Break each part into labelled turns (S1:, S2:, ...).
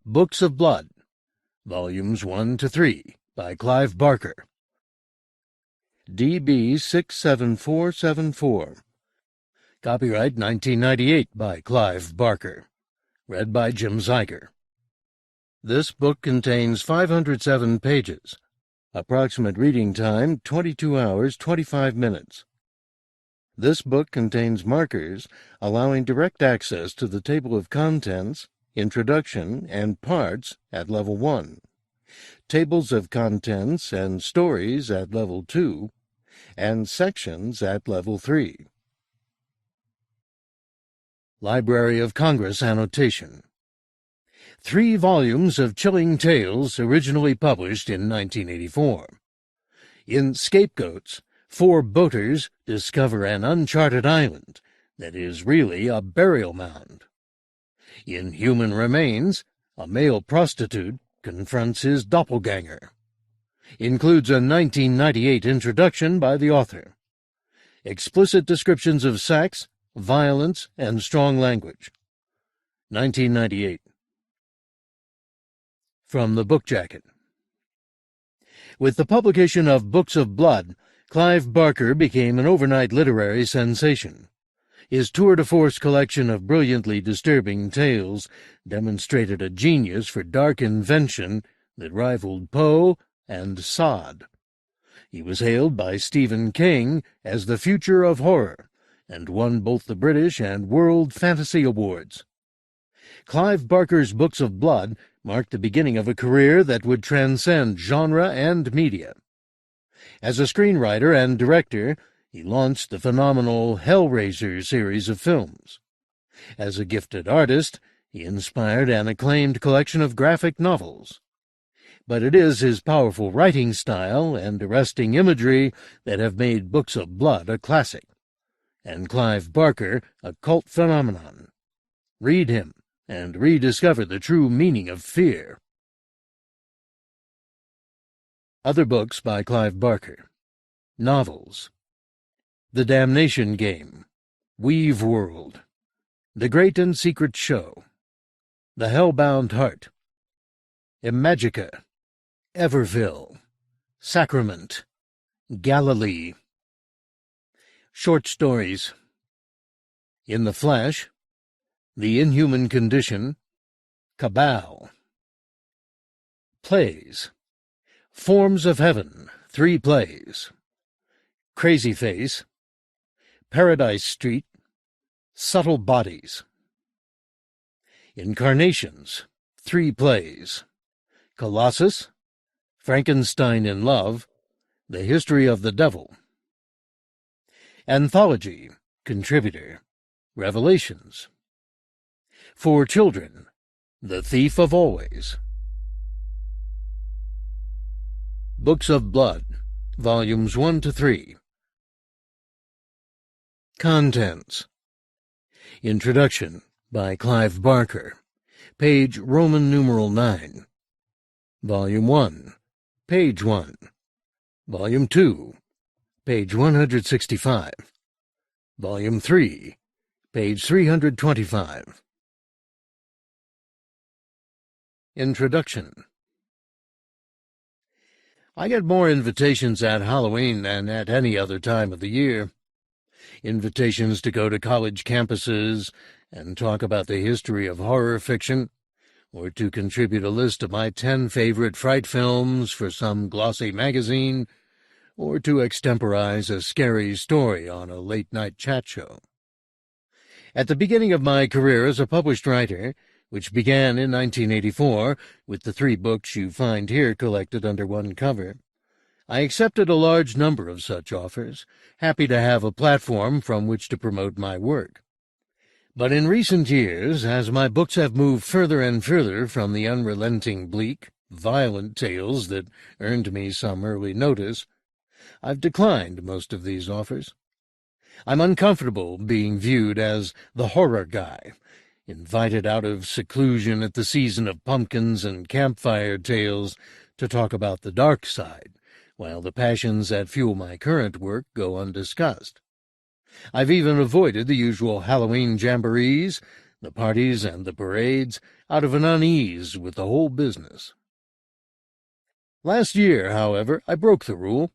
S1: Books of Blood, Volumes 1 to 3, by Clive Barker. DB 67474. Copyright 1998 by Clive Barker. Read by Jim Zeiger. This book contains 507 pages. Approximate reading time 22 hours 25 minutes. This book contains markers allowing direct access to the table of contents, introduction, and parts at Level 1, tables of contents and stories at Level 2, and sections at Level 3. Library of Congress annotation. 3 volumes of chilling tales originally published in 1984. In Scape-Goats, 4 boaters discover an uncharted island that is really a burial mound. In Human Remains, a male prostitute confronts his doppelganger. Includes a 1998 introduction by the author. Explicit descriptions of sex, violence, and strong language. 1998. From the book jacket. With the publication of Books of Blood, Clive Barker became an overnight literary sensation. His tour-de-force collection of brilliantly disturbing tales demonstrated a genius for dark invention that rivaled Poe and Sod. He was hailed by Stephen King as the future of horror, and won both the British and World Fantasy Awards. Clive Barker's Books of Blood marked the beginning of a career that would transcend genre and media. As a screenwriter and director, he launched the phenomenal Hellraiser series of films. As a gifted artist, he inspired an acclaimed collection of graphic novels. But it is his powerful writing style and arresting imagery that have made Books of Blood a classic, and Clive Barker a cult phenomenon. Read him and rediscover the true meaning of fear. Other books by Clive Barker. Novels. The Damnation Game, Weave World, The Great and Secret Show, The Hellbound Heart, Imagica, Everville, Sacrament, Galilee. Short stories. In the Flash, The Inhuman Condition, Cabal. Plays. Forms of Heaven, 3 plays. Crazy Face, Paradise Street, Subtle Bodies. Incarnations, 3 plays. Colossus, Frankenstein in Love, The History of the Devil. Anthology, contributor, Revelations. For Children, The Thief of Always. Books of Blood, Volumes 1 to 3. Contents. Introduction by Clive Barker, page Roman numeral 9. Volume 1, page 1. Volume 2, page 165. Volume 3, page 325. Introduction. I get more invitations at Halloween than at any other time of the year. Invitations to go to college campuses and talk about the history of horror fiction, or to contribute a list of my 10 favorite fright films for some glossy magazine, or to extemporize a scary story on a late-night chat show. At the beginning of my career as a published writer, which began in 1984 with the 3 books you find here collected under one cover, I accepted a large number of such offers, happy to have a platform from which to promote my work. But in recent years, as my books have moved further and further from the unrelenting, bleak, violent tales that earned me some early notice, I've declined most of these offers. I'm uncomfortable being viewed as the horror guy, invited out of seclusion at the season of pumpkins and campfire tales to talk about the dark side, while the passions that fuel my current work go undiscussed. I've even avoided the usual Halloween jamborees, the parties and the parades, out of an unease with the whole business. Last year, however, I broke the rule.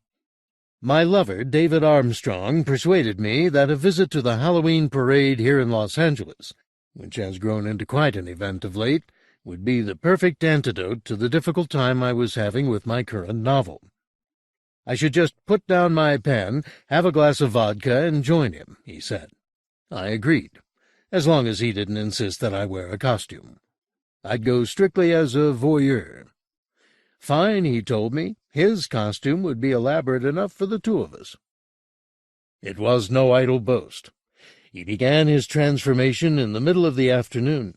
S1: My lover, David Armstrong, persuaded me that a visit to the Halloween parade here in Los Angeles, which has grown into quite an event of late, would be the perfect antidote to the difficult time I was having with my current novel. I should just put down my pen, have a glass of vodka, and join him, he said. I agreed, as long as he didn't insist that I wear a costume. I'd go strictly as a voyeur. Fine, he told me. His costume would be elaborate enough for the two of us. It was no idle boast. He began his transformation in the middle of the afternoon.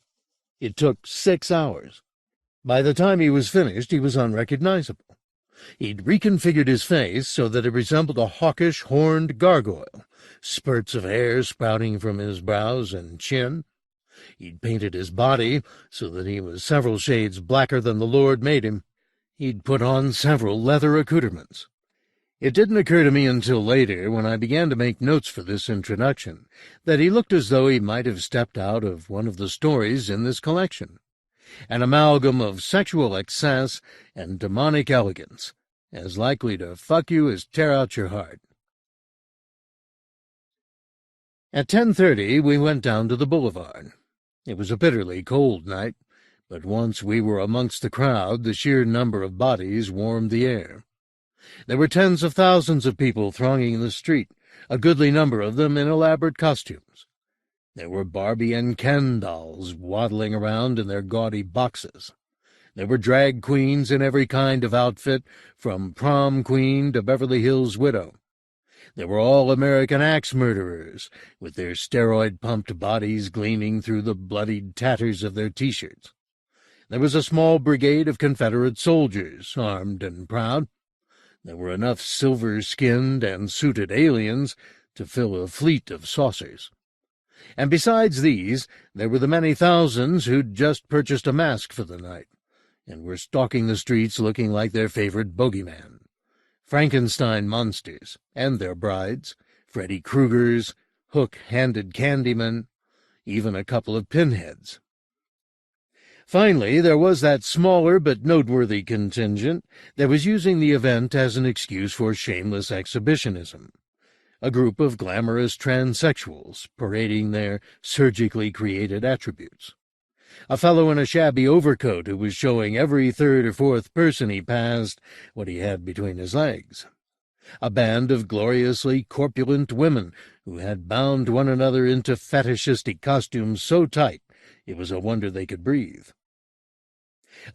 S1: It took 6 hours. By the time he was finished, he was unrecognizable. He'd reconfigured his face so that it resembled a hawkish, horned gargoyle, spurts of hair sprouting from his brows and chin. He'd painted his body so that he was several shades blacker than the Lord made him. He'd put on several leather accoutrements. It didn't occur to me until later, when I began to make notes for this introduction, that he looked as though he might have stepped out of one of the stories in this collection, an amalgam of sexual excess and demonic elegance, as likely to fuck you as tear out your heart. At 10:30 we went down to the boulevard. It was a bitterly cold night, but once we were amongst the crowd, the sheer number of bodies warmed the air. There were tens of thousands of people thronging the street, a goodly number of them in elaborate costumes. There were Barbie and Ken dolls waddling around in their gaudy boxes. There were drag queens in every kind of outfit, from prom queen to Beverly Hills widow. There were all-American axe murderers, with their steroid-pumped bodies gleaming through the bloodied tatters of their T-shirts. There was a small brigade of Confederate soldiers, armed and proud. There were enough silver-skinned and suited aliens to fill a fleet of saucers. And besides these, there were the many thousands who'd just purchased a mask for the night, and were stalking the streets looking like their favorite bogeyman. Frankenstein monsters, and their brides, Freddy Kruegers, hook-handed Candymen, even a couple of pinheads. Finally, there was that smaller but noteworthy contingent that was using the event as an excuse for shameless exhibitionism, a group of glamorous transsexuals parading their surgically created attributes, a fellow in a shabby overcoat who was showing every third or fourth person he passed what he had between his legs, a band of gloriously corpulent women who had bound one another into fetishistic costumes so tight it was a wonder they could breathe.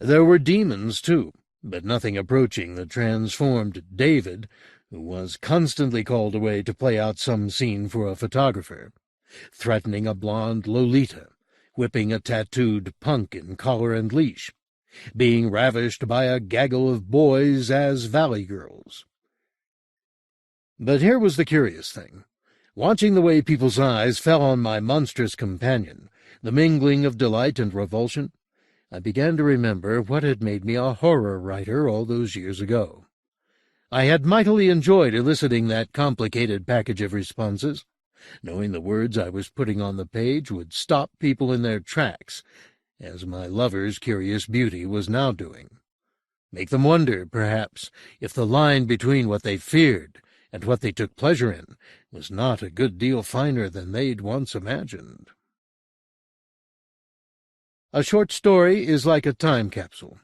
S1: There were demons, too, but nothing approaching the transformed David, who was constantly called away to play out some scene for a photographer, threatening a blonde Lolita, whipping a tattooed punk in collar and leash, being ravished by a gaggle of boys as valley girls. But here was the curious thing. Watching the way people's eyes fell on my monstrous companion, the mingling of delight and revulsion, I began to remember what had made me a horror writer all those years ago. I had mightily enjoyed eliciting that complicated package of responses, knowing the words I was putting on the page would stop people in their tracks, as my lover's curious beauty was now doing. Make them wonder, perhaps, if the line between what they feared and what they took pleasure in was not a good deal finer than they'd once imagined. A short story is like a time capsule.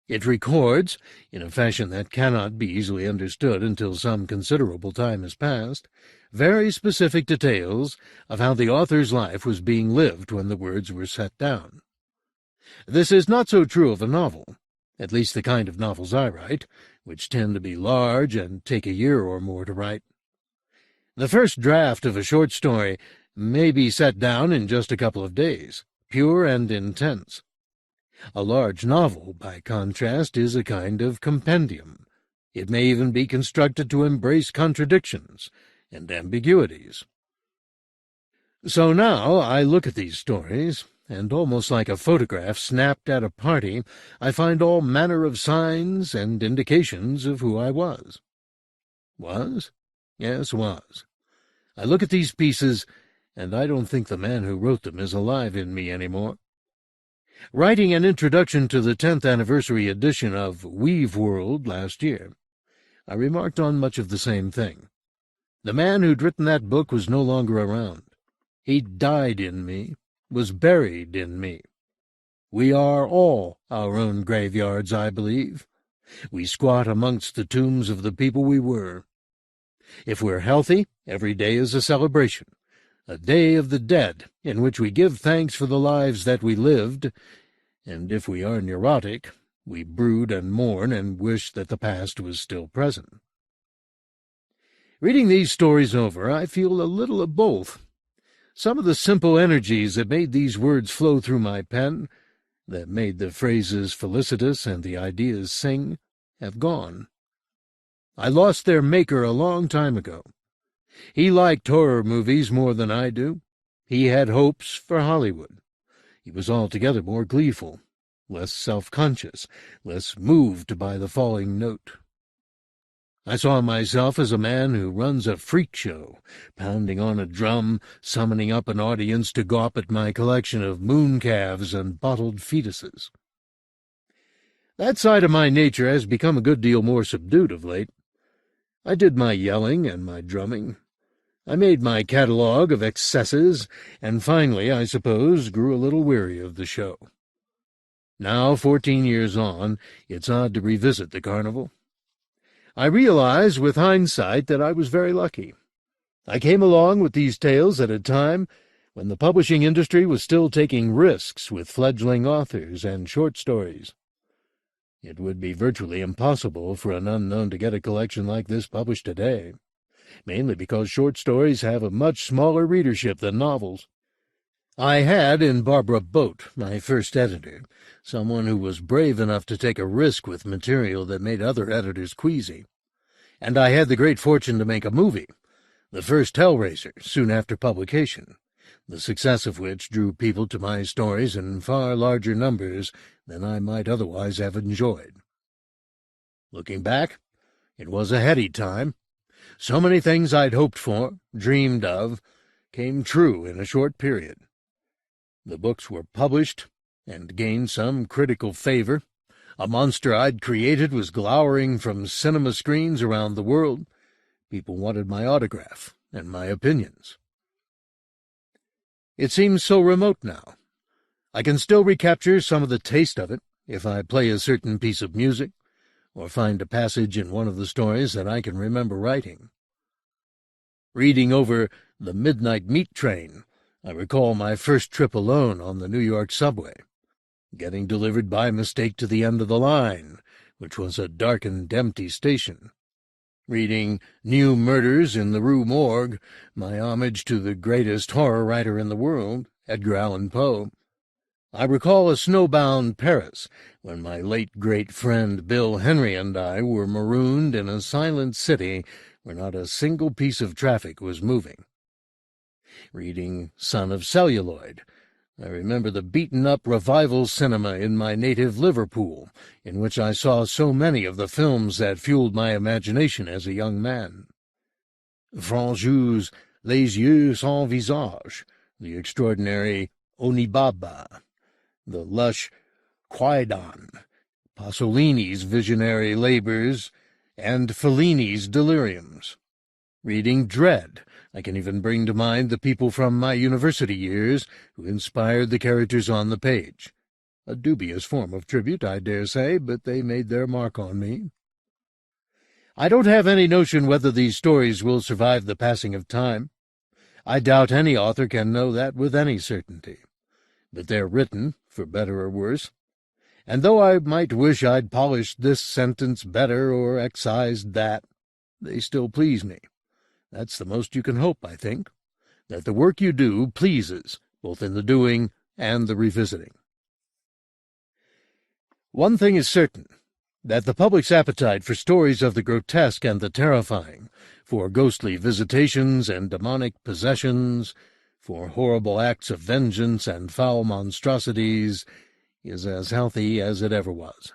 S1: It records, in a fashion that cannot be easily understood until some considerable time has passed, very specific details of how the author's life was being lived when the words were set down. This is not so true of a novel, at least the kind of novels I write, which tend to be large and take a year or more to write. The first draft of a short story may be set down in just a couple of days, pure and intense. A large novel, by contrast, is a kind of compendium. It may even be constructed to embrace contradictions and ambiguities. So now I look at these stories, and almost like a photograph snapped at a party, I find all manner of signs and indications of who I was. Was? Yes, was. I look at these pieces, and I don't think the man who wrote them is alive in me any more. Writing an introduction to the 10th anniversary edition of Weave World last year, I remarked on much of the same thing. The man who'd written that book was no longer around. He died in me, was buried in me. We are all our own graveyards, I believe. We squat amongst the tombs of the people we were. If we're healthy, every day is a celebration, a day of the dead in which we give thanks for the lives that we lived, and if we are neurotic, we brood and mourn and wish that the past was still present. Reading these stories over, I feel a little of both. Some of the simple energies that made these words flow through my pen, that made the phrases felicitous and the ideas sing, have gone. I lost their maker a long time ago. He liked horror movies more than I do. He had hopes for Hollywood. He was altogether more gleeful, less self-conscious, less moved by the falling note. I saw myself as a man who runs a freak show, pounding on a drum, summoning up an audience to gawp at my collection of moon calves and bottled fetuses. That side of my nature has become a good deal more subdued of late. I did my yelling and my drumming. I made my catalogue of excesses, and finally, I suppose, grew a little weary of the show. Now, 14 years on, it's odd to revisit the carnival. I realize with hindsight that I was very lucky. I came along with these tales at a time when the publishing industry was still taking risks with fledgling authors and short stories. It would be virtually impossible for an unknown to get a collection like this published today, mainly because short stories have a much smaller readership than novels. I had in Barbara Boat, my first editor, someone who was brave enough to take a risk with material that made other editors queasy. And I had the great fortune to make a movie, the first Hellraiser, soon after publication, the success of which drew people to my stories in far larger numbers than I might otherwise have enjoyed. Looking back, it was a heady time. So many things I'd hoped for, dreamed of, came true in a short period. The books were published and gained some critical favor. A monster I'd created was glowering from cinema screens around the world. People wanted my autograph and my opinions. It seems so remote now. I can still recapture some of the taste of it if I play a certain piece of music or find a passage in one of the stories that I can remember writing. Reading over The Midnight Meat Train, I recall my first trip alone on the New York subway, getting delivered by mistake to the end of the line, which was a darkened, empty station. Reading New Murders in the Rue Morgue, my homage to the greatest horror writer in the world, Edgar Allan Poe. I recall a snowbound Paris, when my late great friend Bill Henry and I were marooned in a silent city where not a single piece of traffic was moving. Reading Son of Celluloid, I remember the beaten-up revival cinema in my native Liverpool, in which I saw so many of the films that fueled my imagination as a young man. Franju's Les Yeux Sans Visage, the extraordinary Onibaba, the lush Quaidan, Pasolini's visionary labors, and Fellini's deliriums. Reading Dread, I can even bring to mind the people from my university years who inspired the characters on the page. A dubious form of tribute, I dare say, but they made their mark on me. I don't have any notion whether these stories will survive the passing of time. I doubt any author can know that with any certainty. But they're written, for better or worse, and though I might wish I'd polished this sentence better or excised that, they still please me. That's the most you can hope, I think, that the work you do pleases, both in the doing and the revisiting. One thing is certain, that the public's appetite for stories of the grotesque and the terrifying, for ghostly visitations and demonic possessions, for horrible acts of vengeance and foul monstrosities, is as healthy as it ever was.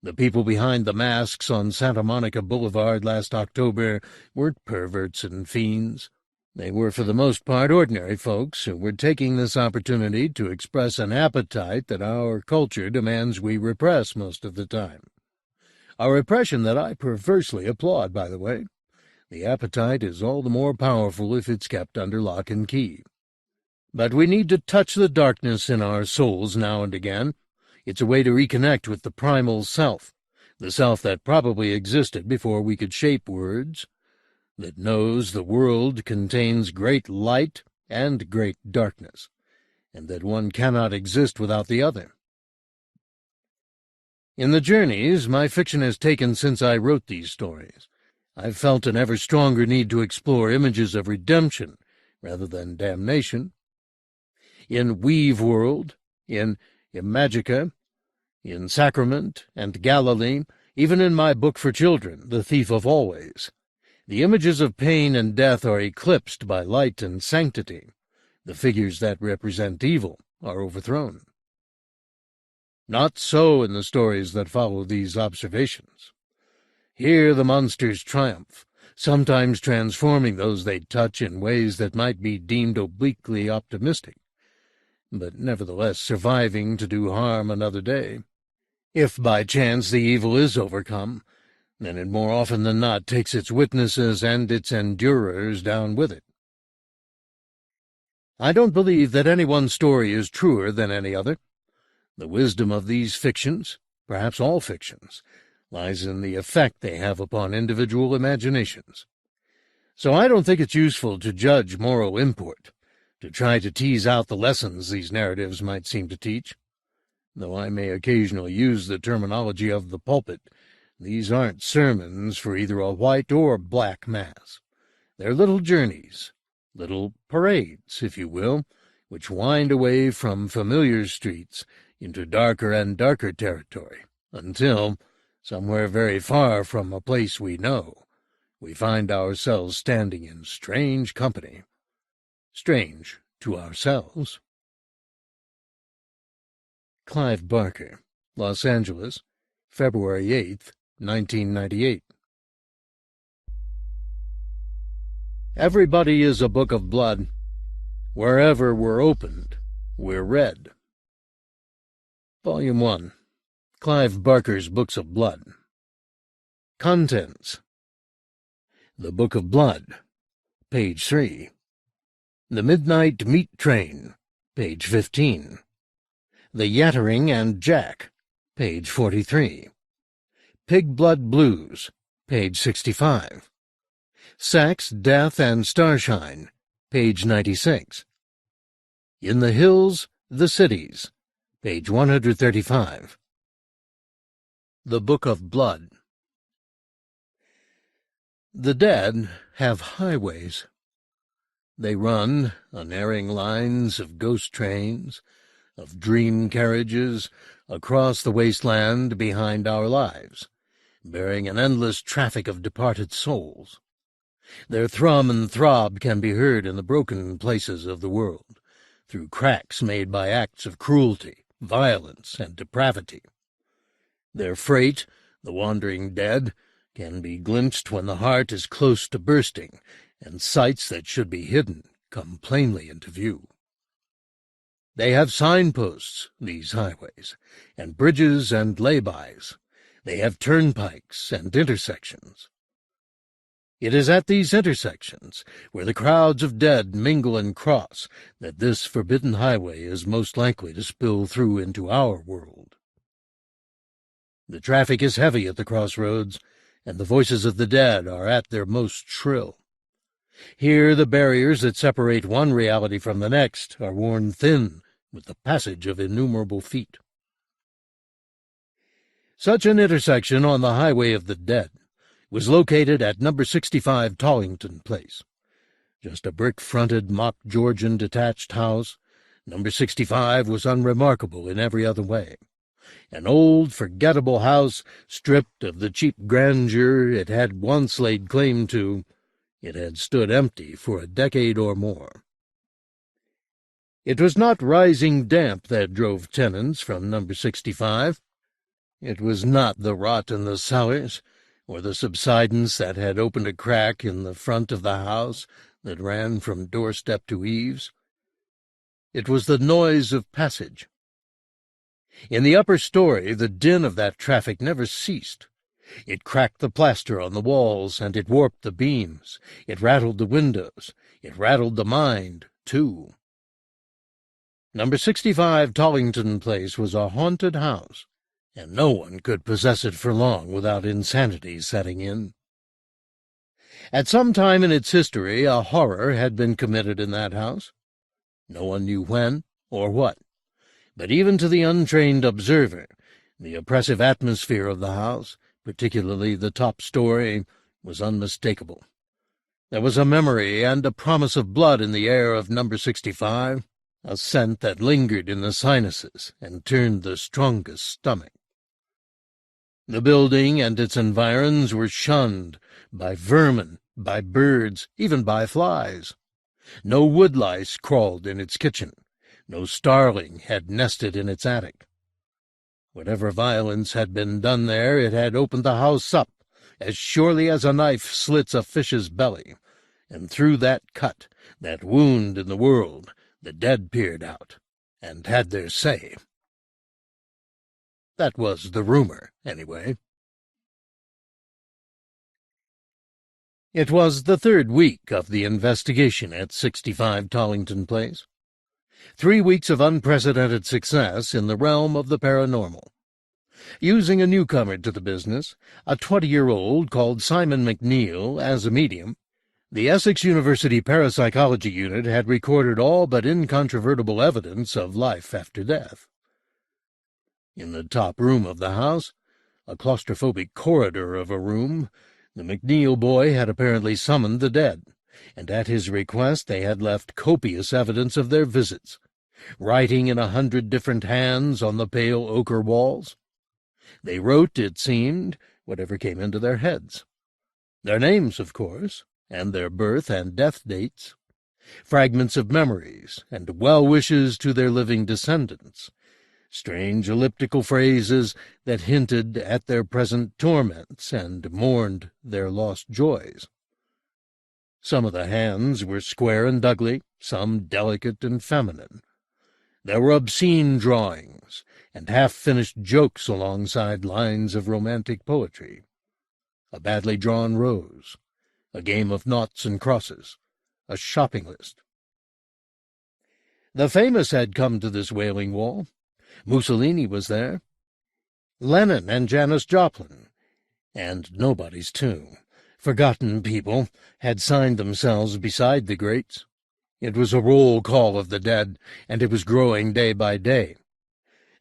S1: The people behind the masks on Santa Monica Boulevard last October weren't perverts and fiends. They were for the most part ordinary folks who were taking this opportunity to express an appetite that our culture demands we repress most of the time. A repression that I perversely applaud, by the way. The appetite is all the more powerful if it's kept under lock and key. But we need to touch the darkness in our souls now and again. It's a way to reconnect with the primal self, the self that probably existed before we could shape words, that knows the world contains great light and great darkness, and that one cannot exist without the other. In the journeys my fiction has taken since I wrote these stories, I've felt an ever stronger need to explore images of redemption rather than damnation. In Weave World, in Imagica, in Sacrament and Galilee, even in my book for children, The Thief of Always, the images of pain and death are eclipsed by light and sanctity. The figures that represent evil are overthrown. Not so in the stories that follow these observations. Here the monsters triumph, sometimes transforming those they touch in ways that might be deemed obliquely optimistic, but nevertheless surviving to do harm another day. If by chance the evil is overcome, then it more often than not takes its witnesses and its endurers down with it. I don't believe that any one story is truer than any other. The wisdom of these fictions, perhaps all fictions, lies in the effect they have upon individual imaginations. So I don't think it's useful to judge moral import, to try to tease out the lessons these narratives might seem to teach. Though I may occasionally use the terminology of the pulpit, these aren't sermons for either a white or black mass. They're little journeys, little parades, if you will, which wind away from familiar streets into darker and darker territory, until, somewhere very far from a place we know, we find ourselves standing in strange company, strange to ourselves. Clive Barker, Los Angeles, February 8th, 1998. Everybody is a book of blood. Wherever we're opened, we're read. Volume 1. Clive Barker's Books of Blood. Contents. The Book of Blood, page 3. The Midnight Meat Train, page 15. The Yattering and Jack, page 43. Pig Blood Blues, page 65. Sex, Death, and Starshine, page 96. In the Hills, the Cities, page 135. The Book of Blood. The dead have highways. They run unerring lines of ghost trains, of dream carriages, across the wasteland behind our lives, bearing an endless traffic of departed souls. Their thrum and throb can be heard in the broken places of the world, through cracks made by acts of cruelty, violence, and depravity. Their freight, the wandering dead, can be glimpsed when the heart is close to bursting, and sights that should be hidden come plainly into view. They have signposts, these highways, and bridges and lay-bys. They have turnpikes and intersections. It is at these intersections, where the crowds of dead mingle and cross, that this forbidden highway is most likely to spill through into our world. The traffic is heavy at the crossroads, and the voices of the dead are at their most shrill. Here the barriers that separate one reality from the next are worn thin with the passage of innumerable feet. Such an intersection on the Highway of the Dead was located at number 65 Tollington Place. Just a brick-fronted mock Georgian detached house, number 65 was unremarkable in every other way. An old, forgettable house, stripped of the cheap grandeur it had once laid claim to. It had stood empty for a decade or more. It was not rising damp that drove tenants from number 65. It was not the rot in the cellars, or the subsidence that had opened a crack in the front of the house, that ran from doorstep to eaves. It was the noise of passage. In the upper story, the din of that traffic never ceased. It cracked the plaster on the walls, and it warped the beams. It rattled the windows. It rattled the mind, too. Number 65 Tollington Place was a haunted house, and no one could possess it for long without insanity setting in. At some time in its history, a horror had been committed in that house. No one knew when or what, but even to the untrained observer, the oppressive atmosphere of the house, particularly the top story, was unmistakable. There was a memory and a promise of blood in the air of number 65, a scent that lingered in the sinuses and turned the strongest stomach. The building and its environs were shunned by vermin, by birds, even by flies. No woodlice crawled in its kitchen. No starling had nested in its attic. Whatever violence had been done there, it had opened the house up, as surely as a knife slits a fish's belly, and through that cut, that wound in the world, the dead peered out, and had their say. That was the rumor, anyway. It was the third week of the investigation at 65 Tollington Place. 3 weeks of unprecedented success in the realm of the paranormal. Using a newcomer to the business, a 20-year-old called Simon McNeil, as a medium, the Essex University Parapsychology Unit had recorded all but incontrovertible evidence of life after death. In the top room of the house, a claustrophobic corridor of a room, the McNeil boy had apparently summoned the dead, and at his request they had left copious evidence of their visits, writing in 100 different hands on the pale ochre walls. They wrote, it seemed, whatever came into their heads. Their names, of course, and their birth and death dates, fragments of memories, and well-wishes to their living descendants, strange elliptical phrases that hinted at their present torments and mourned their lost joys. Some of the hands were square and ugly, some delicate and feminine. There were obscene drawings and half-finished jokes alongside lines of romantic poetry. A badly drawn rose, a game of noughts and crosses, a shopping list. The famous had come to this wailing wall. Mussolini was there, Lenin and Janis Joplin, and nobody's too. Forgotten people had signed themselves beside the greats. It was a roll call of the dead, and it was growing day by day,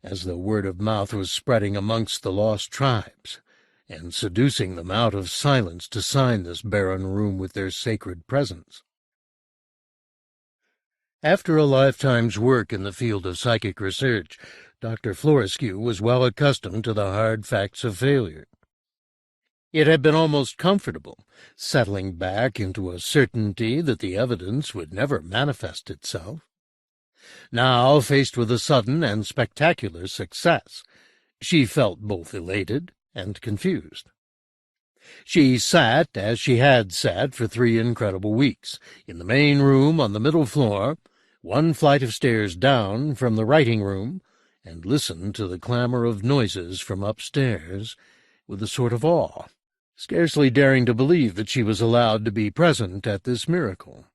S1: as the word of mouth was spreading amongst the lost tribes, and seducing them out of silence to sign this barren room with their sacred presence. After a lifetime's work in the field of psychic research, Dr. Florescu was well accustomed to the hard facts of failure. It had been almost comfortable, settling back into a certainty that the evidence would never manifest itself. Now, faced with a sudden and spectacular success, she felt both elated and confused. She sat, as she had sat for 3 incredible weeks, in the main room on the middle floor, 1 flight of stairs down from the writing room, and listened to the clamor of noises from upstairs with a sort of awe, scarcely daring to believe that she was allowed to be present at this miracle.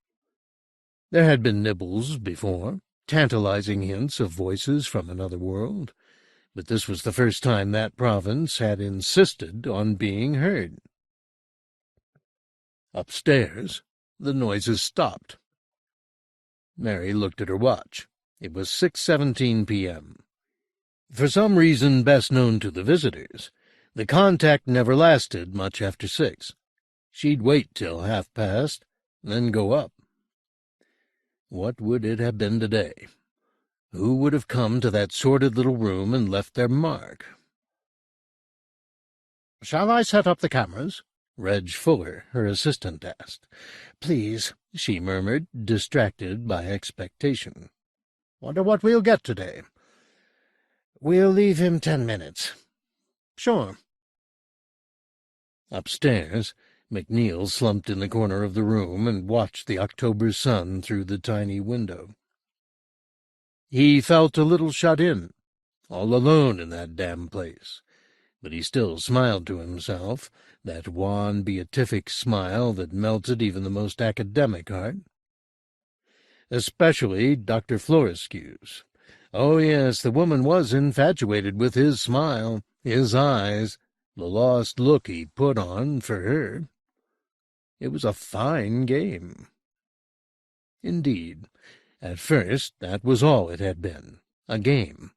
S1: There had been nibbles before, tantalizing hints of voices from another world, but this was the first time that province had insisted on being heard. Upstairs, the noises stopped. Mary looked at her watch. It was 6:17 p.m. For some reason best known to the visitors, the contact never lasted much after 6. She'd wait till 1:30, then go up. What would it have been today? Who would have come to that sordid little room and left their mark? "Shall I set up the cameras?" Reg Fuller, her assistant, asked. "Please," she murmured, distracted by expectation. "Wonder what we'll get today." "We'll leave him 10 minutes." "Sure." Upstairs, McNeil slumped in the corner of the room and watched the October sun through the tiny window. He felt a little shut in, all alone in that damn place, but he still smiled to himself, that wan, beatific smile that melted even the most academic heart. Especially Dr. Florescue's. Oh, yes, the woman was infatuated with his smile, his eyes, the lost look he put on for her. It was a fine game. Indeed, at first that was all it had been, a game.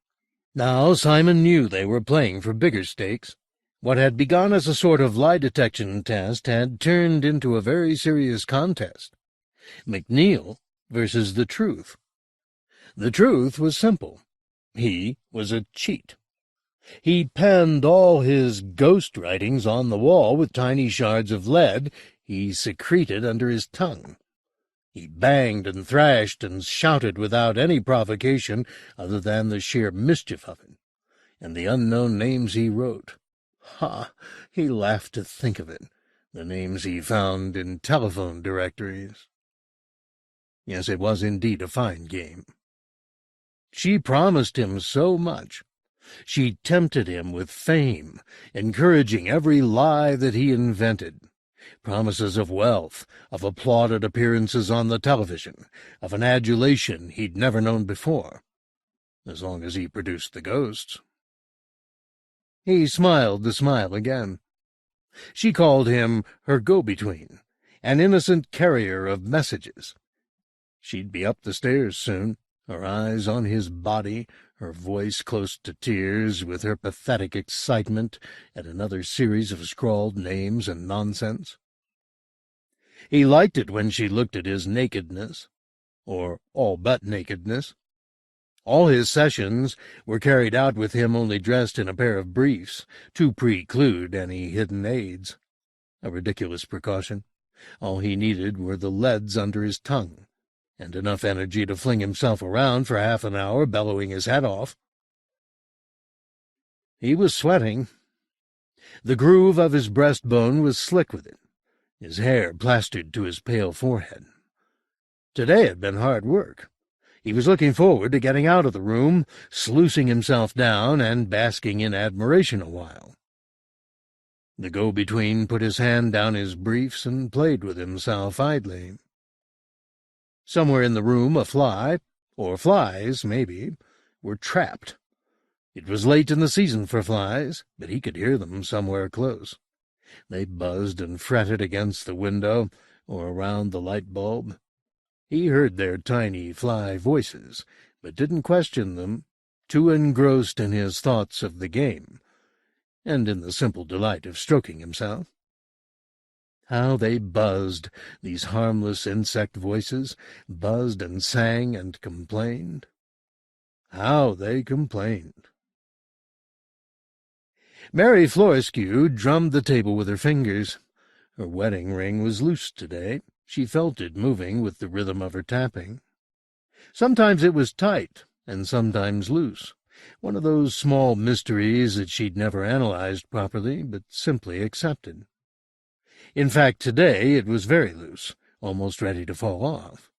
S1: Now Simon knew they were playing for bigger stakes. What had begun as a sort of lie detection test had turned into a very serious contest. McNeil versus the truth. The truth was simple. He was a cheat. He penned all his ghost writings on the wall with tiny shards of lead he secreted under his tongue. He banged and thrashed and shouted without any provocation other than the sheer mischief of it, and the unknown names he wrote. Ha! He laughed to think of it, the names he found in telephone directories. Yes, it was indeed a fine game. She promised him so much. She tempted him with fame, encouraging every lie that he invented. Promises of wealth, of applauded appearances on the television, of an adulation he'd never known before, as long as he produced the ghosts. He smiled the smile again. She called him her go-between, an innocent carrier of messages. She'd be up the stairs soon, her eyes on his body, her voice close to tears with her pathetic excitement at another series of scrawled names and nonsense. He liked it when she looked at his nakedness, or all but nakedness. All his sessions were carried out with him only dressed in a pair of briefs, to preclude any hidden aids. A ridiculous precaution. All he needed were the leads under his tongue, and enough energy to fling himself around for half an hour, bellowing his head off. He was sweating. The groove of his breastbone was slick with it, his hair plastered to his pale forehead. Today had been hard work. He was looking forward to getting out of the room, sluicing himself down, and basking in admiration a while. The go-between put his hand down his briefs and played with himself idly. Somewhere in the room a fly, or flies, maybe, were trapped. It was late in the season for flies, but he could hear them somewhere close. They buzzed and fretted against the window or around the light bulb. He heard their tiny fly voices, but didn't question them, too engrossed in his thoughts of the game, and in the simple delight of stroking himself. How they buzzed, these harmless insect voices, buzzed and sang and complained. How they complained. Mary Florescue drummed the table with her fingers. Her wedding ring was loose today. She felt it moving with the rhythm of her tapping. Sometimes it was tight, and sometimes loose, one of those small mysteries that she'd never analyzed properly, but simply accepted. In fact, today it was very loose, almost ready to fall off.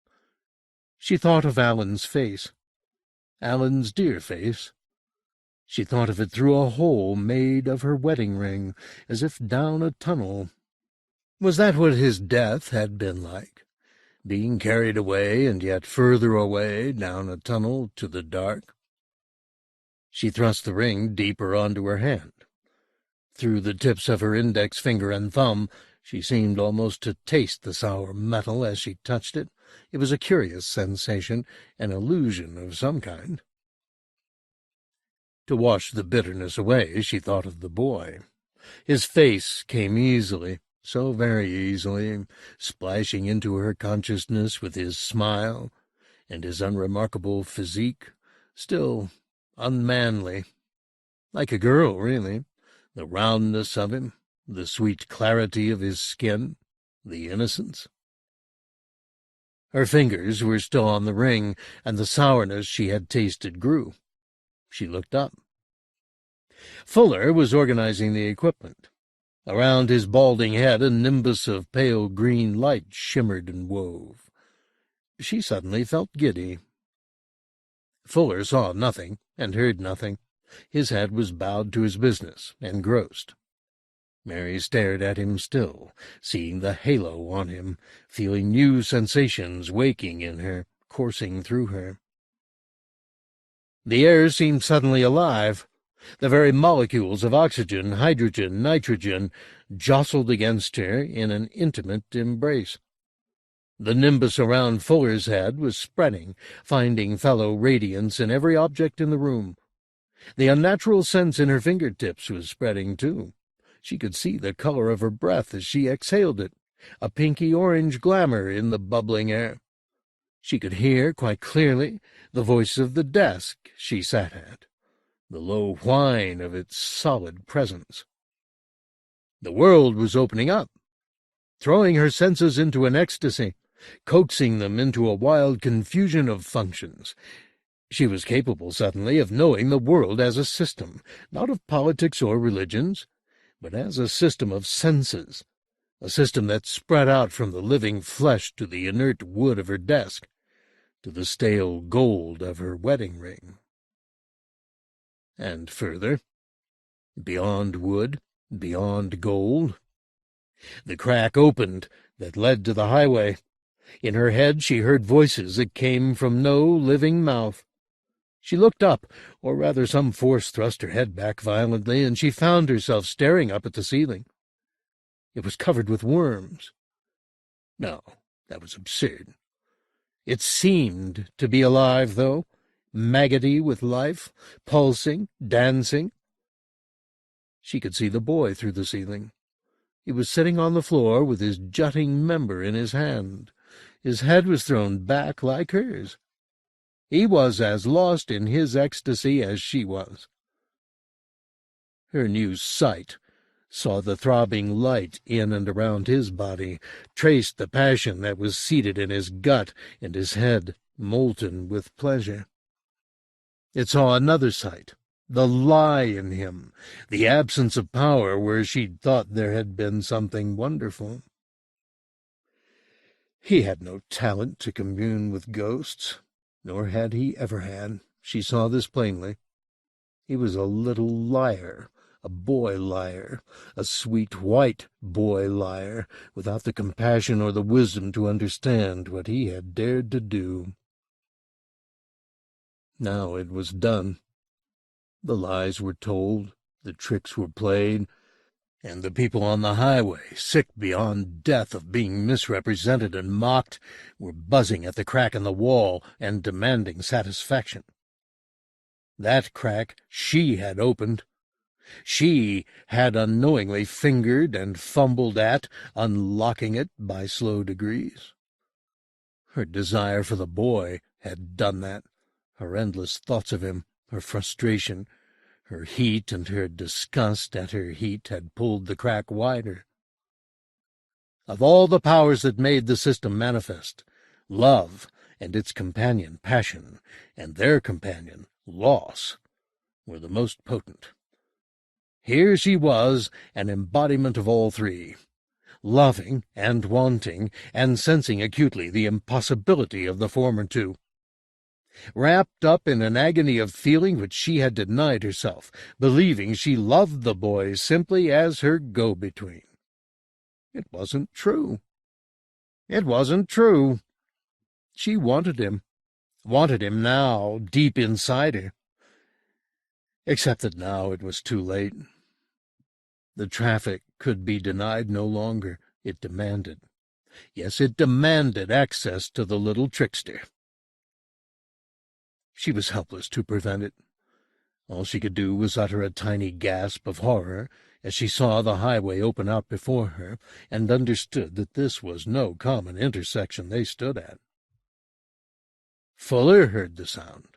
S1: She thought of Alan's face, Alan's dear face. She thought of it through a hole made of her wedding ring, as if down a tunnel. Was that what his death had been like? Being carried away and yet further away down a tunnel to the dark? She thrust the ring deeper onto her hand. Through the tips of her index finger and thumb, she seemed almost to taste the sour metal as she touched it. It was a curious sensation, an illusion of some kind. To wash the bitterness away, she thought of the boy. His face came easily, so very easily, splashing into her consciousness with his smile and his unremarkable physique, still unmanly. Like a girl, really. The roundness of him, the sweet clarity of his skin, the innocence. Her fingers were still on the ring, and the sourness she had tasted grew. She looked up. Fuller was organizing the equipment. Around his balding head a nimbus of pale green light shimmered and wove. She suddenly felt giddy. Fuller saw nothing and heard nothing. His head was bowed to his business, engrossed. Mary stared at him still, seeing the halo on him, feeling new sensations waking in her, coursing through her. The air seemed suddenly alive. The very molecules of oxygen, hydrogen, nitrogen jostled against her in an intimate embrace. The nimbus around Fuller's head was spreading, finding fellow radiance in every object in the room. The unnatural sense in her fingertips was spreading, too. She could see the color of her breath as she exhaled it, a pinky-orange glamour in the bubbling air. She could hear, quite clearly, the voice of the desk she sat at, the low whine of its solid presence. The world was opening up, throwing her senses into an ecstasy, coaxing them into a wild confusion of functions. She was capable, suddenly, of knowing the world as a system, not of politics or religions, but as a system of senses, a system that spread out from the living flesh to the inert wood of her desk, to the stale gold of her wedding ring. And further, beyond wood, beyond gold, the crack opened that led to the highway. In her head she heard voices that came from no living mouth. She looked up, or rather some force thrust her head back violently, and she found herself staring up at the ceiling. It was covered with worms. No, that was absurd. It seemed to be alive, though, maggoty with life, pulsing, dancing. She could see the boy through the ceiling. He was sitting on the floor with his jutting member in his hand. His head was thrown back like hers. He was as lost in his ecstasy as she was. Her new sight saw the throbbing light in and around his body, traced the passion that was seated in his gut and his head, molten with pleasure. It saw another sight, the lie in him, the absence of power where she'd thought there had been something wonderful. He had no talent to commune with ghosts, nor had he ever had. She saw this plainly. He was a little liar, a boy liar, a sweet white boy liar, without the compassion or the wisdom to understand what he had dared to do. Now it was done. The lies were told, the tricks were played, and the people on the highway, sick beyond death of being misrepresented and mocked, were buzzing at the crack in the wall and demanding satisfaction. That crack she had opened. She had unknowingly fingered and fumbled at, unlocking it by slow degrees. Her desire for the boy had done that. Her endless thoughts of him, her frustration, her heat and her disgust at her heat had pulled the crack wider. Of all the powers that made the system manifest, love and its companion, passion, and their companion, loss, were the most potent. Here she was, an embodiment of all three, loving and wanting, and sensing acutely the impossibility of the former two. Wrapped up in an agony of feeling which she had denied herself, believing she loved the boy simply as her go-between. It wasn't true. It wasn't true. She wanted him now, deep inside her. Except that now it was too late. The traffic could be denied no longer. It demanded. Yes, it demanded access to the little trickster. She was helpless to prevent it. All she could do was utter a tiny gasp of horror as she saw the highway open out before her, and understood that this was no common intersection they stood at. Fuller heard the sound.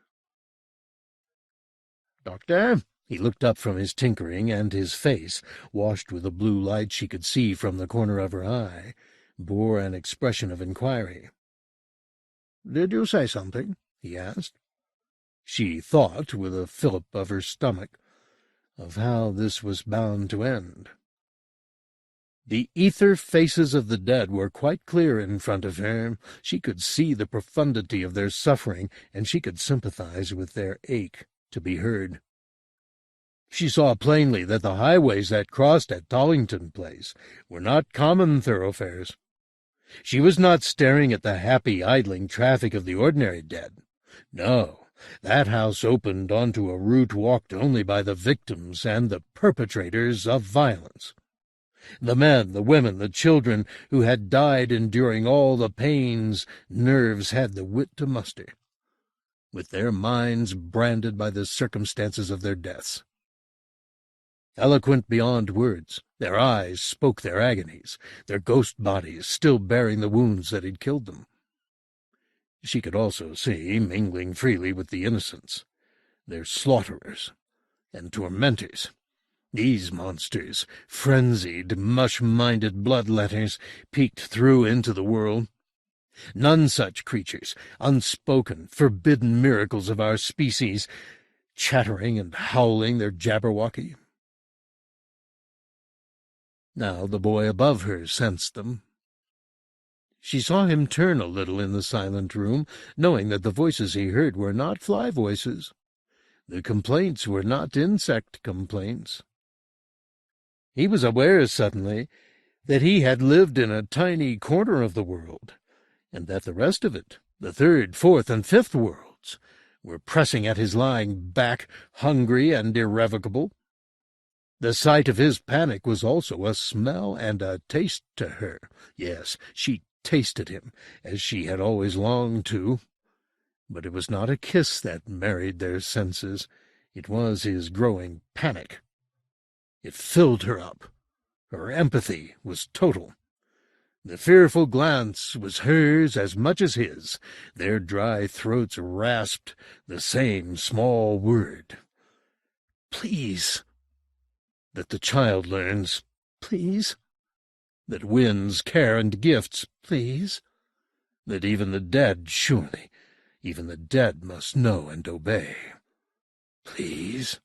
S1: "Doctor?" He looked up from his tinkering, and his face, washed with the blue light she could see from the corner of her eye, bore an expression of inquiry. "Did you say something?" he asked. She thought, with a fillip of her stomach, of how this was bound to end. The ether faces of the dead were quite clear in front of her. She could see the profundity of their suffering, and she could sympathize with their ache to be heard. She saw plainly that the highways that crossed at Tollington Place were not common thoroughfares. She was not staring at the happy, idling traffic of the ordinary dead. No, that house opened onto a route walked only by the victims and the perpetrators of violence. The men, the women, the children who had died enduring all the pains nerves had the wit to muster, with their minds branded by the circumstances of their deaths. Eloquent beyond words, their eyes spoke their agonies, their ghost bodies still bearing the wounds that had killed them. She could also see, mingling freely with the innocents, their slaughterers and tormentors. These monsters, frenzied, mush-minded bloodletters, peeked through into the world. None such creatures, unspoken, forbidden miracles of our species, chattering and howling their jabberwocky. Now the boy above her sensed them. She saw him turn a little in the silent room, knowing that the voices he heard were not fly voices. The complaints were not insect complaints. He was aware suddenly that he had lived in a tiny corner of the world, and that the rest of it, the third, fourth, and fifth worlds, were pressing at his lying back, hungry and irrevocable. The sight of his panic was also a smell and a taste to her. Yes, she tasted him, as she had always longed to. But it was not a kiss that married their senses. It was his growing panic. It filled her up. Her empathy was total. The fearful glance was hers as much as his. Their dry throats rasped the same small word. Please. That the child learns, please. That wins care and gifts, please. That even the dead, surely, even the dead must know and obey. Please.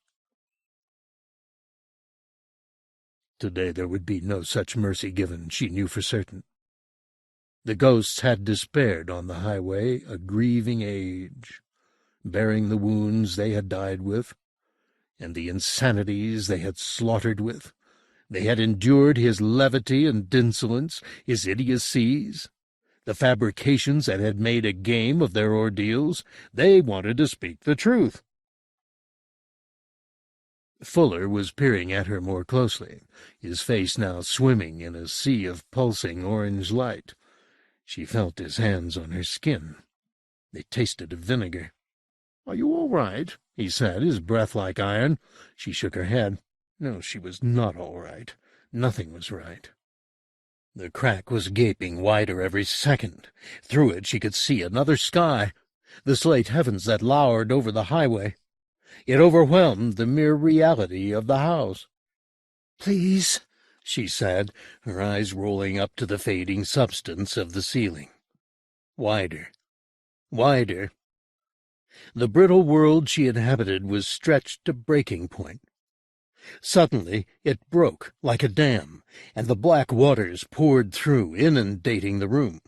S1: Today there would be no such mercy given, she knew for certain. The ghosts had despaired on the highway, a grieving age, bearing the wounds they had died with, and the insanities they had slaughtered with. They had endured his levity and insolence, his idiocies, the fabrications that had made a game of their ordeals. They wanted to speak the truth. Fuller was peering at her more closely, his face now swimming in a sea of pulsing orange light. She felt his hands on her skin. They tasted of vinegar. "Are you all right?" he said, his breath like iron. She shook her head. No, she was not all right. Nothing was right. The crack was gaping wider every second. Through it she could see another sky, the slate heavens that lowered over the highway. It overwhelmed the mere reality of the house. "Please," she said, her eyes rolling up to the fading substance of the ceiling. Wider, wider. The brittle world she inhabited was stretched to breaking point. Suddenly it broke like a dam, and the black waters poured through, inundating the room.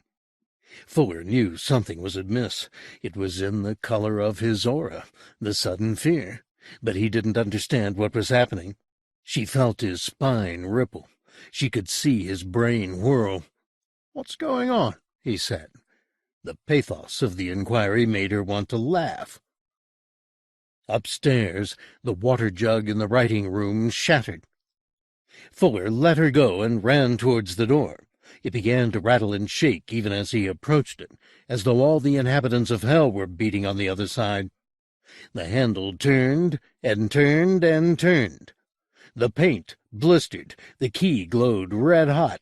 S1: Fuller knew something was amiss. It was in the color of his aura, the sudden fear. But he didn't understand what was happening. She felt his spine ripple. She could see his brain whirl. "What's going on?" he said. The pathos of the inquiry made her want to laugh. Upstairs, the water jug in the writing-room shattered. Fuller let her go and ran towards the door. It began to rattle and shake even as he approached it, as though all the inhabitants of hell were beating on the other side. The handle turned and turned and turned. The paint blistered. The key glowed red-hot.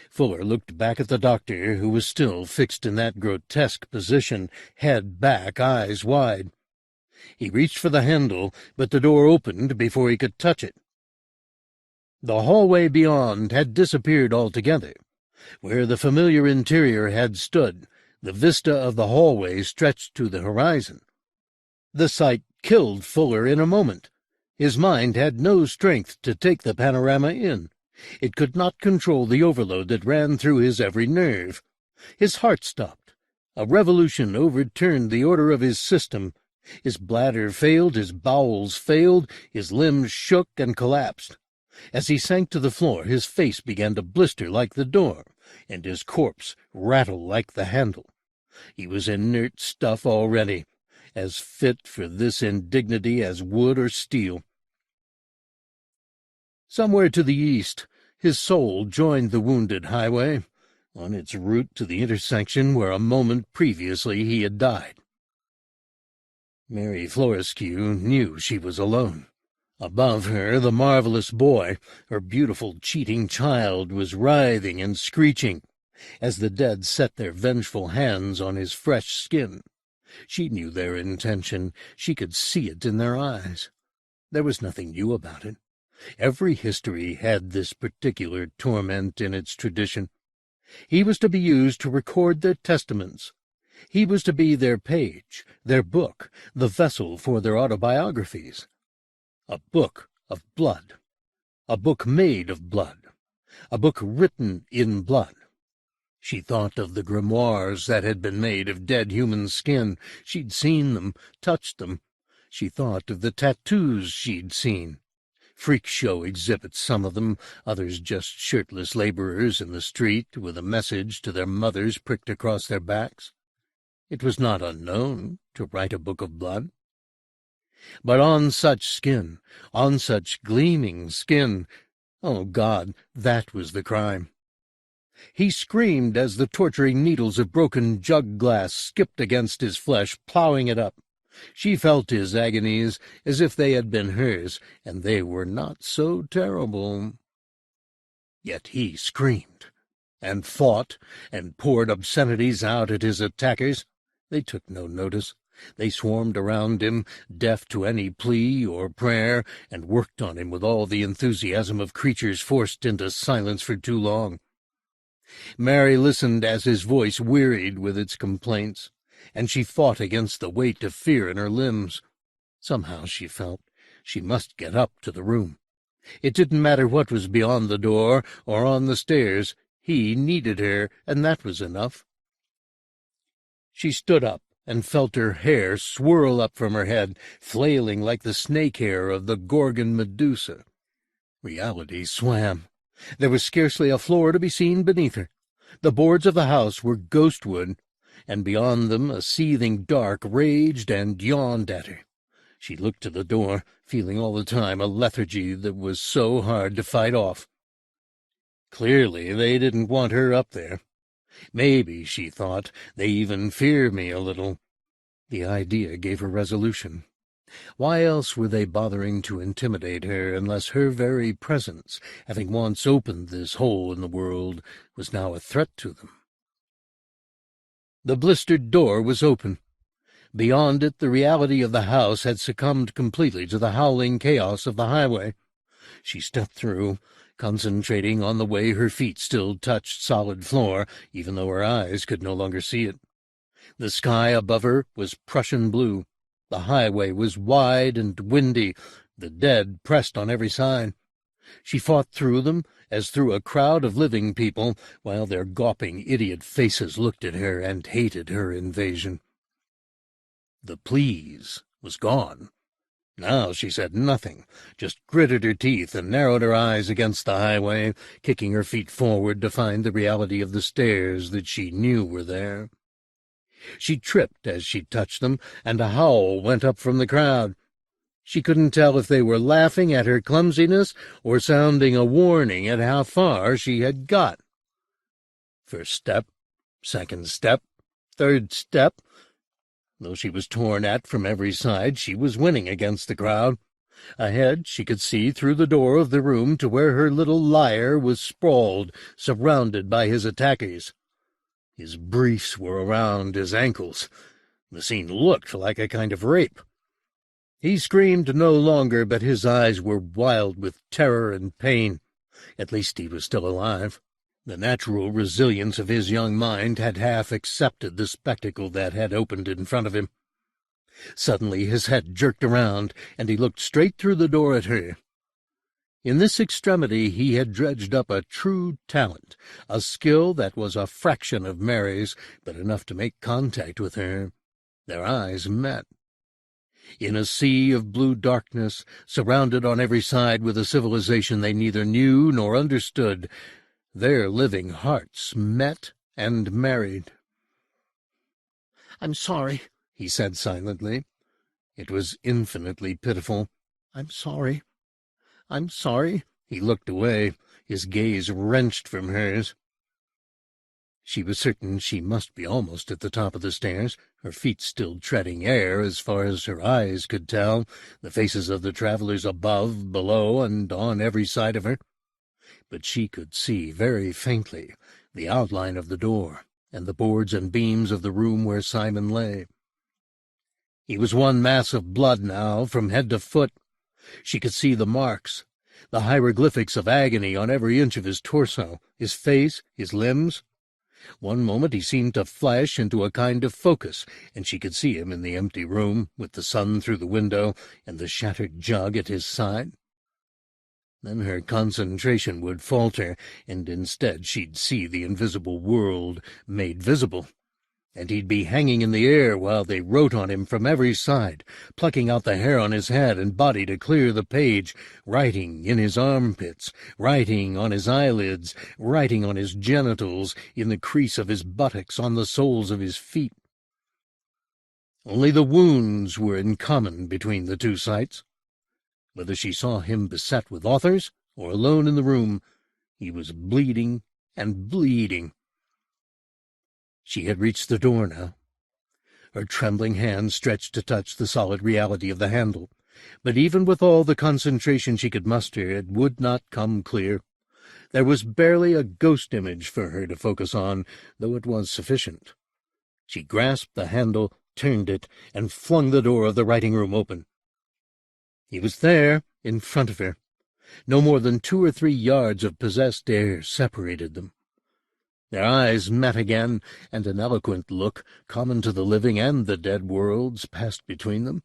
S1: Fuller looked back at the doctor, who was still fixed in that grotesque position, head back, eyes wide. He reached for the handle, but the door opened before he could touch it. The hallway beyond had disappeared altogether. Where the familiar interior had stood, the vista of the hallway stretched to the horizon. The sight killed Fuller in a moment. His mind had no strength to take the panorama in. It could not control the overload that ran through his every nerve. His heart stopped. A revolution overturned the order of his system. His bladder failed, his bowels failed, his limbs shook and collapsed. As he sank to the floor, his face began to blister like the door, and his corpse rattle like the handle. He was inert stuff already, as fit for this indignity as wood or steel. Somewhere to the east, his soul joined the wounded highway, on its route to the intersection where a moment previously he had died. Mary Florescu knew she was alone. Above her, the marvelous boy, her beautiful cheating child, was writhing and screeching as the dead set their vengeful hands on his fresh skin. She knew their intention. She could see it in their eyes. There was nothing new about it. Every history had this particular torment in its tradition. He was to be used to record their testaments. He was to be their page, their book, the vessel for their autobiographies. A book of blood. A book made of blood. A book written in blood. She thought of the grimoires that had been made of dead human skin. She'd seen them, touched them. She thought of the tattoos she'd seen. Freak show exhibits, some of them, others just shirtless laborers in the street with a message to their mothers pricked across their backs. It was not unknown to write a book of blood. But on such skin, on such gleaming skin, oh God, that was the crime. He screamed as the torturing needles of broken jug glass skipped against his flesh, ploughing it up. She felt his agonies as if they had been hers, and they were not so terrible. Yet he screamed, and fought, and poured obscenities out at his attackers. They took no notice. They swarmed around him, deaf to any plea or prayer, and worked on him with all the enthusiasm of creatures forced into silence for too long. Mary listened as his voice wearied with its complaints, and she fought against the weight of fear in her limbs. Somehow she felt she must get up to the room. It didn't matter what was beyond the door or on the stairs. He needed her, and that was enough. She stood up and felt her hair swirl up from her head, flailing like the snake hair of the Gorgon Medusa. Reality swam. There was scarcely a floor to be seen beneath her. The boards of the house were ghostwood, and beyond them a seething dark raged and yawned at her. She looked to the door, feeling all the time a lethargy that was so hard to fight off. Clearly they didn't want her up there. Maybe, she thought, they even fear me a little. The idea gave her resolution. Why else were they bothering to intimidate her unless her very presence, having once opened this hole in the world, was now a threat to them? The blistered door was open. Beyond it, the reality of the house had succumbed completely to the howling chaos of the highway. She stepped through, concentrating on the way her feet still touched solid floor, even though her eyes could no longer see it. The sky above her was Prussian blue. The highway was wide and windy. The dead pressed on every side. She fought through them as through a crowd of living people, while their gawping idiot faces looked at her and hated her invasion. The please was gone. Now she said nothing, just gritted her teeth and narrowed her eyes against the highway, kicking her feet forward to find the reality of the stairs that she knew were there. She tripped as she touched them, and a howl went up from the crowd. She couldn't tell if they were laughing at her clumsiness or sounding a warning at how far she had got. First step, second step, third step. Though she was torn at from every side, she was winning against the crowd. Ahead she could see through the door of the room to where her little liar was sprawled, surrounded by his attackers. His briefs were around his ankles. The scene looked like a kind of rape. He screamed no longer, but his eyes were wild with terror and pain. At least he was still alive. The natural resilience of his young mind had half accepted the spectacle that had opened in front of him. Suddenly his head jerked around, and he looked straight through the door at her. In this extremity he had dredged up a true talent, a skill that was a fraction of Mary's, but enough to make contact with her. Their eyes met. In a sea of blue darkness, surrounded on every side with a civilization they neither knew nor understood, their living hearts met and married. "I'm sorry," he said silently. It was infinitely pitiful. "I'm sorry. I'm sorry." He looked away, his gaze wrenched from hers. She was certain she must be almost at the top of the stairs, her feet still treading air as far as her eyes could tell, the faces of the travelers above, below, and on every side of her. But she could see very faintly the outline of the door and the boards and beams of the room where Simon lay. He was one mass of blood now, from head to foot. She could see the marks, the hieroglyphics of agony on every inch of his torso, his face, his limbs. One moment he seemed to flash into a kind of focus, and she could see him in the empty room, with the sun through the window and the shattered jug at his side. Then her concentration would falter, and instead she'd see the invisible world made visible, and he'd be hanging in the air while they wrote on him from every side, plucking out the hair on his head and body to clear the page, writing in his armpits, writing on his eyelids, writing on his genitals, in the crease of his buttocks, on the soles of his feet. Only the wounds were in common between the two sights. Whether she saw him beset with authors or alone in the room, he was bleeding and bleeding. She had reached the door now. Her trembling hand stretched to touch the solid reality of the handle, but even with all the concentration she could muster, it would not come clear. There was barely a ghost image for her to focus on, though it was sufficient. She grasped the handle, turned it, and flung the door of the writing-room open. He was there, in front of her. No more than 2 or 3 yards of possessed air separated them. Their eyes met again, and an eloquent look, common to the living and the dead worlds, passed between them.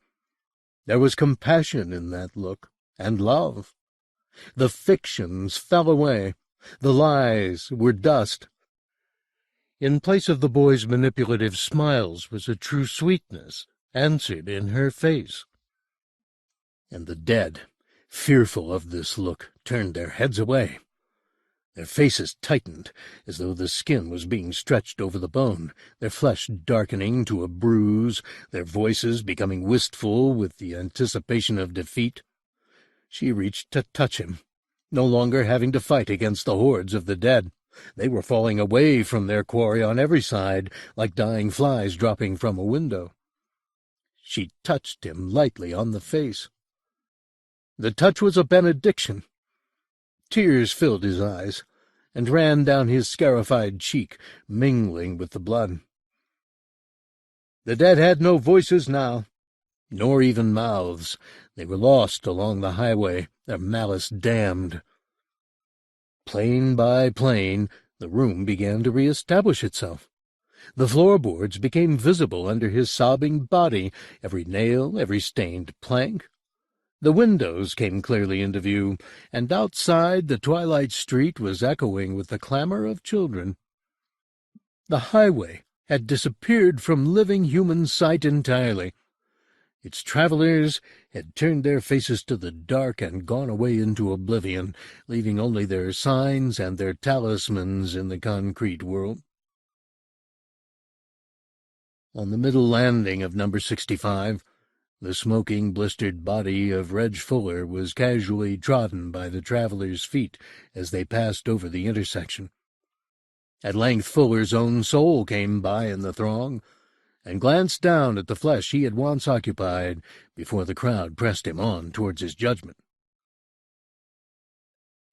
S1: There was compassion in that look, and love. The fictions fell away. The lies were dust. In place of the boy's manipulative smiles was a true sweetness, answered in her face. And the dead, fearful of this look, turned their heads away. Their faces tightened, as though the skin was being stretched over the bone, their flesh darkening to a bruise, their voices becoming wistful with the anticipation of defeat. She reached to touch him, no longer having to fight against the hordes of the dead. They were falling away from their quarry on every side, like dying flies dropping from a window. She touched him lightly on the face. The touch was a benediction. Tears filled his eyes, and ran down his scarified cheek, mingling with the blood. The dead had no voices now, nor even mouths. They were lost along the highway, their malice damned. Plane by plane, the room began to re-establish itself. The floorboards became visible under his sobbing body, every nail, every stained plank. The windows came clearly into view, and outside the twilight street was echoing with the clamor of children. The highway had disappeared from living human sight entirely. Its travelers had turned their faces to the dark and gone away into oblivion, leaving only their signs and their talismans in the concrete world. On the middle landing of number 65, the smoking, blistered body of Reg Fuller was casually trodden by the travelers' feet as they passed over the intersection. At length Fuller's own soul came by in the throng, and glanced down at the flesh he had once occupied before the crowd pressed him on towards his judgment.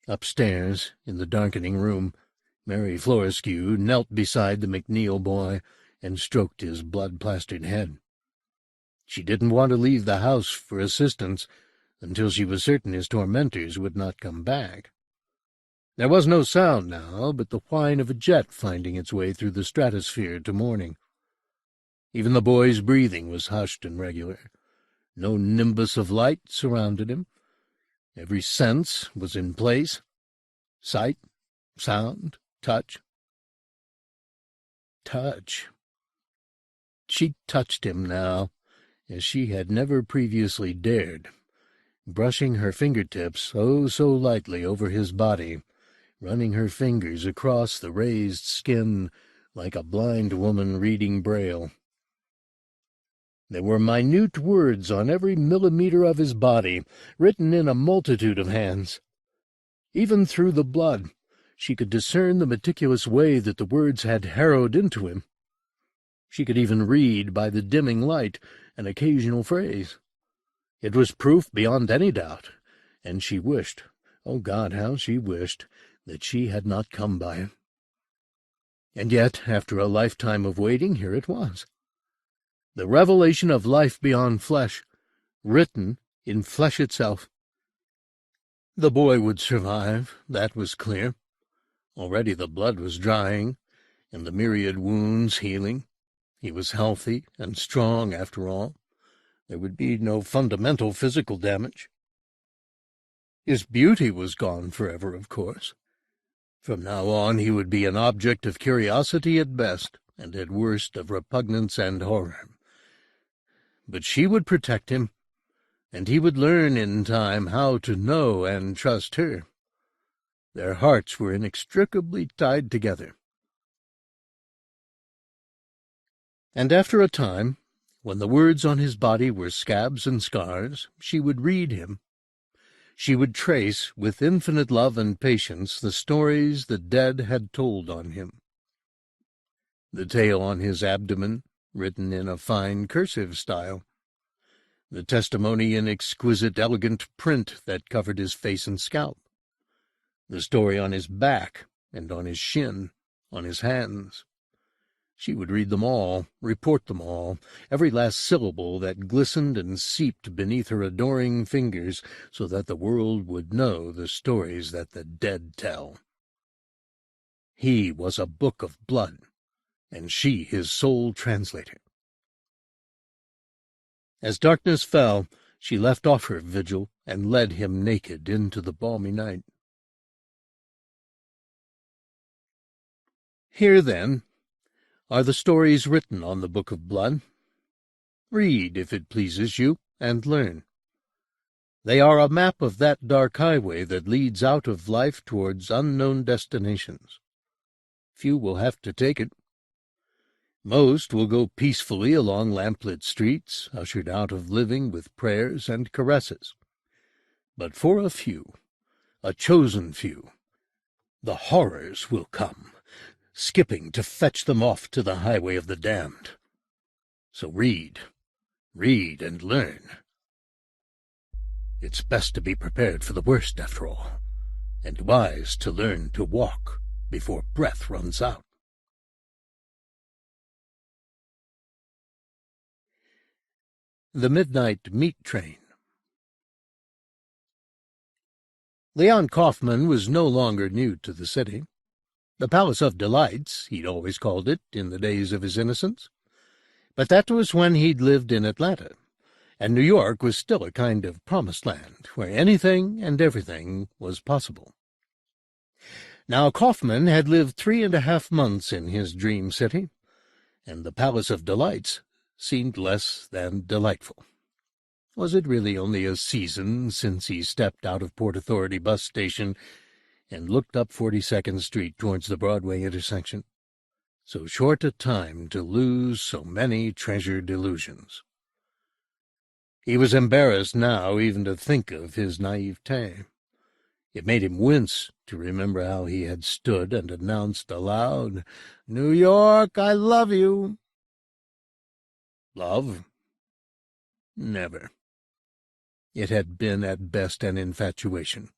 S1: Upstairs, in the darkening room, Mary Florescue knelt beside the McNeil boy and stroked his blood-plastered head. She didn't want to leave the house for assistance until she was certain his tormentors would not come back. There was no sound now but the whine of a jet finding its way through the stratosphere to morning. Even the boy's breathing was hushed and regular. No nimbus of light surrounded him, Every sense was in place. Sight, sound, touch. Touch. She touched him now, as she had never previously dared, brushing her fingertips oh so lightly over his body, running her fingers across the raised skin like a blind woman reading Braille. There were minute words on every millimeter of his body, written in a multitude of hands. Even through the blood, she could discern the meticulous way that the words had harrowed into him. She could even read, by the dimming light, an occasional phrase. It was proof beyond any doubt, and she wished, oh God, how she wished, that she had not come by it. And yet, after a lifetime of waiting, here it was. The revelation of life beyond flesh, written in flesh itself. The boy would survive, that was clear. Already the blood was drying, and the myriad wounds healing. He was healthy and strong, after all. There would be no fundamental physical damage. His beauty was gone forever, of course. From now on he would be an object of curiosity at best, and at worst of repugnance and horror. But she would protect him, and he would learn in time how to know and trust her. Their hearts were inextricably tied together. And after a time, when the words on his body were scabs and scars, she would read him. She would trace, with infinite love and patience, the stories the dead had told on him. The tale on his abdomen, written in a fine cursive style. The testimony in exquisite, elegant print that covered his face and scalp. The story on his back and on his shin, on his hands. She would read them all, report them all, every last syllable that glistened and seeped beneath her adoring fingers, so that the world would know the stories that the dead tell. He was a book of blood, and she his sole translator. As darkness fell, she left off her vigil and led him naked into the balmy night. Here, then, are the stories written on the book of blood. Read, if it pleases you, and learn. They are a map of that dark highway that leads out of life towards unknown destinations. Few will have to take it. Most will go peacefully along lamplit streets, ushered out of living with prayers and caresses. But for a few, a chosen few, the horrors will come, skipping to fetch them off to the highway of the damned. So read and learn. It's best to be prepared for the worst, after all, and wise to learn to walk before breath runs out. The Midnight Meat Train. Leon Kaufman was no longer new to the city. The Palace of Delights, he'd always called it in the days of his innocence. But that was when he'd lived in Atlanta, and New York was still a kind of promised land, where anything and everything was possible. Now Kaufman had lived 3.5 months in his dream city, and the Palace of Delights seemed less than delightful. Was it really only a season since he stepped out of Port Authority bus station and looked up 42nd Street towards the Broadway intersection? So short a time to lose so many treasured illusions. He was embarrassed now even to think of his naivete. It made him wince to remember how he had stood and announced aloud, "New York, I love you." Love? Never. It had been at best an infatuation.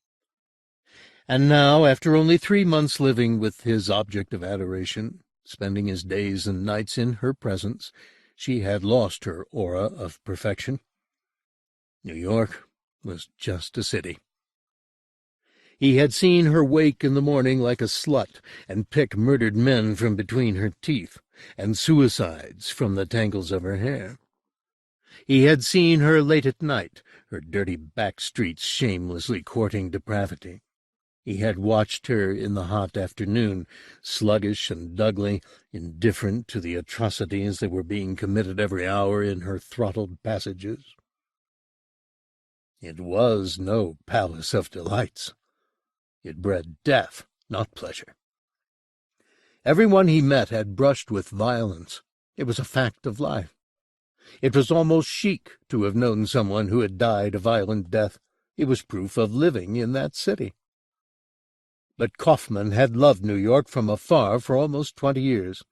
S1: And now, after only 3 months living with his object of adoration, spending his days and nights in her presence, she had lost her aura of perfection. New York was just a city. He had seen her wake in the morning like a slut and pick murdered men from between her teeth, and suicides from the tangles of her hair. He had seen her late at night, her dirty back streets shamelessly courting depravity. He had watched her in the hot afternoon, sluggish and ugly, indifferent to the atrocities that were being committed every hour in her throttled passages. It was no palace of delights. It bred death, not pleasure. Everyone he met had brushed with violence. It was a fact of life. It was almost chic to have known someone who had died a violent death. It was proof of living in that city. But Kaufman had loved New York from afar for almost 20 years.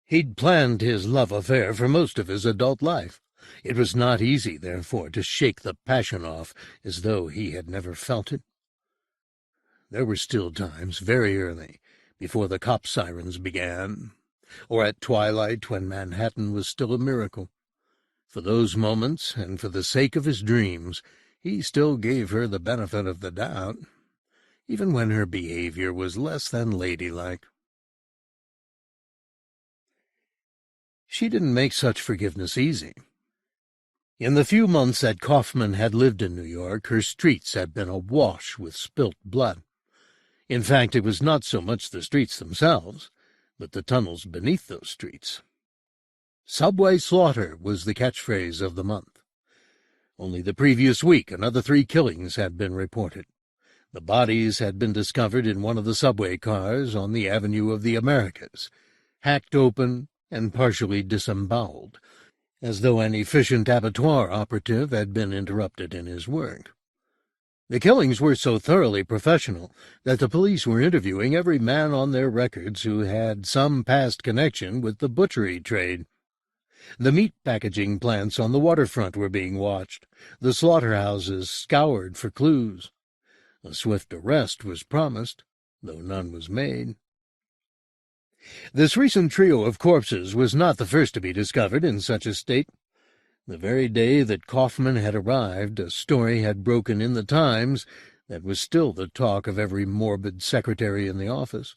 S1: He'd planned his love affair for most of his adult life. It was not easy, therefore, to shake the passion off as though he had never felt it. There were still times, very early, before the cop sirens began, or at twilight when Manhattan was still a miracle. For those moments, and for the sake of his dreams, he still gave her the benefit of the doubt, even when her behavior was less than ladylike. She didn't make such forgiveness easy. In the few months that Kaufman had lived in New York, her streets had been awash with spilt blood. In fact, it was not so much the streets themselves, but the tunnels beneath those streets. "Subway slaughter" was the catchphrase of the month. Only the previous week another 3 killings had been reported. The bodies had been discovered in one of the subway cars on the Avenue of the Americas, hacked open and partially disemboweled, as though an efficient abattoir operative had been interrupted in his work. The killings were so thoroughly professional that the police were interviewing every man on their records who had some past connection with the butchery trade. The meat packaging plants on the waterfront were being watched, the slaughterhouses scoured for clues. A swift arrest was promised, though none was made. This recent trio of corpses was not the first to be discovered in such a state. The very day that Kaufman had arrived, a story had broken in the Times that was still the talk of every morbid secretary in the office.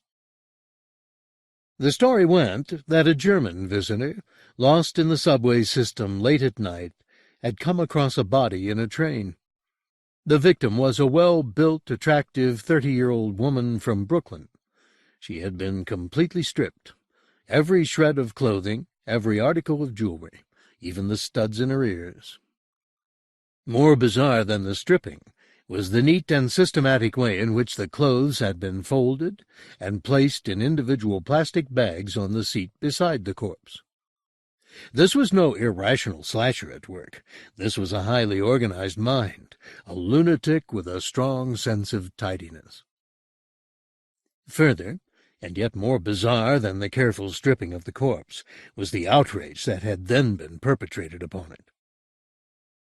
S1: The story went that a German visitor, lost in the subway system late at night, had come across a body in a train. The victim was a well-built, attractive 30-year-old woman from Brooklyn. She had been completely stripped. Every shred of clothing, every article of jewelry, even the studs in her ears. More bizarre than the stripping was the neat and systematic way in which the clothes had been folded and placed in individual plastic bags on the seat beside the corpse. This was no irrational slasher at work. This was a highly organized mind, a lunatic with a strong sense of tidiness. Further, and yet more bizarre than the careful stripping of the corpse, was the outrage that had then been perpetrated upon it.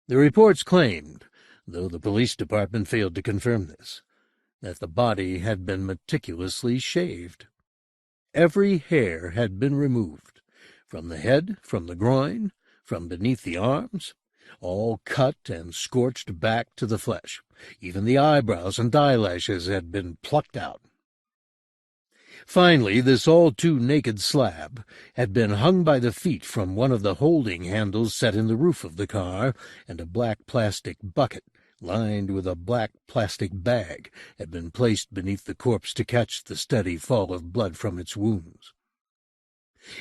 S1: The reports claimed, though the police department failed to confirm this, that the body had been meticulously shaved. Every hair had been removed, from the head, from the groin, from beneath the arms, all cut and scorched back to the flesh. Even the eyebrows and eyelashes had been plucked out. Finally, this all-too-naked slab had been hung by the feet from one of the holding handles set in the roof of the car, and a black plastic bucket, lined with a black plastic bag, had been placed beneath the corpse to catch the steady fall of blood from its wounds.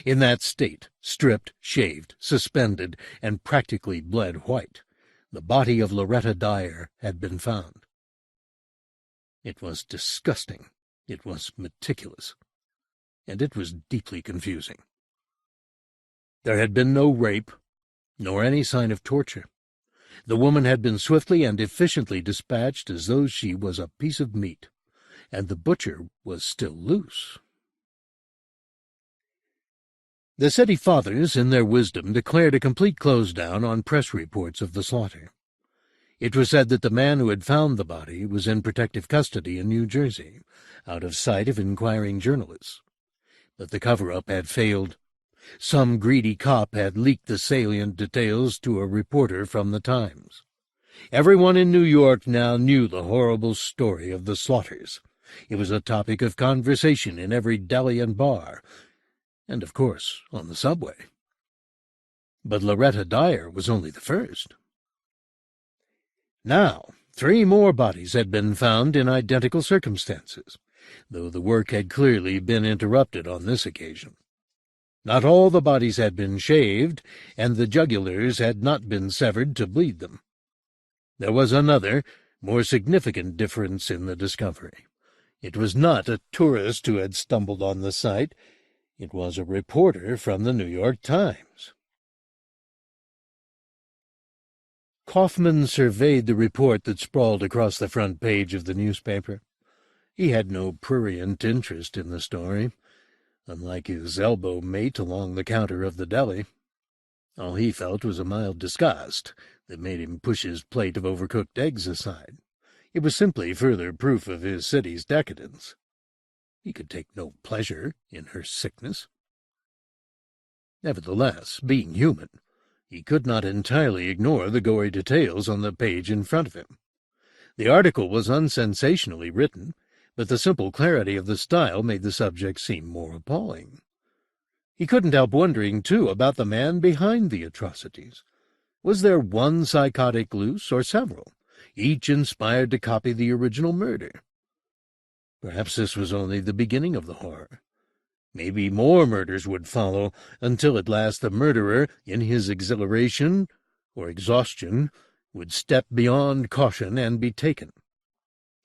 S1: In that state, stripped, shaved, suspended, and practically bled white, the body of Loretta Dyer had been found. It was disgusting. It was meticulous, and it was deeply confusing. There had been no rape, nor any sign of torture. The woman had been swiftly and efficiently dispatched as though she was a piece of meat, and the butcher was still loose. The city fathers, in their wisdom, declared a complete close-down on press reports of the slaughter. It was said that the man who had found the body was in protective custody in New Jersey, out of sight of inquiring journalists. But the cover-up had failed. Some greedy cop had leaked the salient details to a reporter from the Times. Everyone in New York now knew the horrible story of the slaughters. It was a topic of conversation in every deli and bar, and, of course, on the subway. But Loretta Dyer was only the first. Now, 3 more bodies had been found in identical circumstances, though the work had clearly been interrupted on this occasion. Not all the bodies had been shaved, and the jugulars had not been severed to bleed them. There was another, more significant difference in the discovery. It was not a tourist who had stumbled on the site. It was a reporter from the New York Times. Kaufman surveyed the report that sprawled across the front page of the newspaper. He had no prurient interest in the story, unlike his elbow mate along the counter of the deli. All he felt was a mild disgust that made him push his plate of overcooked eggs aside. It was simply further proof of his city's decadence. He could take no pleasure in her sickness. Nevertheless, being human, he could not entirely ignore the gory details on the page in front of him. The article was unsensationally written, but the simple clarity of the style made the subject seem more appalling. He couldn't help wondering, too, about the man behind the atrocities. Was there one psychotic loose, or several, each inspired to copy the original murder? Perhaps this was only the beginning of the horror. Maybe more murders would follow, until at last the murderer, in his exhilaration or exhaustion, would step beyond caution and be taken.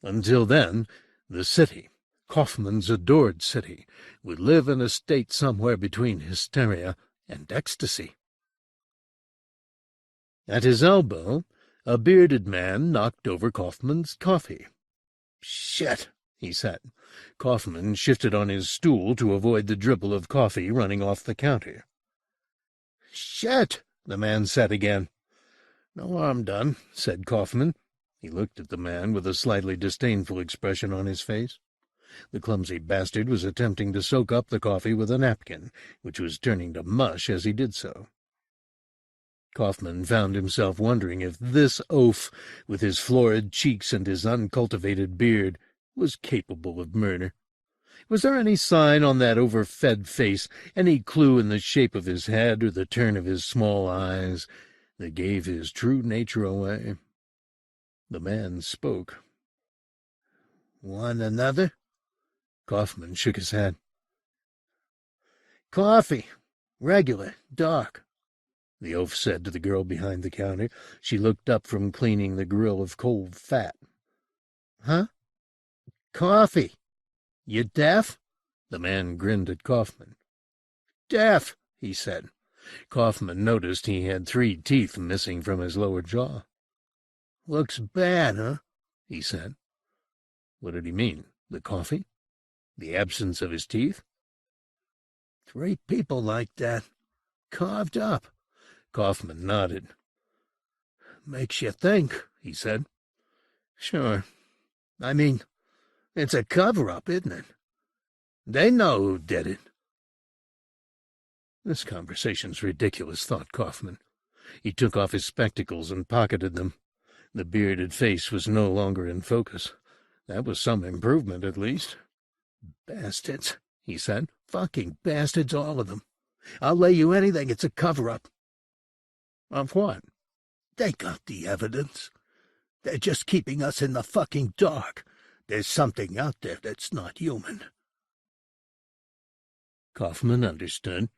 S1: Until then, the city, Kaufman's adored city, would live in a state somewhere between hysteria and ecstasy. At his elbow, a bearded man knocked over Kaufman's coffee. "Shit," he said. Kaufman shifted on his stool to avoid the dribble of coffee running off the counter. "Shit," the man said again. "No harm done," said Kaufman. He looked at the man with a slightly disdainful expression on his face. The clumsy bastard was attempting to soak up the coffee with a napkin, which was turning to mush as he did so. Kaufman found himself wondering if this oaf, with his florid cheeks and his uncultivated beard, was capable of murder. Was there any sign on that overfed face, any clue in the shape of his head or the turn of his small eyes, that gave his true nature away? The man spoke. "Want another?" Kaufman shook his head. "Coffee. Regular. Dark," the oaf said to the girl behind the counter. She looked up from cleaning the grill of cold fat. "Huh? Coffee. You deaf?" The man grinned at Kaufman. "Deaf," he said. Kaufman noticed he had 3 teeth missing from his lower jaw. "Looks bad, huh?" he said. What did he mean? The coffee? The absence of his teeth? 3 people like that. Carved up. Kaufman nodded. "Makes you think," he said. "Sure. I mean, it's a cover-up, isn't it? They know who did it." This conversation's ridiculous, thought Kaufman. He took off his spectacles and pocketed them. The bearded face was no longer in focus. That was some improvement, at least. "Bastards," he said. "Fucking bastards, all of them. I'll lay you anything it's a cover-up." "Of what?" "They got the evidence. They're just keeping us in the fucking dark. There's something out there that's not human." Kaufman understood.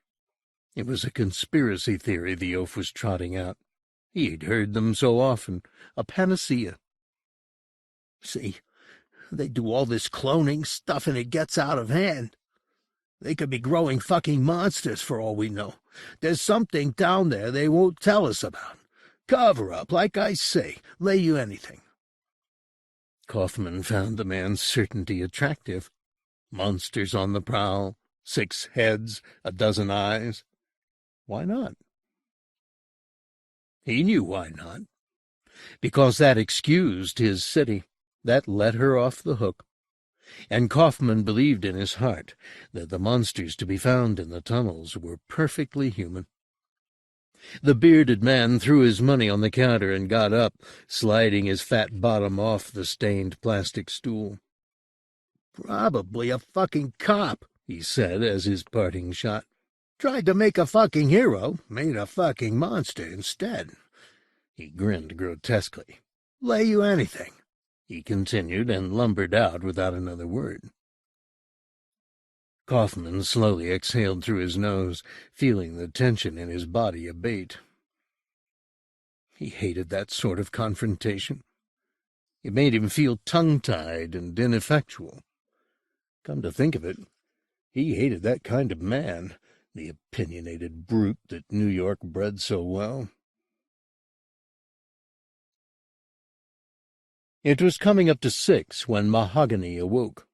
S1: It was a conspiracy theory the oaf was trotting out. He'd heard them so often. A panacea. "See, they do all this cloning stuff and it gets out of hand. They could be growing fucking monsters for all we know. There's something down there they won't tell us about. Cover up, like I say. Lay you anything." Kaufman found the man's certainty attractive. Monsters on the prowl, 6 heads, 12 eyes. Why not? He knew why not. Because that excused his city. That let her off the hook. And Kaufman believed in his heart that the monsters to be found in the tunnels were perfectly human. The bearded man threw his money on the counter and got up, sliding his fat bottom off the stained plastic stool. "Probably a fucking cop," he said as his parting shot. "Tried to make a fucking hero, made a fucking monster instead." He grinned grotesquely. Lay you anything," he continued, and lumbered out without another word. Kaufman slowly exhaled through his nose, feeling the tension in his body abate. He hated that sort of confrontation. It made him feel tongue-tied and ineffectual. Come to think of it, he hated that kind of man, the opinionated brute that New York bred so well. It was coming up to 6 when Mahogany awoke.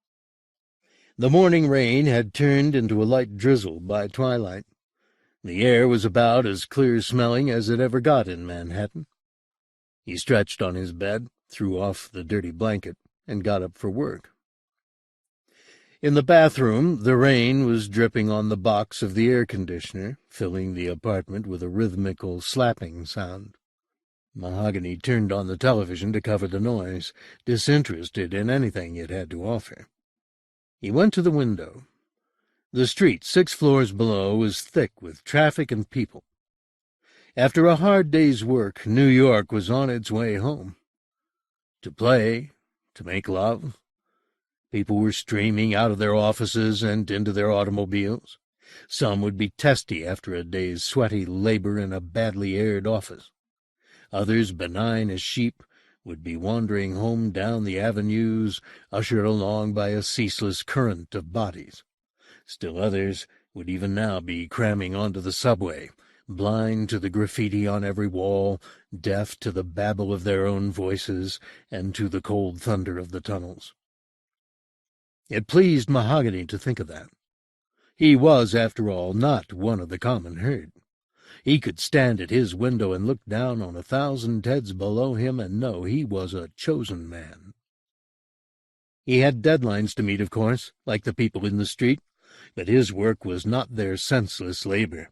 S1: The morning rain had turned into a light drizzle by twilight. The air was about as clear-smelling as it ever got in Manhattan. He stretched on his bed, threw off the dirty blanket, and got up for work. In the bathroom, the rain was dripping on the box of the air conditioner, filling the apartment with a rhythmical slapping sound. Mahogany turned on the television to cover the noise, disinterested in anything it had to offer. He went to the window. The street 6 floors below was thick with traffic and people. After a hard day's work, New York was on its way home. To play, to make love. People were streaming out of their offices and into their automobiles. Some would be testy after a day's sweaty labor in a badly aired office. Others, benign as sheep, would be wandering home down the avenues, ushered along by a ceaseless current of bodies. Still others would even now be cramming onto the subway, blind to the graffiti on every wall, deaf to the babble of their own voices and to the cold thunder of the tunnels. It pleased Mahogany to think of that. He was, after all, not one of the common herd. He could stand at his window and look down on 1,000 heads below him and know he was a chosen man. He had deadlines to meet, of course, like the people in the street, but his work was not their senseless labor.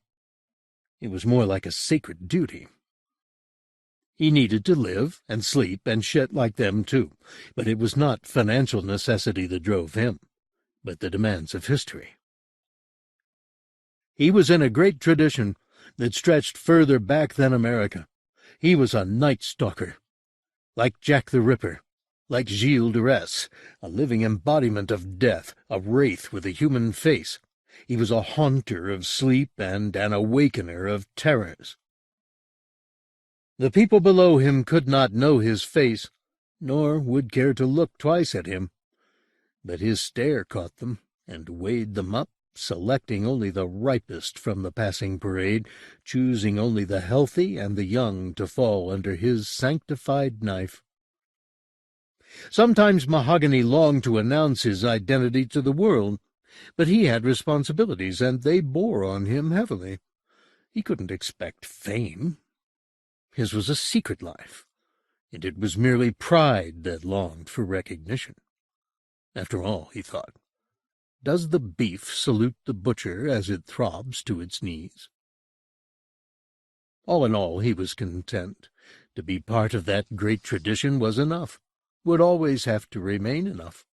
S1: It was more like a sacred duty. He needed to live and sleep and shit like them, too, but it was not financial necessity that drove him, but the demands of history. He was in a great tradition that stretched further back than America. He was a night stalker, like Jack the Ripper, like Gilles de Rais, a living embodiment of death, a wraith with a human face. He was a haunter of sleep and an awakener of terrors. The people below him could not know his face, nor would care to look twice at him, but his stare caught them and weighed them up, selecting only the ripest from the passing parade, choosing only the healthy and the young to fall under his sanctified knife. Sometimes Mahogany longed to announce his identity to the world, but he had responsibilities, and they bore on him heavily. He couldn't expect fame. His was a secret life, and it was merely pride that longed for recognition. After all, he thought, does the beef salute the butcher as it throbs to its knees? All in all, he was content. To be part of that great tradition was enough, would always have to remain enough.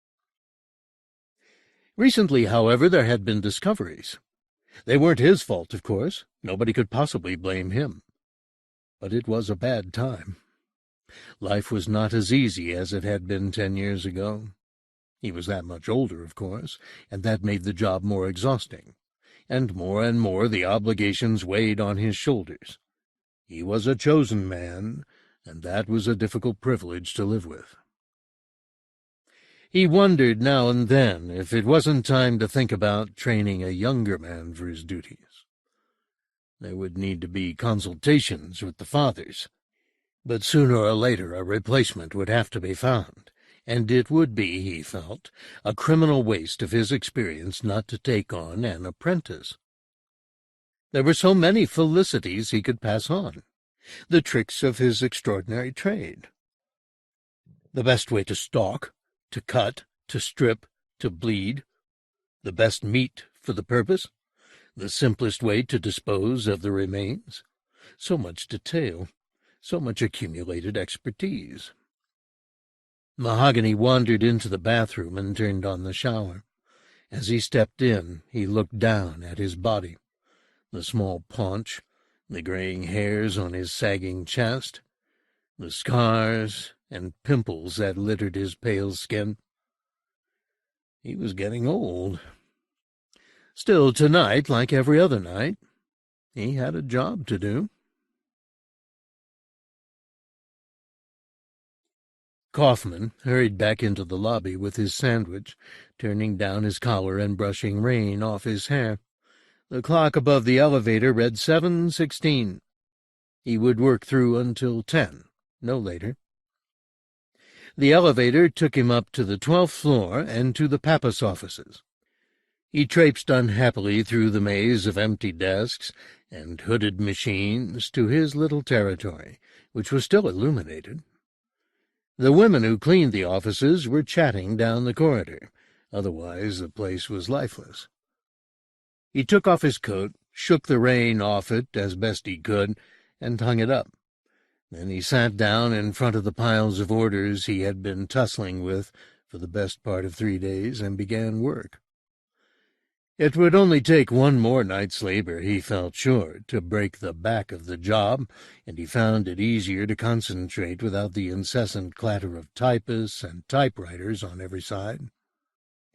S1: Recently, however, there had been discoveries. They weren't his fault, of course. Nobody could possibly blame him. But it was a bad time. Life was not as easy as it had been 10 years ago. He was that much older, of course, and that made the job more exhausting. And more the obligations weighed on his shoulders. He was a chosen man, and that was a difficult privilege to live with. He wondered now and then if it wasn't time to think about training a younger man for his duties. There would need to be consultations with the fathers, but sooner or later a replacement would have to be found, and it would be, he felt, a criminal waste of his experience not to take on an apprentice. There were so many felicities he could pass on, the tricks of his extraordinary trade. The best way to stalk, to cut, to strip, to bleed, the best meat for the purpose, the simplest way to dispose of the remains. So much detail, so much accumulated expertise. Mahogany wandered into the bathroom and turned on the shower. As he stepped in, he looked down at his body, the small paunch, the graying hairs on his sagging chest, the scars and pimples that littered his pale skin. He was getting old. Still, tonight, like every other night, he had a job to do. Kaufman hurried back into the lobby with his sandwich, turning down his collar and brushing rain off his hair. The clock above the elevator read 7:16. He would work through until 10, no later. The elevator took him up to the 12th floor and to the Pappas offices. He traipsed unhappily through the maze of empty desks and hooded machines to his little territory, which was still illuminated. The women who cleaned the offices were chatting down the corridor. Otherwise, the place was lifeless. He took off his coat, shook the rain off it as best he could, and hung it up. Then he sat down in front of the piles of orders he had been tussling with for the best part of 3 days and began work. It would only take one more night's labor, he felt sure, to break the back of the job, and he found it easier to concentrate without the incessant clatter of typists and typewriters on every side.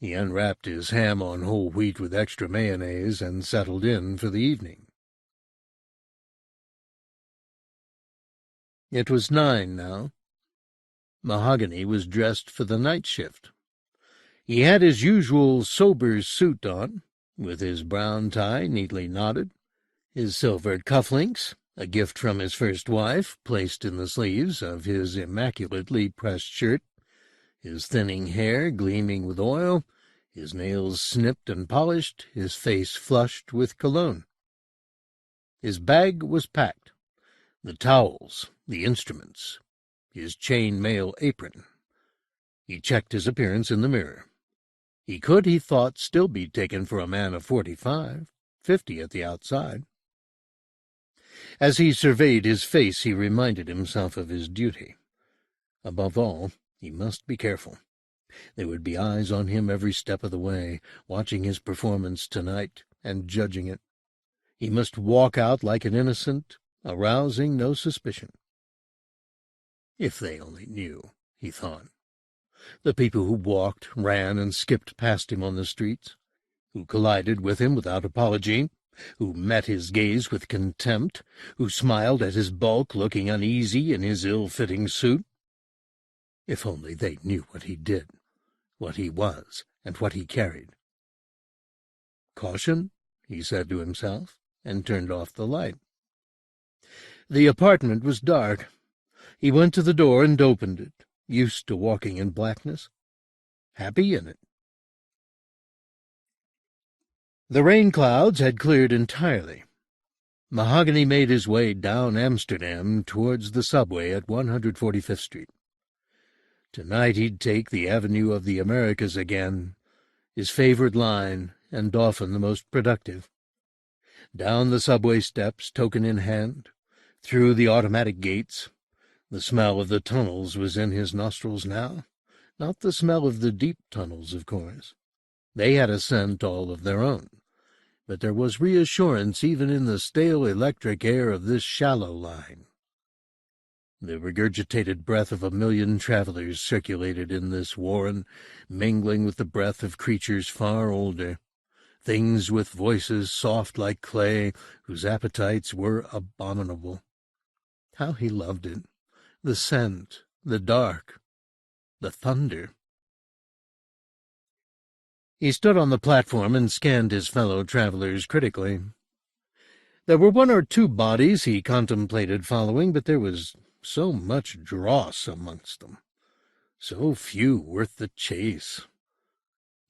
S1: He unwrapped his ham on whole wheat with extra mayonnaise and settled in for the evening. It was 9 now. Mahogany was dressed for the night shift. He had his usual sober suit on, with his brown tie neatly knotted, his silver cufflinks, a gift from his first wife, placed in the sleeves of his immaculately pressed shirt, his thinning hair gleaming with oil, his nails snipped and polished, his face flushed with cologne. His bag was packed, the towels, the instruments, his chain mail apron. He checked his appearance in the mirror. He could, he thought, still be taken for a man of 45, 50 at the outside. As he surveyed his face, he reminded himself of his duty. Above all, he must be careful. There would be eyes on him every step of the way, watching his performance tonight and judging it. He must walk out like an innocent, arousing no suspicion. If they only knew, he thought. The people who walked, ran, and skipped past him on the streets, who collided with him without apology, who met his gaze with contempt, who smiled at his bulk, looking uneasy in his ill-fitting suit. If only they knew what he did, what he was, and what he carried. Caution, he said to himself, and turned off the light. The apartment was dark. He went to the door and opened it, used to walking in blackness, happy in it. The rain clouds had cleared entirely. Mahogany made his way down Amsterdam towards the subway at 145th Street. Tonight he'd take the Avenue of the Americas again, his favorite line, and often the most productive. Down the subway steps, token in hand, through the automatic gates. The smell of the tunnels was in his nostrils now, not the smell of the deep tunnels, of course. They had a scent all of their own, but there was reassurance even in the stale electric air of this shallow line. The regurgitated breath of a million travelers circulated in this warren, mingling with the breath of creatures far older, things with voices soft like clay, whose appetites were abominable. How he loved it! The scent, the dark, the thunder. He stood on the platform and scanned his fellow travelers critically. There were 1 or 2 bodies he contemplated following, but there was so much dross amongst them, so few worth the chase.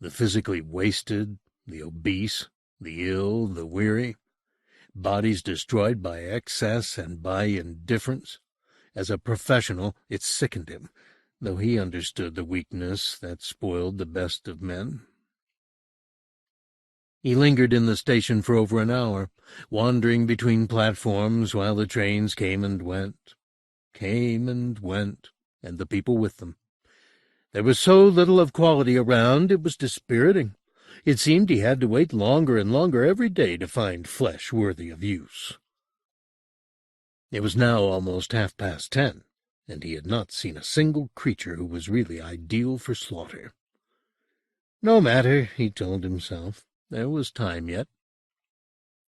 S1: The physically wasted, the obese, the ill, the weary, bodies destroyed by excess and by indifference. As a professional, it sickened him, though he understood the weakness that spoiled the best of men. He lingered in the station for over an hour, wandering between platforms while the trains came and went, and the people with them. There was so little of quality around, it was dispiriting. It seemed he had to wait longer and longer every day to find flesh worthy of use. It was now almost 10:30. and he had not seen a single creature who was really ideal for slaughter. No matter, he told himself, there was time yet.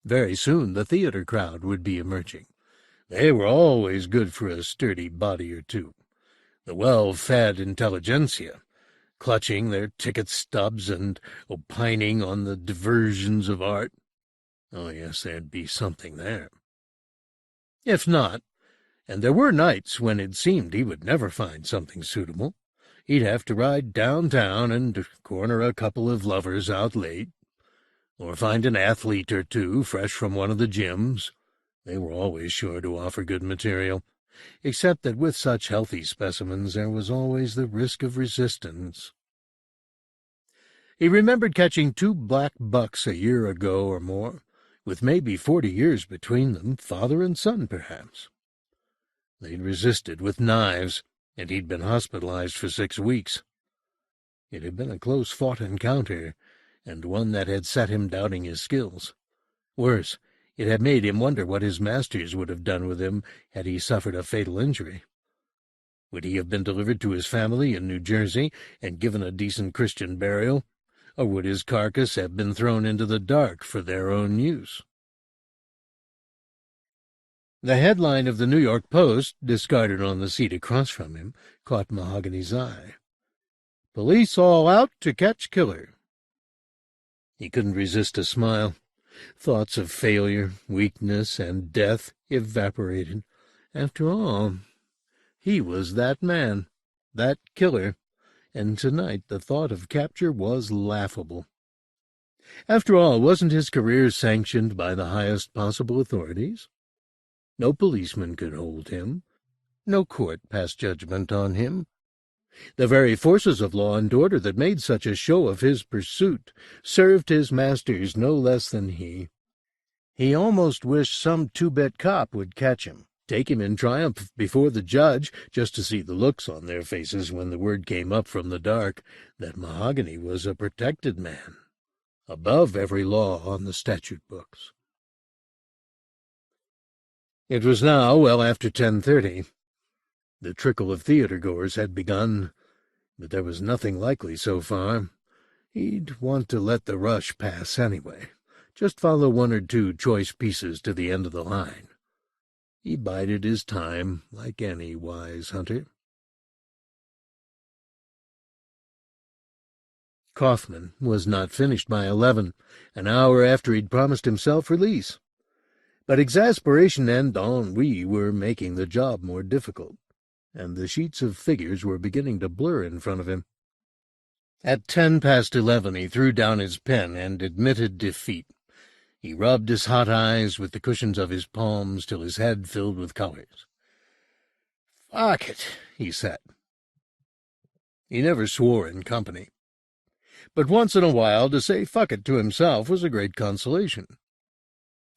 S1: Very soon the theater crowd would be emerging. They were always good for a sturdy body or two. The well-fed intelligentsia, clutching their ticket stubs and opining on the diversions of art. Oh, yes, there'd be something there. If not, and there were nights when it seemed he would never find something suitable, he'd have to ride downtown and corner a couple of lovers out late, or find an athlete or two fresh from one of the gyms. They were always sure to offer good material, except that with such healthy specimens there was always the risk of resistance. He remembered catching 2 black bucks a year ago or more, with maybe 40 years between them, father and son perhaps. They'd resisted with knives, and he'd been hospitalized for 6 weeks. It had been a close-fought encounter, and one that had set him doubting his skills. Worse, it had made him wonder what his masters would have done with him had he suffered a fatal injury. Would he have been delivered to his family in New Jersey and given a decent Christian burial, or would his carcass have been thrown into the dark for their own use? The headline of the New York Post, discarded on the seat across from him, caught Mahogany's eye. "Police all out to catch killer." He couldn't resist a smile. Thoughts of failure, weakness, and death evaporated. After all, he was that man, that killer, and tonight the thought of capture was laughable. After all, wasn't his career sanctioned by the highest possible authorities? No policeman could hold him. No court passed judgment on him. The very forces of law and order that made such a show of his pursuit served his masters no less than he. He almost wished some two-bit cop would catch him, take him in triumph before the judge, just to see the looks on their faces when the word came up from the dark that Mahogany was a protected man, above every law on the statute books. It was now well after 10:30. The trickle of theater-goers had begun, but there was nothing likely so far. He'd want to let the rush pass anyway, just follow 1 or 2 choice pieces to the end of the line. He bided his time like any wise hunter. Kaufman was not finished by 11, an hour after he'd promised himself release. But exasperation and ennui were making the job more difficult, and the sheets of figures were beginning to blur in front of him. At 11:10 he threw down his pen and admitted defeat. He rubbed his hot eyes with the cushions of his palms till his head filled with colors. "Fuck it," he said. He never swore in company, but once in a while to say fuck it to himself was a great consolation.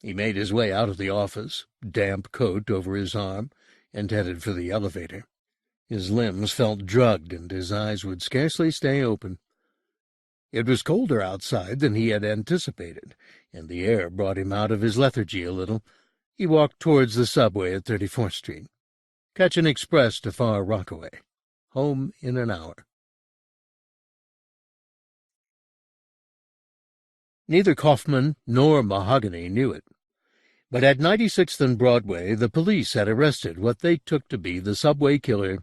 S1: He made his way out of the office, damp coat over his arm, and headed for the elevator. His limbs felt drugged, and his eyes would scarcely stay open. It was colder outside than he had anticipated, and the air brought him out of his lethargy a little. He walked towards the subway at 34th Street. Catch an express to Far Rockaway. Home in an hour. Neither Kaufman nor Mahogany knew it, but at 96th and Broadway the police had arrested what they took to be the subway killer,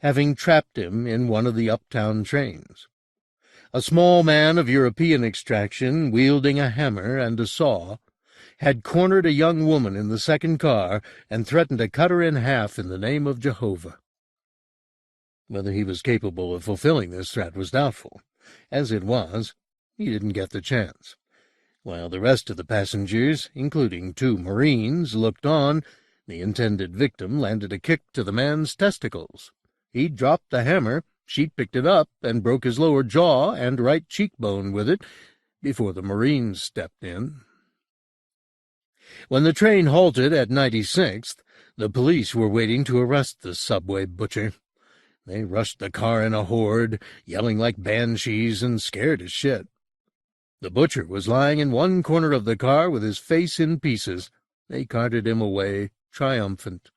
S1: having trapped him in one of the uptown trains. A small man of European extraction, wielding a hammer and a saw, had cornered a young woman in the second car and threatened to cut her in half in the name of Jehovah. Whether he was capable of fulfilling this threat was doubtful. As it was, he didn't get the chance. While the rest of the passengers, including 2 Marines, looked on, the intended victim landed a kick to the man's testicles. He dropped the hammer, she picked it up, and broke his lower jaw and right cheekbone with it before the Marines stepped in. When the train halted at 96th, the police were waiting to arrest the subway butcher. They rushed the car in a horde, yelling like banshees and scared as shit. The butcher was lying in one corner of the car with his face in pieces. They carted him away, triumphant.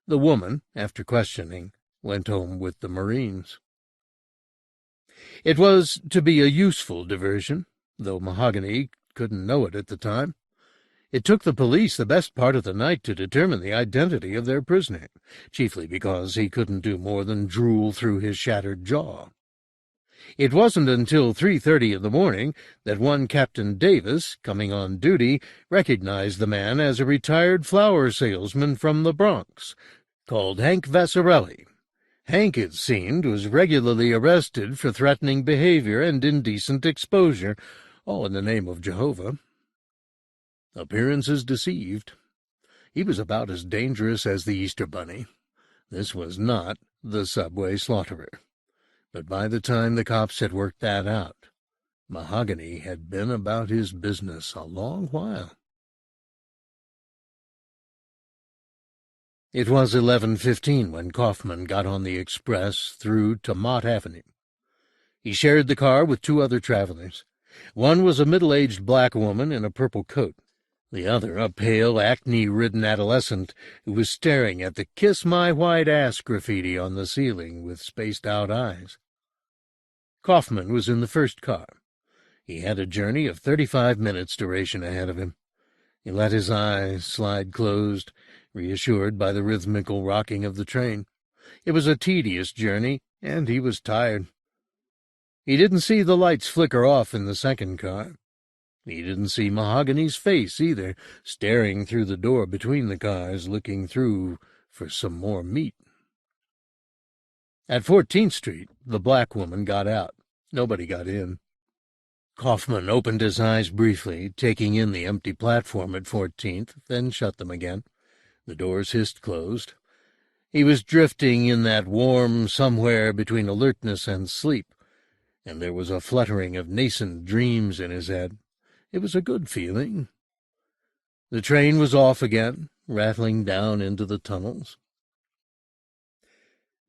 S1: The woman, after questioning, went home with the Marines. It was to be a useful diversion, though Mahogany couldn't know it at the time. It took the police the best part of the night to determine the identity of their prisoner, chiefly because he couldn't do more than drool through his shattered jaw. It wasn't until 3:30 in the morning that one Captain Davis, coming on duty, recognized the man as a retired flower salesman from the Bronx, called Hank Vassarelli. Hank, it seemed, was regularly arrested for threatening behavior and indecent exposure, all in the name of Jehovah. Appearances deceived. He was about as dangerous as the Easter Bunny. This was not the subway slaughterer. But by the time the cops had worked that out, Mahogany had been about his business a long while. It was 11:15 when Kaufman got on the express through to Mott Avenue. He shared the car with two other travelers. One was a middle-aged black woman in a purple coat. The other, a pale, acne-ridden adolescent who was staring at the "Kiss My White Ass" graffiti on the ceiling with spaced-out eyes. Kaufman was in the first car. He had a journey of 35 minutes duration ahead of him. He let his eyes slide closed, reassured by the rhythmical rocking of the train. It was a tedious journey, and he was tired. He didn't see the lights flicker off in the second car. He didn't see Mahogany's face, either, staring through the door between the cars, looking through for some more meat. At 14th Street, the black woman got out. Nobody got in. Kaufman opened his eyes briefly, taking in the empty platform at 14th, then shut them again. The doors hissed closed. He was drifting in that warm somewhere between alertness and sleep, and there was a fluttering of nascent dreams in his head. It was a good feeling. The train was off again, rattling down into the tunnels.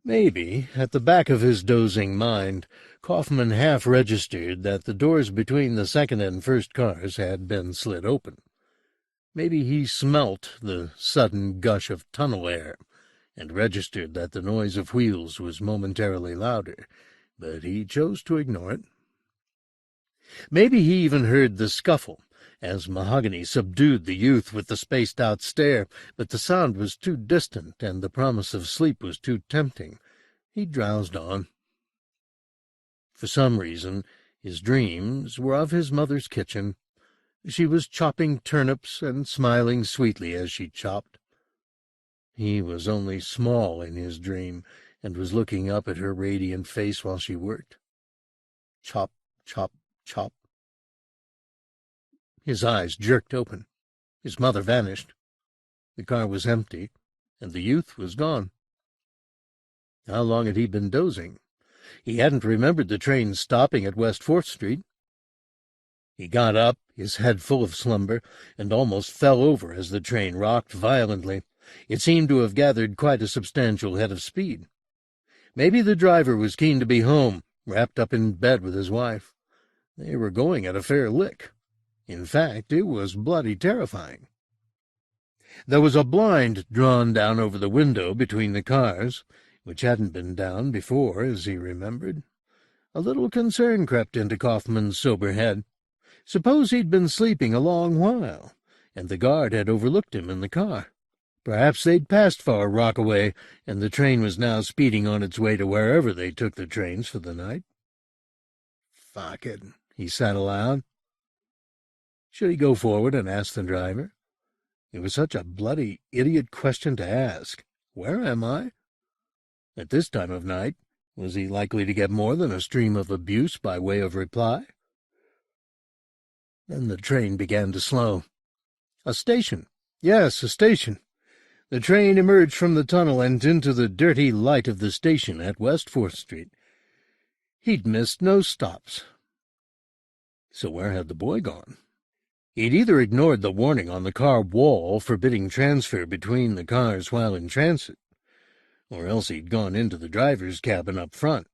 S1: Maybe, at the back of his dozing mind, Kaufman half-registered that the doors between the second and first cars had been slit open. Maybe he smelt the sudden gush of tunnel air, and registered that the noise of wheels was momentarily louder, but he chose to ignore it. Maybe he even heard the scuffle, as Mahogany subdued the youth with the spaced-out stare, but the sound was too distant, and the promise of sleep was too tempting. He drowsed on. For some reason, his dreams were of his mother's kitchen. She was chopping turnips and smiling sweetly as she chopped. He was only small in his dream, and was looking up at her radiant face while she worked. Chop, chop, chop. His eyes jerked open. His mother vanished. The car was empty, and the youth was gone. How long had he been dozing? He hadn't remembered the train stopping at West 4th Street. He got up, his head full of slumber, and almost fell over as the train rocked violently. It seemed to have gathered quite a substantial head of speed. Maybe the driver was keen to be home, wrapped up in bed with his wife. They were going at a fair lick. In fact, it was bloody terrifying. There was a blind drawn down over the window between the cars, which hadn't been down before, as he remembered. A little concern crept into Kaufman's sober head. Suppose he'd been sleeping a long while, and the guard had overlooked him in the car. Perhaps they'd passed Far Rockaway, and the train was now speeding on its way to wherever they took the trains for the night. "Fuck it," he said aloud. Should he go forward and ask the driver? It was such a bloody idiot question to ask. Where am I? At this time of night, was he likely to get more than a stream of abuse by way of reply? Then the train began to slow. A station. Yes, a station. The train emerged from the tunnel and into the dirty light of the station at West 4th Street. He'd missed no stops. So where had the boy gone? He'd either ignored the warning on the car wall forbidding transfer between the cars while in transit, or else he'd gone into the driver's cabin up front.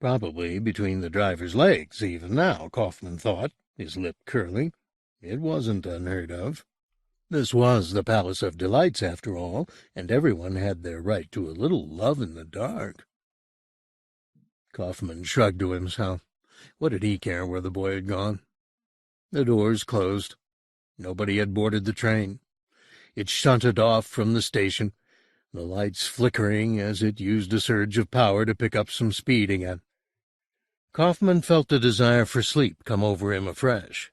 S1: Probably between the driver's legs, even now, Kaufman thought, his lip curling. It wasn't unheard of. This was the Palace of Delights, after all, and everyone had their right to a little love in the dark. Kaufman shrugged to himself. What did he care where the boy had gone? The doors closed. Nobody had boarded the train. It shunted off from the station, the lights flickering as it used a surge of power to pick up some speed again. Kaufman felt the desire for sleep come over him afresh,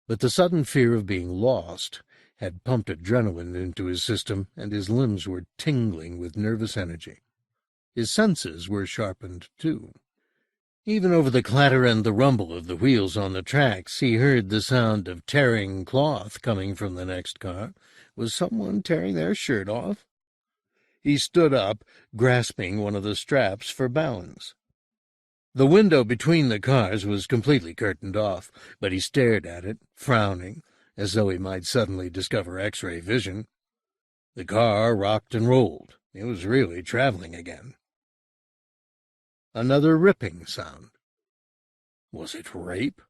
S1: but the sudden fear of being lost had pumped adrenaline into his system, and his limbs were tingling with nervous energy. His senses were sharpened, too. Even over the clatter and the rumble of the wheels on the tracks, he heard the sound of tearing cloth coming from the next car. Was someone tearing their shirt off? He stood up, grasping one of the straps for balance. The window between the cars was completely curtained off, but he stared at it, frowning, as though he might suddenly discover X-ray vision. The car rocked and rolled. It was really traveling again. Another ripping sound. Was it rape?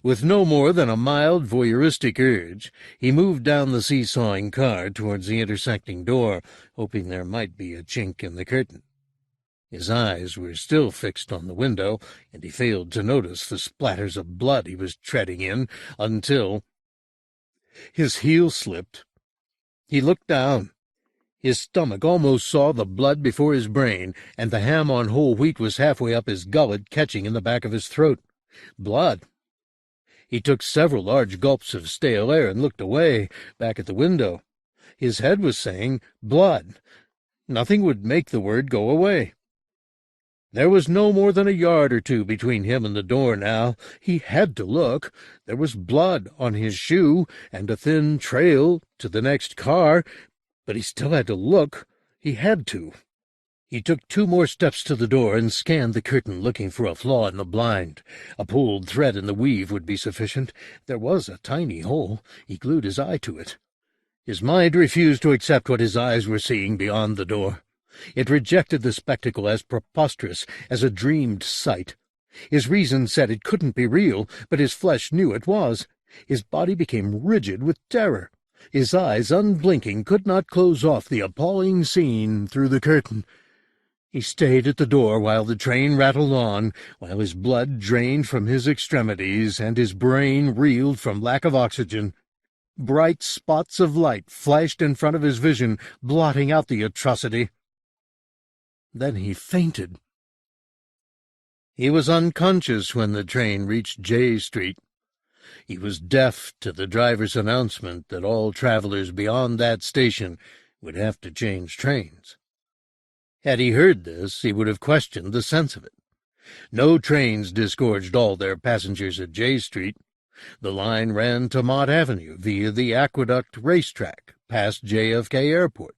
S1: With no more than a mild voyeuristic urge, he moved down the seesawing car towards the intersecting door, hoping there might be a chink in the curtain. His eyes were still fixed on the window, and he failed to notice the splatters of blood he was treading in until his heel slipped. He looked down. His stomach almost saw the blood before his brain, and the ham on whole wheat was halfway up his gullet, catching in the back of his throat. Blood. He took several large gulps of stale air and looked away, back at the window. His head was saying, blood. Nothing would make the word go away. There was no more than a yard or two between him and the door now. He had to look. There was blood on his shoe, and a thin trail to the next car, but he still had to look. He had to. He took 2 more steps to the door and scanned the curtain, looking for a flaw in the blind. A pulled thread in the weave would be sufficient. There was a tiny hole. He glued his eye to it. His mind refused to accept what his eyes were seeing beyond the door. It rejected the spectacle as preposterous, as a dreamed sight. His reason said it couldn't be real, but his flesh knew it was. His body became rigid with terror. His eyes, unblinking, could not close off the appalling scene through the curtain. He stayed at the door while the train rattled on, while his blood drained from his extremities and his brain reeled from lack of oxygen. Bright spots of light flashed in front of his vision, blotting out the atrocity. Then he fainted. He was unconscious when the train reached J Street. He was deaf to the driver's announcement that all travelers beyond that station would have to change trains. Had he heard this, he would have questioned the sense of it. No trains disgorged all their passengers at J Street. The line ran to Mott Avenue via the Aqueduct racetrack, past JFK Airport.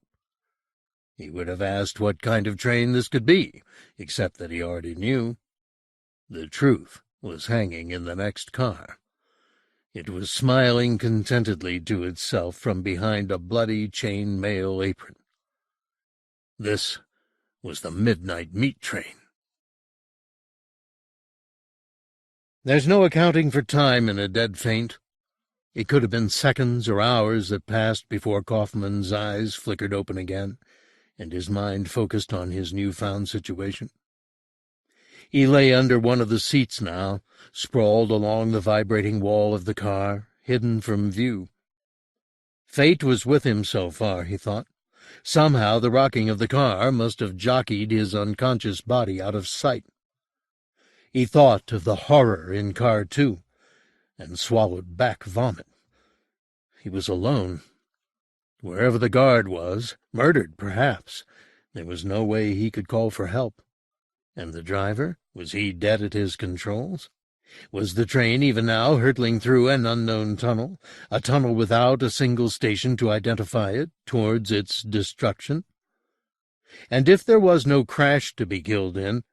S1: He would have asked what kind of train this could be, except that he already knew. The truth was hanging in the next car. It was smiling contentedly to itself from behind a bloody chain mail apron. This was the midnight meat train. There's no accounting for time in a dead faint. It could have been seconds or hours that passed before Kaufman's eyes flickered open again, and his mind focused on his newfound situation. He lay under one of the seats now, sprawled along the vibrating wall of the car, hidden from view. Fate was with him so far, he thought. Somehow the rocking of the car must have jockeyed his unconscious body out of sight. He thought of the horror in Car 2, and swallowed back vomit. He was alone. Wherever the guard was, murdered, perhaps, there was no way he could call for help. And the driver? Was he dead at his controls? Was the train even now hurtling through an unknown tunnel, a tunnel without a single station to identify it, towards its destruction? And if there was no crash to be killed in,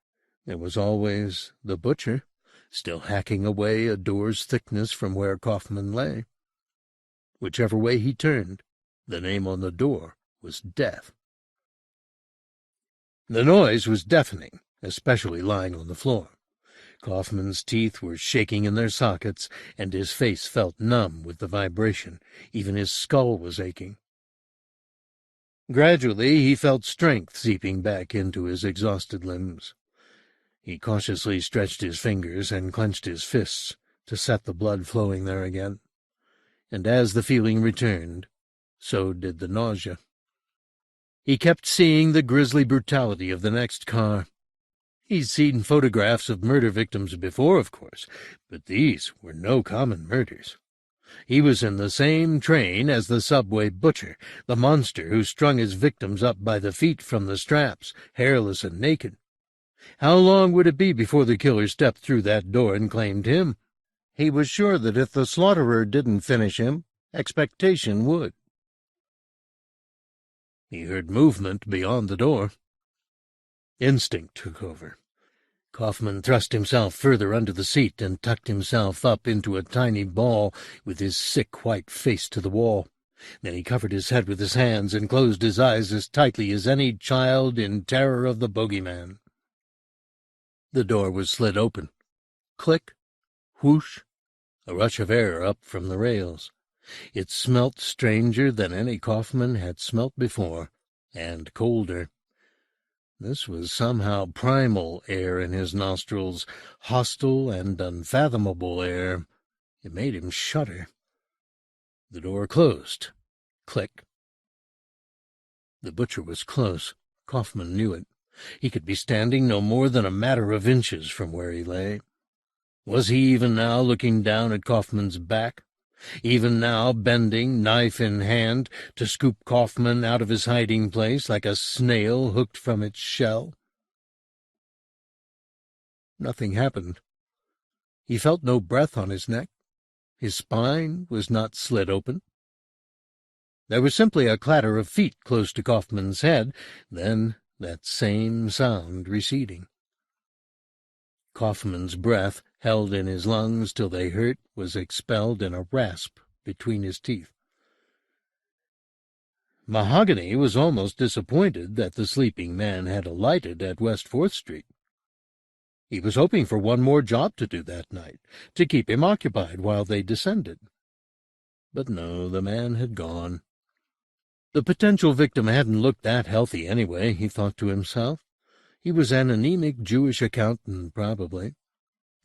S1: there was always the butcher, still hacking away a door's thickness from where Kaufman lay. Whichever way he turned, the name on the door was Death. The noise was deafening, especially lying on the floor. Kaufmann's teeth were shaking in their sockets, and his face felt numb with the vibration. Even his skull was aching. Gradually he felt strength seeping back into his exhausted limbs. He cautiously stretched his fingers and clenched his fists to set the blood flowing there again. And as the feeling returned, so did the nausea. He kept seeing the grisly brutality of the next car. He'd seen photographs of murder victims before, of course, but these were no common murders. He was in the same train as the subway butcher, the monster who strung his victims up by the feet from the straps, hairless and naked. How long would it be before the killer stepped through that door and claimed him? He was sure that if the slaughterer didn't finish him, expectation would. He heard movement beyond the door. Instinct took over. Kaufmann thrust himself further under the seat and tucked himself up into a tiny ball with his sick white face to the wall. Then he covered his head with his hands and closed his eyes as tightly as any child in terror of the bogeyman. The door was slid open. Click, whoosh, a rush of air up from the rails. It smelt stranger than any Kaufmann had smelt before, and colder. This was somehow primal air in his nostrils, hostile and unfathomable air. It made him shudder. The door closed. Click. The butcher was close. Kaufmann knew it. He could be standing no more than a matter of inches from where he lay. Was he even now looking down at Kaufmann's back? Even now bending, knife in hand, to scoop Kaufmann out of his hiding place like a snail hooked from its shell? Nothing happened. He felt no breath on his neck. His spine was not slit open. There was simply a clatter of feet close to Kaufmann's head, then that same sound receding. Kaufmann's breath, held in his lungs till they hurt, was expelled in a rasp between his teeth. Mahogany was almost disappointed that the sleeping man had alighted at West 4th Street. He was hoping for one more job to do that night, to keep him occupied while they descended. But no, the man had gone. The potential victim hadn't looked that healthy anyway, he thought to himself. He was an anemic Jewish accountant, probably.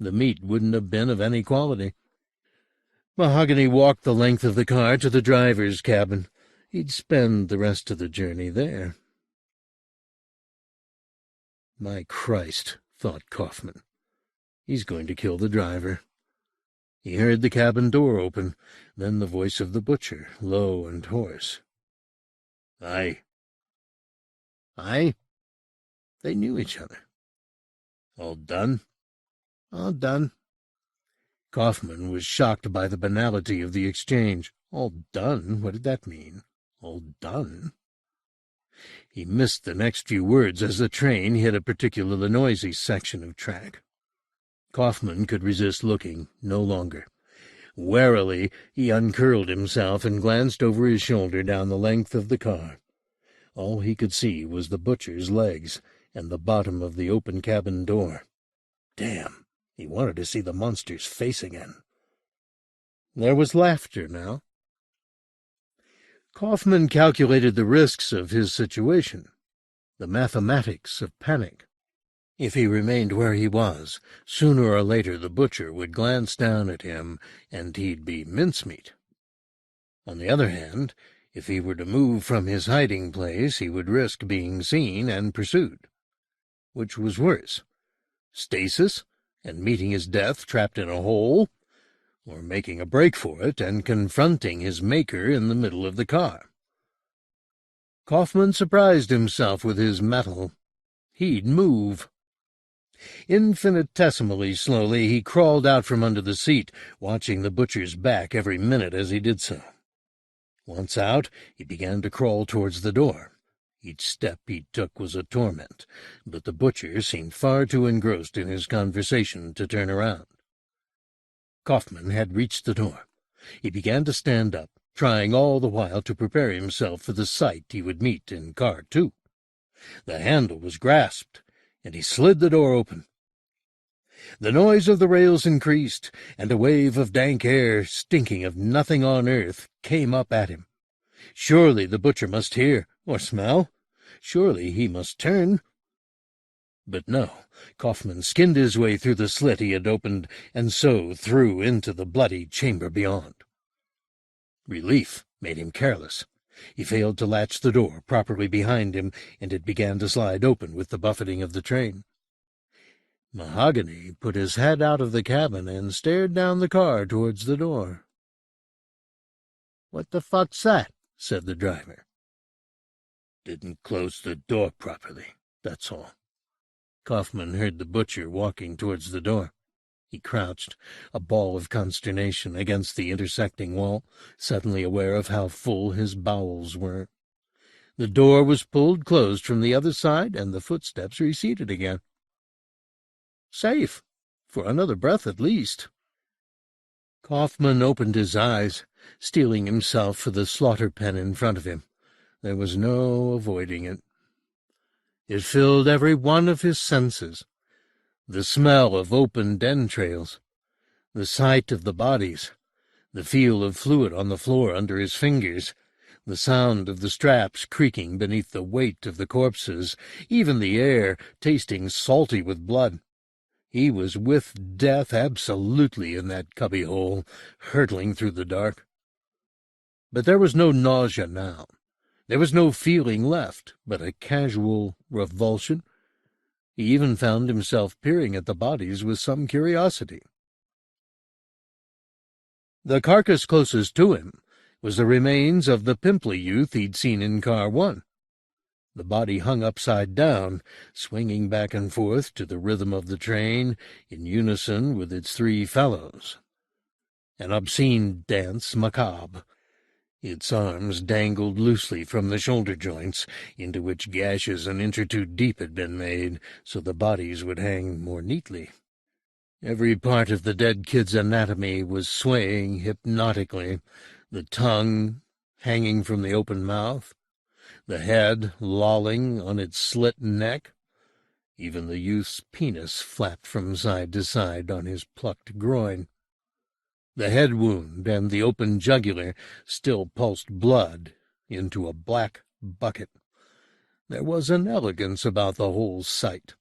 S1: The meat wouldn't have been of any quality. Mahogany walked the length of the car to the driver's cabin. He'd spend the rest of the journey there. My Christ, thought Kaufmann. He's going to kill the driver. He heard the cabin door open, then the voice of the butcher, low and hoarse. Aye. Aye? They knew each other. All done? All done. Kaufmann was shocked by the banality of the exchange. All done? What did that mean? All done? He missed the next few words as the train hit a particularly noisy section of track. Kaufmann could resist looking no longer. Warily he uncurled himself and glanced over his shoulder down the length of the car. All he could see was the butcher's legs and the bottom of the open cabin door. Damn, he wanted to see the monster's face again. There was laughter now. Kaufmann calculated the risks of his situation, the mathematics of panic. If he remained where he was, sooner or later the butcher would glance down at him, and he'd be mincemeat. On the other hand, if he were to move from his hiding place, he would risk being seen and pursued. Which was worse, stasis and meeting his death trapped in a hole, or making a break for it and confronting his maker in the middle of the car? Kaufmann surprised himself with his mettle. He'd move. Infinitesimally slowly he crawled out from under the seat, watching the butcher's back every minute as he did so. Once out, he began to crawl towards the door. Each step he took was a torment, but the butcher seemed far too engrossed in his conversation to turn around. Kaufmann had reached the door. He began to stand up, trying all the while to prepare himself for the sight he would meet in car 2. The handle was grasped, and he slid the door open. The noise of the rails increased, and a wave of dank air, stinking of nothing on earth, came up at him. Surely the butcher must hear, or smell. Surely he must turn. But no, Kaufmann skinned his way through the slit he had opened, and so through into the bloody chamber beyond. Relief made him careless. He failed to latch the door properly behind him, and it began to slide open with the buffeting of the train. Mahogany put his head out of the cabin and stared down the car towards the door. "What the fuck's that?" said the driver. "Didn't close the door properly, that's all." Kaufmann heard the butcher walking towards the door. He crouched, a ball of consternation, against the intersecting wall, suddenly aware of how full his bowels were. The door was pulled closed from the other side, and the footsteps receded again. Safe, for another breath at least. Kaufmann opened his eyes, steeling himself for the slaughter pen in front of him. There was no avoiding it. It filled every one of his senses. The smell of opened entrails, the sight of the bodies, the feel of fluid on the floor under his fingers, the sound of the straps creaking beneath the weight of the corpses, even the air tasting salty with blood. He was with death absolutely in that cubbyhole, hurtling through the dark. But there was no nausea now. There was no feeling left but a casual revulsion. He even found himself peering at the bodies with some curiosity. The carcass closest to him was the remains of the pimply youth he'd seen in Car 1. The body hung upside down, swinging back and forth to the rhythm of the train, in unison with its three fellows. An obscene dance macabre. Its arms dangled loosely from the shoulder joints, into which gashes an inch or two deep had been made, so the bodies would hang more neatly. Every part of the dead kid's anatomy was swaying hypnotically, the tongue hanging from the open mouth, the head lolling on its slit neck. Even the youth's penis flapped from side to side on his plucked groin. The head wound and the open jugular still pulsed blood into a black bucket. There was an elegance about the whole sight,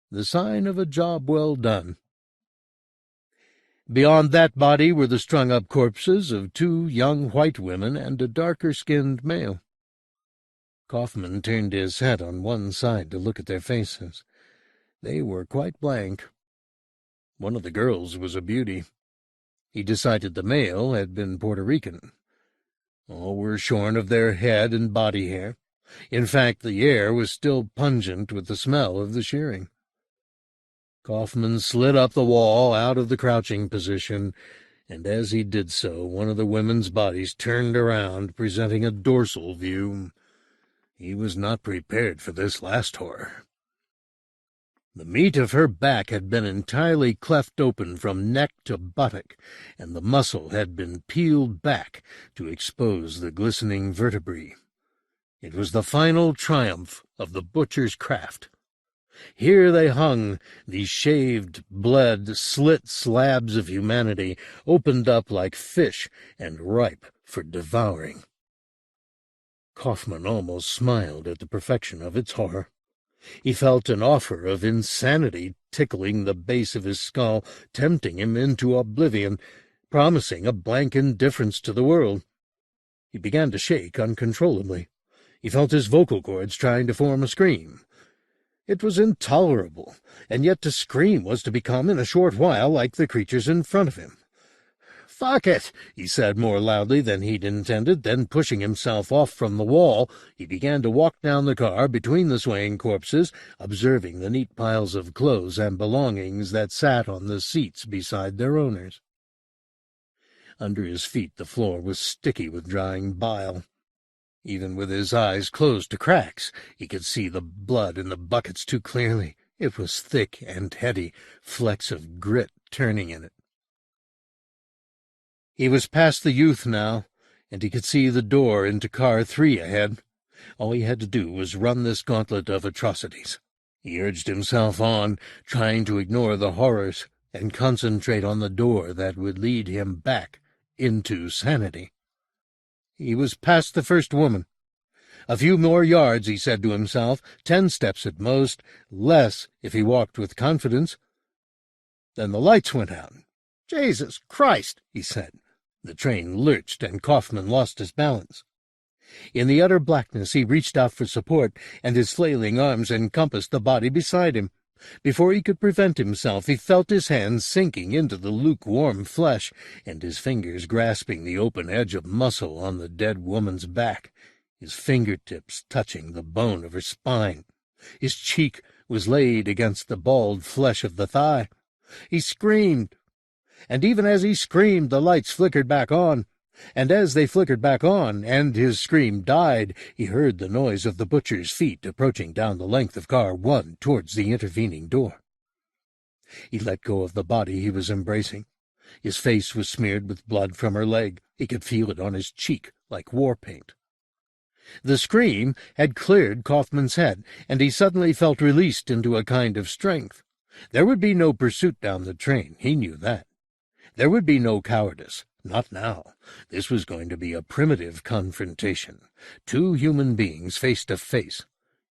S1: the sign of a job well done. Beyond that body were the strung-up corpses of two young white women and a darker-skinned male. Kaufmann turned his head on one side to look at their faces. They were quite blank. One of the girls was a beauty. He decided the male had been Puerto Rican. All were shorn of their head and body hair. In fact, the air was still pungent with the smell of the shearing. Kaufmann slid up the wall out of the crouching position, and as he did so, one of the women's bodies turned around, presenting a dorsal view. He was not prepared for this last horror. The meat of her back had been entirely cleft open from neck to buttock, and the muscle had been peeled back to expose the glistening vertebrae. It was the final triumph of the butcher's craft. Here they hung, these shaved, bled, slit slabs of humanity, opened up like fish and ripe for devouring. Kaufmann almost smiled at the perfection of its horror. He felt an offer of insanity tickling the base of his skull, tempting him into oblivion, promising a blank indifference to the world. He began to shake uncontrollably. He felt his vocal cords trying to form a scream. It was intolerable, and yet to scream was to become in a short while like the creatures in front of him. "Fuck it," he said more loudly than he'd intended. Then, pushing himself off from the wall, he began to walk down the car between the swaying corpses, observing the neat piles of clothes and belongings that sat on the seats beside their owners. Under his feet the floor was sticky with drying bile. Even with his eyes closed to cracks, he could see the blood in the buckets too clearly. It was thick and heady, flecks of grit turning in it. He was past the youth now, and he could see the door into Car 3 ahead. All he had to do was run this gauntlet of atrocities. He urged himself on, trying to ignore the horrors and concentrate on the door that would lead him back into sanity. He was past the first woman. A few more yards, he said to himself, 10 steps at most, less if he walked with confidence. Then the lights went out. "Jesus Christ!" he said. The train lurched, and Kaufman lost his balance. In the utter blackness he reached out for support, and his flailing arms encompassed the body beside him. Before he could prevent himself, he felt his hands sinking into the lukewarm flesh, and his fingers grasping the open edge of muscle on the dead woman's back, his fingertips touching the bone of her spine. His cheek was laid against the bald flesh of the thigh. He screamed, and even as he screamed the lights flickered back on. And as they flickered back on, and his scream died, he heard the noise of the butcher's feet approaching down the length of car 1 towards the intervening door. He let go of the body he was embracing. His face was smeared with blood from her leg. He could feel it on his cheek like war paint. The scream had cleared Kaufman's head, and he suddenly felt released into a kind of strength. There would be no pursuit down the train, he knew that. There would be no cowardice. Not now. This was going to be a primitive confrontation, 2 human beings face to face,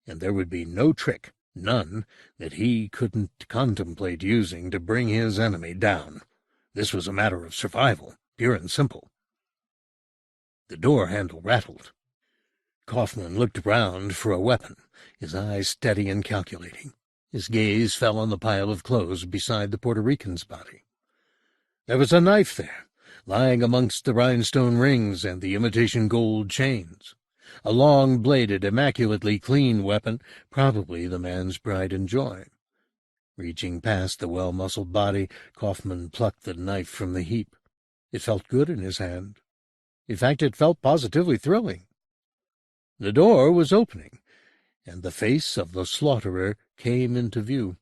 S1: and there would be no trick, none, that he couldn't contemplate using to bring his enemy down. This was a matter of survival, pure and simple. The door handle rattled. Kaufman looked round for a weapon, his eyes steady and calculating. His gaze fell on the pile of clothes beside the Puerto Rican's body. There was a knife there, lying amongst the rhinestone rings and the imitation gold chains. A long-bladed, immaculately clean weapon, probably the man's pride and joy. Reaching past the well-muscled body, Kaufman plucked the knife from the heap. It felt good in his hand. In fact, it felt positively thrilling. The door was opening, and the face of the slaughterer came into view.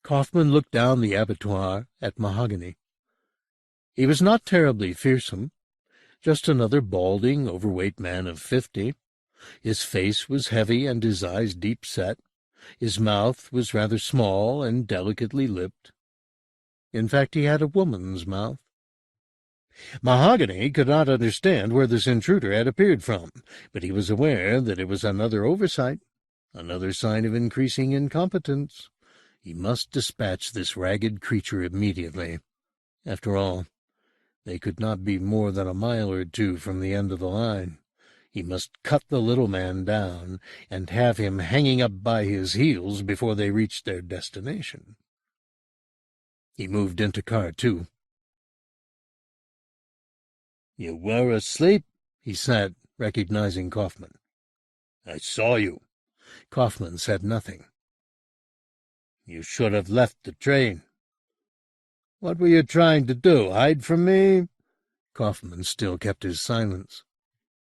S1: Kaufman looked down the abattoir at Mahogany. He was not terribly fearsome, just another balding, overweight man of 50. His face was heavy and his eyes deep-set. His mouth was rather small and delicately lipped. In fact, he had a woman's mouth. Mahogany could not understand where this intruder had appeared from, but he was aware that it was another oversight, another sign of increasing incompetence. He must dispatch this ragged creature immediately. After all, they could not be more than a mile or 2 from the end of the line. He must cut the little man down and have him hanging up by his heels before they reached their destination. He moved into car 2. "You were asleep," he said, recognizing Kaufman. "I saw you." Kaufman said nothing. "You should have left the train." "What were you trying to do, hide from me?" Kaufman still kept his silence.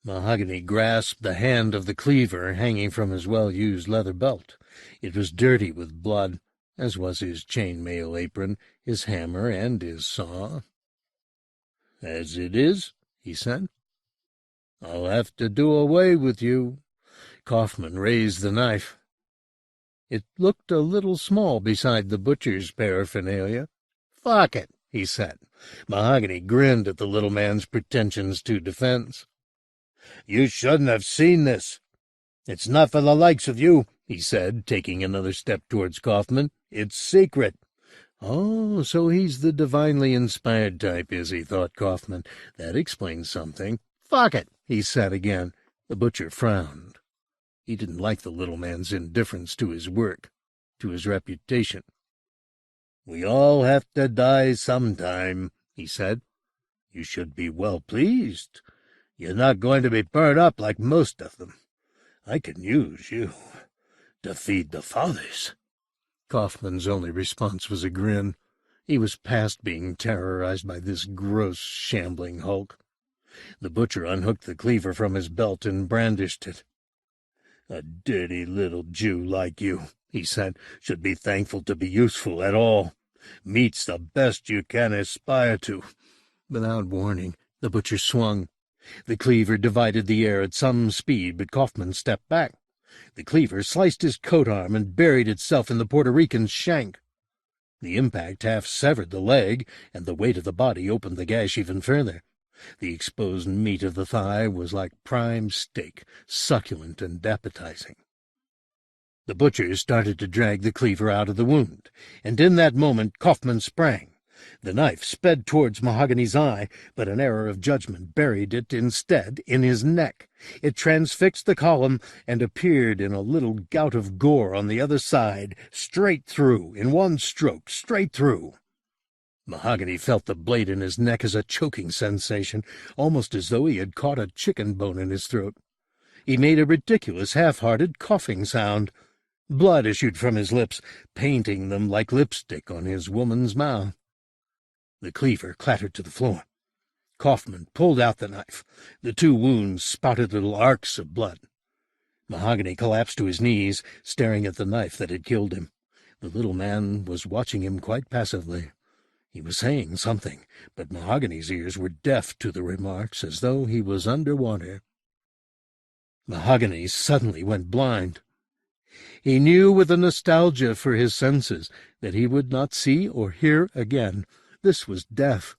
S1: Mahogany grasped the hand of the cleaver hanging from his well-used leather belt. It was dirty with blood, as was his chain-mail apron, his hammer, and his saw. "As it is," he said, "I'll have to do away with you." Kaufman raised the knife. It looked a little small beside the butcher's paraphernalia. "Fuck it," he said. Mahogany grinned at the little man's pretensions to defense. "You shouldn't have seen this. It's not for the likes of you," he said, taking another step towards Kaufman. "It's secret." "Oh, so he's the divinely inspired type, is he?" thought Kaufman. "That explains something." "Fuck it," he said again. The butcher frowned. He didn't like the little man's indifference to his work, to his reputation. "We all have to die sometime," he said. "You should be well pleased. You're not going to be burnt up like most of them. I can use you to feed the fathers." Kaufman's only response was a grin. He was past being terrorized by this gross, shambling hulk. The butcher unhooked the cleaver from his belt and brandished it. "A dirty little Jew like you," he said, "should be thankful to be useful at all. Meat's the best you can aspire to." Without warning, the butcher swung. The cleaver divided the air at some speed, but Kaufman stepped back. The cleaver sliced his coat arm and buried itself in the Puerto Rican's shank. The impact half severed the leg, and the weight of the body opened the gash even further. The exposed meat of the thigh was like prime steak, succulent and appetizing. The butcher started to drag the cleaver out of the wound, and in that moment Kaufman sprang. The knife sped towards Mahogany's eye, but an error of judgment buried it instead in his neck. It transfixed the column and appeared in a little gout of gore on the other side, straight through, in one stroke, straight through. Mahogany felt the blade in his neck as a choking sensation, almost as though he had caught a chicken bone in his throat. He made a ridiculous, half-hearted coughing sound. Blood issued from his lips, painting them like lipstick on his woman's mouth. The cleaver clattered to the floor. Kaufman pulled out the knife. The two wounds spouted little arcs of blood. Mahogany collapsed to his knees, staring at the knife that had killed him. The little man was watching him quite passively. He was saying something, but Mahogany's ears were deaf to the remarks, as though he was under water. Mahogany suddenly went blind. He knew with a nostalgia for his senses that he would not see or hear again. This was death.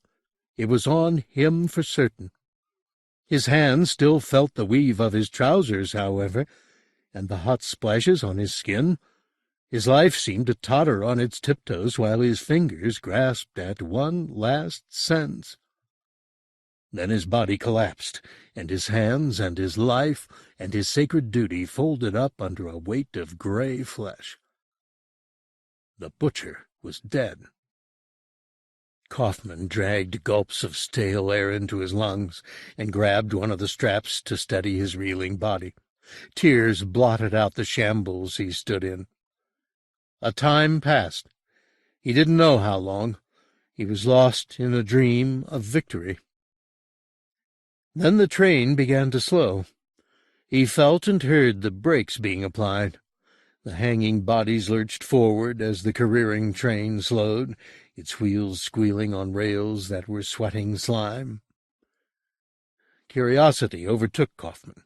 S1: It was on him for certain. His hands still felt the weave of his trousers, however, and the hot splashes on his skin. His life seemed to totter on its tiptoes while his fingers grasped at one last sense. Then his body collapsed, and his hands and his life and his sacred duty folded up under a weight of gray flesh. The butcher was dead. Kaufman dragged gulps of stale air into his lungs and grabbed one of the straps to steady his reeling body. Tears blotted out the shambles he stood in. A time passed. He didn't know how long. He was lost in a dream of victory. Then the train began to slow. He felt and heard the brakes being applied. The hanging bodies lurched forward as the careering train slowed, its wheels squealing on rails that were sweating slime. Curiosity overtook Kaufman.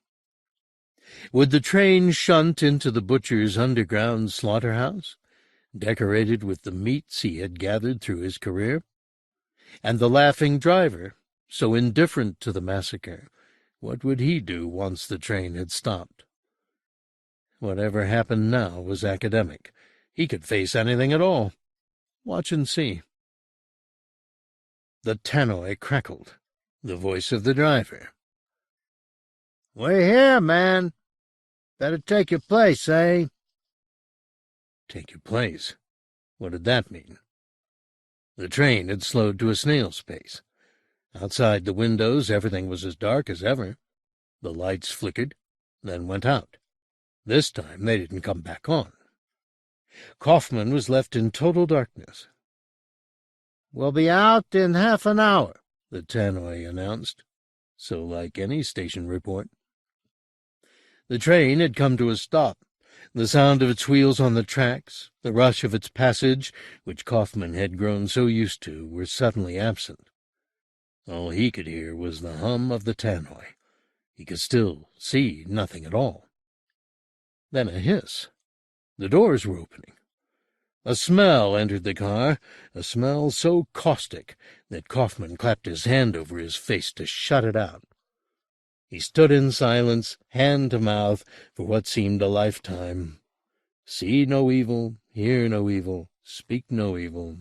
S1: Would the train shunt into the butcher's underground slaughterhouse, decorated with the meats he had gathered through his career? And the laughing driver, so indifferent to the massacre, what would he do once the train had stopped? Whatever happened now was academic. He could face anything at all. Watch and see. The tannoy crackled. The voice of the driver. "We're here, man. Better take your place, eh?" Take your place? What did that mean? The train had slowed to a snail's pace. Outside the windows everything was as dark as ever. The lights flickered, then went out. This time they didn't come back on. Kaufman was left in total darkness. "We'll be out in half an hour," the tannoy announced, so like any station report. The train had come to a stop. The sound of its wheels on the tracks, the rush of its passage, which Kaufman had grown so used to, were suddenly absent. All he could hear was the hum of the tannoy. He could still see nothing at all. Then a hiss. The doors were opening. A smell entered the car, a smell so caustic that Kaufman clapped his hand over his face to shut it out. He stood in silence, hand to mouth, for what seemed a lifetime. See no evil, hear no evil, speak no evil.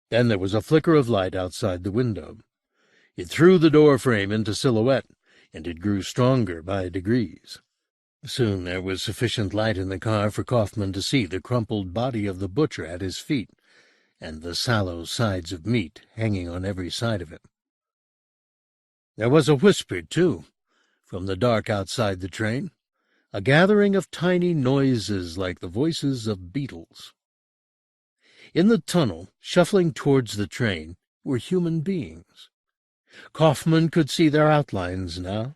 S1: Then there was a flicker of light outside the window. It threw the door frame into silhouette, and it grew stronger by degrees. Soon there was sufficient light in the car for Kaufman to see the crumpled body of the butcher at his feet, and the sallow sides of meat hanging on every side of it. There was a whisper, too, from the dark outside the train, a gathering of tiny noises like the voices of beetles. In the tunnel, shuffling towards the train, were human beings. Kaufman could see their outlines now.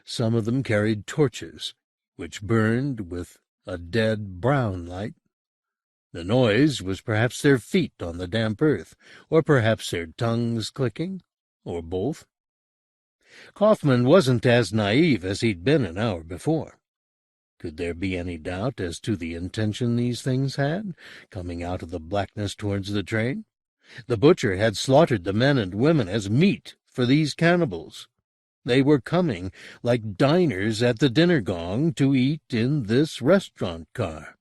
S1: Some of them carried torches, which burned with a dead brown light. The noise was perhaps their feet on the damp earth, or perhaps their tongues clicking, or both. Kaufman wasn't as naive as he'd been an hour before. Could there be any doubt as to the intention these things had, coming out of the blackness towards the train? The butcher had slaughtered the men and women as meat for these cannibals. They were coming, like diners at the dinner gong, to eat in this restaurant car.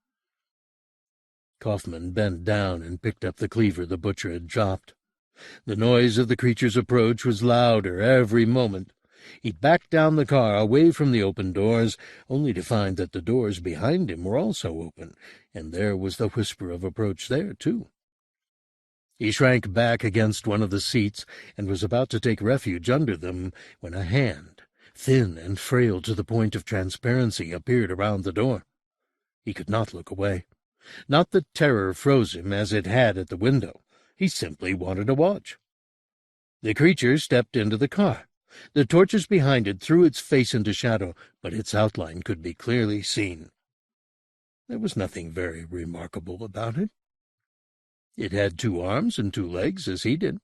S1: Kaufman bent down and picked up the cleaver the butcher had dropped. The noise of the creature's approach was louder every moment. He backed down the car away from the open doors, only to find that the doors behind him were also open, and there was the whisper of approach there, too. He shrank back against one of the seats and was about to take refuge under them when a hand, thin and frail to the point of transparency, appeared around the door. He could not look away. Not that terror froze him as it had at the window. He simply wanted to watch. The creature stepped into the car. The torches behind it threw its face into shadow, but its outline could be clearly seen. There was nothing very remarkable about it. It had 2 arms and 2 legs, as he did.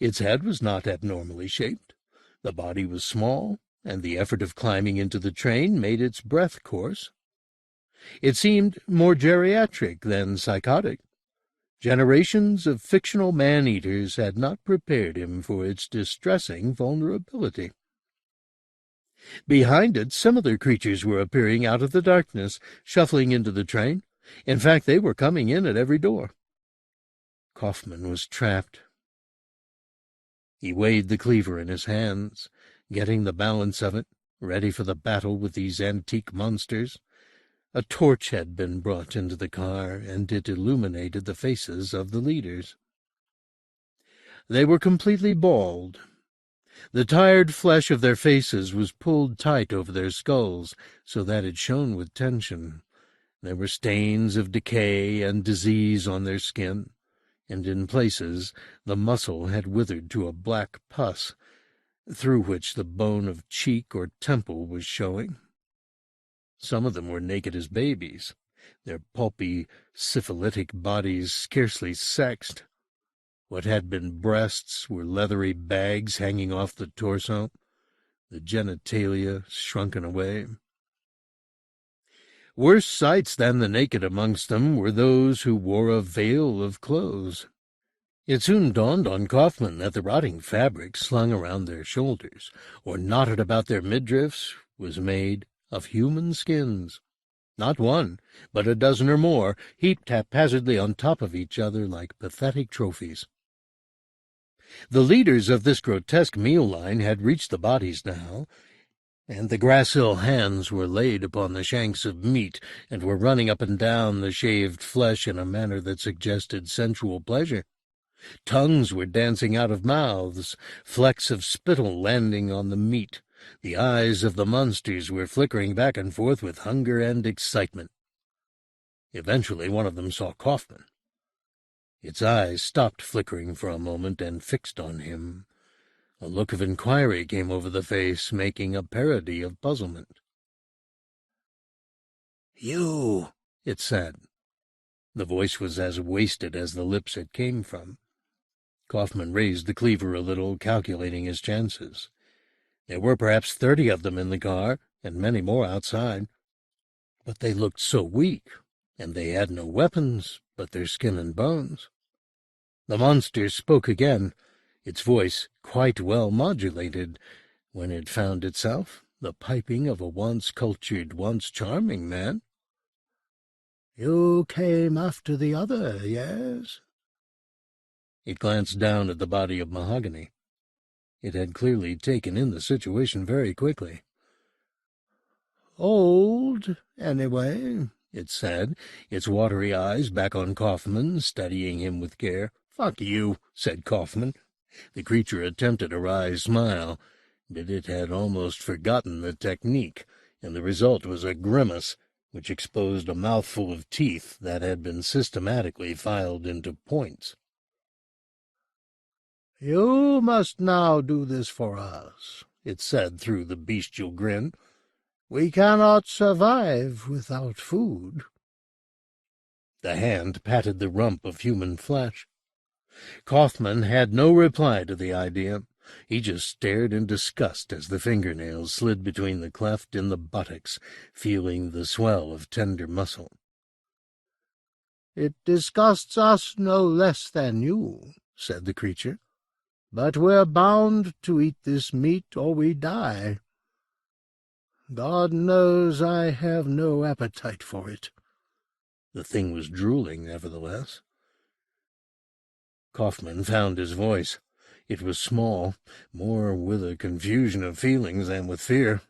S1: Its head was not abnormally shaped. The body was small, and the effort of climbing into the train made its breath coarse. It seemed more geriatric than psychotic. Generations of fictional man-eaters had not prepared him for its distressing vulnerability. Behind it, similar creatures were appearing out of the darkness, shuffling into the train. In fact, they were coming in at every door. Kaufman was trapped. He weighed the cleaver in his hands, getting the balance of it, ready for the battle with these antique monsters. A torch had been brought into the car, and it illuminated the faces of the leaders. They were completely bald. The tired flesh of their faces was pulled tight over their skulls, so that it shone with tension. There were stains of decay and disease on their skin, and in places the muscle had withered to a black pus, through which the bone of cheek or temple was showing. Some of them were naked as babies, their pulpy, syphilitic bodies scarcely sexed. What had been breasts were leathery bags hanging off the torso, the genitalia shrunken away. Worse sights than the naked amongst them were those who wore a veil of clothes. It soon dawned on Kaufman that the rotting fabric slung around their shoulders, or knotted about their midriffs, was made of human skins. Not one, but a dozen or more, heaped haphazardly on top of each other like pathetic trophies. The leaders of this grotesque meal line had reached the bodies now, and the gracile hands were laid upon the shanks of meat, and were running up and down the shaved flesh in a manner that suggested sensual pleasure. Tongues were dancing out of mouths, flecks of spittle landing on the meat. The eyes of the monsters were flickering back and forth with hunger and excitement. Eventually one of them saw Kaufman. Its eyes stopped flickering for a moment and fixed on him. A look of inquiry came over the face, making a parody of puzzlement. "You," it said. The voice was as wasted as the lips it came from. Kaufman raised the cleaver a little, calculating his chances. There were perhaps 30 of them in the car, and many more outside. But they looked so weak, and they had no weapons but their skin and bones. The monster spoke again, its voice quite well modulated, when it found itself the piping of a once cultured, once charming man. "You came after the other, yes?" It glanced down at the body of mahogany. It had clearly taken in the situation very quickly. "Old, anyway," it said, its watery eyes back on Kaufman, studying him with care. "Fuck you," said Kaufman. The creature attempted a wry smile, but it had almost forgotten the technique, and the result was a grimace which exposed a mouthful of teeth that had been systematically filed into points. "You must now do this for us," it said through the bestial grin. "We cannot survive without food." The hand patted the rump of human flesh. Kaufman had no reply to the idea. He just stared in disgust as the fingernails slid between the cleft in the buttocks, feeling the swell of tender muscle. "It disgusts us no less than you," said the creature, "but we're bound to eat this meat or we die. God knows I have no appetite for it." The thing was drooling, nevertheless. Kaufmann found his voice. It was small, more with a confusion of feelings than with fear.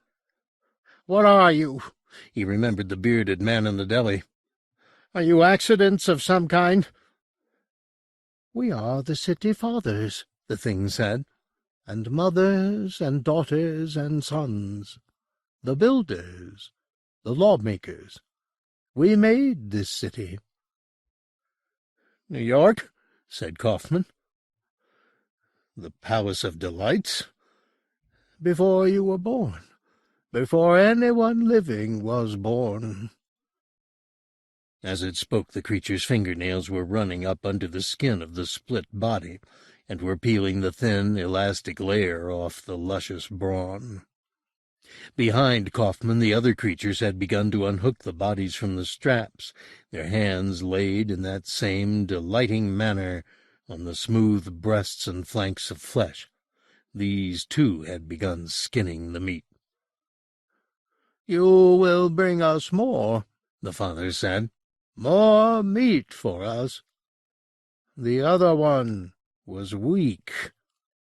S1: "What are you?" He remembered the bearded man in the deli. "Are you accidents of some kind?" "We are the city fathers," the thing said, "and mothers and daughters and sons, the builders, the lawmakers. We made this city." "New York?" said Kaufmann. "The Palace of Delights?" "Before you were born, before anyone living was born." As it spoke, the creature's fingernails were running up under the skin of the split body, and were peeling the thin, elastic layer off the luscious brawn. Behind Kaufmann, the other creatures had begun to unhook the bodies from the straps, their hands laid in that same delighting manner on the smooth breasts and flanks of flesh. These, too, had begun skinning the meat. "You will bring us more," the father said. "More meat for us." "The other one was weak."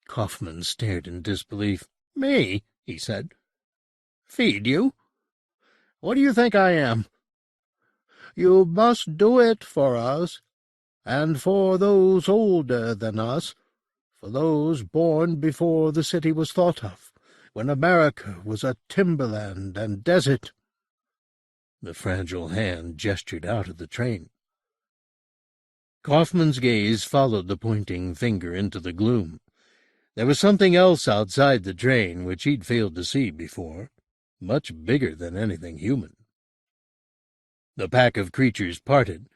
S1: Kaufmann stared in disbelief. "Me?" he said. "Feed you? What do you think I am?" "You must do it for us, and for those older than us, for those born before the city was thought of, when America was a timberland and desert." The fragile hand gestured out of the train. Kaufmann's gaze followed the pointing finger into the gloom. There was something else outside the train which he'd failed to see before, much bigger than anything human. The pack of creatures parted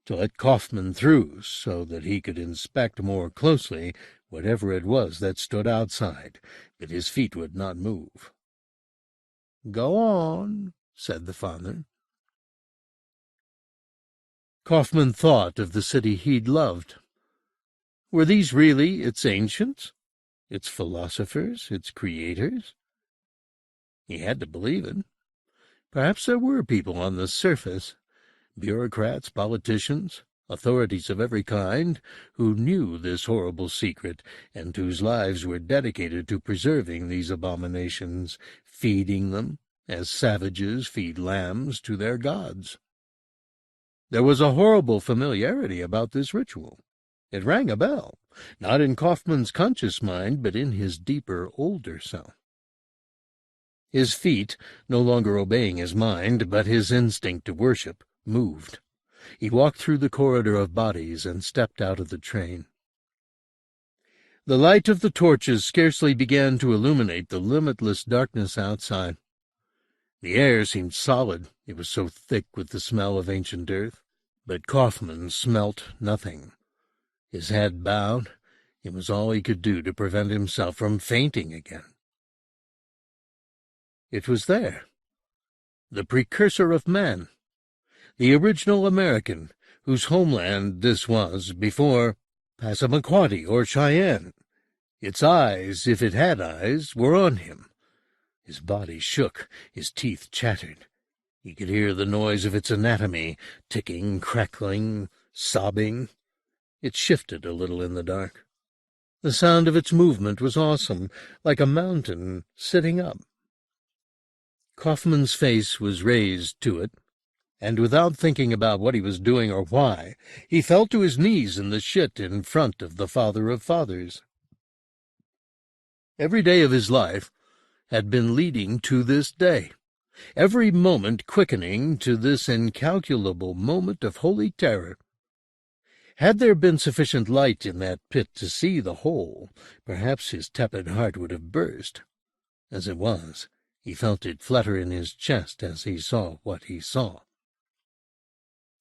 S1: to let Kaufmann through so that he could inspect more closely whatever it was that stood outside, but his feet would not move. "Go on," said the father. Kaufmann thought of the city he'd loved. Were these really its ancients, its philosophers, its creators? He had to believe it. Perhaps there were people on the surface, bureaucrats, politicians, authorities of every kind, who knew this horrible secret, and whose lives were dedicated to preserving these abominations, feeding them, as savages feed lambs to their gods. There was a horrible familiarity about this ritual. It rang a bell, not in Kaufmann's conscious mind, but in his deeper, older self. His feet, no longer obeying his mind, but his instinct to worship, moved. He walked through the corridor of bodies and stepped out of the train. The light of the torches scarcely began to illuminate the limitless darkness outside. The air seemed solid, it was so thick with the smell of ancient earth. But Kaufmann smelt nothing. His head bowed. It was all he could do to prevent himself from fainting again. It was there. The precursor of man. The original American, whose homeland this was before Passamaquoddy or Cheyenne. Its eyes, if it had eyes, were on him. His body shook, his teeth chattered. He could hear the noise of its anatomy, ticking, crackling, sobbing. It shifted a little in the dark. The sound of its movement was awesome, like a mountain sitting up. Kaufmann's face was raised to it, and without thinking about what he was doing or why, he fell to his knees in the shit in front of the Father of Fathers. Every day of his life had been leading to this day, every moment quickening to this incalculable moment of holy terror. Had there been sufficient light in that pit to see the whole, perhaps his tepid heart would have burst. As it was, he felt it flutter in his chest as he saw what he saw.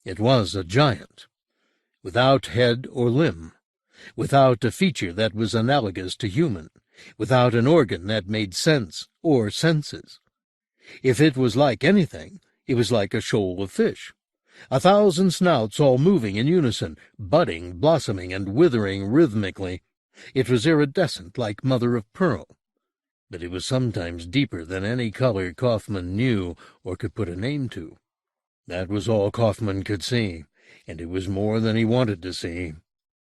S1: It was a giant, without head or limb, without a feature that was analogous to human. without an organ that made sense or senses. If it was like anything, it was like a shoal of fish. 1,000 snouts all moving in unison, budding, blossoming, and withering rhythmically. It was iridescent like mother of pearl, but it was sometimes deeper than any color Kaufmann knew or could put a name to. That was all Kaufmann could see, and it was more than he wanted to see.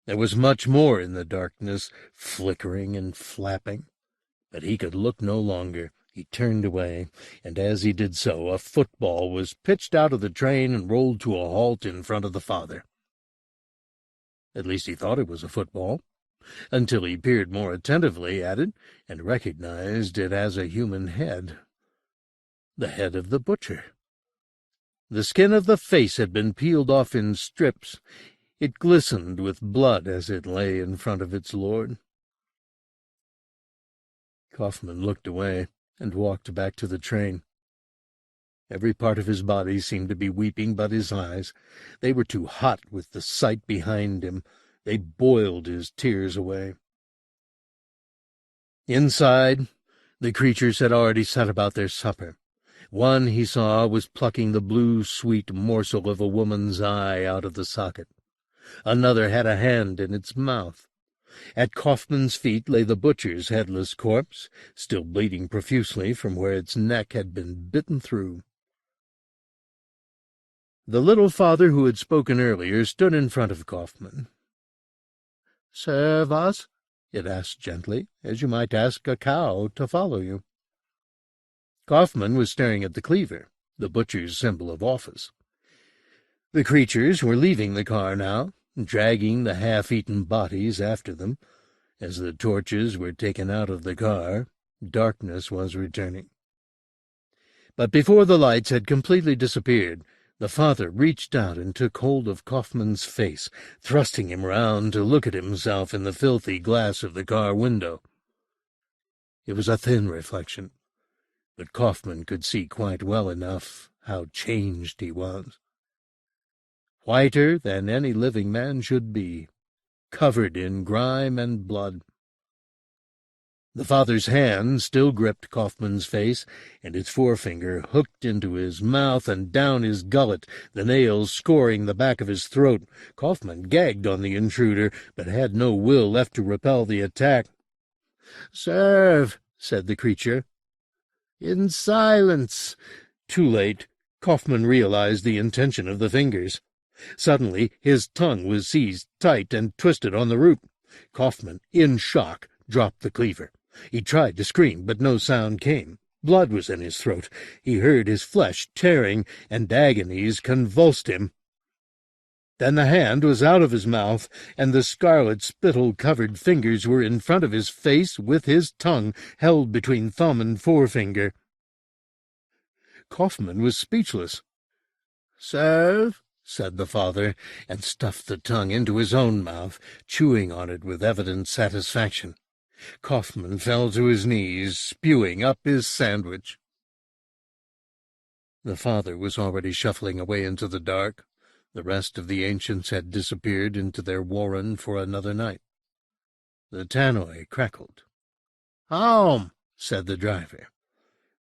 S1: There was much more in the darkness, flickering and flapping. But he could look no longer. He turned away, and as he did so, a football was pitched out of the train and rolled to a halt in front of the father. At least he thought it was a football, until he peered more attentively at it and recognized it as a human head. The head of the butcher. The skin of the face had been peeled off in strips. It glistened with blood as it lay in front of its lord. Kaufmann looked away and walked back to the train. Every part of his body seemed to be weeping but his eyes. They were too hot with the sight behind him. They boiled his tears away. Inside, the creatures had already set about their supper. One, he saw, was plucking the blue, sweet morsel of a woman's eye out of the socket. Another had a hand in its mouth. At Kaufmann's feet lay the butcher's headless corpse, still bleeding profusely from where its neck had been bitten through. The little father who had spoken earlier stood in front of Kaufmann. "Serve us?" it asked gently, as you might ask a cow to follow you. Kaufmann was staring at the cleaver, the butcher's symbol of office. The creatures were leaving the car now, dragging the half-eaten bodies after them. As the torches were taken out of the car, darkness was returning. But before the lights had completely disappeared, the father reached out and took hold of Kaufmann's face, thrusting him round to look at himself in the filthy glass of the car window. It was a thin reflection, but Kaufmann could see quite well enough how changed he was. Whiter than any living man should be, covered in grime and blood. The father's hand still gripped Kaufmann's face, and its forefinger hooked into his mouth and down his gullet, the nails scoring the back of his throat. Kaufmann gagged on the intruder, but had no will left to repel the attack. "Serve," said the creature. "In silence." Too late, Kaufmann realized the intention of the fingers. Suddenly his tongue was seized tight and twisted on the root. Kaufmann, in shock, dropped the cleaver. He tried to scream, but no sound came. Blood was in his throat. He heard his flesh tearing, and agonies convulsed him. Then the hand was out of his mouth, and the scarlet spittle-covered fingers were in front of his face with his tongue held between thumb and forefinger. Kaufmann was speechless. "Serve," said the father, and stuffed the tongue into his own mouth, chewing on it with evident satisfaction. Kaufmann fell to his knees, spewing up his sandwich. The father was already shuffling away into the dark. The rest of the ancients had disappeared into their warren for another night. The tannoy crackled. "Home," said the driver.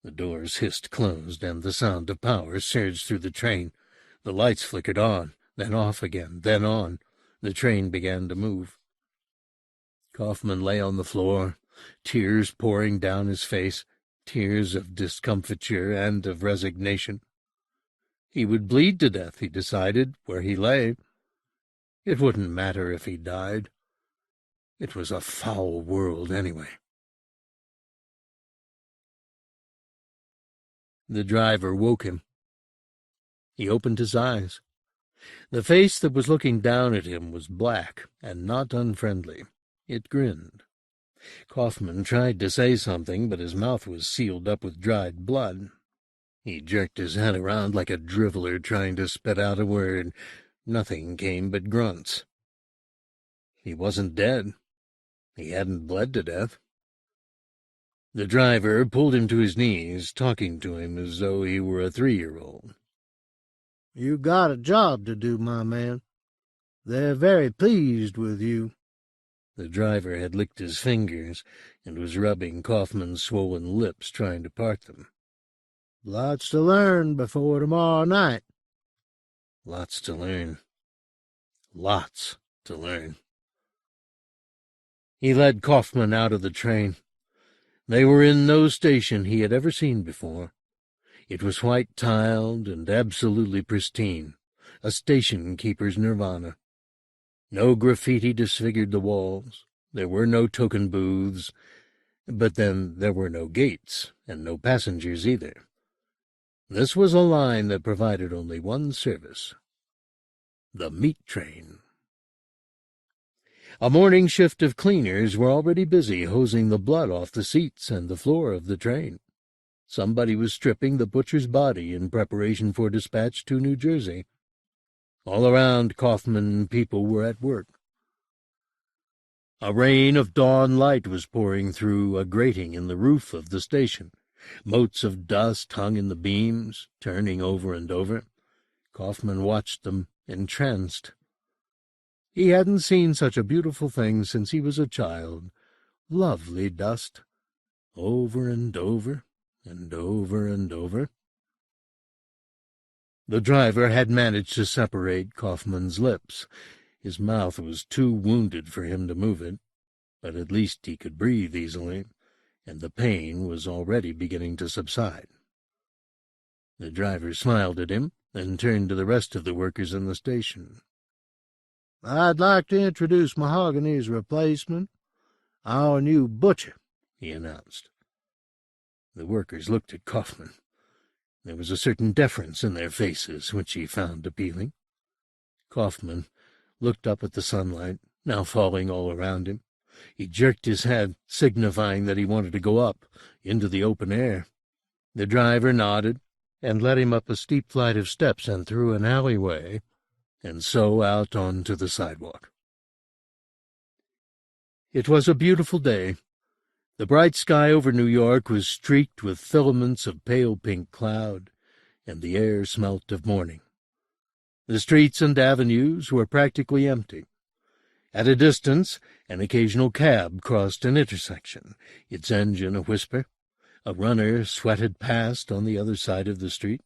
S1: The doors hissed closed, and the sound of power surged through the train. The lights flickered on, then off again, then on. The train began to move. Kaufmann lay on the floor, tears pouring down his face, tears of discomfiture and of resignation. He would bleed to death, he decided, where he lay. It wouldn't matter if he died. It was a foul world anyway. The driver woke him. He opened his eyes. The face that was looking down at him was black and not unfriendly. It grinned. Kaufmann tried to say something, but his mouth was sealed up with dried blood. He jerked his head around like a driveler trying to spit out a word. Nothing came but grunts. He wasn't dead. He hadn't bled to death. The driver pulled him to his knees, talking to him as though he were a 3-year-old. "You got a job to do, my man. They're very pleased with you." The driver had licked his fingers and was rubbing Kaufman's swollen lips, trying to part them.
S2: "Lots to learn before tomorrow night."
S1: Lots to learn. Lots to learn. He led Kaufman out of the train. They were in no station he had ever seen before. It was white-tiled and absolutely pristine, a station-keeper's nirvana. No graffiti disfigured the walls. There were no token booths. But then there were no gates, and no passengers either. This was a line that provided only one service: the meat train. A morning shift of cleaners were already busy hosing the blood off the seats and the floor of the train. Somebody was stripping the butcher's body in preparation for dispatch to New Jersey. All around Kaufman, people were at work. A rain of dawn light was pouring through a grating in the roof of the station. Motes of dust hung in the beams, turning over and over. Kaufman watched them, entranced. He hadn't seen such a beautiful thing since he was a child. Lovely dust, over and over and over and over. The driver had managed to separate Kaufman's lips. His mouth was too wounded for him to move it, but at least he could breathe easily, and the pain was already beginning to subside. The driver smiled at him and turned to the rest of the workers in the station.
S2: "I'd like to introduce Mahogany's replacement, our new butcher," he announced.
S1: The workers looked at Kaufman. There was a certain deference in their faces, which he found appealing. Kaufman looked up at the sunlight, now falling all around him. He jerked his head, signifying that he wanted to go up, into the open air. The driver nodded, and led him up a steep flight of steps and through an alleyway, and so out onto the sidewalk. It was a beautiful day. The bright sky over New York was streaked with filaments of pale pink cloud, and the air smelt of morning. The streets and avenues were practically empty. At a distance, an occasional cab crossed an intersection, its engine a whisper. A runner sweated past on the other side of the street.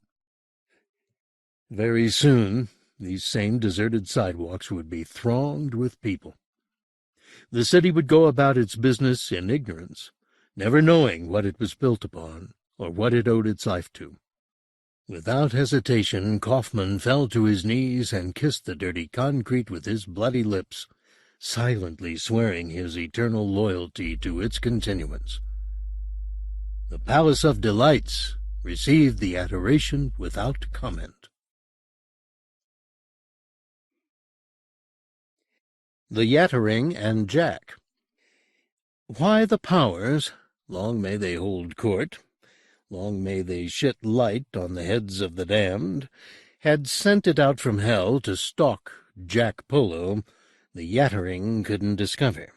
S1: Very soon, these same deserted sidewalks would be thronged with people. The city would go about its business in ignorance, never knowing what it was built upon or what it owed its life to. Without hesitation, Kaufman fell to his knees and kissed the dirty concrete with his bloody lips, silently swearing his eternal loyalty to its continuance. The Palace of Delights received the adoration without comment. The Yattering and Jack. Why the powers, long may they hold court, long may they shit light on the heads of the damned, had sent it out from hell to stalk Jack Polo, the Yattering couldn't discover.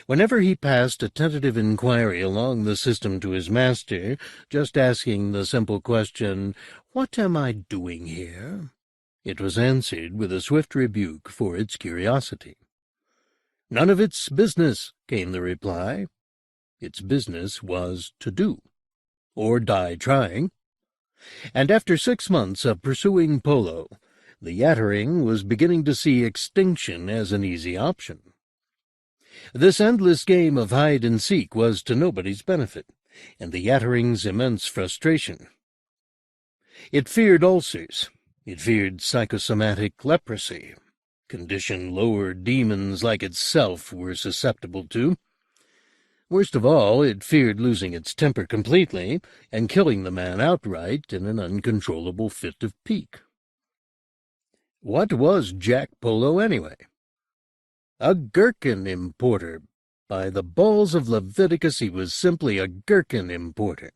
S1: Whenever he passed a tentative inquiry along the system to his master, just asking the simple question, "What am I doing here?" it was answered with a swift rebuke for its curiosity. "None of its business," came the reply. Its business was to do, or die trying. And after 6 months of pursuing Polo, the Yattering was beginning to see extinction as an easy option. This endless game of hide-and-seek was to nobody's benefit, and the Yattering's immense frustration. It feared ulcers. It feared psychosomatic leprosy, condition lower demons like itself were susceptible to. Worst of all, it feared losing its temper completely and killing the man outright in an uncontrollable fit of pique. What was Jack Polo, anyway? A gherkin importer. By the balls of Leviticus, he was simply a gherkin importer.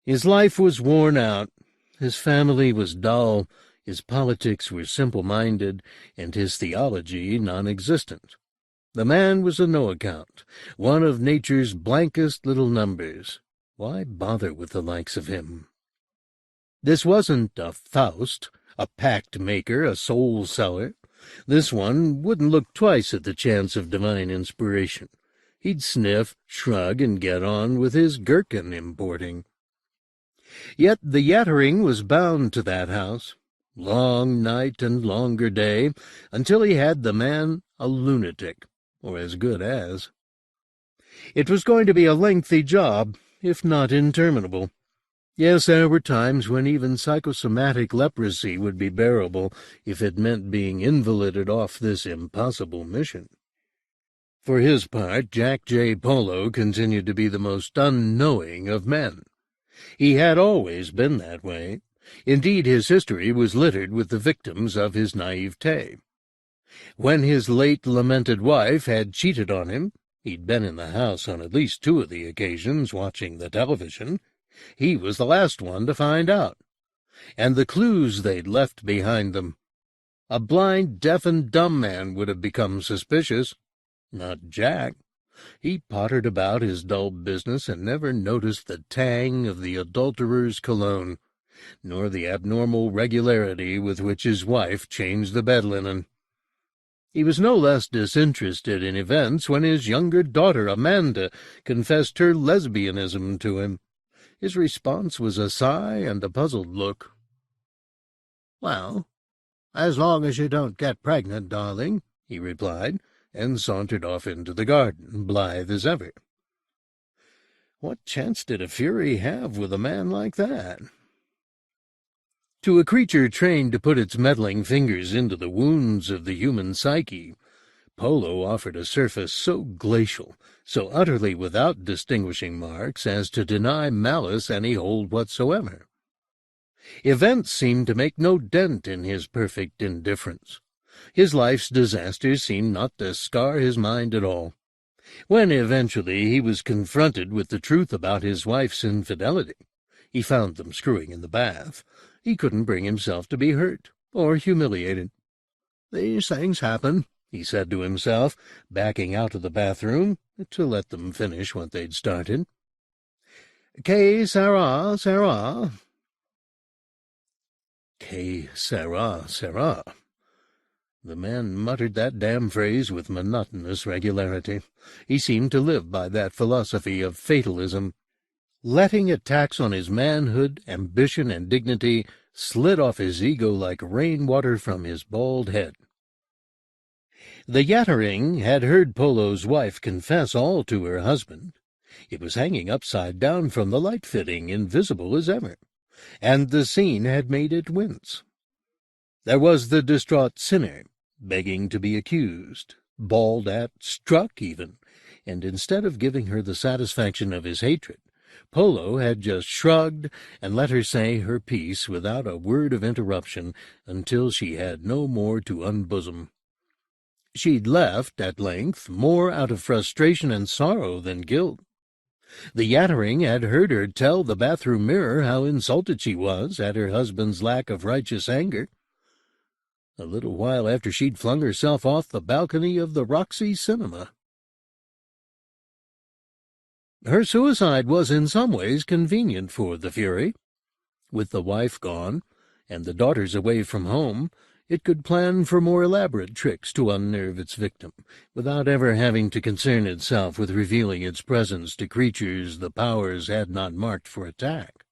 S1: His life was worn out, his family was dull, his politics were simple-minded, and his theology non-existent. The man was a no-account, one of nature's blankest little numbers. Why bother with the likes of him? This wasn't a Faust, a pact-maker, a soul-seller. This one wouldn't look twice at the chance of divine inspiration. He'd sniff, shrug, and get on with his gherkin importing. Yet the Yattering was bound to that house. Long night and longer day, until he had the man a lunatic, or as good as. It was going to be a lengthy job, if not interminable. Yes, there were times when even psychosomatic leprosy would be bearable if it meant being invalided off this impossible mission. For his part, Jack J. Polo continued to be the most unknowing of men. He had always been that way. Indeed, his history was littered with the victims of his naivete. When his late lamented wife had cheated on him, he'd been in the house on at least 2 of the occasions watching the television. He was the last one to find out. And the clues they'd left behind them. A blind, deaf and dumb man would have become suspicious. Not Jack. He pottered about his dull business and never noticed the tang of the adulterer's cologne, nor the abnormal regularity with which his wife changed the bed linen. He was no less disinterested in events when his younger daughter, Amanda, confessed her lesbianism to him. His response was a sigh and a puzzled look.
S2: "Well, as long as you don't get pregnant, darling,"
S1: he replied, and sauntered off into the garden, blithe as ever. What chance did a fury have with a man like that? To a creature trained to put its meddling fingers into the wounds of the human psyche, Polo offered a surface so glacial, so utterly without distinguishing marks, as to deny malice any hold whatsoever. Events seemed to make no dent in his perfect indifference. His life's disasters seemed not to scar his mind at all. When eventually he was confronted with the truth about his wife's infidelity, he found them screwing in the bath. He couldn't bring himself to be hurt or humiliated.
S2: "These things happen,"
S1: he said to himself, backing out of the bathroom to let them finish what they'd started. Que sera, sera. Que sera, sera. The man muttered that damn phrase with monotonous regularity. He seemed to live by that philosophy of fatalism. Letting attacks on his manhood, ambition, and dignity slid off his ego like rainwater from his bald head. The Yattering had heard Polo's wife confess all to her husband. It was hanging upside down from the light fitting, invisible as ever, and the scene had made it wince. There was the distraught sinner, begging to be accused, bawled at, struck even, and instead of giving her the satisfaction of his hatred, Polo had just shrugged and let her say her piece without a word of interruption until she had no more to unbosom. She'd left, at length, more out of frustration and sorrow than guilt. The Yattering had heard her tell the bathroom mirror how insulted she was at her husband's lack of righteous anger. A little while after she'd flung herself off the balcony of the Roxy Cinema. Her suicide was in some ways convenient for the Fury. With the wife gone, and the daughters away from home, it could plan for more elaborate tricks to unnerve its victim, without ever having to concern itself with revealing its presence to creatures the powers had not marked for attack.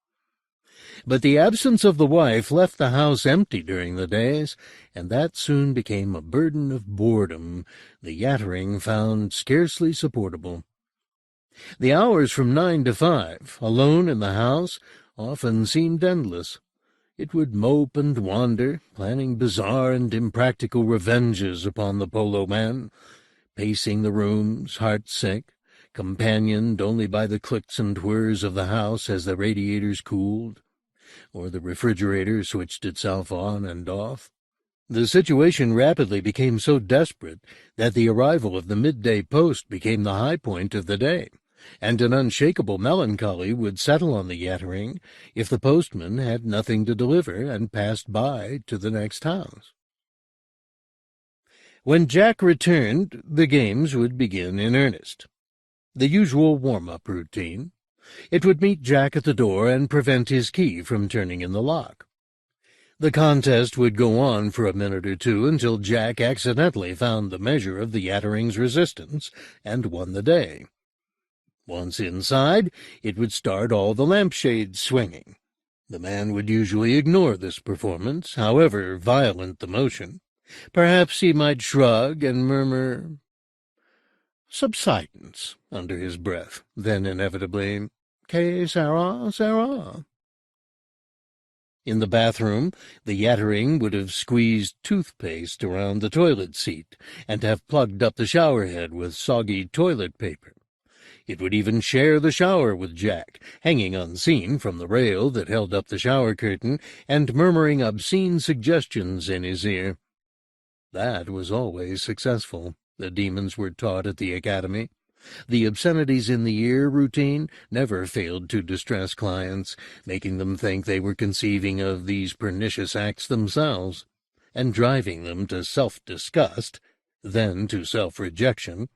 S1: But the absence of the wife left the house empty during the days, and that soon became a burden of boredom the Yattering found scarcely supportable. The hours from 9 to 5, alone in the house, often seemed endless. It would mope and wander, planning bizarre and impractical revenges upon the Polo man, pacing the rooms, heart-sick, companioned only by the clicks and whirs of the house as the radiators cooled, or the refrigerator switched itself on and off. The situation rapidly became so desperate that the arrival of the midday post became the high point of the day, and an unshakable melancholy would settle on the Yattering if the postman had nothing to deliver and passed by to the next house. When Jack returned, the games would begin in earnest. The usual warm-up routine. It would meet Jack at the door and prevent his key from turning in the lock. The contest would go on for a minute or two until Jack accidentally found the measure of the Yattering's resistance and won the day. Once inside, it would start all the lampshades swinging. The man would usually ignore this performance, however violent the motion. Perhaps he might shrug and murmur subsidence under his breath, then inevitably, "Que sera, sera." In the bathroom, the Yattering would have squeezed toothpaste around the toilet seat and have plugged up the shower head with soggy toilet paper. It would even share the shower with Jack, hanging unseen from the rail that held up the shower curtain and murmuring obscene suggestions in his ear. That was always successful, the demons were taught at the academy. The obscenities in the ear routine never failed to distress clients, making them think they were conceiving of these pernicious acts themselves, and driving them to self-disgust, then to self-rejection,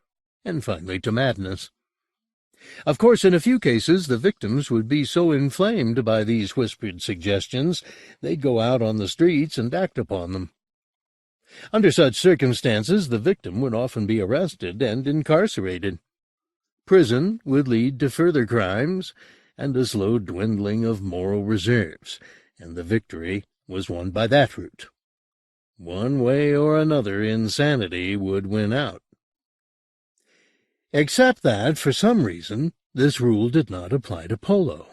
S1: and finally to madness. Of course, in a few cases, the victims would be so inflamed by these whispered suggestions, they'd go out on the streets and act upon them. Under such circumstances, the victim would often be arrested and incarcerated. Prison would lead to further crimes and a slow dwindling of moral reserves, and the victory was won by that route. One way or another, insanity would win out. Except that, for some reason, this rule did not apply to Polo.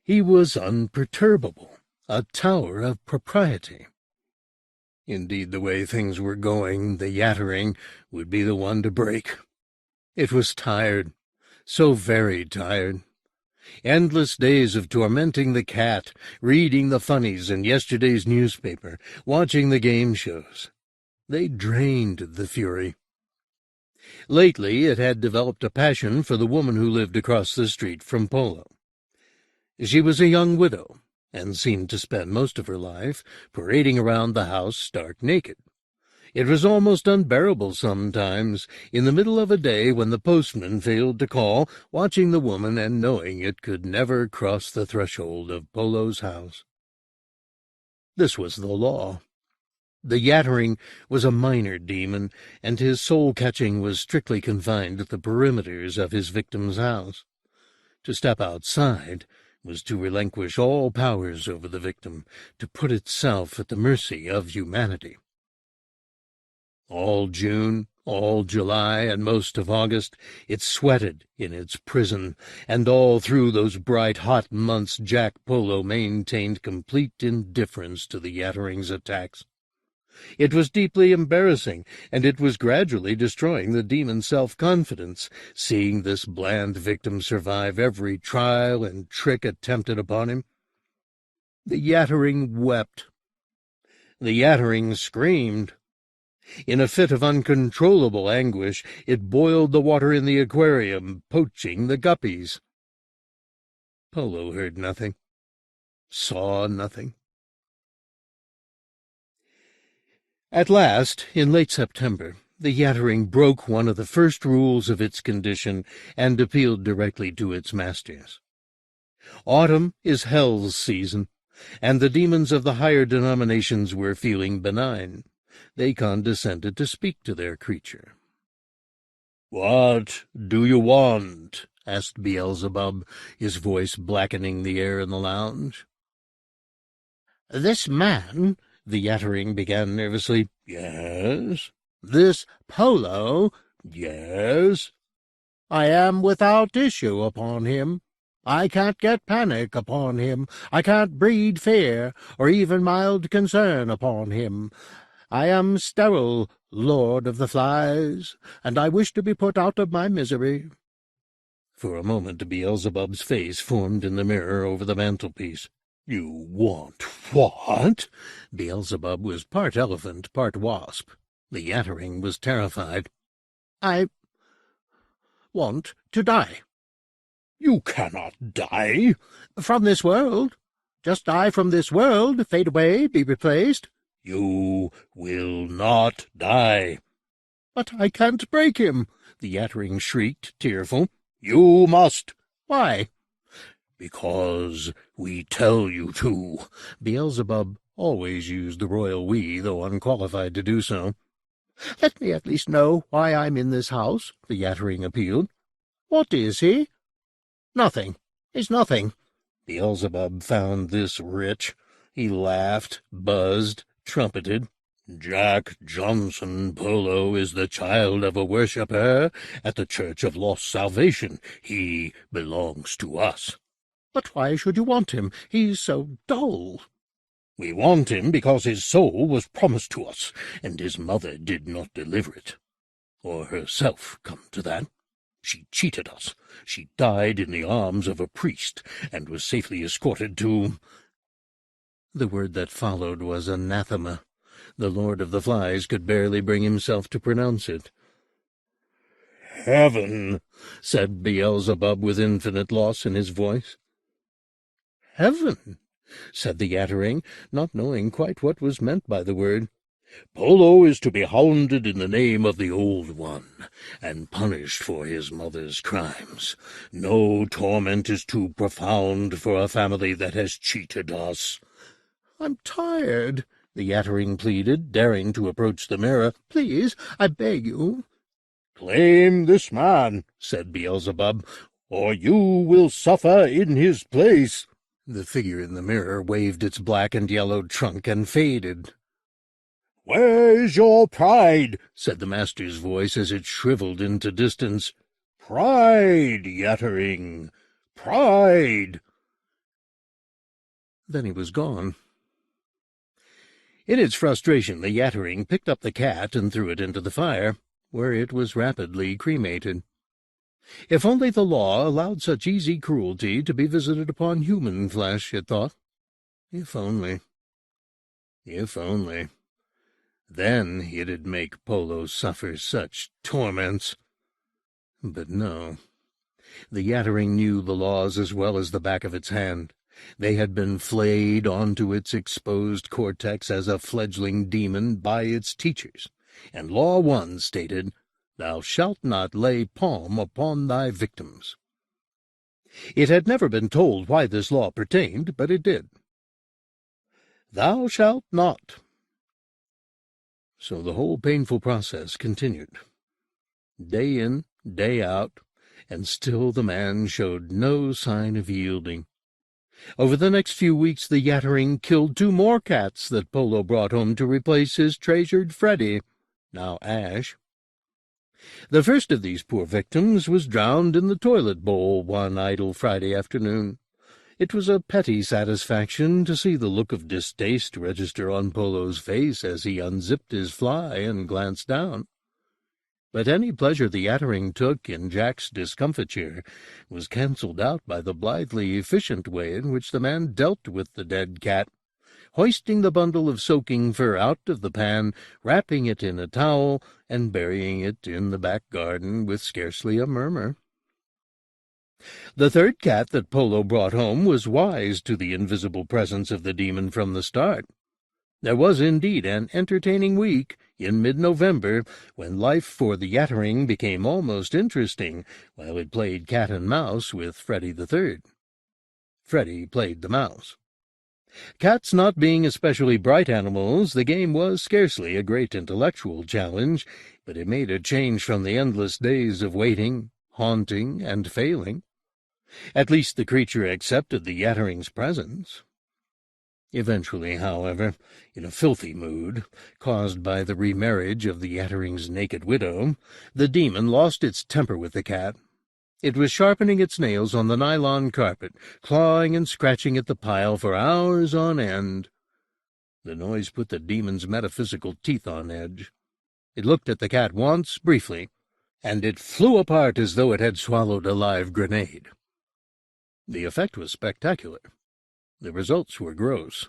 S1: He was unperturbable, a tower of propriety. Indeed, the way things were going, the Yattering would be the one to break. It was tired, so very tired. Endless days of tormenting the cat, reading the funnies in yesterday's newspaper, watching the game shows. They drained the Fury. Lately it had developed a passion for the woman who lived across the street from Polo. She was a young widow, and seemed to spend most of her life parading around the house stark naked. It was almost unbearable sometimes, in the middle of a day when the postman failed to call, watching the woman and knowing it could never cross the threshold of Polo's house. This was the law. The Yattering was a minor demon, and his soul-catching was strictly confined to the perimeters of his victim's house. To step outside was to relinquish all powers over the victim, to put itself at the mercy of humanity. All June, all July, and most of August, it sweated in its prison, and all through those bright, hot months Jack Polo maintained complete indifference to the Yattering's attacks. It was deeply embarrassing, and it was gradually destroying the demon's self-confidence, seeing this bland victim survive every trial and trick attempted upon him. The Yattering wept. The Yattering screamed. In a fit of uncontrollable anguish, it boiled the water in the aquarium, poaching the guppies. Polo heard nothing, saw nothing. At last, in late September, the Yattering broke one of the first rules of its condition and appealed directly to its masters. Autumn is hell's season, and the demons of the higher denominations were feeling benign. They condescended to speak to their creature. "What do you want?" asked Beelzebub, his voice blackening the air in the lounge. "This man," the Yattering began nervously. "Yes." "This Polo." "Yes." "I am without issue upon him. I can't get panic upon him. I can't breed fear, or even mild concern upon him. I am sterile, Lord of the Flies, and I wish to be put out of my misery." For a moment Beelzebub's face formed in the mirror over the mantelpiece. "You want what?" Beelzebub was part elephant, part wasp. The Yattering was terrified. "I want to die." "You cannot die." "From this world. Just die from this world, fade away, be replaced." "You will not die." "But I can't break him," the Yattering shrieked, tearful. "You must." "Why?" "Because we tell you to." Beelzebub always used the royal we, though unqualified to do so.
S2: "Let me at least know why I'm in this house," the Yattering appealed. "What is he?" "Nothing. He's nothing."
S1: Beelzebub found this rich. He laughed, buzzed, trumpeted. "Jack Johnson Polo is the child of a worshipper at the Church of Lost Salvation. He belongs to us."
S2: "But why should you want him? He's so dull."
S1: "We want him because his soul was promised to us, and his mother did not deliver it. Or herself, come to that. She cheated us. She died in the arms of a priest, and was safely escorted to—" The word that followed was anathema. The Lord of the Flies could barely bring himself to pronounce it. "Heaven," said Beelzebub with infinite loss in his voice.
S2: "Heaven,"
S1: said the Yattering, not knowing quite what was meant by the word. "Polo is to be hounded in the name of the Old One, and punished for his mother's crimes. No torment is too profound for a family that has cheated us."
S2: "I'm tired," the Yattering pleaded, daring to approach the mirror. "Please, I beg you."
S1: "Claim this man," said Beelzebub, "or you will suffer in his place." The figure in the mirror waved its black and yellowed trunk and faded. "Where's your pride?" said the master's voice as it shriveled into distance. "Pride, Yattering, pride." Then he was gone. In its frustration, the Yattering picked up the cat and threw it into the fire, where it was rapidly cremated. If only the law allowed such easy cruelty to be visited upon human flesh, it thought. If only. If only. Then it'd make Polo suffer such torments. But no. The Yattering knew the laws as well as the back of its hand. They had been flayed onto its exposed cortex as a fledgling demon by its teachers, and Law 1 stated, "Thou shalt not lay palm upon thy victims." It had never been told why this law pertained, but it did. "Thou shalt not." So the whole painful process continued. Day in, day out, and still the man showed no sign of yielding. Over the next few weeks the Yattering killed 2 more cats that Polo brought home to replace his treasured Freddy, now Ash. The first of these poor victims was drowned in the toilet bowl one idle Friday afternoon. It was a petty satisfaction to see the look of distaste register on Polo's face as he unzipped his fly and glanced down. But any pleasure the Yattering took in Jack's discomfiture was cancelled out by the blithely efficient way in which the man dealt with the dead cat, hoisting the bundle of soaking fur out of the pan, wrapping it in a towel, and burying it in the back garden with scarcely a murmur. The third cat that Polo brought home was wise to the invisible presence of the demon from the start. There was indeed an entertaining week in mid-November when life for the Yattering became almost interesting while it played cat and mouse with Freddy the Third. Freddy played the mouse. Cats not being especially bright animals, the game was scarcely a great intellectual challenge, but it made a change from the endless days of waiting, haunting, and failing. At least the creature accepted the Yattering's presence. Eventually, however, in a filthy mood, caused by the remarriage of the Yattering's naked widow, the demon lost its temper with the cat. It was sharpening its nails on the nylon carpet, clawing and scratching at the pile for hours on end. The noise put the demon's metaphysical teeth on edge. It looked at the cat once, briefly, and it flew apart as though it had swallowed a live grenade. The effect was spectacular. The results were gross.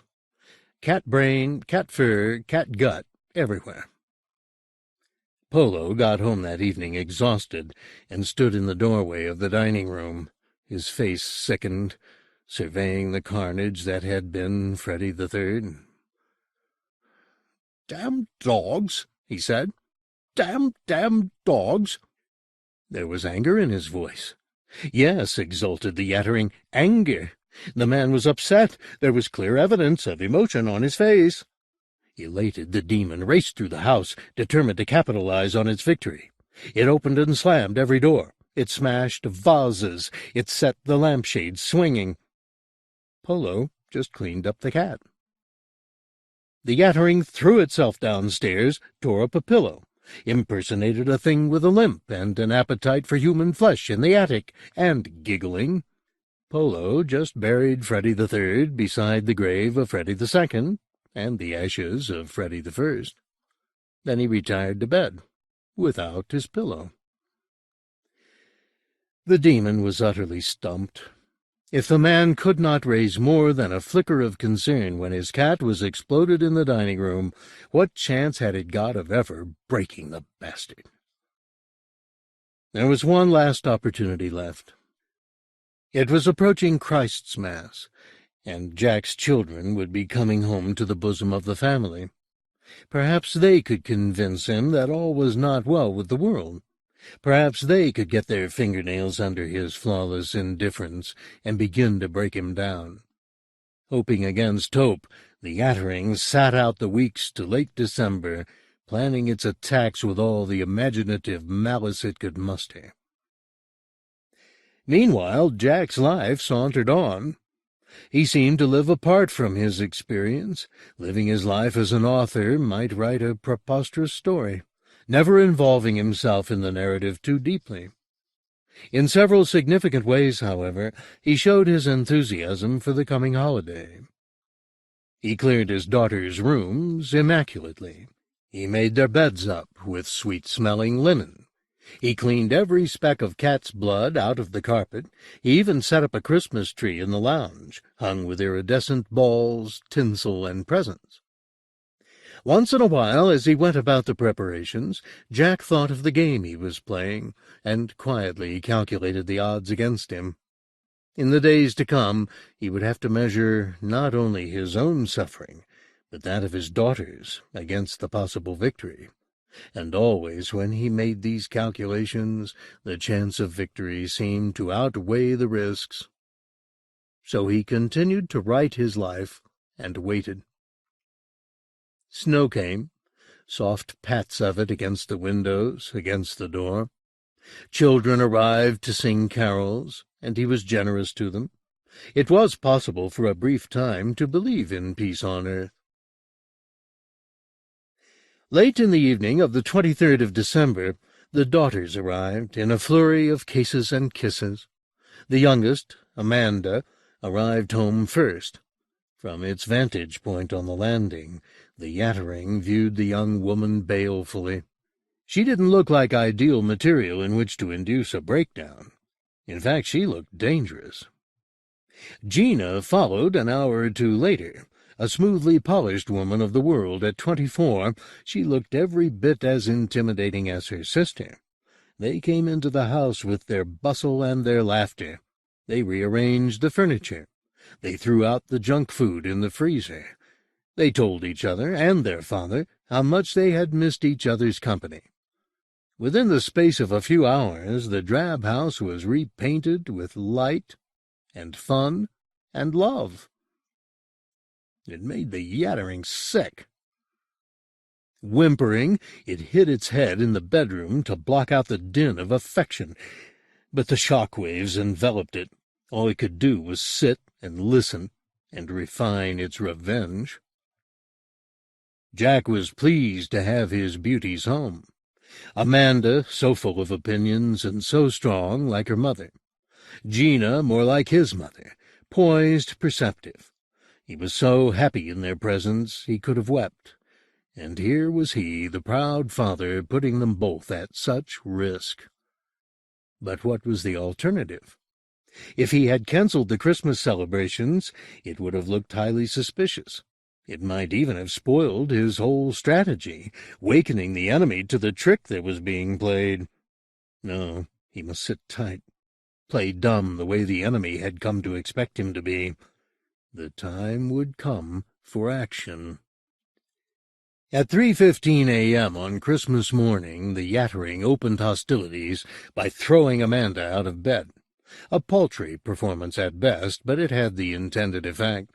S1: Cat brain, cat fur, cat gut, everywhere. Polo got home that evening exhausted and stood in the doorway of the dining room, his face sickened, surveying the carnage that had been Freddy the Third. "Damn dogs," he said. "Damn dogs." There was anger in his voice. Yes, exulted the Yattering, anger. The man was upset. There was clear evidence of emotion on his face. Elated, the demon raced through the house, determined to capitalize on its victory. It opened and slammed every door. It smashed vases. It set the lampshades swinging. Polo just cleaned up the cat. The Yattering threw itself downstairs, tore up a pillow, impersonated a thing with a limp and an appetite for human flesh in the attic, and, giggling, Polo just buried Freddy the Third beside the grave of Freddy the Second and the ashes of Freddy the First. Then he retired to bed, without his pillow. The demon was utterly stumped. If the man could not raise more than a flicker of concern when his cat was exploded in the dining room, what chance had it got of ever breaking the bastard? There was one last opportunity left. It was approaching Christ's Mass, and Jack's children would be coming home to the bosom of the family. Perhaps they could convince him that all was not well with the world. Perhaps they could get their fingernails under his flawless indifference and begin to break him down. Hoping against hope, the Yattering sat out the weeks to late December, planning its attacks with all the imaginative malice it could muster. Meanwhile, Jack's life sauntered on. He seemed to live apart from his experience, living his life as an author might write a preposterous story, never involving himself in the narrative too deeply. In several significant ways, however, he showed his enthusiasm for the coming holiday. He cleared his daughters' rooms immaculately. He made their beds up with sweet-smelling linen. He cleaned every speck of cat's blood out of the carpet. He even set up a Christmas tree in the lounge, hung with iridescent balls, tinsel, and presents. Once in a while, as he went about the preparations, Jack thought of the game he was playing, and quietly calculated the odds against him. In the days to come, he would have to measure not only his own suffering, but that of his daughters against the possible victory. And always when he made these calculations, the chance of victory seemed to outweigh the risks. So he continued to write his life, and waited. Snow came, soft pats of it against the windows, against the door. Children arrived to sing carols, and he was generous to them. It was possible for a brief time to believe in peace on earth. Late in the evening of the 23rd of December, the daughters arrived, in a flurry of cases and kisses. The youngest, Amanda, arrived home first. From its vantage point on the landing, the Yattering viewed the young woman balefully. She didn't look like ideal material in which to induce a breakdown. In fact, she looked dangerous. Gina followed an hour or two later. A smoothly polished woman of the world at 24, she looked every bit as intimidating as her sister. They came into the house with their bustle and their laughter. They rearranged the furniture. They threw out the junk food in the freezer. They told each other and their father how much they had missed each other's company. Within the space of a few hours, the drab house was repainted with light and fun and love. It made the Yattering sick. Whimpering, it hid its head in the bedroom to block out the din of affection, but the shock waves enveloped it. All it could do was sit and listen and refine its revenge. Jack was pleased to have his beauties home. Amanda, so full of opinions and so strong, like her mother. Gina, more like his mother, poised, perceptive. He was so happy in their presence he could have wept. And here was he, the proud father, putting them both at such risk. But what was the alternative? If he had cancelled the Christmas celebrations, it would have looked highly suspicious. It might even have spoiled his whole strategy, wakening the enemy to the trick that was being played. No, he must sit tight, play dumb the way the enemy had come to expect him to be. The time would come for action. At 3:15 a.m. on Christmas morning, the Yattering opened hostilities by throwing Amanda out of bed. A paltry performance at best, but it had the intended effect.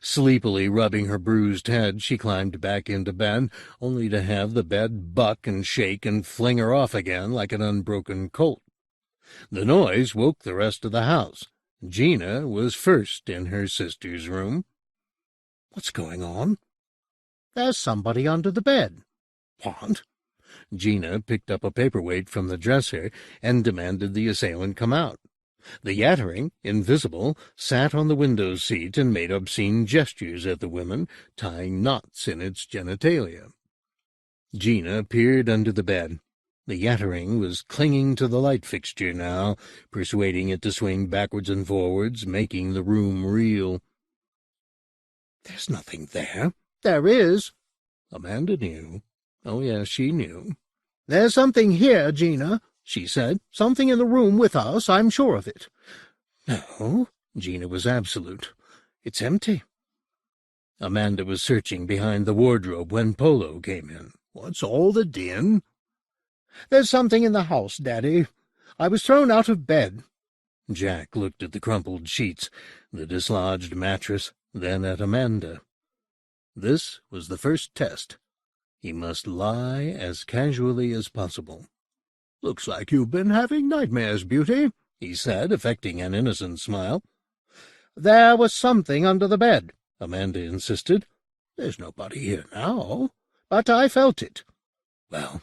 S1: Sleepily rubbing her bruised head, she climbed back into bed, only to have the bed buck and shake and fling her off again like an unbroken colt. The noise woke the rest of the house. Gina was first in her sister's room.
S2: "What's going on?" "There's somebody under the bed." "What?"
S1: Gina picked up a paperweight from the dresser and demanded the assailant come out. The Yattering, invisible, sat on the window seat and made obscene gestures at the women, tying knots in its genitalia. Gina peered under the bed. The Yattering was clinging to the light fixture now, persuading it to swing backwards and forwards, making the room reel.
S2: "There's nothing there." "There is."
S1: Amanda knew. Oh, yes, she knew.
S2: "There's something here, Gina," she said. "Something in the room with us, I'm sure of it."
S1: "No," Gina was absolute. "It's empty." Amanda was searching behind the wardrobe when Polo came in.
S2: "What's all the din?" "There's something in the house, Daddy. I was thrown out of bed."
S1: Jack looked at the crumpled sheets, the dislodged mattress, then at Amanda. This was the first test. He must lie as casually as possible.
S2: "Looks like you've been having nightmares, Beauty,"
S1: he said, affecting an innocent smile.
S2: "There was something under the bed,"
S1: Amanda insisted.
S2: "There's nobody here now." "But I felt it."
S1: "Well,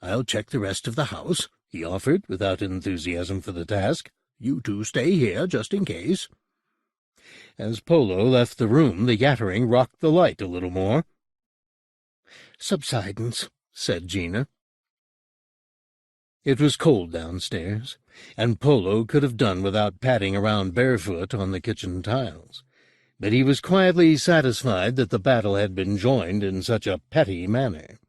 S1: I'll check the rest of the house," he offered, without enthusiasm for the task.
S2: "You two stay here, just in case."
S1: As Polo left the room, the Yattering rocked the light a little more.
S2: "Subsidence," said Gina.
S1: It was cold downstairs, and Polo could have done without padding around barefoot on the kitchen tiles. But he was quietly satisfied that the battle had been joined in such a petty manner.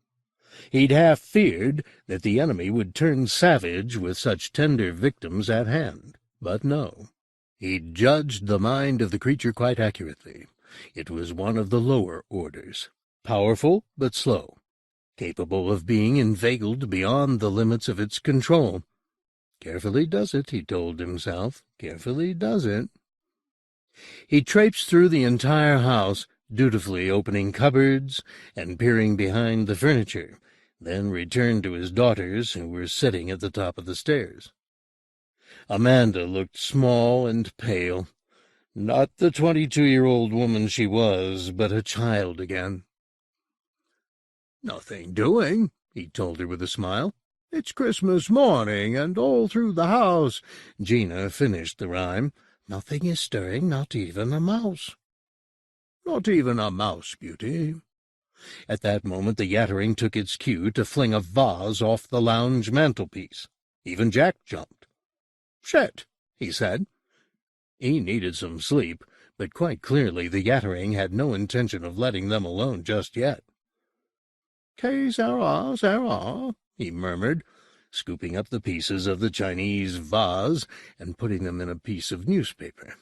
S1: He'd half feared that the enemy would turn savage with such tender victims at hand. But no. He'd judged the mind of the creature quite accurately. It was one of the lower orders, powerful but slow, capable of being inveigled beyond the limits of its control. Carefully does it, he told himself. Carefully does it. He traipsed through the entire house, dutifully opening cupboards and peering behind the furniture, then returned to his daughters, who were sitting at the top of the stairs. Amanda looked small and pale, not the 22-year-old woman she was, but a child again.
S2: "Nothing doing," he told her with a smile. "It's Christmas morning, and all through the house—"
S1: Gina finished the rhyme.
S2: "Nothing is stirring, not even a mouse."
S1: "Not even a mouse, Beauty." At that moment the Yattering took its cue to fling a vase off the lounge mantelpiece. Even Jack jumped. "Shit," he said. He needed some sleep, but quite clearly the Yattering had no intention of letting them alone just yet.
S2: "Que sera,"
S1: he murmured, scooping up the pieces of the Chinese vase and putting them in a piece of newspaper.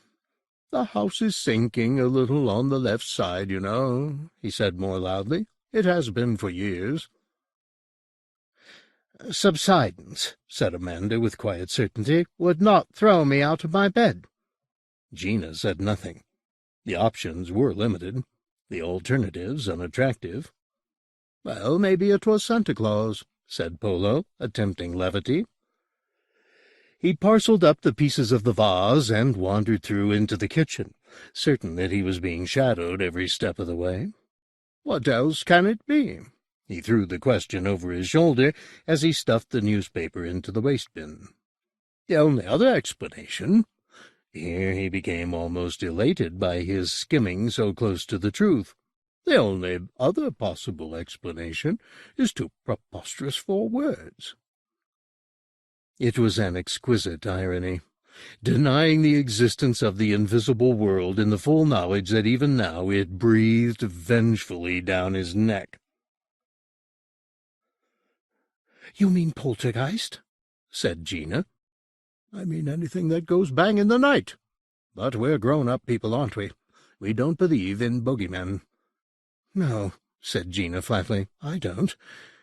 S2: "The house is sinking a little on the left side, you know," he said more loudly. "It has been for years." "Subsidence," said Amanda with quiet certainty, "would not throw me out of my bed."
S1: Gina said nothing. The options were limited, the alternatives unattractive.
S2: "Well, maybe it was Santa Claus," said Polo,
S1: attempting levity. He parcelled up the pieces of the vase and wandered through into the kitchen, certain that he was being shadowed every step of the way.
S2: "What else can it be?"
S1: He threw the question over his shoulder as he stuffed the newspaper into the waste-bin.
S2: "The only other explanation—"
S1: Here he became almost elated by his skimming so close to the truth.
S2: "The only other possible explanation is too preposterous for words."
S1: It was an exquisite irony, denying the existence of the invisible world in the full knowledge that even now it breathed vengefully down his neck.
S2: "You mean poltergeist?" said Gina. "I mean anything that goes bang in the night. But we're grown-up people, aren't we? We don't believe in bogeymen." "No," said Gina flatly, "I don't.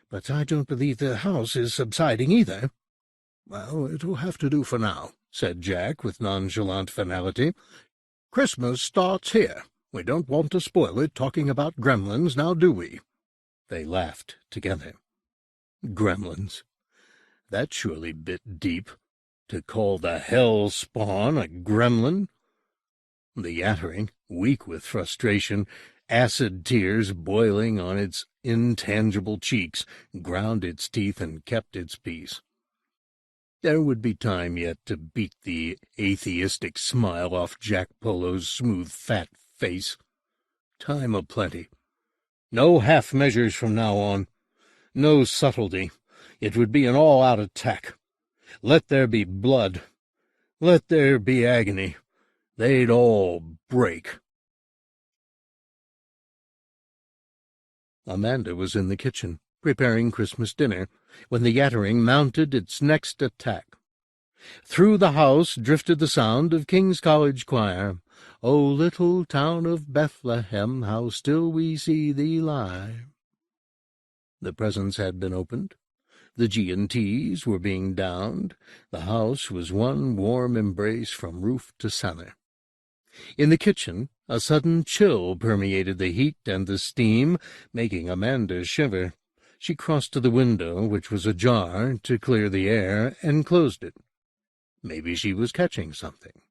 S2: But I don't believe the house is subsiding either." Well, it'll have to do for now, said Jack with nonchalant finality. Christmas starts here. We don't want to spoil it talking about gremlins, now do we? They laughed together. Gremlins. That surely bit deep. To call the hell spawn a gremlin? The Yattering, weak with frustration, acid tears boiling on its intangible cheeks, ground its teeth and kept its peace. There would be time yet to beat the atheistic smile off Jack Polo's smooth, fat face. Time aplenty. No half measures from now on. No subtlety. It would be an all-out attack. Let there be blood. Let there be agony. They'd all break. Amanda was in the kitchen, preparing Christmas dinner, when the Yattering mounted its next attack. Through the house drifted the sound of King's College Choir. "O little town of Bethlehem, how still we see thee lie." The presents had been opened. The G&Ts were being downed. The house was one warm embrace from roof to cellar. In the kitchen, a sudden chill permeated the heat and the steam, making Amanda shiver. She crossed to the window, which was ajar, to clear the air, and closed it. Maybe she was catching something.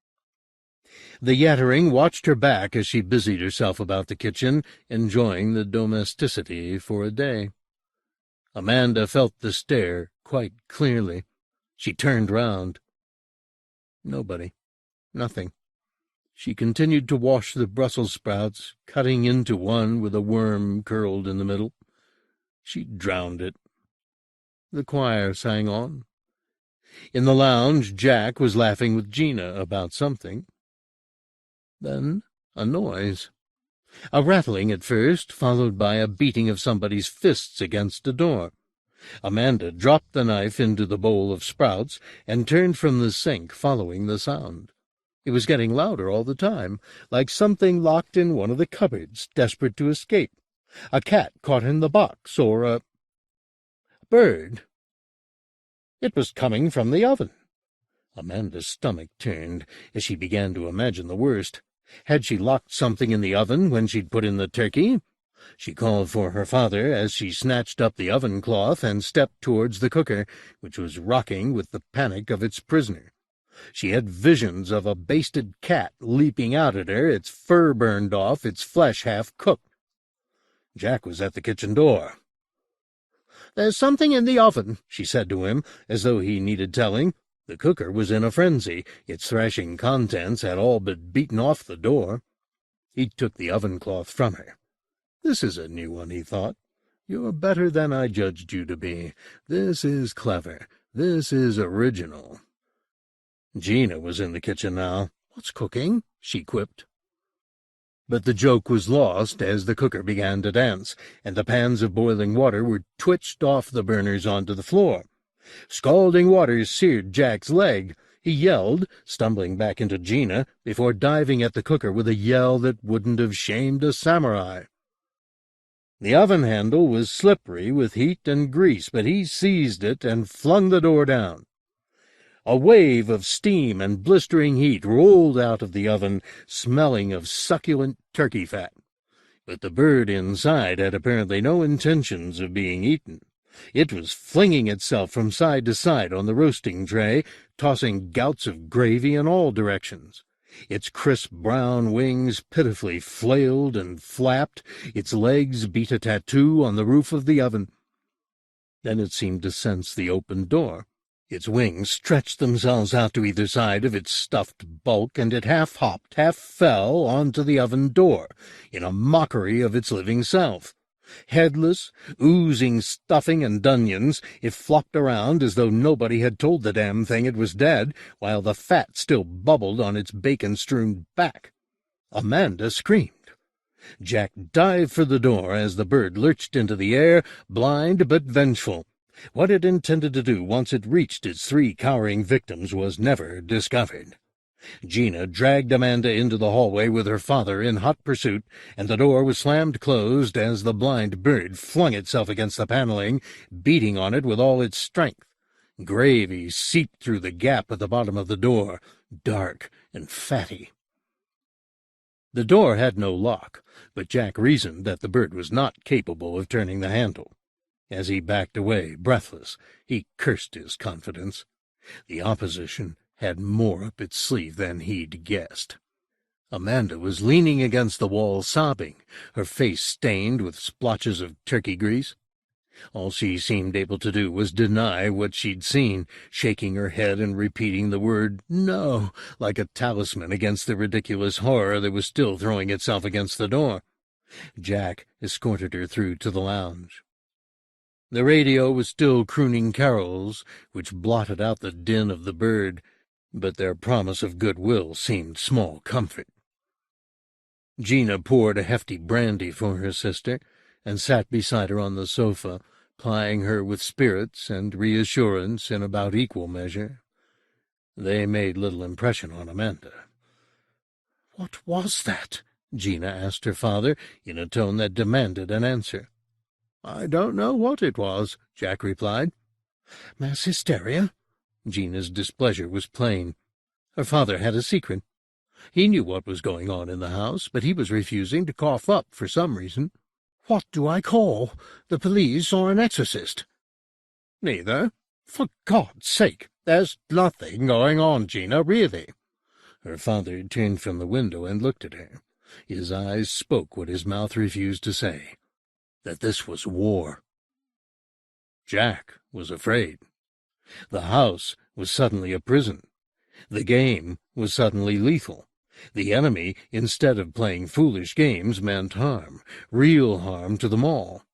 S2: The Yattering watched her back as she busied herself about the kitchen, enjoying the domesticity for a day. Amanda felt the stare quite clearly. She turned round. Nobody. Nothing. She continued to wash the Brussels sprouts, cutting into one with a worm curled in the middle. She drowned it. The choir sang on. In the lounge, Jack was laughing with Gina about something. Then a noise. A rattling at first, followed by a beating of somebody's fists against a door. Amanda dropped the knife into the bowl of sprouts and turned from the sink, following the sound. It was getting louder all the time, like something locked in one of the cupboards, desperate to escape. A cat caught in the box, or a bird. It was coming from the oven. Amanda's stomach turned as she began to imagine the worst. Had she locked something in the oven when she'd put in the turkey? She called for her father as she snatched up the oven cloth and stepped towards the cooker, which was rocking with the panic of its prisoner. She had visions of a basted cat leaping out at her, its fur burned off, its flesh half cooked. Jack was at the kitchen door. "There's something in the oven," she said to him, as though he needed telling. The cooker was in a frenzy. Its thrashing contents had all but beaten off the door. He took the oven cloth from her. "This is a new one," he thought. "You're better than I judged you to be. This is clever. This is original." Gina was in the kitchen now. "What's cooking?" she quipped. But the joke was lost as the cooker began to dance, and the pans of boiling water were twitched off the burners onto the floor. Scalding water seared Jack's leg. He yelled, stumbling back into Gina, before diving at the cooker with a yell that wouldn't have shamed a samurai. The oven handle was slippery with heat and grease, but he seized it and flung the door down. A wave of steam and blistering heat rolled out of the oven, smelling of succulent turkey fat. But the bird inside had apparently no intentions of being eaten. It was flinging itself from side to side on the roasting tray, tossing gouts of gravy in all directions. Its crisp brown wings pitifully flailed and flapped. Its legs beat a tattoo on the roof of the oven. Then it seemed to sense the open door. Its wings stretched themselves out to either side of its stuffed bulk, and it half hopped, half fell onto the oven door, in a mockery of its living self. Headless, oozing stuffing and onions, it flopped around as though nobody had told the damn thing it was dead, while the fat still bubbled on its bacon-strewn back. Amanda screamed. Jack dived for the door as the bird lurched into the air, blind but vengeful. What it intended to do once it reached its 3 cowering victims was never discovered. Gina dragged Amanda into the hallway with her father in hot pursuit, and the door was slammed closed as the blind bird flung itself against the paneling, beating on it with all its strength.
S1: Gravy seeped through the gap at the bottom of the door, dark and fatty. The door had no lock, but Jack reasoned that the bird was not capable of turning the handle. As he backed away, breathless, he cursed his confidence. The opposition had more up its sleeve than he'd guessed. Amanda was leaning against the wall, sobbing, her face stained with splotches of turkey grease. All she seemed able to do was deny what she'd seen, shaking her head and repeating the word "no" like a talisman against the ridiculous horror that was still throwing itself against the door. Jack escorted her through to the lounge. The radio was still crooning carols, which blotted out the din of the bird, but their promise of goodwill seemed small comfort. Gina poured a hefty brandy for her sister, and sat beside her on the sofa, plying her with spirits and reassurance in about equal measure. They made little impression on Amanda. "What was that?" Gina asked her father, in a tone that demanded an answer. "I don't know what it was," Jack replied. "Mass hysteria?" Gina's displeasure was plain. Her father had a secret. He knew what was going on in the house, but he was refusing to cough up for some reason. "What do I call? The police or an exorcist?" "Neither. For God's sake, there's nothing going on, Gina, really." Her father turned from the window and looked at her. His eyes spoke what his mouth refused to say, that this was war. Jack was afraid. The house was suddenly a prison. The game was suddenly lethal. The enemy, instead of playing foolish games, meant harm, real harm to them all.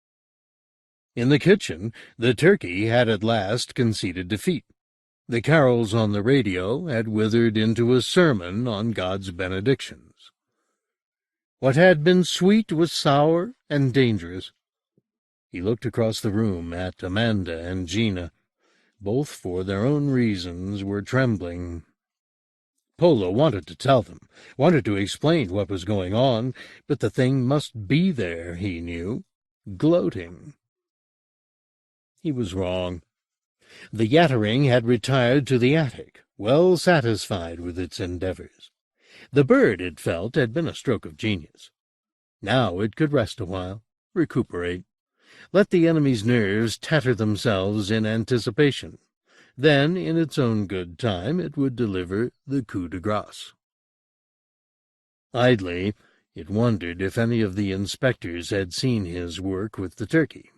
S1: In the kitchen, the turkey had at last conceded defeat. The carols on the radio had withered into a sermon on God's benedictions. What had been sweet was sour and dangerous. He looked across the room at Amanda and Gina. Both, for their own reasons, were trembling. Polo wanted to tell them, wanted to explain what was going on, but the thing must be there, he knew, gloating. He was wrong. The Yattering had retired to the attic, well satisfied with its endeavors. The bird, it felt, had been a stroke of genius. Now it could rest a while, recuperate, let the enemy's nerves tatter themselves in anticipation. Then, in its own good time, it would deliver the coup de grace. Idly, it wondered if any of the inspectors had seen his work with the turkey.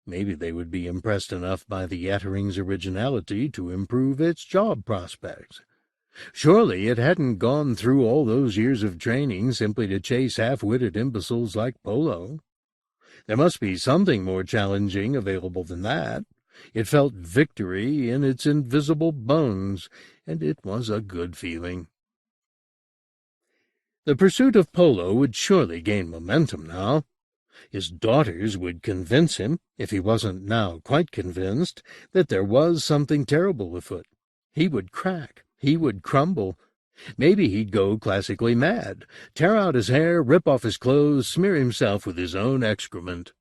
S1: Maybe they would be impressed enough by the Yattering's originality to improve its job prospects. Surely it hadn't gone through all those years of training simply to chase half-witted imbeciles like Polo. There must be something more challenging available than that. It felt victory in its invisible bones, and it was a good feeling. The pursuit of Polo would surely gain momentum now. His daughters would convince him, if he wasn't now quite convinced, that there was something terrible afoot. He would crack. He would crumble. Maybe he'd go classically mad, tear out his hair, rip off his clothes, smear himself with his own excrement.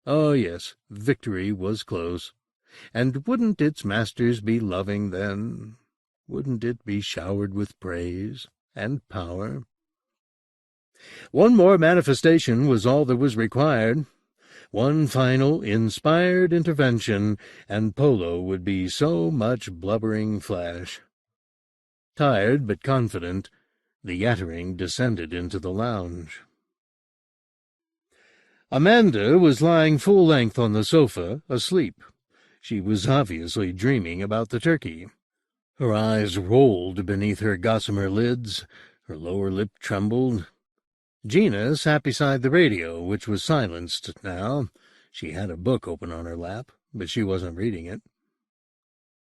S1: Oh, yes, victory was close. And wouldn't its masters be loving then? Wouldn't it be showered with praise and power? One more manifestation was all that was required. One final, inspired intervention, and Polo would be so much blubbering flesh. Tired but confident, the Yattering descended into the lounge. Amanda was lying full length on the sofa, asleep. She was obviously dreaming about the turkey. Her eyes rolled beneath her gossamer lids, her lower lip trembled. Gina sat beside the radio, which was silenced now. She had a book open on her lap, but she wasn't reading it.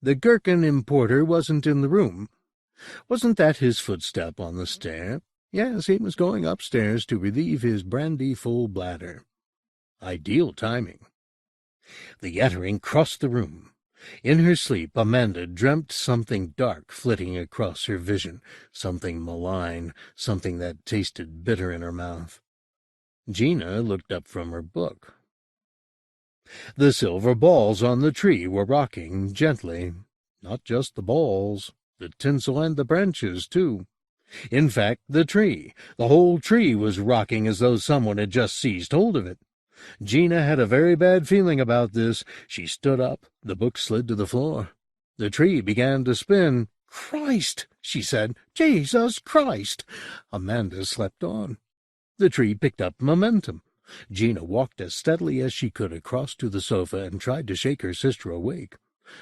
S1: The gherkin importer wasn't in the room. Wasn't that his footstep on the stair? Yes, he was going upstairs to relieve his brandy-full bladder. Ideal timing. The Yattering crossed the room. In her sleep, Amanda dreamt something dark flitting across her vision, something malign, something that tasted bitter in her mouth. Gina looked up from her book. The silver balls on the tree were rocking gently. Not just the balls, the tinsel and the branches, too. In fact, the whole tree was rocking as though someone had just seized hold of it. Gina had a very bad feeling about this. She stood up. The book slid to the floor. The tree began to spin. "Christ!" she said. "Jesus Christ!" Amanda slept on. The tree picked up momentum. Gina walked as steadily as she could across to the sofa and tried to shake her sister awake.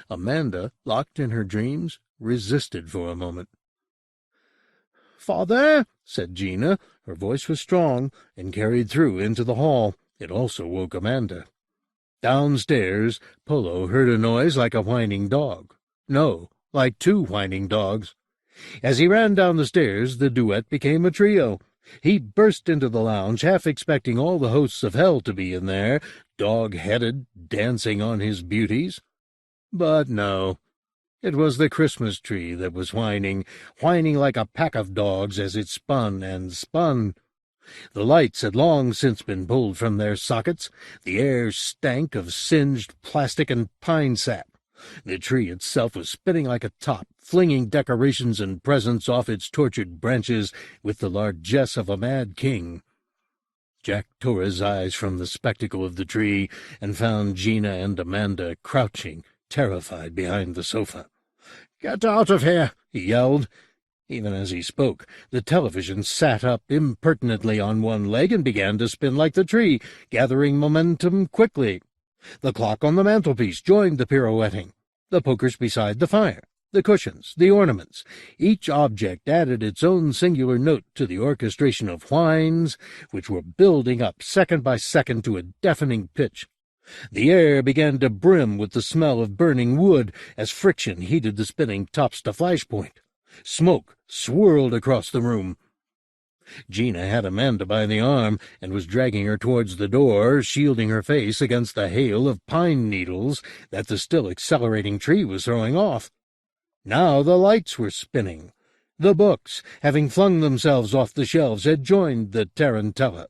S1: Amanda, locked in her dreams, resisted for a moment. "Father," said Gina. Her voice was strong and carried through into the hall. It also woke Amanda. Downstairs, Polo heard a noise like a whining dog. No, like two whining dogs. As he ran down the stairs, the duet became a trio. He burst into the lounge, half expecting all the hosts of hell to be in there, dog-headed, dancing on his beauties. But no, it was the Christmas tree that was whining like a pack of dogs as it spun and spun. The lights had long since been pulled from their sockets. The air stank of singed plastic and pine sap. The tree itself was spinning like a top, flinging decorations and presents off its tortured branches with the largesse of a mad king. Jack tore his eyes from the spectacle of the tree and found Gina and Amanda crouching, terrified behind the sofa. "Get out of here!" he yelled. Even as he spoke, the television sat up impertinently on one leg and began to spin like the tree, gathering momentum quickly. The clock on the mantelpiece joined the pirouetting. The pokers beside the fire, the cushions, the ornaments. Each object added its own singular note to the orchestration of whines, which were building up second by second to a deafening pitch. The air began to brim with the smell of burning wood as friction heated the spinning tops to flashpoint. Smoke swirled across the room. Gina had Amanda by the arm and was dragging her towards the door, shielding her face against the hail of pine needles that the still accelerating tree was throwing off. Now the lights were spinning. The books, having flung themselves off the shelves, had joined the tarantella.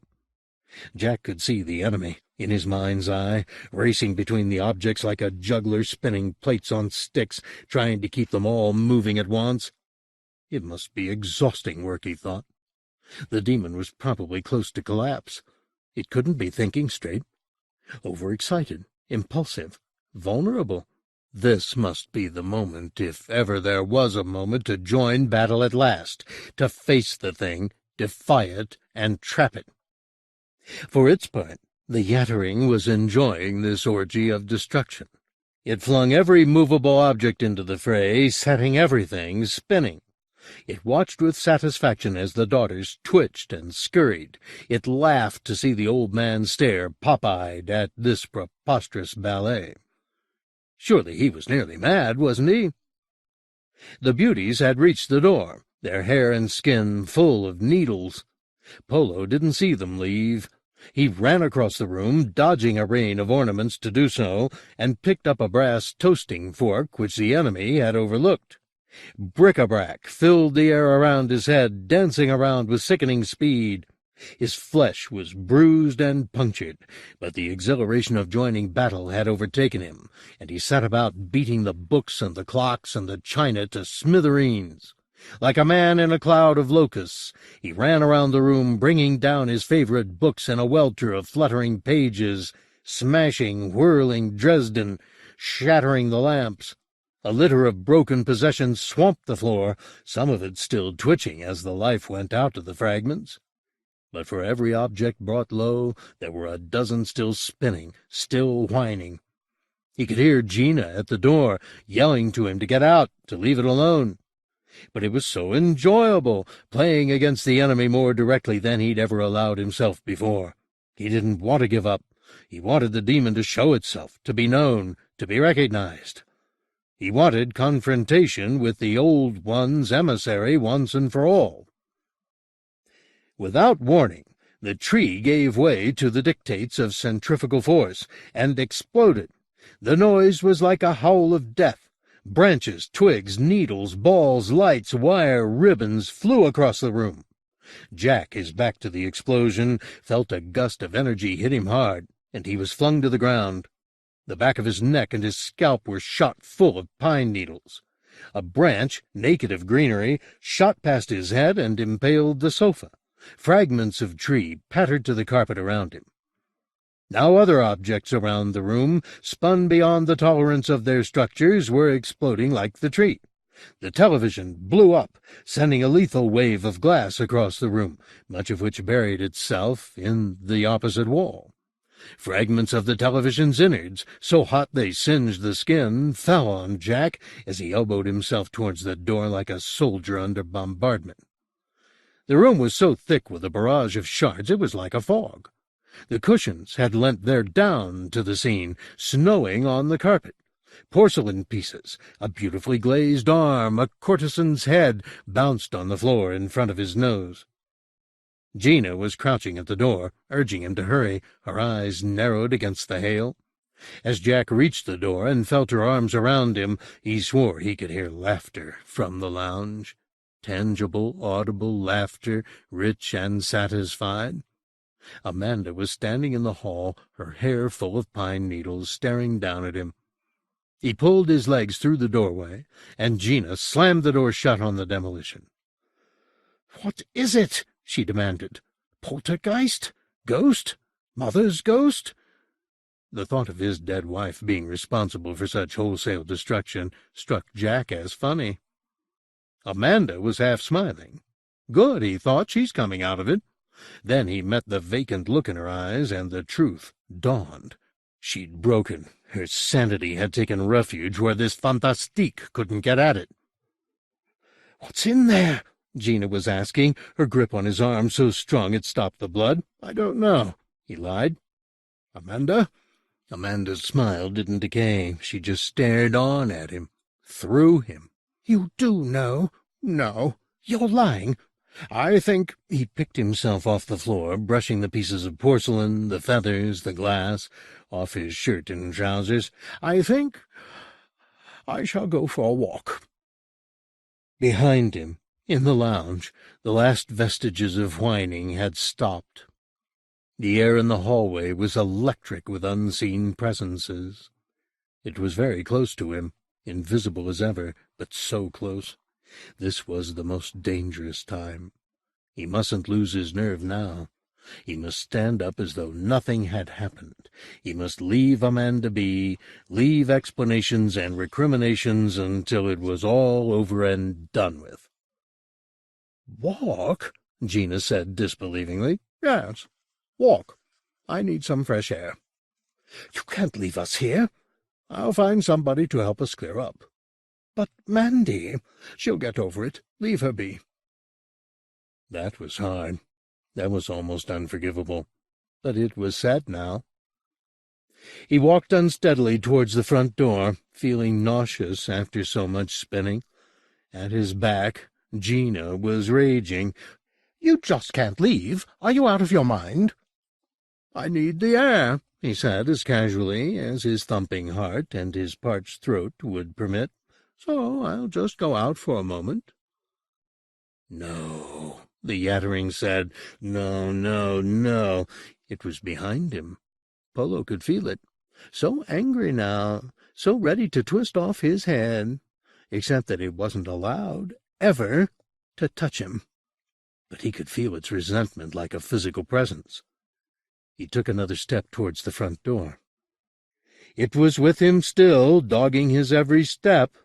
S1: Jack could see the enemy, in his mind's eye, racing between the objects like a juggler spinning plates on sticks, trying to keep them all moving at once. It must be exhausting work, he thought. The demon was probably close to collapse. It couldn't be thinking straight. Overexcited, impulsive, vulnerable. This must be the moment, if ever there was a moment, to join battle at last, to face the thing, defy it, and trap it. For its part, the Yattering was enjoying this orgy of destruction. It flung every movable object into the fray, setting everything spinning. It watched with satisfaction as the daughters twitched and scurried. It laughed to see the old man stare pop-eyed at this preposterous ballet. Surely he was nearly mad, wasn't he? The beauties had reached the door, their hair and skin full of needles. Polo didn't see them leave. He ran across the room, dodging a rain of ornaments to do so, and picked up a brass toasting fork which the enemy had overlooked. Bric-a-brac filled the air around his head, dancing around with sickening speed. His flesh was bruised and punctured, but the exhilaration of joining battle had overtaken him, and he set about beating the books and the clocks and the china to smithereens. Like a man in a cloud of locusts, he ran around the room, bringing down his favorite books in a welter of fluttering pages, smashing, whirling Dresden, shattering the lamps. A litter of broken possessions swamped the floor, some of it still twitching as the life went out of the fragments. But for every object brought low, there were a dozen still spinning, still whining. He could hear Gina at the door, yelling to him to get out, to leave it alone. But it was so enjoyable, playing against the enemy more directly than he'd ever allowed himself before. He didn't want to give up. He wanted the demon to show itself, to be known, to be recognized. He wanted confrontation with the old one's emissary once and for all. Without warning, the tree gave way to the dictates of centrifugal force and exploded. The noise was like a howl of death. Branches, twigs, needles, balls, lights, wire, ribbons flew across the room. Jack, his back to the explosion, felt a gust of energy hit him hard, and he was flung to the ground. The back of his neck and his scalp were shot full of pine needles. A branch, naked of greenery, shot past his head and impaled the sofa. Fragments of tree pattered to the carpet around him. Now other objects around the room, spun beyond the tolerance of their structures, were exploding like the tree. The television blew up, sending a lethal wave of glass across the room, much of which buried itself in the opposite wall. Fragments of the television's innards, so hot they singed the skin, fell on Jack as he elbowed himself towards the door like a soldier under bombardment. The room was so thick with a barrage of shards it was like a fog. The cushions had lent their down to the scene, snowing on the carpet. Porcelain pieces, a beautifully glazed arm, a courtesan's head, bounced on the floor in front of his nose. Gina was crouching at the door, urging him to hurry, her eyes narrowed against the hail. As Jack reached the door and felt her arms around him, he swore he could hear laughter from the lounge. Tangible, audible laughter, rich and satisfied. Amanda was standing in the hall, her hair full of pine needles, staring down at him. He pulled his legs through the doorway, and Gina slammed the door shut on the demolition. "What is it?" she demanded. "Poltergeist? Ghost? Mother's ghost?" The thought of his dead wife being responsible for such wholesale destruction struck Jack as funny. Amanda was half smiling. Good, he thought, she's coming out of it. Then he met the vacant look in her eyes, and the truth dawned. She'd broken. Her sanity had taken refuge where this fantastique couldn't get at it. "What's in there?" Gina was asking, her grip on his arm so strong it stopped the blood. "I don't know," he lied. "Amanda?" Amanda's smile didn't decay. She just stared on at him, through him. "You do know?" "No." "You're lying." "I think—" He picked himself off the floor, brushing the pieces of porcelain, the feathers, the glass, off his shirt and trousers. "I think I shall go for a walk." Behind him, in the lounge, the last vestiges of whining had stopped. The air in the hallway was electric with unseen presences. It was very close to him, invisible as ever, but so close. This was the most dangerous time. He mustn't lose his nerve now. He must stand up as though nothing had happened. He must leave Amanda be, leave explanations and recriminations until it was all over and done with. "Walk?" Gina said disbelievingly. "Yes, walk. I need some fresh air." "You can't leave us here." "I'll find somebody to help us clear up." "But Mandy—" "She'll get over it. Leave her be." That was hard. That was almost unforgivable. But it was said now. He walked unsteadily towards the front door, feeling nauseous after so much spinning. At his back, Gina was raging. "You just can't leave. Are you out of your mind?" "I need the air," he said as casually as his thumping heart and his parched throat would permit. "So I'll just go out for a moment." "No," the Yattering said. "No, no, no." It was behind him. Polo could feel it. So angry now, so ready to twist off his head, except that it wasn't allowed, ever, to touch him. But he could feel its resentment like a physical presence. He took another step towards the front door. It was with him still, dogging his every step.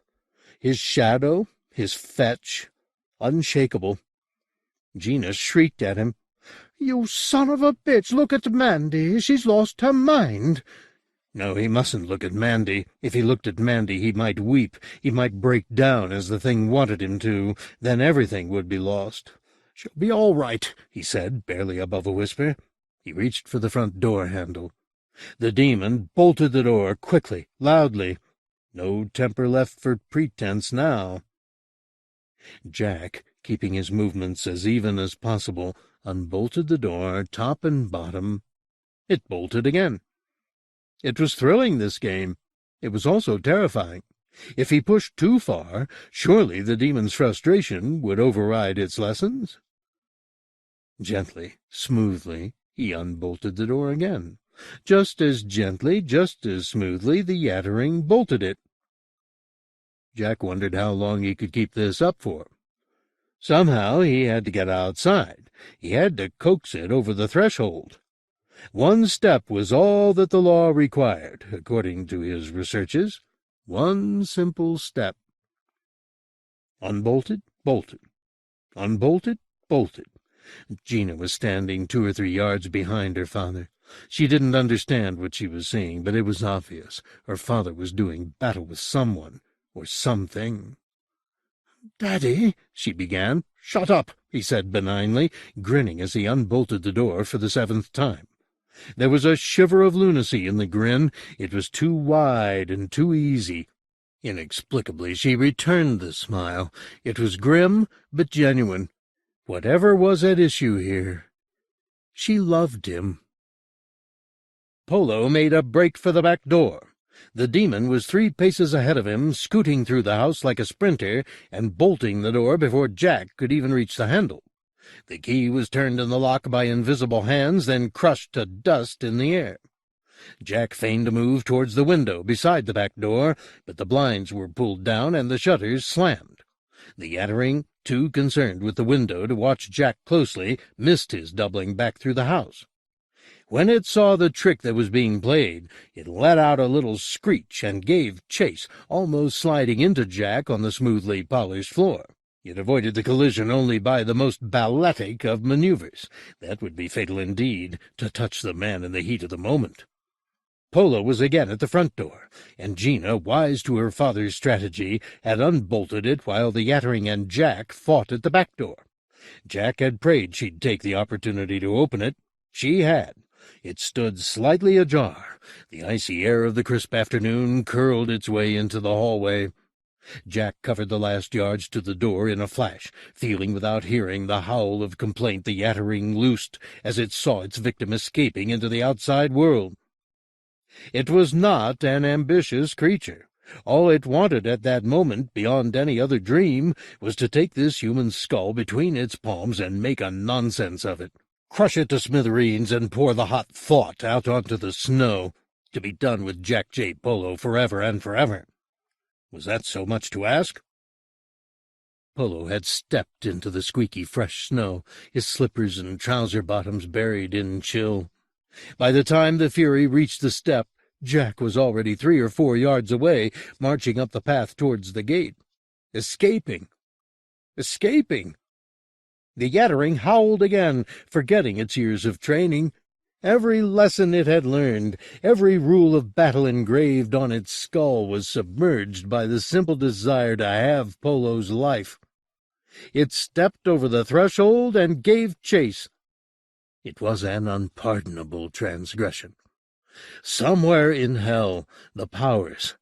S1: His shadow, his fetch, unshakable. Gina shrieked at him. "You son of a bitch! Look at Mandy! She's lost her mind!" No, he mustn't look at Mandy. If he looked at Mandy, he might weep. He might break down as the thing wanted him to. Then everything would be lost. "She'll be all right," he said, barely above a whisper. He reached for the front door handle. The demon bolted the door quickly, loudly. No temper left for pretense now. Jack, keeping his movements as even as possible, unbolted the door, top and bottom. It bolted again. It was thrilling, this game. It was also terrifying. If he pushed too far, surely the demon's frustration would override its lessons. Gently, smoothly, he unbolted the door again. Just as gently, just as smoothly, the Yattering bolted it. Jack wondered how long he could keep this up for. Somehow he had to get outside. He had to coax it over the threshold. One step was all that the law required, according to his researches. One simple step. Unbolted, bolted. Unbolted, bolted. Gina was standing 2 or 3 yards behind her father. She didn't understand what she was seeing, but it was obvious. Her father was doing battle with someone or something. "Daddy," she began. "Shut up," he said benignly, grinning as he unbolted the door for the 7th time. There was a shiver of lunacy in the grin. It was too wide and too easy. Inexplicably, she returned the smile. It was grim, but genuine. Whatever was at issue here, she loved him. Polo made a break for the back door. The demon was 3 paces ahead of him, scooting through the house like a sprinter and bolting the door before Jack could even reach the handle. The key was turned in the lock by invisible hands, then crushed to dust in the air. Jack feigned a move towards the window beside the back door, but the blinds were pulled down and the shutters slammed. The Yattering, too concerned with the window to watch Jack closely, missed his doubling back through the house. When it saw the trick that was being played, it let out a little screech and gave chase, almost sliding into Jack on the smoothly polished floor. It avoided the collision only by the most balletic of maneuvers. That would be fatal indeed, to touch the man in the heat of the moment. Polo was again at the front door, and Gina, wise to her father's strategy, had unbolted it while the Yattering and Jack fought at the back door. Jack had prayed she'd take the opportunity to open it. She had. It stood slightly ajar. The icy air of the crisp afternoon curled its way into the hallway. Jack covered the last yards to the door in a flash, feeling without hearing the howl of complaint the Yattering loosed as it saw its victim escaping into the outside world. It was not an ambitious creature. All it wanted at that moment, beyond any other dream, was to take this human skull between its palms and make a nonsense of it. Crush it to smithereens and pour the hot thought out onto the snow, to be done with Jack J. Polo forever and forever. Was that so much to ask? Polo had stepped into the squeaky fresh snow, his slippers and trouser bottoms buried in chill. By the time the Fury reached the step, Jack was already 3 or 4 yards away, marching up the path towards the gate. Escaping! Escaping! The Yattering howled again, forgetting its years of training. Every lesson it had learned, every rule of battle engraved on its skull was submerged by the simple desire to have Polo's life. It stepped over the threshold and gave chase. It was an unpardonable transgression. Somewhere in hell, the powers,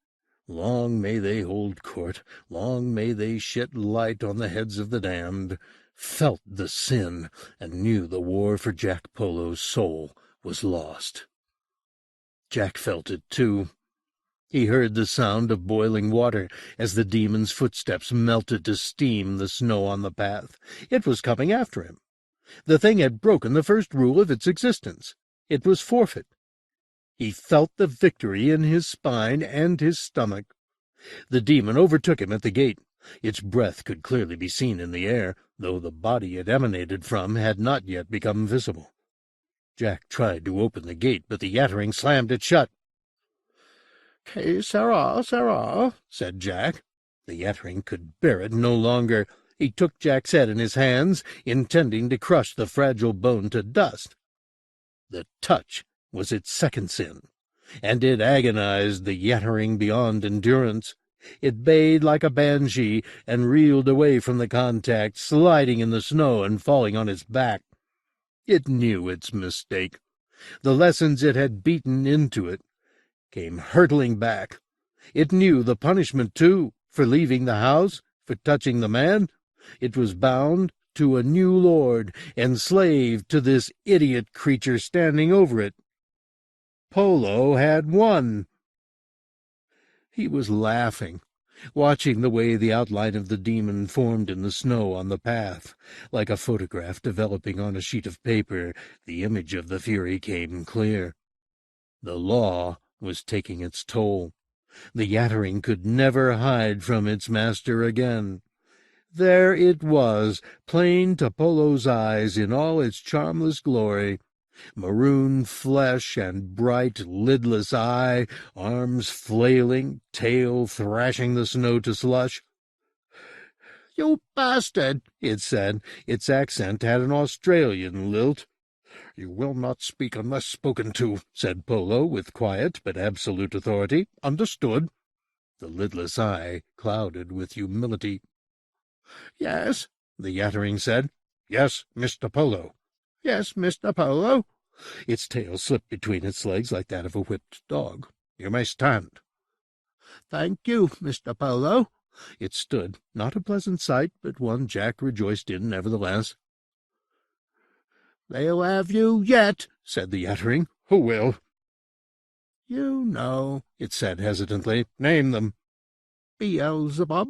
S1: long may they hold court, long may they shed light on the heads of the damned, felt the sin and knew the war for Jack Polo's soul was lost. Jack felt it, too. He heard the sound of boiling water as the demon's footsteps melted to steam the snow on the path. It was coming after him. The thing had broken the first rule of its existence. It was forfeit. He felt the victory in his spine and his stomach. The demon overtook him at the gate. Its breath could clearly be seen in the air, though the body it emanated from had not yet become visible. Jack tried to open the gate, but the Yattering slammed it shut. "Que sera, sera," said Jack. The Yattering could bear it no longer. He took Jack's head in his hands, intending to crush the fragile bone to dust. The touch was its second sin, and it agonized the Yattering beyond endurance. It bayed like a banshee and reeled away from the contact, sliding in the snow and falling on its back. It knew its mistake. The lessons it had beaten into it came hurtling back. It knew the punishment, too, for leaving the house, for touching the man. It was bound to a new lord, enslaved to this idiot creature standing over it. Polo had won. He was laughing, watching the way the outline of the demon formed in the snow on the path. Like a photograph developing on a sheet of paper, the image of the Fury came clear. The law was taking its toll. The Yattering could never hide from its master again. There it was, plain to Polo's eyes in all its charmless glory. Maroon flesh and bright, lidless eye, arms flailing, tail thrashing the snow to slush. "You bastard," it said. Its accent had an Australian lilt. "You will not speak unless spoken to," said Polo, with quiet but absolute authority. "Understood?" The lidless eye clouded with humility. "Yes," the Yattering said. "Yes, Mr. Polo." "Yes, Mr. Polo." Its tail slipped between its legs like that of a whipped dog. "You may stand." "Thank you, Mr. Polo." It stood, not a pleasant sight, but one Jack rejoiced in nevertheless. "They'll have you yet," said the Yattering. "Who will?" "You know," it said hesitantly. "Name them." "Beelzebub,"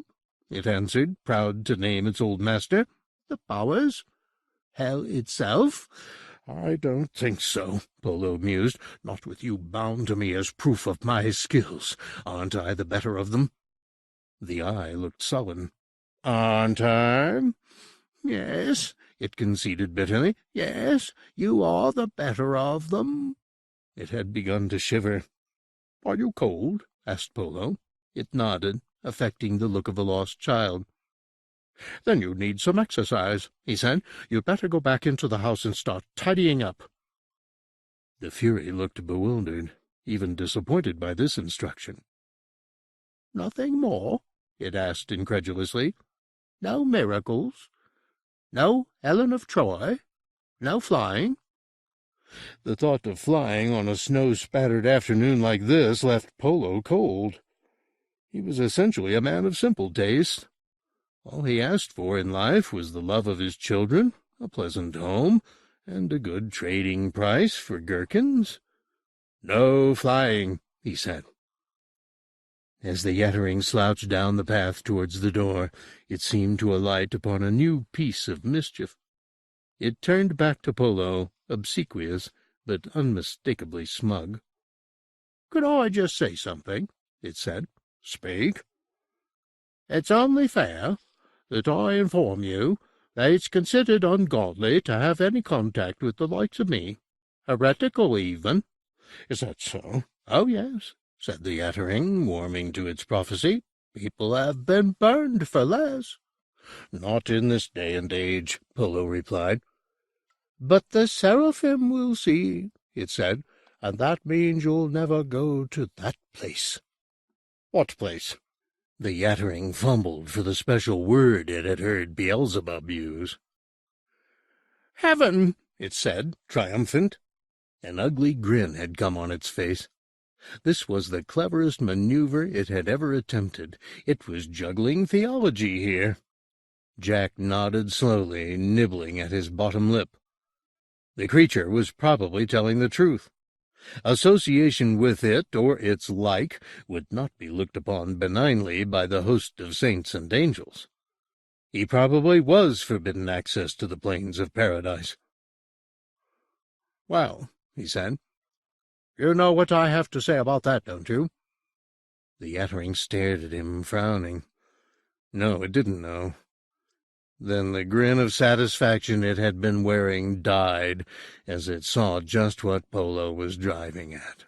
S1: it answered, proud to name its old master. "The powers. Hell itself." "I don't think so," Polo mused. "Not with you bound to me as proof of my skills. Aren't I the better of them?" The eye looked sullen. "Aren't I?" "Yes," it conceded bitterly. "Yes, you are the better of them." It had begun to shiver. "Are you cold?" asked Polo. It nodded, affecting the look of a lost child. "Then you need some exercise," he said. "You'd better go back into the house and start tidying up." The Fury looked bewildered, even disappointed by this instruction. "Nothing more?" it asked incredulously. "No miracles? No Helen of Troy? No flying?" The thought of flying on a snow-spattered afternoon like this left Polo cold. He was essentially a man of simple taste. All he asked for in life was the love of his children, a pleasant home, and a good trading price for gherkins. "No flying," he said. As the Yattering slouched down the path towards the door, it seemed to alight upon a new piece of mischief. It turned back to Polo, obsequious, but unmistakably smug. "Could I just say something?" it said. "Speak." "It's only fair that I inform you that it's considered ungodly to have any contact with the likes of me. Heretical, even." "Is that so?" "Oh, yes," said the Yattering, warming to its prophecy. "People have been burned for less." "Not in this day and age," Polo replied. "But the seraphim will see," it said, "and that means you'll never go to that place." "What place?" The Yattering fumbled for the special word it had heard Beelzebub use. "Heaven," it said, triumphant. An ugly grin had come on its face. This was the cleverest maneuver it had ever attempted. It was juggling theology here. Jack nodded slowly, nibbling at his bottom lip. The creature was probably telling the truth. Association with it, or its like, would not be looked upon benignly by the host of saints and angels. He probably was forbidden access to the plains of paradise. "Well," he said, "you know what I have to say about that, don't you?" The Yattering stared at him, frowning. No, it didn't know. Then the grin of satisfaction it had been wearing died as it saw just what Polo was driving at.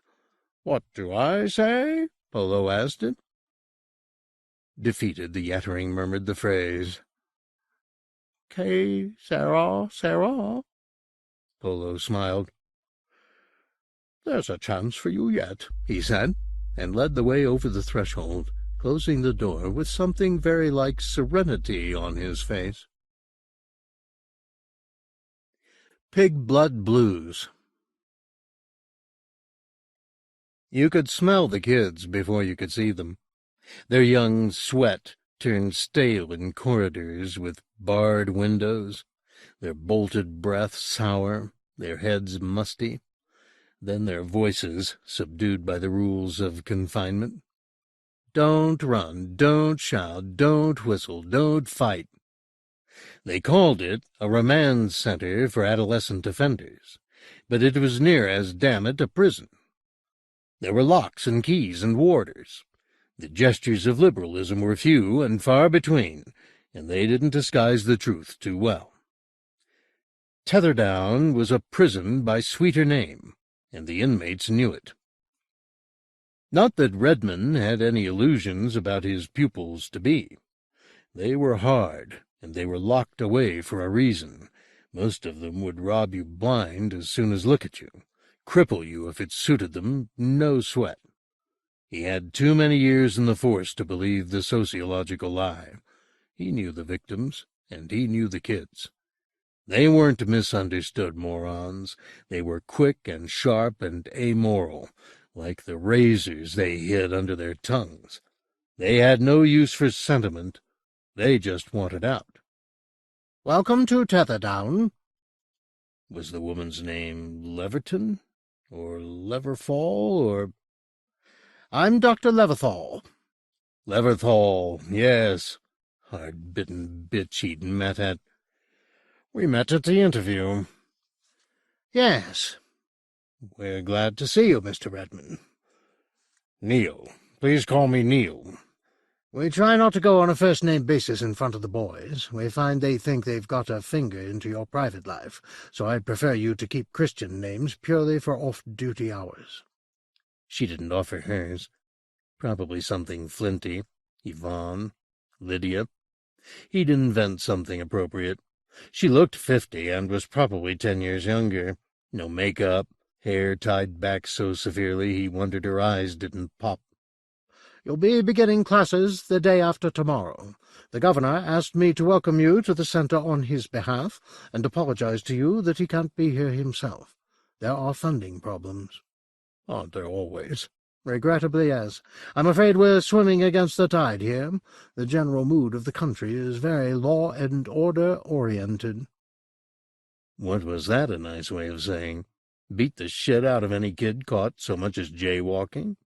S1: "What do I say?" Polo asked it. Defeated, the Yattering murmured the phrase. "Que sera, sera." Polo smiled. "There's a chance for you yet," he said, and led the way over the threshold, closing the door with something very like serenity on his face. Pig Blood Blues. You could smell the kids before you could see them. Their young sweat turned stale in corridors with barred windows, their bolted breath sour, their heads musty, then their voices subdued by the rules of confinement. Don't run, don't shout, don't whistle, don't fight. They called it a remand center for adolescent offenders, but it was near as damn it a prison. There were locks and keys and warders. The gestures of liberalism were few and far between, and they didn't disguise the truth too well. Tetherdown was a prison by sweeter name, and the inmates knew it. Not that Redmond had any illusions about his pupils-to-be. They were hard, and they were locked away for a reason. Most of them would rob you blind as soon as look at you, cripple you if it suited them, no sweat. He had too many years in the force to believe the sociological lie. He knew the victims, and he knew the kids. They weren't misunderstood morons. They were quick and sharp and amoral, like the razors they hid under their tongues. They had no use for sentiment. They just wanted out.
S2: "Welcome to Tetherdown."
S1: Was the woman's name Leverton? Or Leverfall? Or...
S2: "I'm Dr. Leverthall."
S1: Leverthall, yes. Hard-bitten bitch he'd met at... We met at the interview.
S2: "Yes. We're glad to see you, Mr. Redmond."
S1: Neil. Please call me Neil.
S2: "We try not to go on a first-name basis in front of the boys. We find they think they've got a finger into your private life, so I'd prefer you to keep Christian names purely for off-duty hours."
S1: She didn't offer hers. Probably something flinty. Yvonne. Lydia. He'd invent something appropriate. She looked 50 and was probably 10 years younger. No makeup, hair tied back so severely he wondered her eyes didn't pop.
S2: "You'll be beginning classes the day after tomorrow. The governor asked me to welcome you to the center on his behalf and apologize to you that he can't be here himself. There are funding problems."
S1: Aren't there always?
S2: "Regrettably, yes. I'm afraid we're swimming against the tide here. The general mood of the country is very law and order oriented."
S1: What was that a nice way of saying? Beat the shit out of any kid caught so much as jaywalking?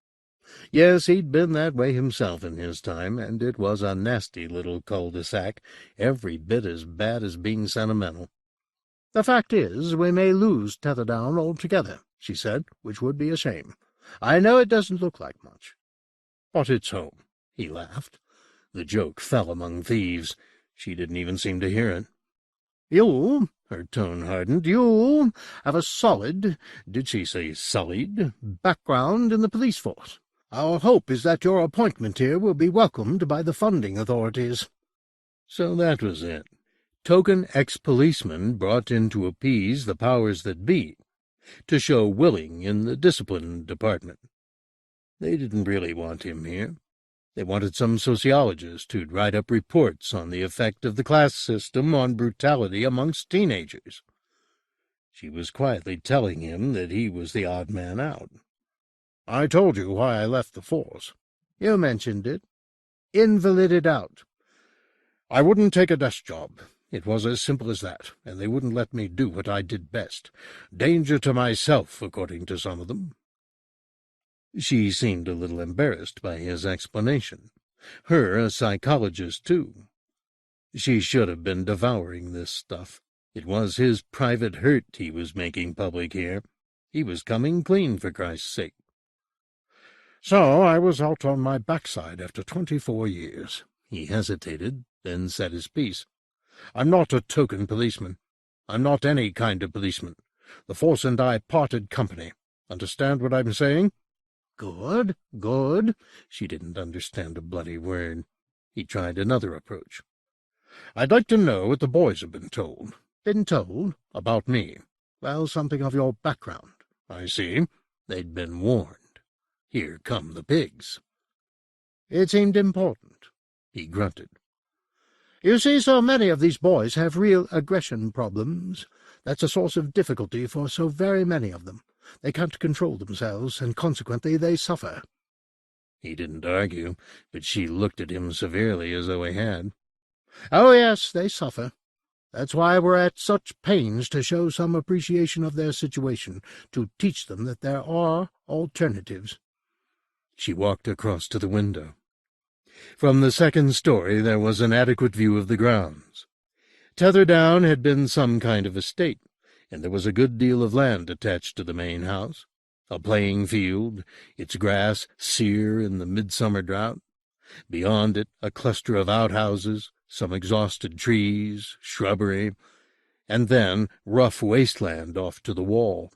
S1: Yes, he'd been that way himself in his time, and it was a nasty little cul-de-sac, every bit as bad as being sentimental.
S2: "The fact is, we may lose Tetherdown altogether," she said, "which would be a shame. I know it doesn't look like much."
S1: "But it's home," he laughed. The joke fell among thieves. She didn't even seem to hear it.
S2: "You," her tone hardened, "you have a solid,"
S1: did she say sullied,
S2: "background in the police force. Our hope is that your appointment here will be welcomed by the funding authorities."
S1: So that was it. Token ex-policeman brought in to appease the powers that be, to show willing in the discipline department. They didn't really want him here. They wanted some sociologist who'd write up reports on the effect of the class system on brutality amongst teenagers. She was quietly telling him that he was the odd man out.
S2: "I told you why I left the force." "You mentioned it. Invalided out."
S1: "I wouldn't take a desk job. It was as simple as that, and they wouldn't let me do what I did best. Danger to myself, according to some of them." She seemed a little embarrassed by his explanation. Her a psychologist, too. She should have been devouring this stuff. It was his private hurt he was making public here. He was coming clean, for Christ's sake.
S2: "So I was out on my backside after 24 years.
S1: He hesitated, then said his piece.
S2: "I'm not a token policeman. I'm not any kind of policeman. The force and I parted company. Understand what I'm saying?"
S1: "Good, good." She didn't understand a bloody word. He tried another approach.
S2: "I'd like to know what the boys have been told." "Been told? About me?" "Well, something of your background."
S1: "I see. They'd been warned. Here come the pigs."
S2: "It seemed important."
S1: He grunted.
S2: "You see, so many of these boys have real aggression problems. That's a source of difficulty for so very many of them. They can't control themselves, and consequently they suffer."
S1: He didn't argue, but she looked at him severely as though he had.
S2: "Oh, yes, they suffer. That's why we're at such pains to show some appreciation of their situation, to teach them that there are alternatives."
S1: She walked across to the window. From the second story there was an adequate view of the grounds. Tetherdown had been some kind of estate, and there was a good deal of land attached to the main house. A playing field, its grass sere in the midsummer drought. Beyond it, a cluster of outhouses, some exhausted trees, shrubbery, and then rough wasteland off to the wall.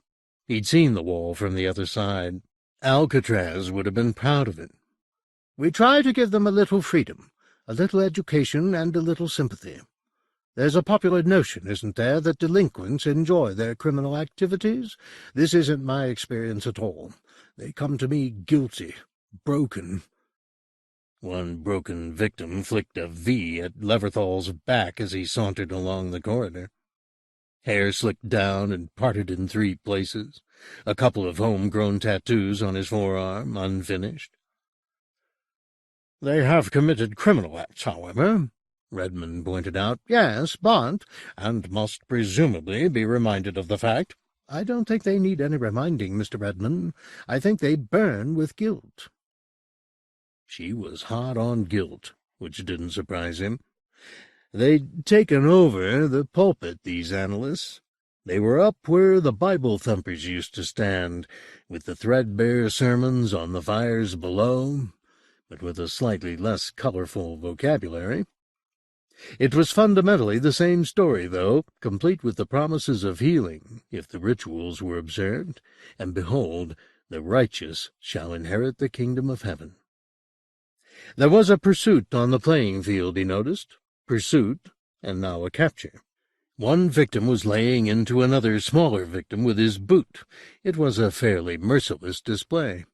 S1: He'd seen the wall from the other side. Alcatraz would have been proud of it.
S2: We try to give them a little freedom, a little education, and a little sympathy. There's a popular notion, isn't there, that delinquents enjoy their criminal activities? This isn't my experience at all. They come to me guilty, broken.
S1: One broken victim flicked a V at Leverthal's back as he sauntered along the corridor. Hair slicked down and parted in 3 places, a couple of home-grown tattoos on his forearm, unfinished.
S2: They have committed criminal acts, however, Redmond pointed out. Yes, but, and must presumably be reminded of the fact. I don't think they need any reminding, Mr. Redmond. I think they burn with guilt.
S1: She was hot on guilt, which didn't surprise him. They'd taken over the pulpit, these analysts. They were up where the Bible thumpers used to stand, with the threadbare sermons on the fires below, but with a slightly less colorful vocabulary. It was fundamentally the same story, though, complete with the promises of healing, if the rituals were observed, and behold, the righteous shall inherit the kingdom of heaven. There was a pursuit on the playing field, he noticed. Pursuit, and now a capture. One victim was laying into another smaller victim with his boot. It was a fairly merciless display.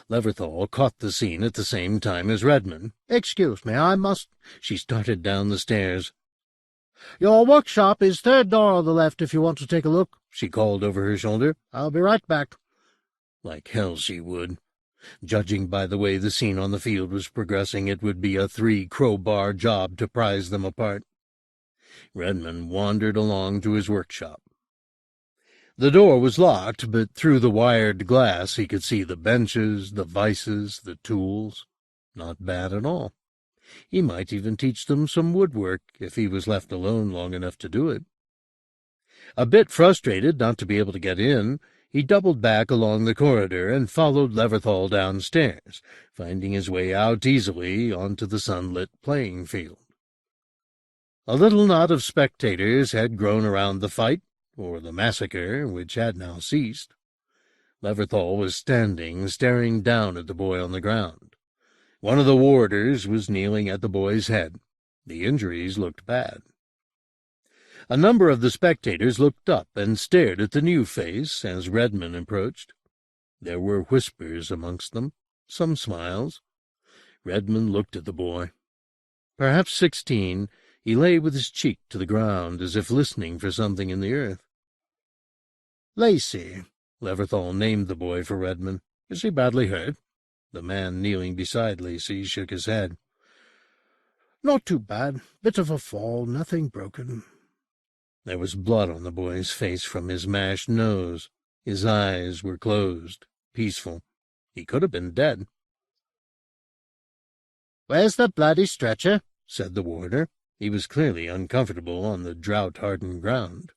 S1: Leverthal caught the scene at the same time as Redmond.
S2: "Excuse me, I must—"
S1: She started down the stairs.
S2: "Your workshop is 3rd door on the left if you want to take a look,"
S1: she called over her shoulder.
S2: "I'll be right back."
S1: Like hell she would. Judging by the way the scene on the field was progressing, it would be a 3-crowbar job to prise them apart. Redmond wandered along to his workshop. The door was locked, but through the wired glass he could see the benches, the vices, the tools. Not bad at all. He might even teach them some woodwork if he was left alone long enough to do it. A bit frustrated not to be able to get in, he doubled back along the corridor and followed Leverthal downstairs, finding his way out easily onto the sunlit playing field. A little knot of spectators had grown around the fight, or the massacre, which had now ceased. Leverthal was standing, staring down at the boy on the ground. One of the warders was kneeling at the boy's head. The injuries looked bad. A number of the spectators looked up and stared at the new face as Redmond approached. There were whispers amongst them, some smiles. Redmond looked at the boy. Perhaps 16, he lay with his cheek to the ground, as if listening for something in the earth.
S2: "Lacey,"
S1: Leverthal named the boy for Redmond.
S2: "Is he badly hurt?"
S1: The man kneeling beside Lacey shook his head.
S2: "Not too bad. Bit of a fall, nothing broken."
S1: There was blood on the boy's face from his mashed nose. His eyes were closed, peaceful. He could have been dead.
S2: "Where's the bloody stretcher?"
S1: said the warder. He was clearly uncomfortable on the drought-hardened ground.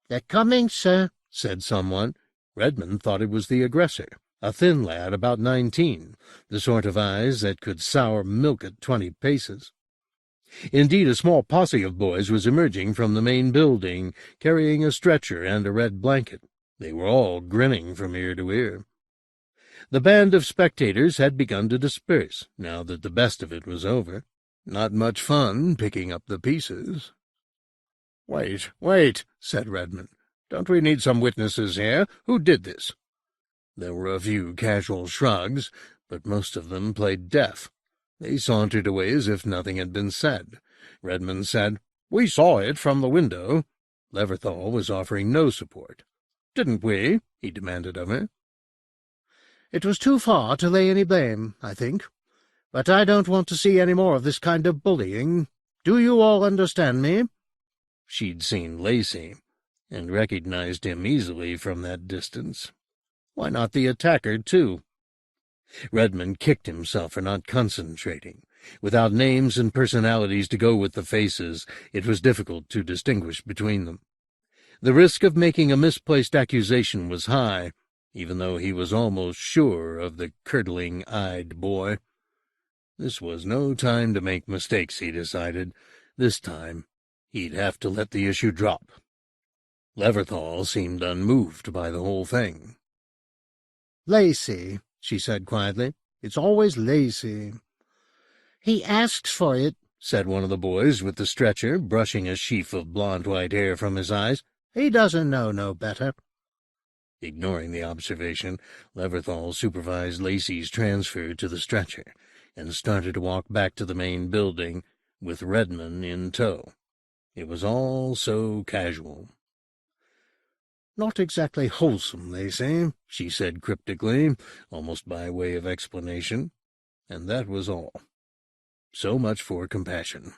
S2: "They're coming, sir,"
S1: said someone. Redmond thought it was the aggressor, a thin lad about 19, the sort of eyes that could sour milk at 20 paces. Indeed, a small posse of boys was emerging from the main building, carrying a stretcher and a red blanket. They were all grinning from ear to ear. The band of spectators had begun to disperse, now that the best of it was over. Not much fun picking up the pieces.
S2: Wait, said Redmond. "Don't we need some witnesses here? Who did this?"
S1: There were a few casual shrugs, but most of them played deaf. They sauntered away as if nothing had been said. Redmond said, "We saw it from the window." Leverthal was offering no support.
S2: "Didn't we?"
S1: he demanded of her.
S2: "It was too far to lay any blame, I think. But I don't want to see any more of this kind of bullying. Do you all understand me?"
S1: She'd seen Lacey, and recognized him easily from that distance. Why not the attacker, too? Redmond kicked himself for not concentrating. Without names and personalities to go with the faces, it was difficult to distinguish between them. The risk of making a misplaced accusation was high. even though he was almost sure of the curdling-eyed boy. This was no time to make mistakes, he decided. This time, he'd have to let the issue drop. Leverthal seemed unmoved by the whole thing.
S2: "Lacey," she said quietly. "It's always Lacey."
S1: "He asks for it," said one of the boys with the stretcher, brushing a sheaf of blonde-white hair from his eyes.
S2: "He doesn't know no better."
S1: Ignoring the observation, Leverthal supervised Lacey's transfer to the stretcher and started to walk back to the main building with Redmond in tow. It was all so casual.
S2: "Not exactly wholesome, Lacey,"
S1: she said cryptically, almost by way of explanation, and that was all. So much for compassion.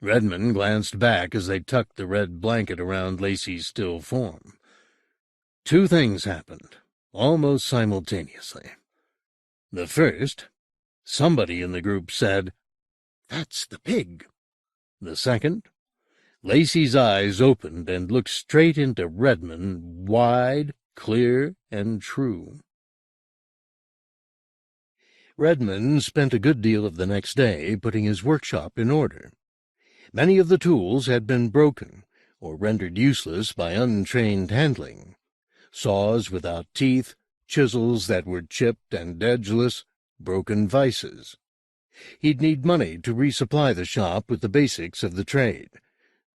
S1: Redmond glanced back as they tucked the red blanket around Lacey's still form. Two things happened, almost simultaneously. The first, somebody in the group said, "That's the pig." The second, Lacey's eyes opened and looked straight into Redmond, wide, clear, and true. Redmond spent a good deal of the next day putting his workshop in order. Many of the tools had been broken or rendered useless by untrained handling. Saws without teeth, chisels that were chipped and edgeless, broken vices. He'd need money to resupply the shop with the basics of the trade.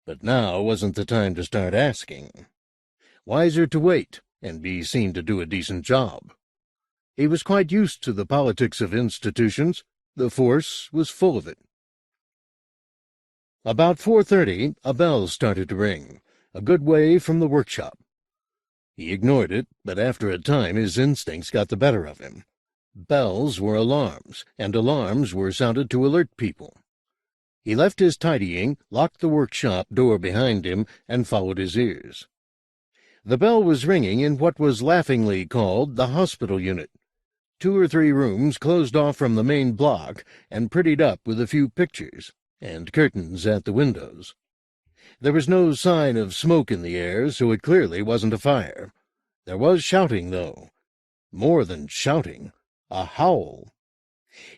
S1: But now wasn't the time to start asking. Wiser to wait and be seen to do a decent job. He was quite used to the politics of institutions. The force was full of it. About 4:30, a bell started to ring, a good way from the workshop. He ignored it, but after a time his instincts got the better of him. Bells were alarms, and alarms were sounded to alert people. He left his tidying, locked the workshop door behind him, and followed his ears. The bell was ringing in what was laughingly called the hospital unit. 2 or 3 rooms closed off from the main block and prettied up with a few pictures and curtains at the windows. There was no sign of smoke in the air, so it clearly wasn't a fire. There was shouting, though. More than shouting, a howl.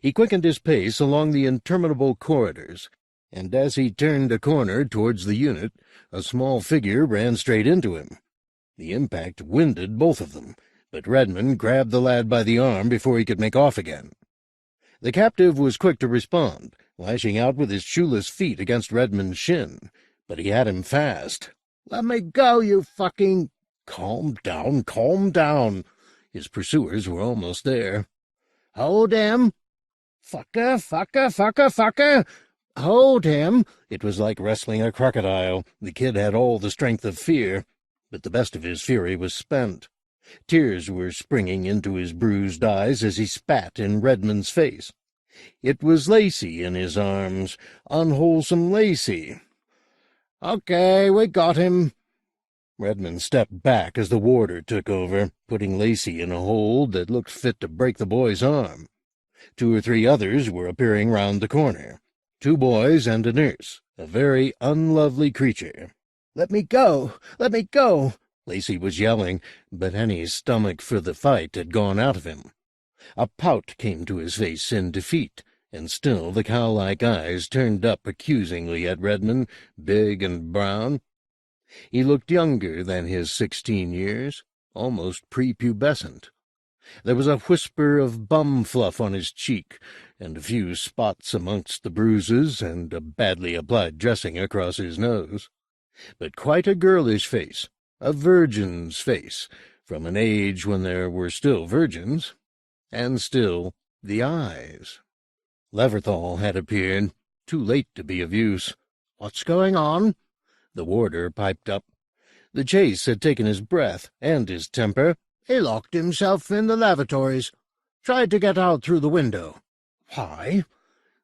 S1: He quickened his pace along the interminable corridors, and as he turned a corner towards the unit, a small figure ran straight into him. The impact winded both of them, but Redmond grabbed the lad by the arm before he could make off again. The captive was quick to respond, lashing out with his shoeless feet against Redmond's shin, but he had him fast.
S2: "Let me go, you fucking—"
S1: Calm down, calm down. His pursuers were almost there.
S2: "Hold him! Fucker, fucker, fucker, fucker! Hold him!"
S1: It was like wrestling a crocodile. The kid had all the strength of fear, but the best of his fury was spent. Tears were springing into his bruised eyes as he spat in Redmond's face. It was Lacey in his arms, unwholesome Lacey.
S2: "Okay, we got him."
S1: Redmond stepped back as the warder took over, putting Lacey in a hold that looked fit to break the boy's arm. 2 or 3 others were appearing round the corner. 2 boys and a nurse, a very unlovely creature.
S2: "Let me go! Let me go!"
S1: Lacey was yelling, but any stomach for the fight had gone out of him. A pout came to his face in defeat, and still the cow-like eyes turned up accusingly at Redmond, big and brown. He looked younger than his 16 years, almost prepubescent. There was a whisper of bum fluff on his cheek, and a few spots amongst the bruises, and a badly applied dressing across his nose. But quite a girlish face, a virgin's face, from an age when there were still virgins. And still the eyes. Leverthal had appeared, too late to be of use.
S2: "What's going on?"
S1: The warder piped up. The chase had taken his breath and his temper.
S2: "He locked himself in the lavatories. Tried to get out through the window." "Why?"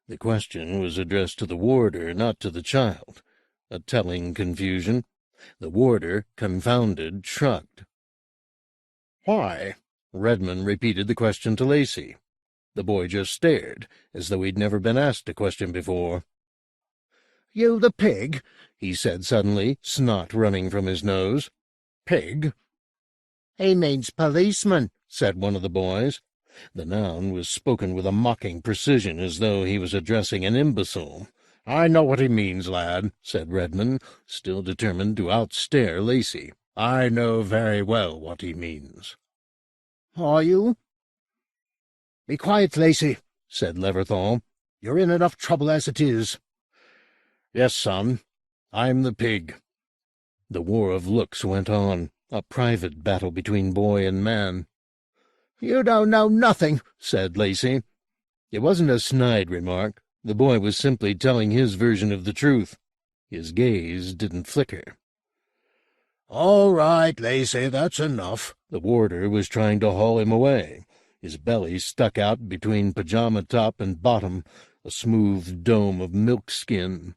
S1: The question was addressed to the warder, not to the child. A telling confusion. The warder, confounded, shrugged.
S2: "Why?"
S1: Redmond repeated the question to Lacey. The boy just stared, as though he'd never been asked a question before.
S2: "You the pig?"
S1: he said suddenly, snot running from his nose.
S2: "Pig?" "He means policeman," said one of the boys. The noun was spoken with a mocking precision, as though he was addressing an imbecile. "I know what he means, lad," said Redmond, still determined to outstare Lacey. "I know very well what he means." "Are you?" "Be quiet, Lacey," said Leverthal. "You're in enough trouble as it is." "Yes, son, I'm the pig." The war of looks went on, a private battle between boy and man. "You don't know nothing," said Lacey. It wasn't a snide remark. The boy was simply telling his version of the truth. His gaze didn't flicker. "All right, Lacey, that's enough." The warder was trying to haul him away. His belly stuck out between pajama top and bottom, a smooth dome of milk skin.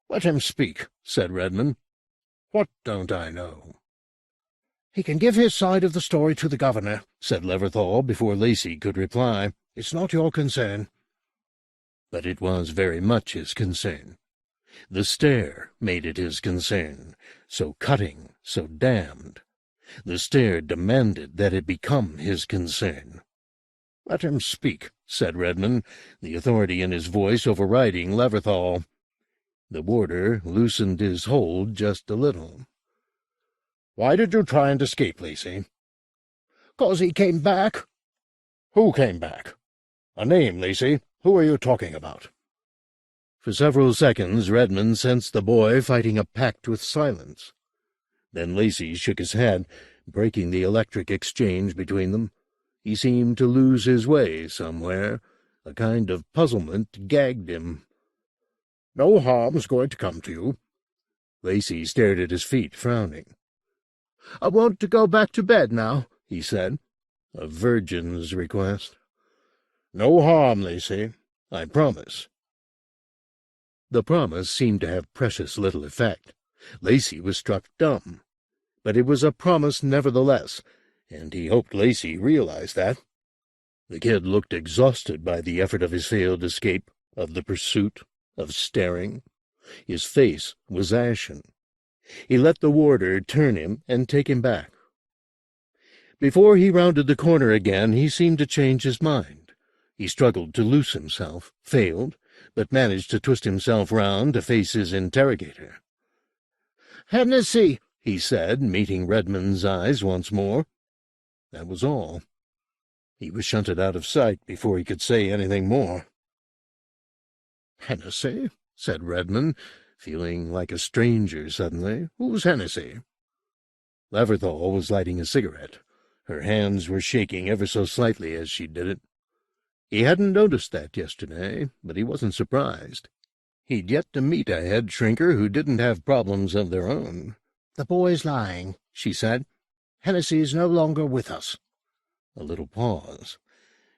S2: "Let him speak," said Redmond. "What don't I know?" "He can give his side of the story to the governor," said Leverthal before Lacey could reply. "It's not your concern." But it was very much his concern. The stare made it his concern, so cutting, so damned. The stare demanded that it become his concern. "Let him speak," said Redmond, the authority in his voice overriding Leverthal. The warder loosened his hold just a little. "Why did you try and escape, Lacey?" "'Cause he came back." "Who came back? A name, Lacey. Who are you talking about?" For several seconds Redmond sensed the boy fighting a pact with silence. Then Lacey shook his head, breaking the electric exchange between them. He seemed to lose his way somewhere. A kind of puzzlement gagged him. "No harm's going to come to you." Lacey stared at his feet, frowning. "I want to go back to bed now," he said. A virgin's request. "No harm, Lacey. I promise." The promise seemed to have precious little effect. Lacey was struck dumb. But it was a promise nevertheless, and he hoped Lacey realized that. The kid looked exhausted by the effort of his failed escape, of the pursuit, of staring. His face was ashen. He let the warder turn him and take him back. Before he rounded the corner again, he seemed to change his mind. He struggled to loose himself, failed, but managed to twist himself round to face his interrogator. "Hennessy," he said, meeting Redmond's eyes once more. That was all. He was shunted out of sight before he could say anything more. "Hennessy?" said Redmond, feeling like a stranger suddenly. "Who's Hennessy?" Leverthal was lighting a cigarette. Her hands were shaking ever so slightly as she did it. He hadn't noticed that yesterday, but he wasn't surprised. He'd yet to meet a head shrinker who didn't have problems of their own. "The boy's lying," she said. "Hennessy's no longer with us." A little pause.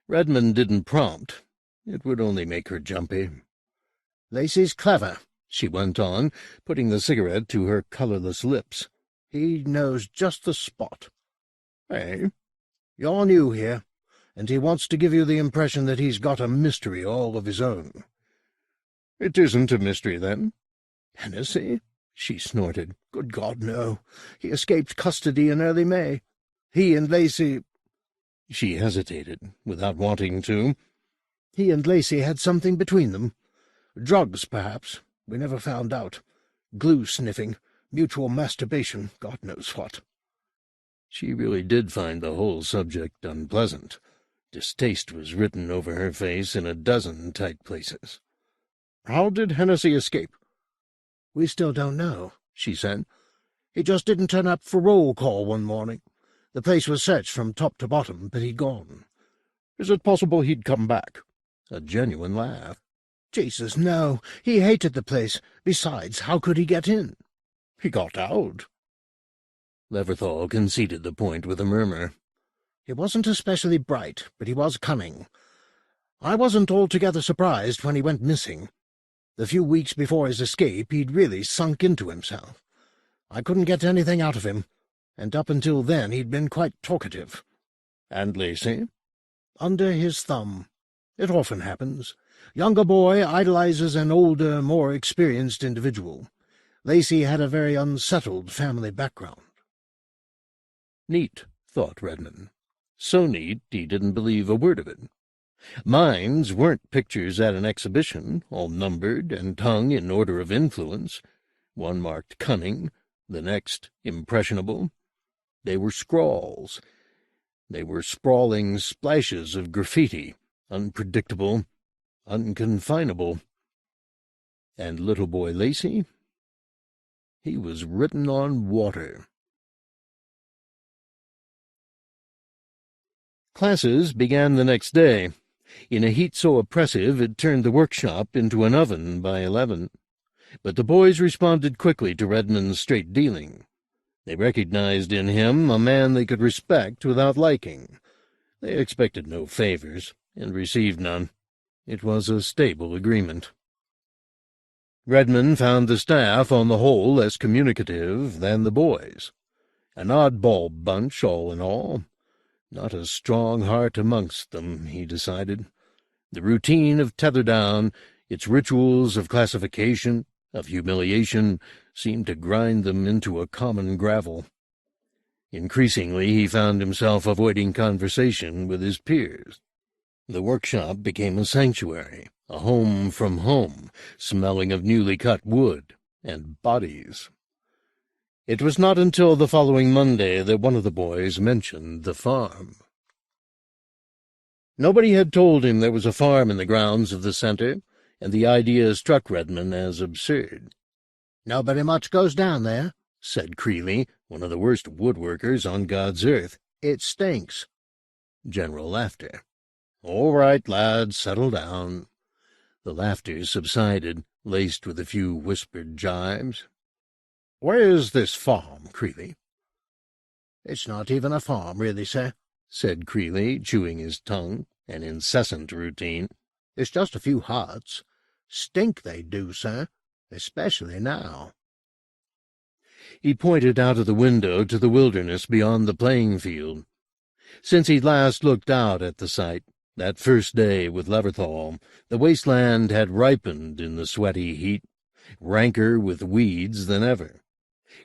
S2: Redmond didn't prompt. It would only make her jumpy. "Lacey's clever," she went on, putting the cigarette to her colorless lips. "He knows just the spot." "Eh? You're new here, and he wants to give you the impression that he's got a mystery all of his own." "It isn't a mystery, then?" "Hennessy?" she snorted. "Good God, no. He escaped custody in early May. He and Lacey—" She hesitated, without wanting to. "He and Lacey had something between them. Drugs, perhaps. We never found out. Glue-sniffing, mutual masturbation, God knows what." She really did find the whole subject unpleasant. Distaste was written over her face in a dozen tight places. "How did Hennessy escape?" "We still don't know," she said. "He just didn't turn up for roll call one morning. The place was searched from top to bottom, but he'd gone." "Is it possible he'd come back?" A genuine laugh. "Jesus, no. He hated the place. Besides, how could he get in?" "He got out." Leverthal conceded the point with a murmur. "He wasn't especially bright, but he was cunning. I wasn't altogether surprised when he went missing. The few weeks before his escape he'd really sunk into himself. I couldn't get anything out of him, and up until then he'd been quite talkative." "And Lacey?" "Under his thumb. It often happens. Younger boy idolizes an older, more experienced individual. Lacey had a very unsettled family background." "Neat,"
S1: thought Redmond. So neat he didn't believe a word of it. Mines weren't pictures at an exhibition, all numbered and hung in order of influence. One marked cunning, the next impressionable. They were scrawls. They were sprawling splashes of graffiti, unpredictable, unconfinable. And little boy Lacey? He was written on water. Classes began the next day. In a heat so oppressive it turned the workshop into an oven by 11. But the boys responded quickly to Redmond's straight dealing. They recognized in him a man they could respect without liking. They expected no favors, and received none. It was a stable agreement. Redmond found the staff on the whole less communicative than the boys. An oddball bunch, all in all. Not a strong heart amongst them, he decided. The routine of tether-down, its rituals of classification, of humiliation, seemed to grind them into a common gravel. Increasingly he found himself avoiding conversation with his peers. The workshop became a sanctuary, a home from home, smelling of newly cut wood and bodies. It was not until the following Monday that one of the boys mentioned the farm. Nobody had told him there was a farm in the grounds of the center, and the idea struck Redmond as absurd.
S2: "Nobody much goes down there,"
S1: said Creeley, one of the worst woodworkers on God's earth.
S2: "It stinks."
S1: General laughter. "All right, lads, settle down." The laughter subsided, laced with a few whispered jibes. "Where's this farm, Creeley?"
S2: "It's not even a farm, really, sir,"
S1: said Creeley, chewing his tongue, an incessant routine.
S2: "It's just a few huts. Stink they do, sir, especially now."
S1: He pointed out of the window to the wilderness beyond the playing field. Since he'd last looked out at the site, that first day with Leverthal, the wasteland had ripened in the sweaty heat, ranker with weeds than ever.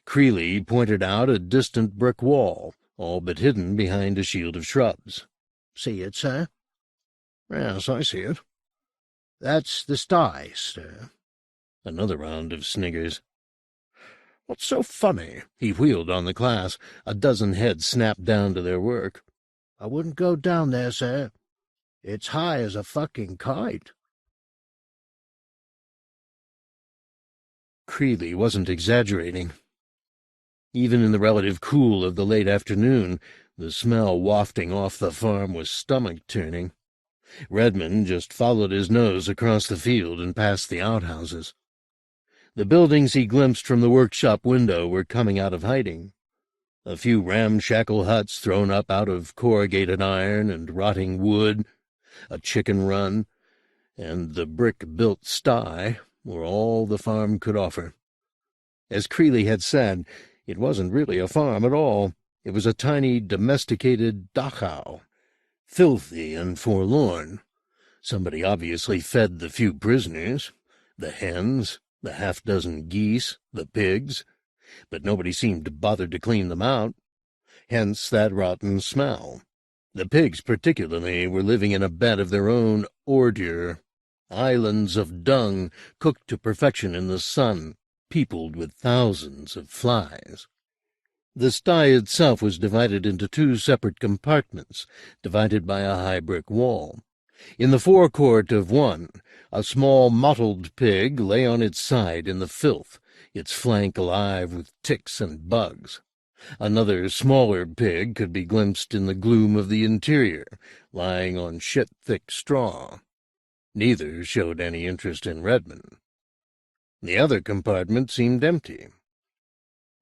S1: Creeley pointed out a distant brick wall, all but hidden behind a shield of shrubs.
S2: "See it, sir?"
S1: "Yes, I see it."
S2: "That's the sty, sir."
S1: Another round of sniggers.
S2: "What's so funny?"
S1: He wheeled on the class. A dozen heads snapped down to their work.
S2: "I wouldn't go down there, sir. It's high as a fucking kite."
S1: Creeley wasn't exaggerating. Even in the relative cool of the late afternoon, the smell wafting off the farm was stomach-turning. Redmond just followed his nose across the field and past the outhouses. The buildings he glimpsed from the workshop window were coming out of hiding. A few ramshackle huts thrown up out of corrugated iron and rotting wood, a chicken run, and the brick-built sty were all the farm could offer. As Creeley had said, it wasn't really a farm at all. It was a tiny, domesticated dachau, filthy and forlorn. Somebody obviously fed the few prisoners, the hens, the half-dozen geese, the pigs, but nobody seemed to bother to clean them out. Hence that rotten smell. The pigs particularly were living in a bed of their own ordure, islands of dung cooked to perfection in the sun, peopled with thousands of flies. The sty itself was divided into two separate compartments, divided by a high brick wall. In the forecourt of one, a small mottled pig lay on its side in the filth, its flank alive with ticks and bugs. Another smaller pig could be glimpsed in the gloom of the interior, lying on shit-thick straw. Neither showed any interest in Redmond. The other compartment seemed empty.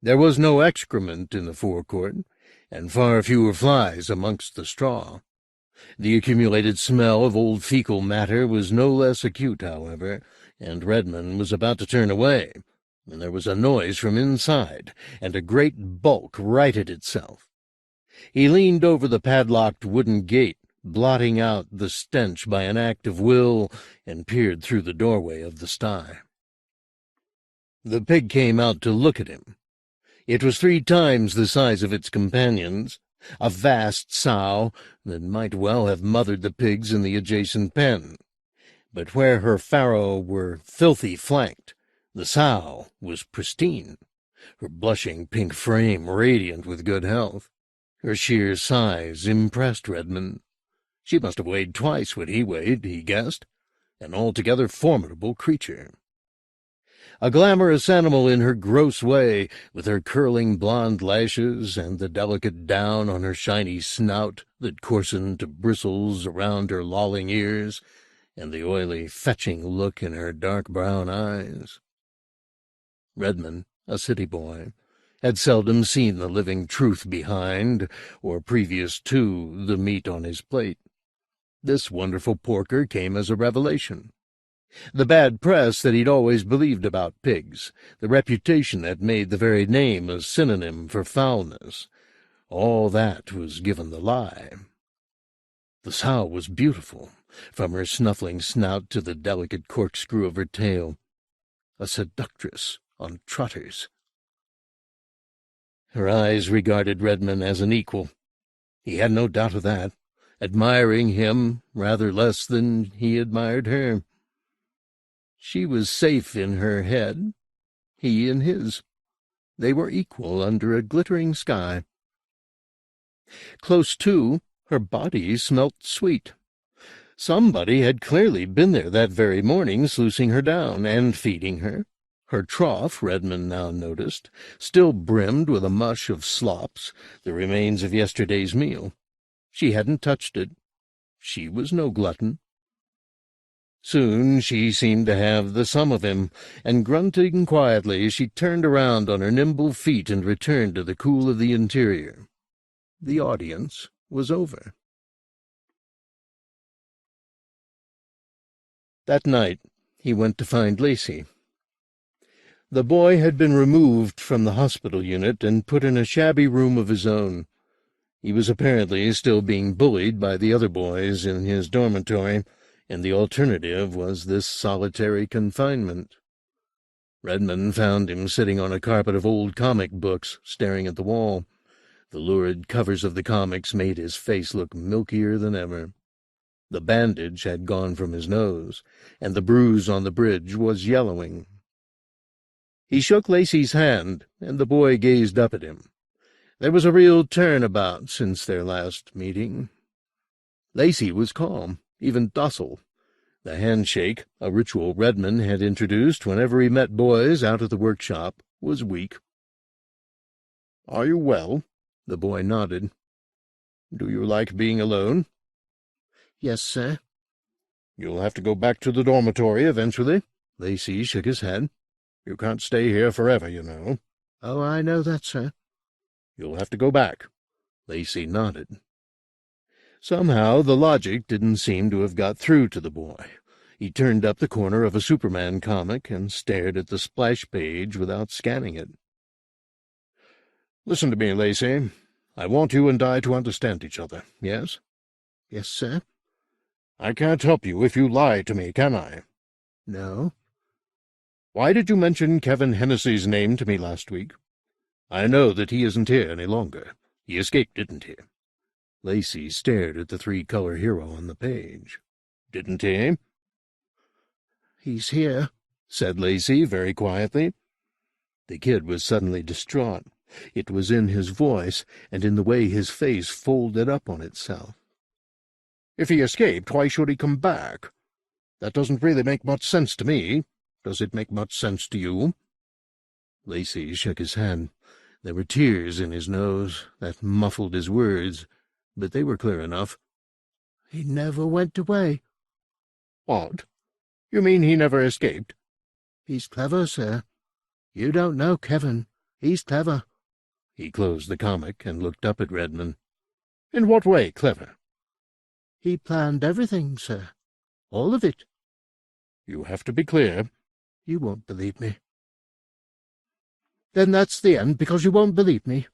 S1: There was no excrement in the forecourt, and far fewer flies amongst the straw. The accumulated smell of old fecal matter was no less acute, however, and Redmond was about to turn away, when there was a noise from inside, and a great bulk righted itself. He leaned over the padlocked wooden gate, blotting out the stench by an act of will, and peered through the doorway of the sty. The pig came out to look at him. It was 3 times the size of its companions, a vast sow that might well have mothered the pigs in the adjacent pen. But where her farrow were filthy flanked, the sow was pristine, her blushing pink frame radiant with good health. Her sheer size impressed Redmond. She must have weighed twice what he weighed, he guessed, an altogether formidable creature. A glamorous animal in her gross way, with her curling blonde lashes and the delicate down on her shiny snout that coarsened to bristles around her lolling ears, and the oily, fetching look in her dark brown eyes. Redmond, a city boy, had seldom seen the living truth behind, or previous to, the meat on his plate. This wonderful porker came as a revelation. The bad press that he'd always believed about pigs, the reputation that made the very name a synonym for foulness, all that was given the lie. The sow was beautiful, from her snuffling snout to the delicate corkscrew of her tail, a seductress on trotters. Her eyes regarded Redmond as an equal. He had no doubt of that, admiring him rather less than he admired her. She was safe in her head, he in his. They were equal under a glittering sky. Close to, her body smelt sweet. Somebody had clearly been there that very morning, sluicing her down and feeding her. Her trough, Redmond now noticed, still brimmed with a mush of slops, the remains of yesterday's meal. She hadn't touched it. She was no glutton. Soon she seemed to have the sum of him, and grunting quietly, she turned around on her nimble feet and returned to the cool of the interior. The audience was over. That night he went to find Lacey. The boy had been removed from the hospital unit and put in a shabby room of his own. He was apparently still being bullied by the other boys in his dormitory, and the alternative was this solitary confinement. Redmond found him sitting on a carpet of old comic books, staring at the wall. The lurid covers of the comics made his face look milkier than ever. The bandage had gone from his nose, and the bruise on the bridge was yellowing. He shook Lacey's hand, and the boy gazed up at him. There was a real turn-about since their last meeting. Lacey was calm, even docile. The handshake, a ritual Redmond had introduced whenever he met boys out at the workshop, was weak. "Are you well?" The boy nodded. "Do you like being alone?" "Yes, sir." "You'll have to go back to the dormitory eventually." Lacey shook his head. "You can't stay here forever, you know." "Oh, I know that, sir." "You'll have to go back." Lacey nodded. Somehow the logic didn't seem to have got through to the boy. He turned up the corner of a Superman comic and stared at the splash page without scanning it. "Listen to me, Lacey. I want you and I to understand each other, yes?" "Yes, sir." "I can't help you if you lie to me, can I?" "No." "Why did you mention Kevin Hennessy's name to me last week? I know that he isn't here any longer. He escaped, didn't he?" Lacey stared at the three-color hero on the page. "Didn't he?" "He's here," said Lacey very quietly. The kid was suddenly distraught. It was in his voice, and in the way his face folded up on itself. "If he escaped, why should he come back? That doesn't really make much sense to me. Does it make much sense to you?" Lacey shook his head. There were tears in his nose that muffled his words, but they were clear enough. "He never went away." "What? You mean he never escaped?" "He's clever, sir. You don't know Kevin. He's clever." He closed the comic and looked up at Redmond. "In what way clever?" "He planned everything, sir. All of it." "You have to be clear." "You won't believe me." "Then that's the end, because you won't believe me.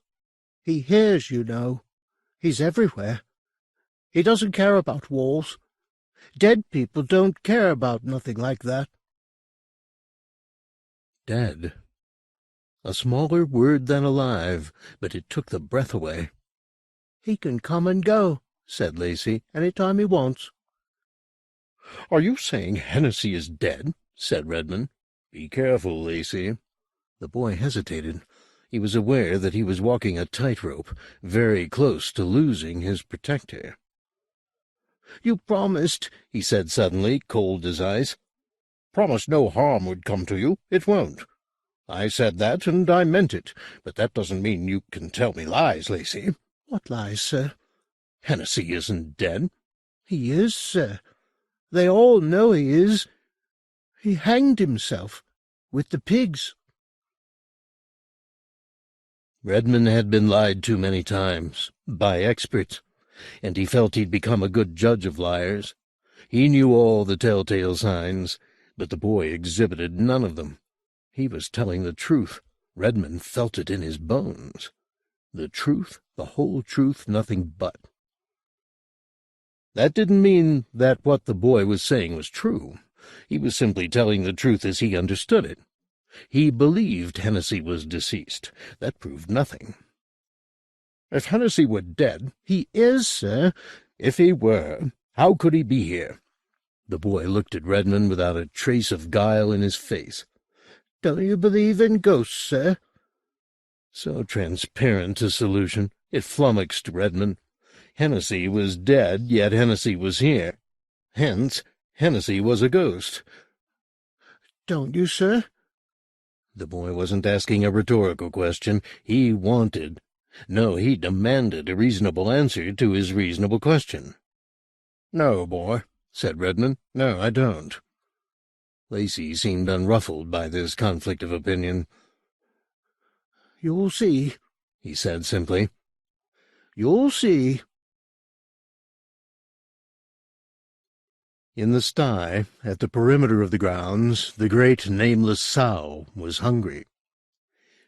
S1: He hears, you know. He's everywhere. He doesn't care about walls. Dead people don't care about nothing like that." Dead. A smaller word than alive, but it took the breath away.
S2: "He can come and go," said Lacey, "any time he wants."
S1: "Are you saying Hennessy is dead?" said Redmond. "Be careful, Lacey." The boy hesitated. He was aware that he was walking a tightrope, very close to losing his protector.
S2: "You promised," he said suddenly, cold as ice.
S1: "Promised no harm would come to you. It won't. I said that, and I meant it, but that doesn't mean you can tell me lies, Lacey."
S2: "What lies, sir?"
S1: "Hennessy isn't dead."
S2: "He is, sir. They all know he is. He hanged himself with the pigs."
S1: Redmond had been lied to many times, by experts, and he felt he'd become a good judge of liars. He knew all the telltale signs, but the boy exhibited none of them. He was telling the truth. Redmond felt it in his bones. The truth, the whole truth, nothing but. That didn't mean that what the boy was saying was true. He was simply telling the truth as he understood it. He believed Hennessy was deceased. That proved nothing. "If Hennessy were dead—"
S2: "He is, sir."
S1: "If he were, how could he be here?" The boy looked at Redmond without a trace of guile in his face.
S2: "Don't you believe in ghosts, sir?"
S1: So transparent a solution, it flummoxed Redmond. Hennessy was dead, yet Hennessy was here. Hence, Hennessy was a ghost.
S2: "Don't you, sir?"
S1: The boy wasn't asking a rhetorical question. He wanted, no, he demanded a reasonable answer to his reasonable question. "No, boy," said Redmond. "No, I don't." Lacey seemed unruffled by this conflict of opinion.
S2: "You'll see," he said simply. "You'll see."
S1: In the sty, at the perimeter of the grounds, the great nameless sow was hungry.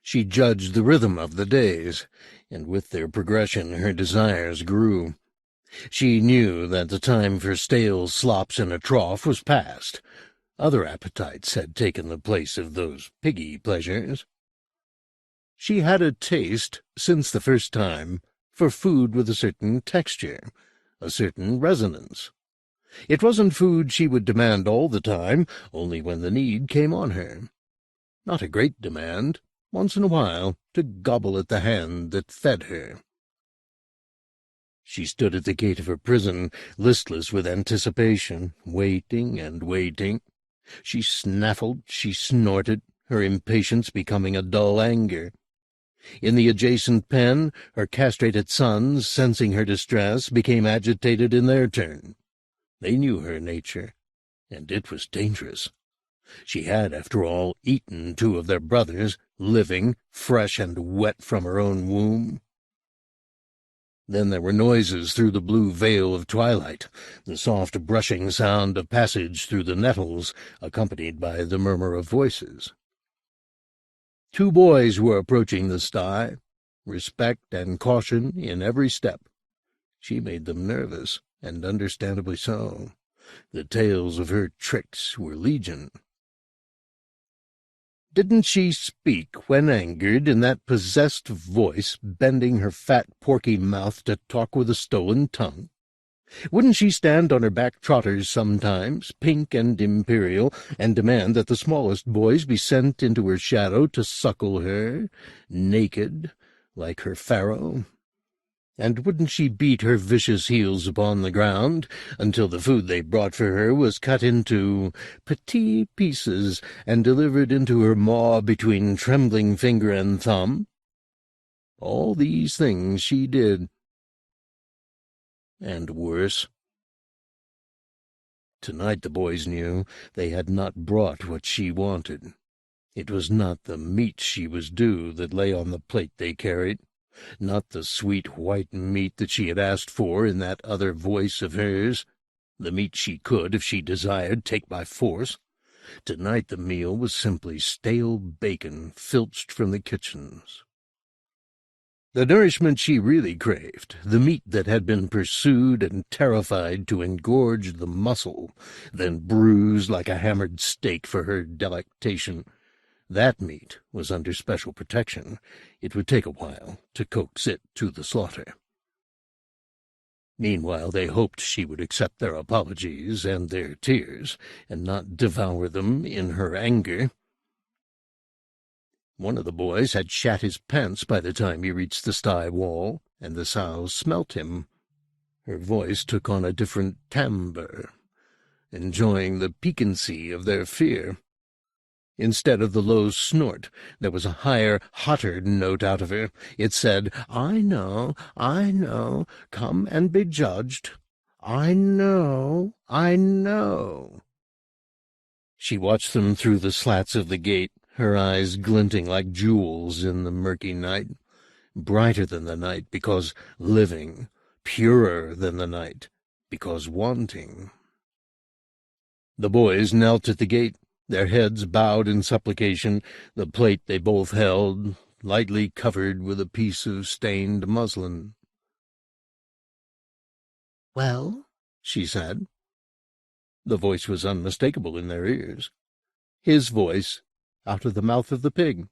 S1: She judged the rhythm of the days, and with their progression her desires grew. She knew that the time for stale slops in a trough was past. Other appetites had taken the place of those piggy pleasures. She had a taste, since the first time, for food with a certain texture, a certain resonance. It wasn't food she would demand all the time, only when the need came on her. Not a great demand, once in a while, to gobble at the hand that fed her. She stood at the gate of her prison, listless with anticipation, waiting and waiting. She snaffled, she snorted, her impatience becoming a dull anger. In the adjacent pen, her castrated sons, sensing her distress, became agitated in their turn. They knew her nature, and it was dangerous. She had, after all, eaten 2 of their brothers, living, fresh and wet from her own womb. Then there were noises through the blue veil of twilight, the soft brushing sound of passage through the nettles, accompanied by the murmur of voices. 2 boys were approaching the sty, respect and caution in every step. She made them nervous, and understandably so. The tales of her tricks were legion. Didn't she speak, when angered, in that possessed voice, bending her fat, porky mouth to talk with a stolen tongue? Wouldn't she stand on her back trotters sometimes, pink and imperial, and demand that the smallest boys be sent into her shadow to suckle her, naked, like her Pharaoh? And wouldn't she beat her vicious heels upon the ground, until the food they brought for her was cut into petit pieces and delivered into her maw between trembling finger and thumb? All these things she did, and worse. Tonight, the boys knew, they had not brought what she wanted. It was not the meat she was due that lay on the plate they carried, not the sweet white meat that she had asked for in that other voice of hers, the meat she could, if she desired, take by force. Tonight the meal was simply stale bacon filched from the kitchens. The nourishment she really craved, the meat that had been pursued and terrified to engorge the muscle, then bruised like a hammered steak for her delectation, that meat was under special protection. It would take a while to coax it to the slaughter. Meanwhile, they hoped she would accept their apologies and their tears, and not devour them in her anger. One of the boys had shat his pants by the time he reached the sty wall, and the sow smelt him. Her voice took on a different timbre, enjoying the piquancy of their fear. Instead of the low snort, there was a higher, hotter note out of her. It said, I know, come and be judged. I know. She watched them through the slats of the gate, her eyes glinting like jewels in the murky night, brighter than the night because living, purer than the night because wanting. The boys knelt at the gate, their heads bowed in supplication, the plate they both held lightly covered with a piece of stained muslin. "Well?" she said. The voice was unmistakable in their ears. His voice, out of the mouth of the pig.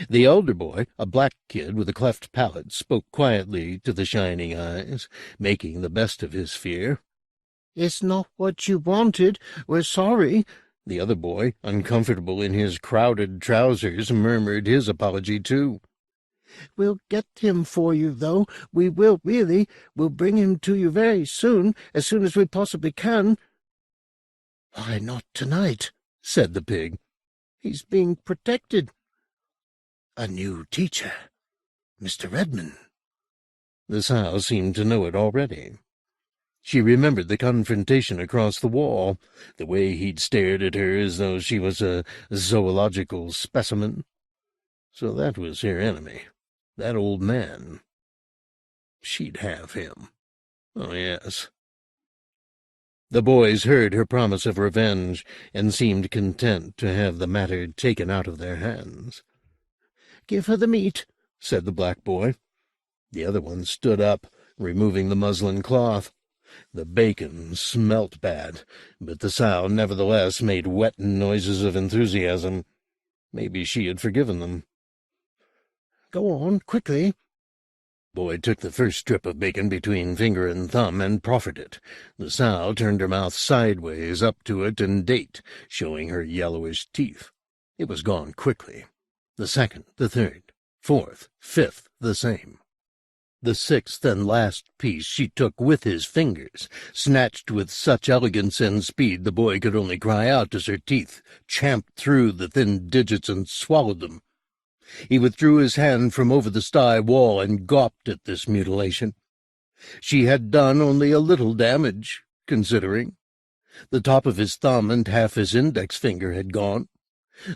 S1: The elder boy, a black kid with a cleft palate, spoke quietly to the shining eyes, making the best of his fear. "It's not what you wanted. We're sorry." The other boy, uncomfortable in his crowded trousers, murmured his apology too. "We'll get him for you, though. We will, really. We'll bring him to you very soon as we possibly can." "Why not tonight?" said the pig. "He's being protected." "A new teacher, Mr. Redmond." The sow seemed to know it already. She remembered the confrontation across the wall, the way he'd stared at her as though she was a zoological specimen. So that was her enemy, that old man. She'd have him. Oh, yes. The boys heard her promise of revenge and seemed content to have the matter taken out of their hands. "Give her the meat," said the black boy. The other one stood up, removing the muslin cloth. The bacon smelt bad, but the sow nevertheless made wet noises of enthusiasm. Maybe she had forgiven them. "Go on, quickly." Boy took the first strip of bacon between finger and thumb and proffered it. The sow turned her mouth sideways up to it and ate, showing her yellowish teeth. It was gone quickly. The second, the third, fourth, fifth, the same. The sixth and last piece she took with his fingers, snatched with such elegance and speed the boy could only cry out as her teeth champed through the thin digits and swallowed them. He withdrew his hand from over the sty wall and gawped at this mutilation. She had done only a little damage, considering. The top of his thumb and half his index finger had gone.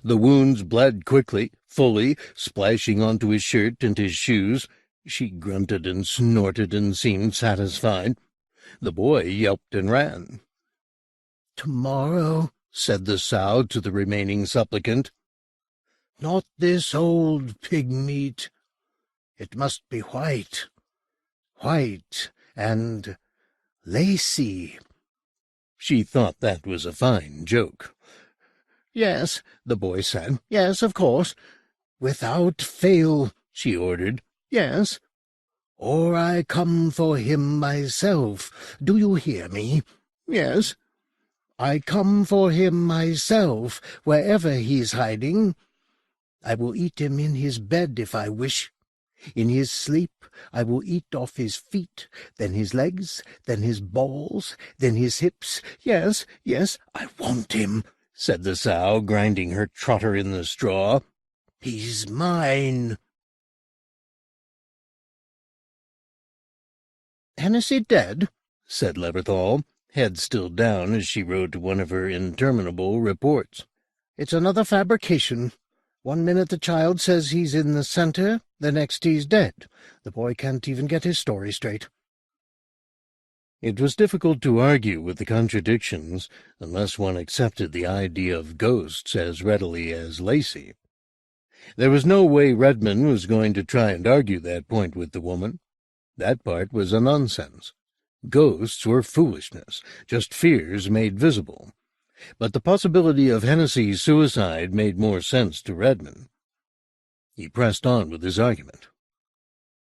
S1: The wounds bled quickly, fully, splashing onto his shirt and his shoes. She grunted and snorted and seemed satisfied. The boy yelped and ran. "Tomorrow," said the sow to the remaining supplicant. "Not this old pig meat. It must be white and lacy." She thought that was a fine joke. "Yes," the boy said. "Yes, of course." "Without fail," she ordered. "Yes." "Or I come for him myself. Do you hear me?" "Yes." "I come for him myself, wherever he's hiding. I will eat him in his bed if I wish. In his sleep I will eat off his feet, then his legs, then his balls, then his hips. Yes, I want him," said the sow, grinding her trotter in the straw. "He's mine." "Hennessy dead?" said Leverthal, head still down as she wrote one of her interminable reports. "It's another fabrication. 1 minute the child says he's in the center, the next he's dead. The boy can't even get his story straight." It was difficult to argue with the contradictions unless one accepted the idea of ghosts as readily as Lacey. There was no way Redmond was going to try and argue that point with the woman. That part was a nonsense. Ghosts were foolishness, just fears made visible. But the possibility of Hennessy's suicide made more sense to Redmond. He pressed on with his argument.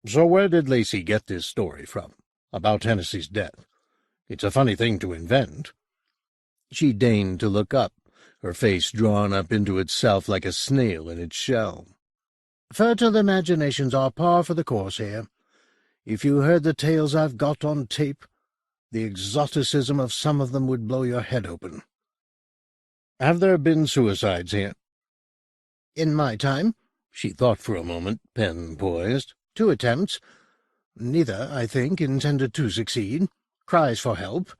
S1: "So where did Lacey get this story from?
S2: about Hennessy's death. It's a funny thing to invent."
S1: She deigned to look up, her face drawn up into itself like a snail in its shell.
S2: "Fertile imaginations are par for the course here. If you heard the tales I've got on tape, the exoticism of some of them would blow your head open."
S1: "Have there been suicides here?"
S2: "In my time,"
S1: she thought for a moment, pen poised.
S2: "2 attempts. Neither, I think, intended to succeed. Cries for help."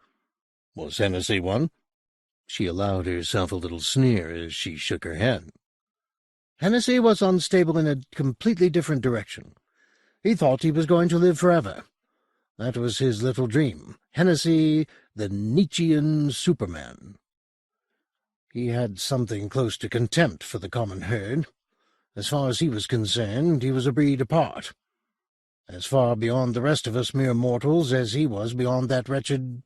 S1: "Was Hennessy one?" She allowed herself a little sneer as she shook her head.
S2: "Hennessy was unstable in a completely different direction. He thought he was going to live forever. That was his little dream. Hennessy, the Nietzschean Superman. He had something close to contempt for the common herd. As far as he was concerned, he was a breed apart. As far beyond the rest of us mere mortals as he was beyond that wretched—"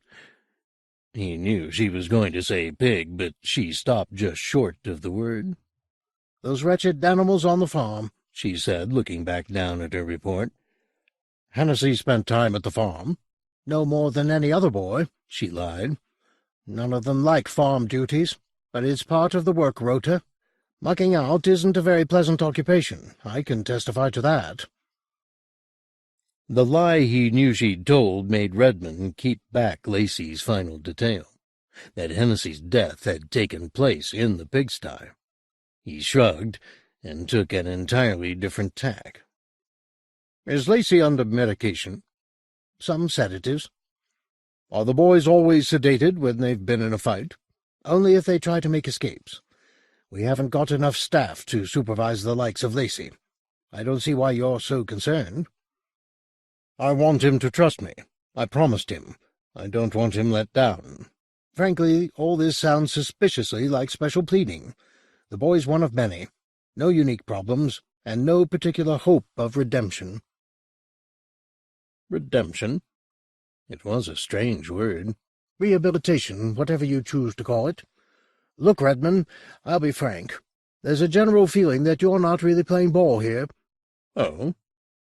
S1: He knew she was going to say pig, but she stopped just short of the word.
S2: "Those wretched animals on the farm,"
S1: she said, looking back down at her report.
S2: "Hennessy spent time at the farm. No more than any other boy," she lied. "None of them like farm duties, but it's part of the work rota. Mucking out isn't a very pleasant occupation. I can testify to that."
S1: The lie he knew she'd told made Redmond keep back Lacey's final detail, that Hennessy's death had taken place in the pigsty. He shrugged and took an entirely different tack.
S2: "Is Lacey under medication?" "Some sedatives." "Are the boys always sedated when they've been in a fight?" "Only if they try to make escapes. We haven't got enough staff to supervise the likes of Lacey. I don't see why you're so concerned."
S1: "I want him to trust me. I promised him. I don't want him let down."
S2: "Frankly, all this sounds suspiciously like special pleading. The boy's one of many. No unique problems, and no particular hope of redemption."
S1: Redemption? It was a strange word.
S2: "Rehabilitation, whatever you choose to call it. Look, Redmond, I'll be frank. There's a general feeling that you're not really playing ball here."
S1: "Oh?"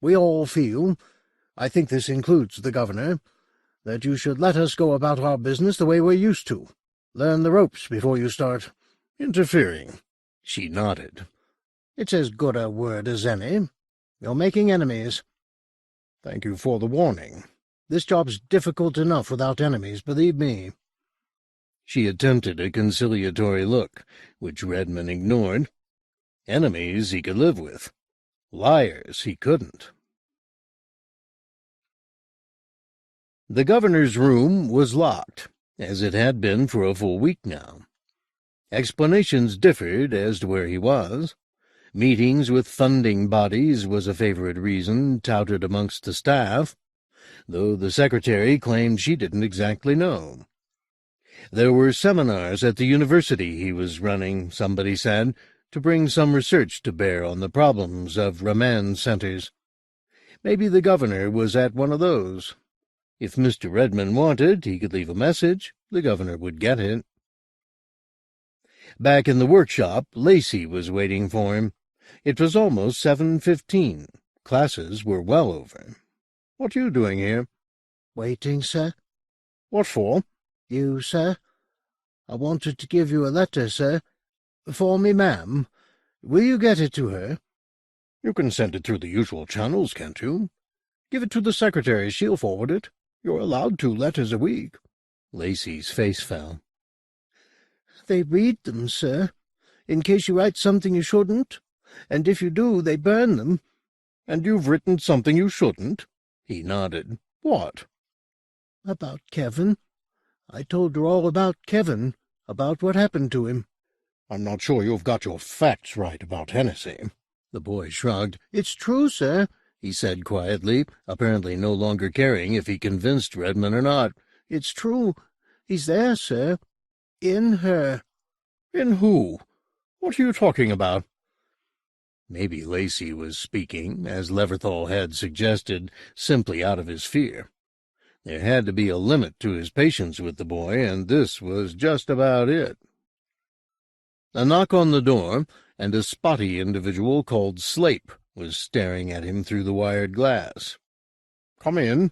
S2: "We all feel, I think this includes the governor, that you should let us go about our business the way we're used to. Learn the ropes before you start
S1: interfering." She nodded.
S2: "It's as good a word as any. You're making enemies."
S1: "Thank you for the warning."
S2: "This job's difficult enough without enemies, believe me."
S1: She attempted a conciliatory look, which Redmond ignored. Enemies he could live with. Liars he couldn't. The governor's room was locked, as it had been for a full week now. Explanations differed as to where he was. Meetings with funding bodies was a favorite reason touted amongst the staff, though the secretary claimed she didn't exactly know. There were seminars at the university he was running, somebody said, to bring some research to bear on the problems of remand centers. Maybe the governor was at one of those. If Mr. Redmond wanted, he could leave a message. The governor would get it. Back in the workshop, Lacey was waiting for him. It was almost 7:15. Classes were well over. "What are you doing here?"
S2: "Waiting, sir."
S1: "What for?"
S2: "You, sir. I wanted to give you a letter, sir. For me, ma'am. Will you get it to her?"
S1: "You can send it through the usual channels, can't you?" "Give it to the secretary. She'll forward it. You're allowed 2 letters a week." Lacey's face fell.
S2: "They read them, sir, in case you write something you shouldn't, and if you do, they burn them."
S1: "And you've written something you shouldn't?" He nodded. "What?"
S2: "About Kevin. I told her all about Kevin, about what happened to him."
S1: "I'm not sure you've got your facts right about Hennessy." The boy shrugged.
S2: "It's true, sir,"
S1: he said quietly, apparently no longer caring if he convinced Redmond or not.
S2: "It's true. He's there, sir. In her."
S1: "In who? What are you talking about?" Maybe Lacey was speaking, as Leverthal had suggested, simply out of his fear. There had to be a limit to his patience with the boy, and this was just about it. A knock on the door, and a spotty individual called Slape was staring at him through the wired glass. "Come in."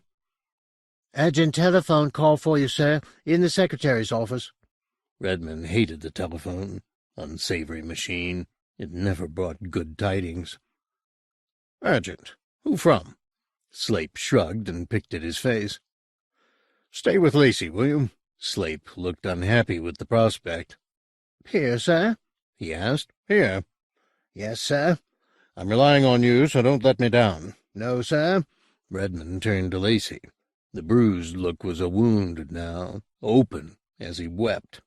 S2: Urgent telephone call for you, sir, in the secretary's office.
S1: Redmond hated the telephone. Unsavory machine. It never brought good tidings. Urgent. Who from? Slape shrugged and picked at his face. Stay with Lacey, will you? Slape looked unhappy with the prospect.
S2: Here, sir?
S1: He asked. Here.
S2: Yes, sir.
S1: I'm relying on you, so don't let me down.
S2: No, sir.
S1: Redmond turned to Lacey. The bruised look was a wound now, open, as he wept.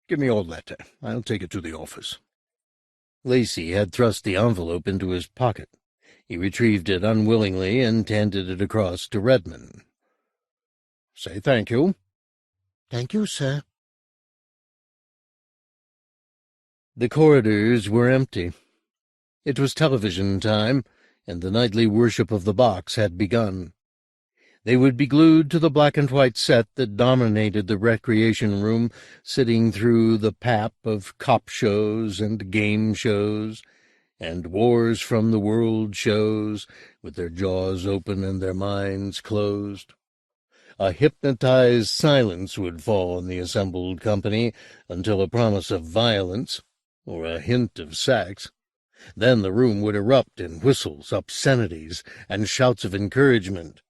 S1: Give me your letter. I'll take it to the office. Lacey had thrust the envelope into his pocket. He retrieved it unwillingly and handed it across to Redmond. Say thank you.
S2: Thank you, sir.
S1: The corridors were empty. It was television time, and the nightly worship of the box had begun. They would be glued to the black-and-white set that dominated the recreation room, sitting through the pap of cop shows and game shows, and wars from the world shows, with their jaws open and their minds closed. A hypnotized silence would fall on the assembled company until a promise of violence, or a hint of sex. Then the room would erupt in whistles, obscenities, and shouts of encouragement,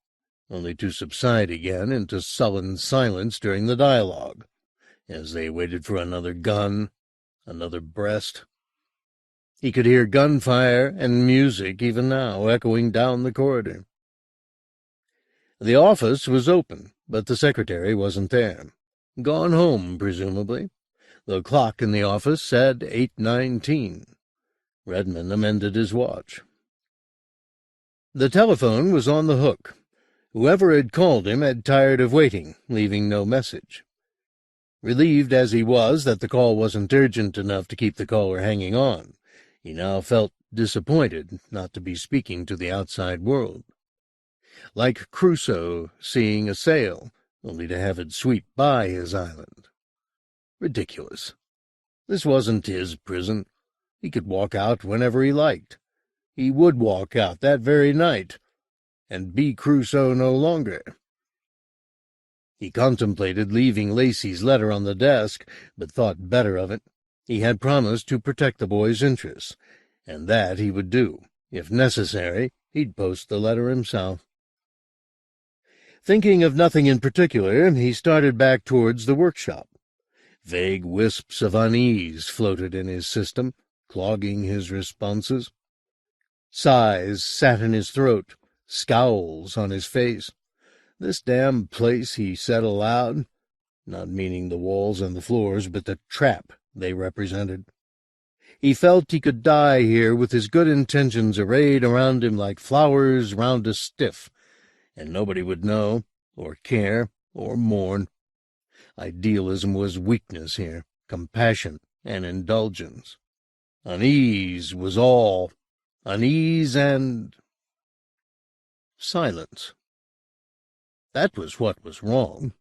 S1: only to subside again into sullen silence during the dialogue, as they waited for another gun, another breast. He could hear gunfire and music even now echoing down the corridor. The office was open, but the secretary wasn't there. Gone home, presumably. The clock in the office said 8:19. Redmond amended his watch. The telephone was on the hook. Whoever had called him had tired of waiting, leaving no message. Relieved as he was that the call wasn't urgent enough to keep the caller hanging on, he now felt disappointed not to be speaking to the outside world. Like Crusoe seeing a sail, only to have it sweep by his island. Ridiculous. This wasn't his prison. He could walk out whenever he liked. He would walk out that very night, and be Crusoe no longer. He contemplated leaving Lacey's letter on the desk, but thought better of it. He had promised to protect the boy's interests, and that he would do. If necessary, he'd post the letter himself. Thinking of nothing in particular, he started back towards the workshop. Vague wisps of unease floated in his system, clogging his responses. Sighs sat in his throat, scowls on his face. This damned place, he said aloud, not meaning the walls and the floors, but the trap they represented. He felt he could die here with his good intentions arrayed around him like flowers round a stiff, and nobody would know, or care, or mourn. Idealism was weakness here, compassion and indulgence. Unease was all. Unease and silence. That was what was wrong.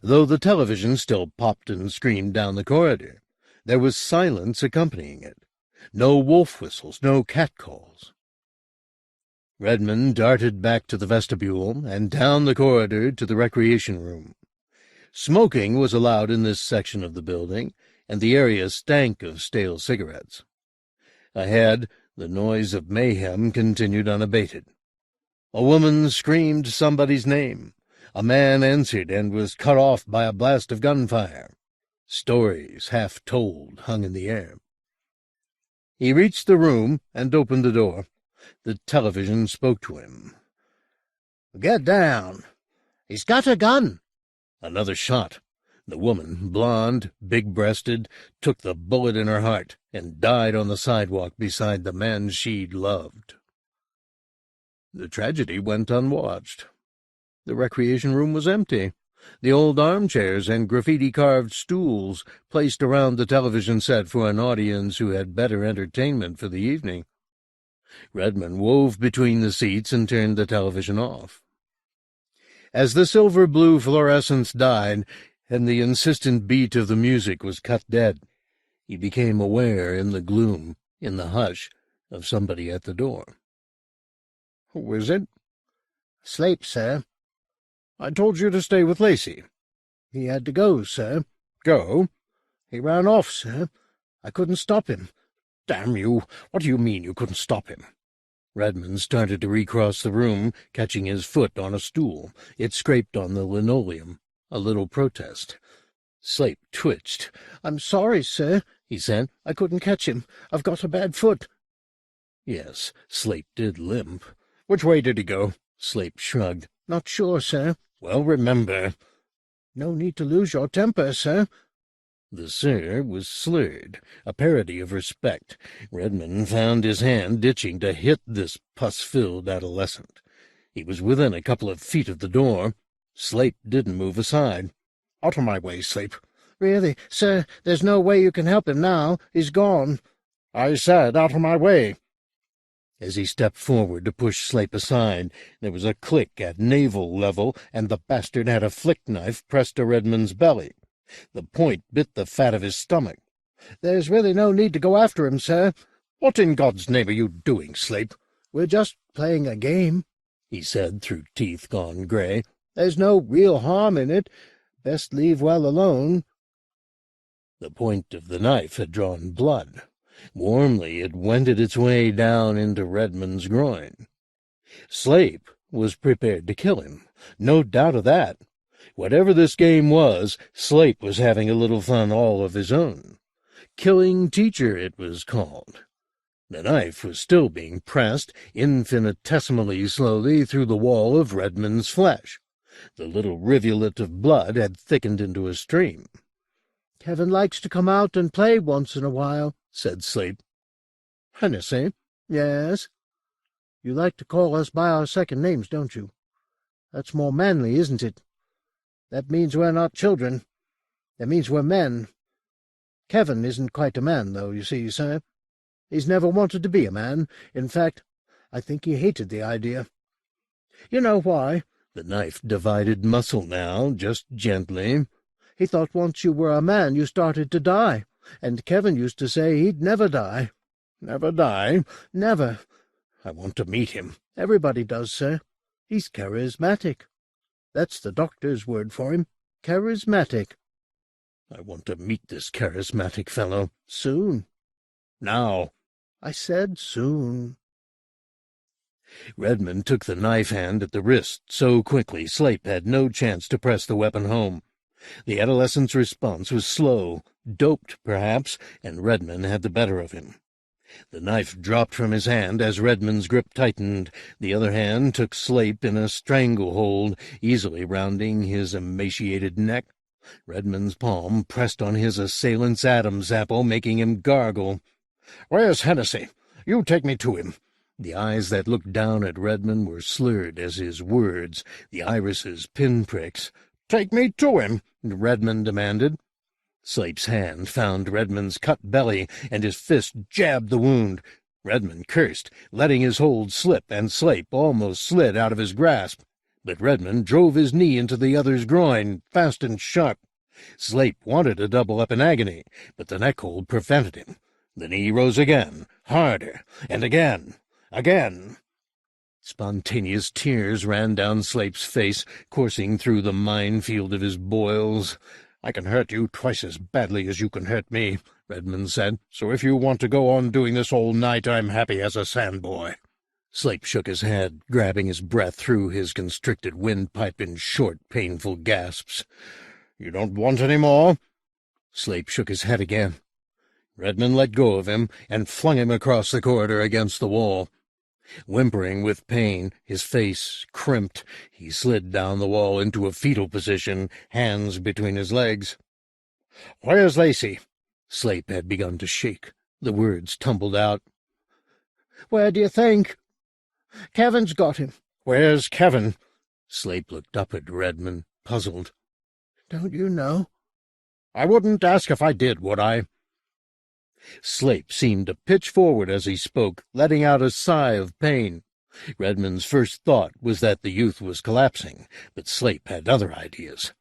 S1: Though the television still popped and screamed down the corridor, there was silence accompanying it. No wolf whistles, no catcalls. Redmond darted back to the vestibule and down the corridor to the recreation room. Smoking was allowed in this section of the building, and the area stank of stale cigarettes. Ahead, the noise of mayhem continued unabated. A woman screamed somebody's name. A man answered and was cut off by a blast of gunfire. Stories, half told, hung in the air. He reached the room and opened the door. The television spoke to him. "Get down. He's got a gun." Another shot. The woman, blonde, big-breasted, took the bullet in her heart and died on the sidewalk beside the man she'd loved. The tragedy went unwatched. The recreation room was empty. The old armchairs and graffiti-carved stools placed around the television set for an audience who had better entertainment for the evening. Redmond wove between the seats and turned the television off. As the silver-blue fluorescence died and the insistent beat of the music was cut dead, he became aware in the gloom, in the hush, of somebody at the door. "Who is it?" "Slape, sir."
S2: I told you to stay with Lacey." "He had to go, sir." "Go?" "He ran off, sir. I couldn't stop him." "Damn you! What do you mean you couldn't stop him?"
S1: Redmond started to recross the room, catching his foot on a stool. It scraped on the linoleum. A little protest. Slape twitched.
S2: "I'm sorry, sir," he said. "I couldn't catch him. I've got a bad foot."
S1: Yes, Slape did limp.
S2: "Which way did he go?"
S1: Slape shrugged.
S2: "Not sure, sir."
S1: "Well, remember."
S2: "No need to lose your temper, sir."
S1: The sir was slurred, a parody of respect. Redmond found his hand ditching to hit this pus-filled adolescent. He was within a couple of feet of the door. Slape didn't move aside.
S2: "Out of my way, Slape." "Really, sir, there's no way you can help him now. He's gone." "I said out of my way."
S1: As he stepped forward to push Slape aside, there was a click at navel level, and the bastard had a flick knife pressed to Redmond's belly. The point bit the fat of his stomach.
S2: "There's really no need to go after him, sir."
S1: "What in God's name are you doing, Slape?"
S2: "We're just playing a game,"
S1: he said through teeth gone gray.
S2: "There's no real harm in it. Best leave well alone."
S1: The point of the knife had drawn blood. Warmly it wended its way down into Redmond's groin. Slape was prepared to kill him. No doubt of that. Whatever this game was, Slape was having a little fun all of his own. Killing Teacher, it was called. The knife was still being pressed infinitesimally slowly through the wall of Redmond's flesh. The little rivulet of blood had thickened into a stream.
S2: "Kevin likes to come out and play once in a while," said Slape.
S1: "Hennessy?"
S2: "Yes." "You like to call us by our second names, don't you? That's more manly, isn't it? That means we're not children. That means we're men. Kevin isn't quite a man, though, you see, sir. He's never wanted to be a man. In fact, I think he hated the idea. You know why?"
S1: The knife divided muscle now, just gently.
S2: "He thought once you were a man you started to die, and Kevin used to say he'd never die."
S1: "Never die?"
S2: "Never."
S1: "I want to meet him."
S2: "Everybody does, sir. He's charismatic. That's the doctor's word for him. Charismatic."
S1: "I want to meet this charismatic fellow."
S2: "Soon."
S1: "Now."
S2: "I said soon."
S1: Redmond took the knife hand at the wrist so quickly Slape had no chance to press the weapon home. The adolescent's response was slow, doped, perhaps, and Redmond had the better of him. The knife dropped from his hand as Redmond's grip tightened. The other hand took Slape in a stranglehold, easily rounding his emaciated neck. Redmond's palm pressed on his assailant's Adam's apple, making him gargle.
S2: "Where's Hennessy? You take me to him."
S1: The eyes that looked down at Redmond were slurred as his words, the irises pinpricks.
S2: "Take me to him,"
S1: Redmond demanded. Slape's hand found Redmond's cut belly, and his fist jabbed the wound. Redmond cursed, letting his hold slip, and Slape almost slid out of his grasp. But Redmond drove his knee into the other's groin, fast and sharp. Slape wanted to double up in agony, but the neck hold prevented him. The knee rose again, harder, and again. Spontaneous tears ran down Slape's face, coursing through the minefield of his boils.
S2: "I can hurt you twice as badly as you can hurt me," Redmond said. "So if you want to go on doing this all night, I'm happy as a sandboy."
S1: Slape shook his head, grabbing his breath through his constricted windpipe in short, painful gasps.
S2: "You don't want any more?"
S1: Slape shook his head again. Redmond let go of him and flung him across the corridor against the wall. Whimpering with pain, his face crimped, he slid down the wall into a fetal position, hands between his legs.
S2: "Where's Lacey?"
S1: Slape had begun to shake. The words tumbled out.
S2: "Where do you think? Kevin's got him." "Where's Kevin?"
S1: Slape looked up at Redmond, puzzled.
S2: "Don't you know?" "I wouldn't ask if I did, would I?"
S1: Slape seemed to pitch forward as he spoke, letting out a sigh of pain. Redmond's first thought was that the youth was collapsing, but Slape had other ideas.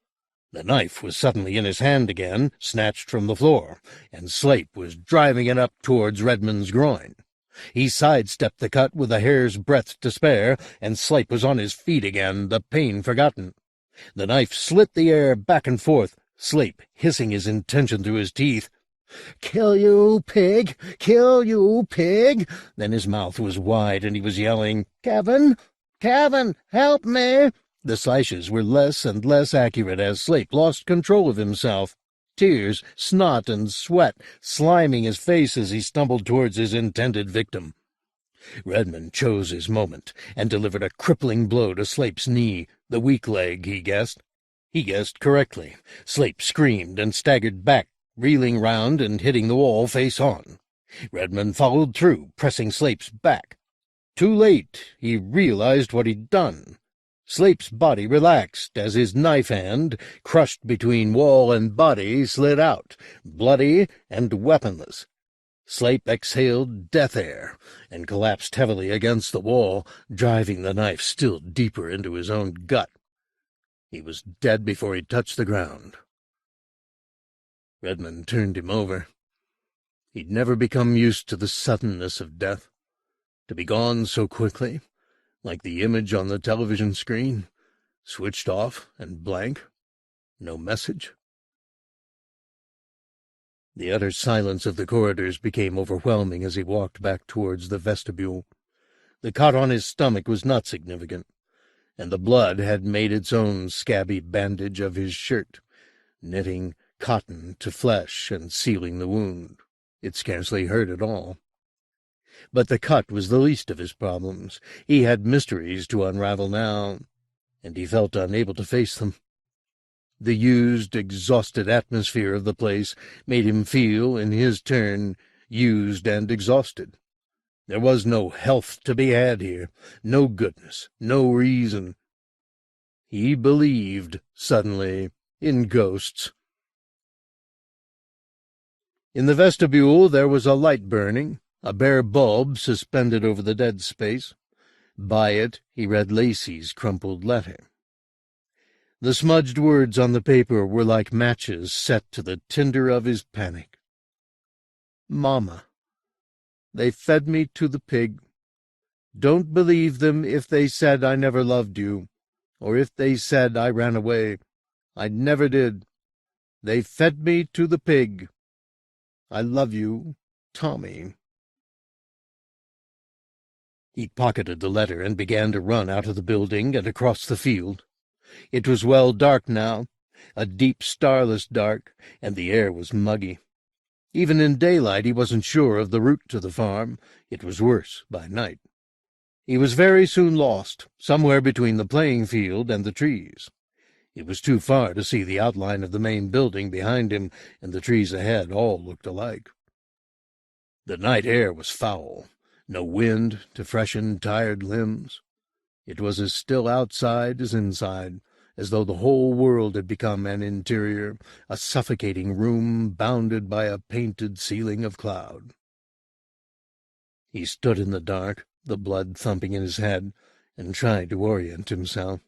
S1: The knife was suddenly in his hand again, snatched from the floor, and Slape was driving it up towards Redmond's groin. He sidestepped the cut with a hair's breadth to spare, and Slape was on his feet again, the pain forgotten. The knife slit the air back and forth, Slape hissing his intention through his teeth. "Kill you, pig! Kill you, pig!" Then his mouth was wide, and he was yelling, "Kevin! Kevin, help me!" The slashes were less and less accurate as Slape lost control of himself. Tears, snot, and sweat sliming his face as he stumbled towards his intended victim. Redmond chose his moment and delivered a crippling blow to Slape's knee, the weak leg, he guessed. He guessed correctly. Slape screamed and staggered back, reeling round and hitting the wall face on. Redmond followed through, pressing Slape's back. Too late, he realized what he'd done. Slape's body relaxed as his knife hand, crushed between wall and body, slid out, bloody and weaponless. Slape exhaled death air and collapsed heavily against the wall, driving the knife still deeper into his own gut. He was dead before he touched the ground. Redmond turned him over. He'd never become used to the suddenness of death. To be gone so quickly, like the image on the television screen, switched off and blank, no message. The utter silence of the corridors became overwhelming as he walked back towards the vestibule. The cut on his stomach was not significant, and the blood had made its own scabby bandage of his shirt, knitting cotton to flesh and sealing the wound. It scarcely hurt at all. But the cut was the least of his problems. He had mysteries to unravel now, and he felt unable to face them. The used, exhausted atmosphere of the place made him feel, in his turn, used and exhausted. There was no health to be had here, no goodness, no reason. He believed, suddenly, in ghosts. In the vestibule there was a light burning, a bare bulb suspended over the dead space. By it he read Lacey's crumpled letter. The smudged words on the paper were like matches set to the tinder of his panic. "Mama, they fed me to the pig. Don't believe them if they said I never loved you, or if they said I ran away. I never did. They fed me to the pig. I love you, Tommy." He pocketed the letter and began to run out of the building and across the field. It was well dark now, a deep starless dark, and the air was muggy. Even in daylight he wasn't sure of the route to the farm. It was worse by night. He was very soon lost, somewhere between the playing field and the trees. It was too far to see the outline of the main building behind him, and the trees ahead all looked alike. The night air was foul, no wind to freshen tired limbs. It was as still outside as inside, as though the whole world had become an interior, a suffocating room bounded by a painted ceiling of cloud. He stood in the dark, the blood thumping in his head, and tried to orient himself.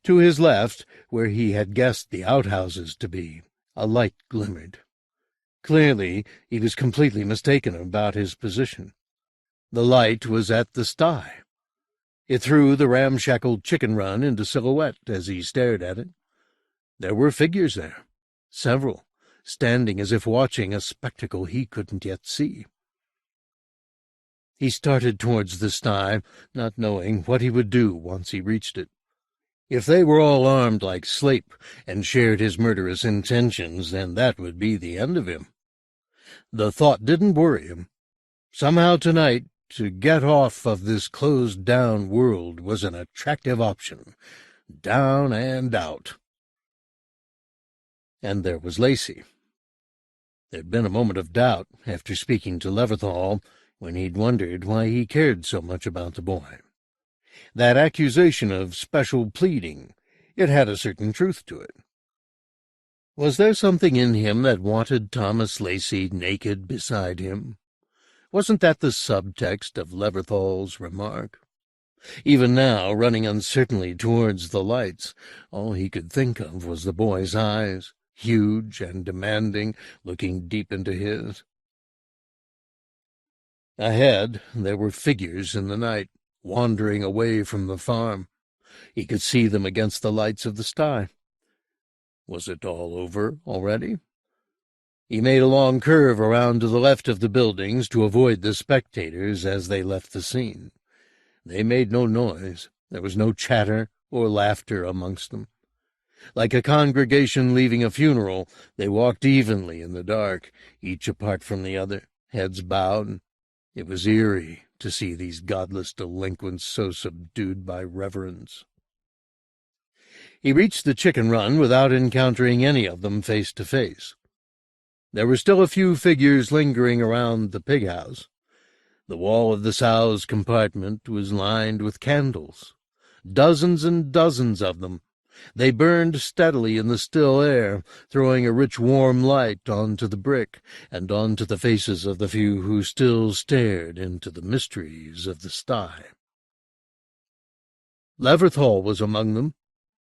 S1: To his left, where he had guessed the outhouses to be, a light glimmered. Clearly, he was completely mistaken about his position. The light was at the sty. It threw the ramshackle chicken run into silhouette as he stared at it. There were figures there, several, standing as if watching a spectacle he couldn't yet see. He started towards the sty, not knowing what he would do once he reached it. If they were all armed like Slape and shared his murderous intentions, then that would be the end of him. The thought didn't worry him. Somehow tonight, to get off of this closed-down world was an attractive option. Down and out. And there was Lacey. There'd been a moment of doubt, after speaking to Leverthal, when he'd wondered why he cared so much about the boy. That accusation of special pleading, it had a certain truth to it. Was there something in him that wanted Thomas Lacey naked beside him? Wasn't that the subtext of Leverthal's remark? Even now, running uncertainly towards the lights, all he could think of was the boy's eyes, huge and demanding, looking deep into his. Ahead, there were figures in the night, wandering away from the farm. He could see them against the lights of the sty. Was it all over already? He made a long curve around to the left of the buildings to avoid the spectators as they left the scene. They made no noise. There was no chatter or laughter amongst them. Like a congregation leaving a funeral, they walked evenly in the dark, each apart from the other, heads bowed. It was eerie to see these godless delinquents so subdued by reverence. He reached the chicken run without encountering any of them face to face. There were still a few figures lingering around the pig house. The wall of the sow's compartment was lined with candles, dozens and dozens of them. They burned steadily in the still air, throwing a rich warm light onto the brick and onto the faces of the few who still stared into the mysteries of the sty. Leverthall was among them,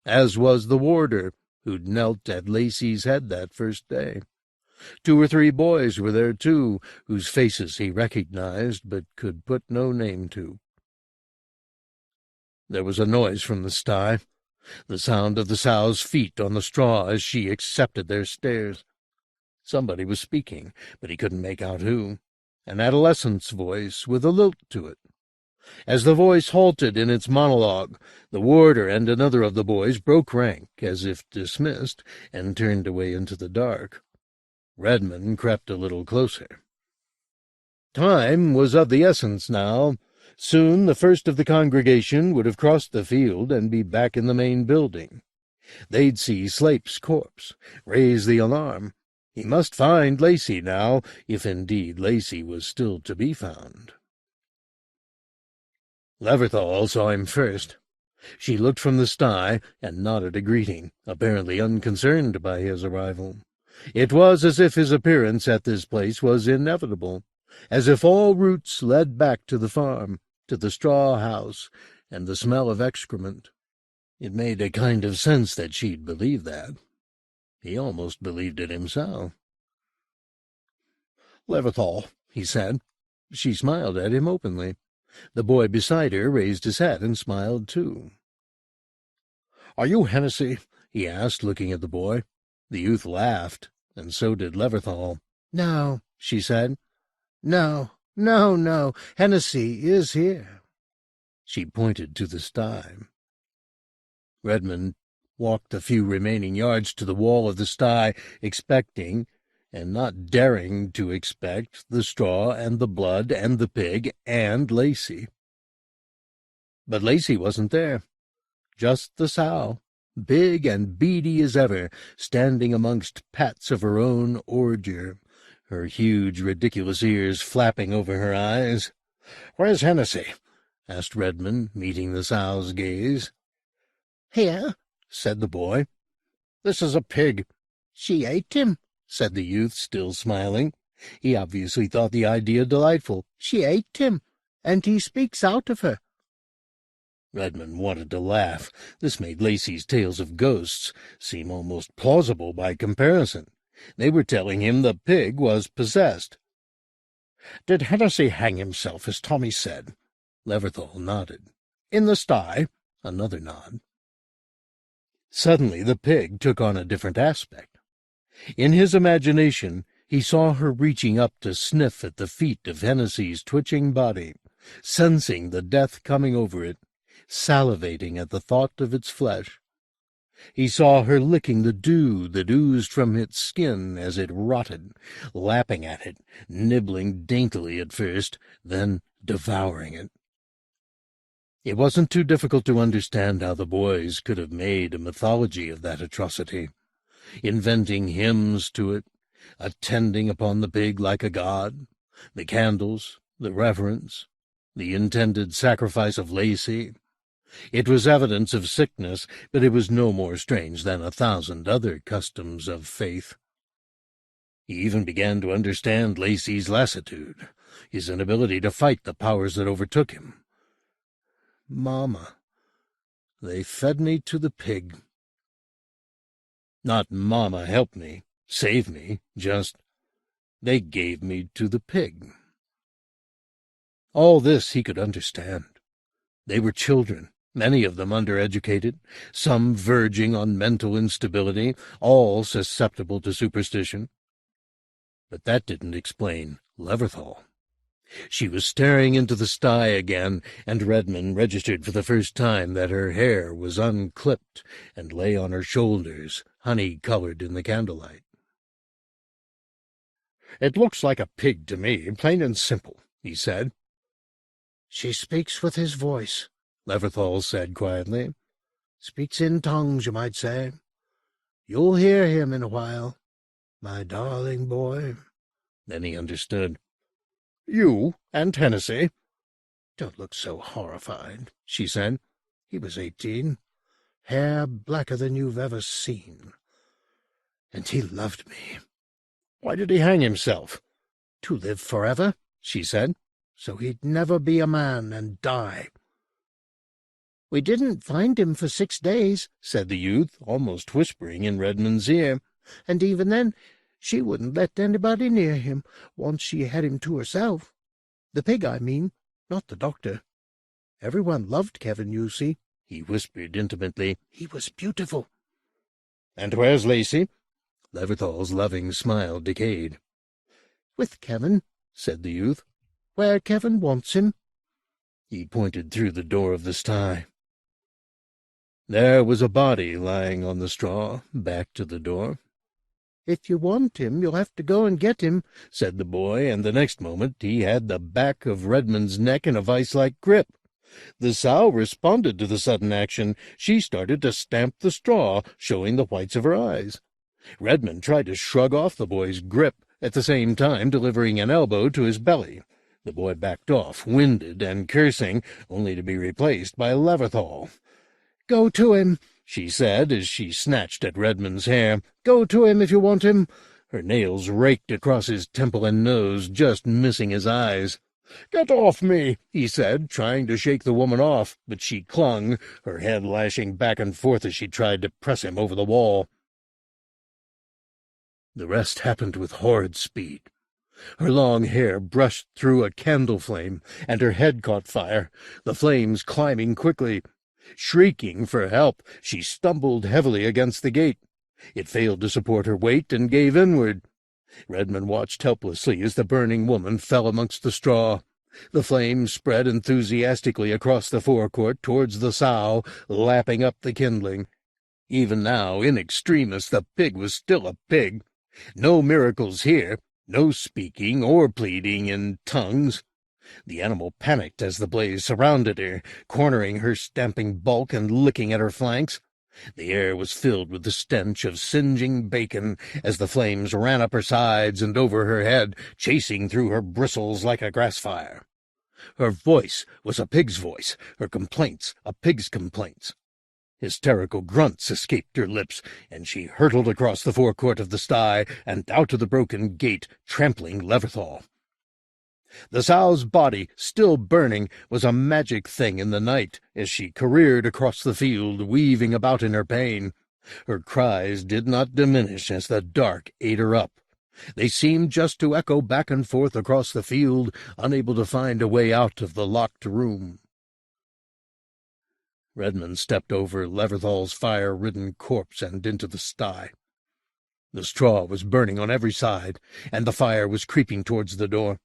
S1: as was the warder who'd knelt at Lacey's head that first day. 2 or 3 boys were there, too, whose faces he recognized but could put no name to. There was a noise from the sty, the sound of the sow's feet on the straw as she accepted their stares. Somebody was speaking, but he couldn't make out who. An adolescent's voice with a lilt to it. As the voice halted in its monologue, the warder and another of the boys broke rank, as if dismissed, and turned away into the dark. Redmond crept a little closer. Time was of the essence now. Soon the first of the congregation would have crossed the field and be back in the main building. They'd see Slape's corpse, raise the alarm. He must find Lacey now, if indeed Lacey was still to be found. Leverthall saw him first. She looked from the sty and nodded a greeting, apparently unconcerned by his arrival. It was as if his appearance at this place was inevitable, as if all routes led back to the farm, to the straw house, and the smell of excrement. It made a kind of sense that she'd believe that. He almost believed it himself. "Leverthall," he said. She smiled at him openly. The boy beside her raised his hat and smiled too. "Are you Hennessy?" he asked, looking at the boy. The youth laughed, and so did Leverthall. "No," she said. No, Hennessy is here." She pointed to the sty. Redmond walked the few remaining yards to the wall of the sty, expecting, and not daring to expect, the straw and the blood and the pig and Lacey. But Lacey wasn't there. Just the sow, big and beady as ever, standing amongst pats of her own ordure, her huge, ridiculous ears flapping over her eyes. "Where's Hennessy?" asked Redmond, meeting the sow's gaze. "Here," said the boy. "This is a pig." "She ate him," said the youth, still smiling. He obviously thought the idea delightful. "She ate him, and he speaks out of her." Redmond wanted to laugh. This made Lacey's tales of ghosts seem almost plausible by comparison. They were telling him the pig was possessed. "Did Hennessy hang himself, as Tommy said?" Leverthall nodded. "In the sty?" Another nod. Suddenly the pig took on a different aspect. In his imagination he saw her reaching up to sniff at the feet of Hennessy's twitching body, sensing the death coming over it, salivating at the thought of its flesh. He saw her licking the dew that oozed from its skin as it rotted, lapping at it, nibbling daintily at first, then devouring it. It wasn't too difficult to understand how the boys could have made a mythology of that atrocity, inventing hymns to it, attending upon the pig like a god, the candles, the reverence, the intended sacrifice of Lacey. It was evidence of sickness, but it was no more strange than 1,000 other customs of faith. He even began to understand Lacey's lassitude, his inability to fight the powers that overtook him. "Mama, they fed me to the pig." Not "Mama, help me, save me," just "they gave me to the pig." All this he could understand. They were children, many of them undereducated, some verging on mental instability, all susceptible to superstition. But that didn't explain Leverthal. She was staring into the sty again, and Redmond registered for the first time that her hair was unclipped and lay on her shoulders, honey-colored in the candlelight. "It looks like a pig to me, plain and simple," he said.
S2: "She speaks with his voice," Leverthal said quietly. "Speaks in tongues, you might say. You'll hear him in a while, my darling boy."
S1: Then he understood. "You and Hennessy?"
S2: "Don't look so horrified," she said. "He was 18, hair blacker than you've ever seen. And he loved me."
S1: "Why did he hang himself?"
S2: "To live forever," she said, "so he'd never be a man and die." "We didn't find him for 6 days," said the youth, almost whispering in Redmond's ear. "And even then she wouldn't let anybody near him, once she had him to herself. The pig, I mean, not the doctor. Everyone loved Kevin, you see," he whispered intimately. "He was beautiful."
S1: "And where's Lacey?" Leverthal's loving smile decayed.
S2: "With Kevin," said the youth. "Where Kevin wants him."
S1: He pointed through the door of the sty. There was a body lying on the straw, back to the door.
S2: "If you want him, you'll have to go and get him,"
S1: said the boy, and the next moment he had the back of Redmond's neck in a vice-like grip. The sow responded to the sudden action. She started to stamp the straw, showing the whites of her eyes. Redmond tried to shrug off the boy's grip, at the same time delivering an elbow to his belly. The boy backed off, winded and cursing, only to be replaced by Leverthal.
S2: "Go to him,"
S1: she said, as she snatched at Redmond's hair.
S2: "Go to him if you want him."
S1: Her nails raked across his temple and nose, just missing his eyes. "Get off me," he said, trying to shake the woman off, but she clung, her head lashing back and forth as she tried to press him over the wall. The rest happened with horrid speed. Her long hair brushed through a candle flame, and her head caught fire, the flames climbing quickly. Shrieking for help, she stumbled heavily against the gate. It failed to support her weight and gave inward. Redmond watched helplessly as the burning woman fell amongst the straw. The flames spread enthusiastically across the forecourt towards the sow, lapping up the kindling. Even now, in extremis, the pig was still a pig. No miracles here, no speaking or pleading in tongues. The animal panicked as the blaze surrounded her, cornering her stamping bulk and licking at her flanks. The air was filled with the stench of singeing bacon as the flames ran up her sides and over her head, chasing through her bristles like a grass fire. Her voice was a pig's voice, her complaints a pig's complaints. Hysterical grunts escaped her lips, and she hurtled across the forecourt of the sty and out of the broken gate, trampling Leverthal. The sow's body, still burning, was a magic thing in the night as she careered across the field, weaving about in her pain. Her cries did not diminish as the dark ate her up. They seemed just to echo back and forth across the field, unable to find a way out of the locked room. Redmond stepped over Leverthal's fire-ridden corpse and into the sty. The straw was burning on every side, and the fire was creeping towards the door.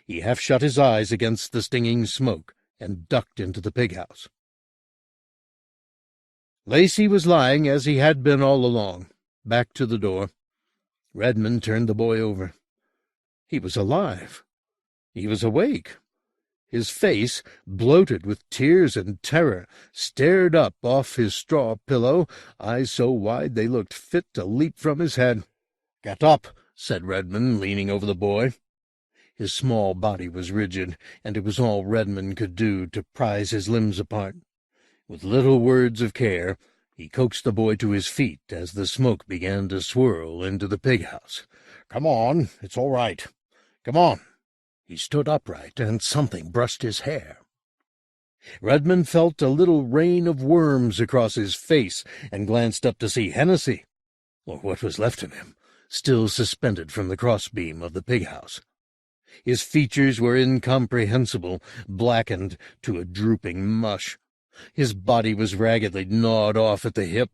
S1: He half shut his eyes against the stinging smoke and ducked into the pig-house. Lacey was lying as he had been all along, back to the door. Redmond turned the boy over. He was alive. He was awake. His face, bloated with tears and terror, stared up off his straw pillow, eyes so wide they looked fit to leap from his head. "Get up," said Redmond, leaning over the boy. His small body was rigid, and it was all Redmond could do to prise his limbs apart. With little words of care, he coaxed the boy to his feet as the smoke began to swirl into the pig-house. "Come on, it's all right. Come on." He stood upright, and something brushed his hair. Redmond felt a little rain of worms across his face and glanced up to see Hennessy, or what was left of him, still suspended from the crossbeam of the pig-house. His features were incomprehensible, blackened to a drooping mush. His body was raggedly gnawed off at the hip,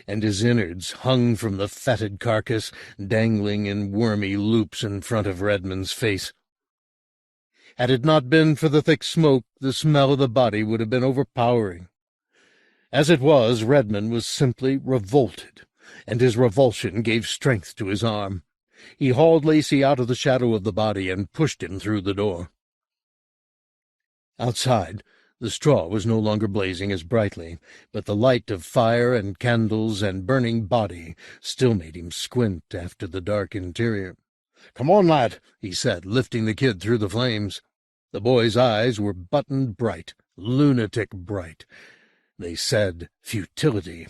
S1: and his innards hung from the fetid carcass, dangling in wormy loops in front of Redmond's face. Had it not been for the thick smoke, the smell of the body would have been overpowering. As it was, Redmond was simply revolted, and his revulsion gave strength to his arm. He hauled Lacey out of the shadow of the body and pushed him through the door. Outside, the straw was no longer blazing as brightly, but the light of fire and candles and burning body still made him squint after the dark interior. "Come on, lad," he said, lifting the kid through the flames. The boy's eyes were buttoned bright, lunatic bright. They said futility.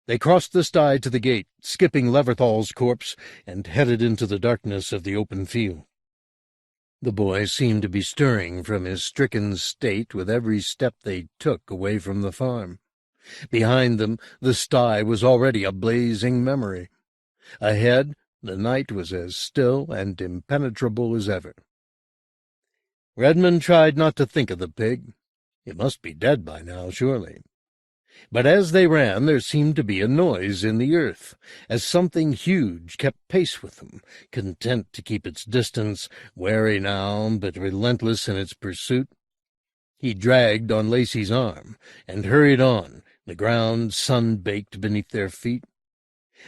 S1: They crossed the sty to the gate, skipping Leverthal's corpse, and headed into the darkness of the open field. The boy seemed to be stirring from his stricken state with every step they took away from the farm. Behind them, the sty was already a blazing memory. Ahead, the night was as still and impenetrable as ever. Redmond tried not to think of the pig. It must be dead by now, surely. But as they ran, there seemed to be a noise in the earth, as something huge kept pace with them, content to keep its distance, wary now, but relentless in its pursuit. He dragged on Lacey's arm, and hurried on, the ground sun-baked beneath their feet.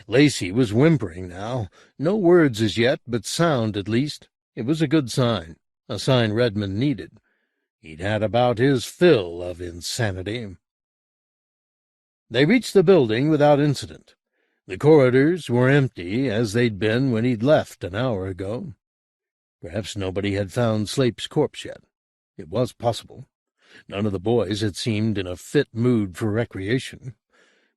S1: Lacey was whimpering now, no words as yet, but sound at least. It was a good sign, a sign Redmond needed. He'd had about his fill of insanity. They reached the building without incident. The corridors were empty, as they'd been when he'd left an hour ago. Perhaps nobody had found Slape's corpse yet. It was possible. None of the boys had seemed in a fit mood for recreation.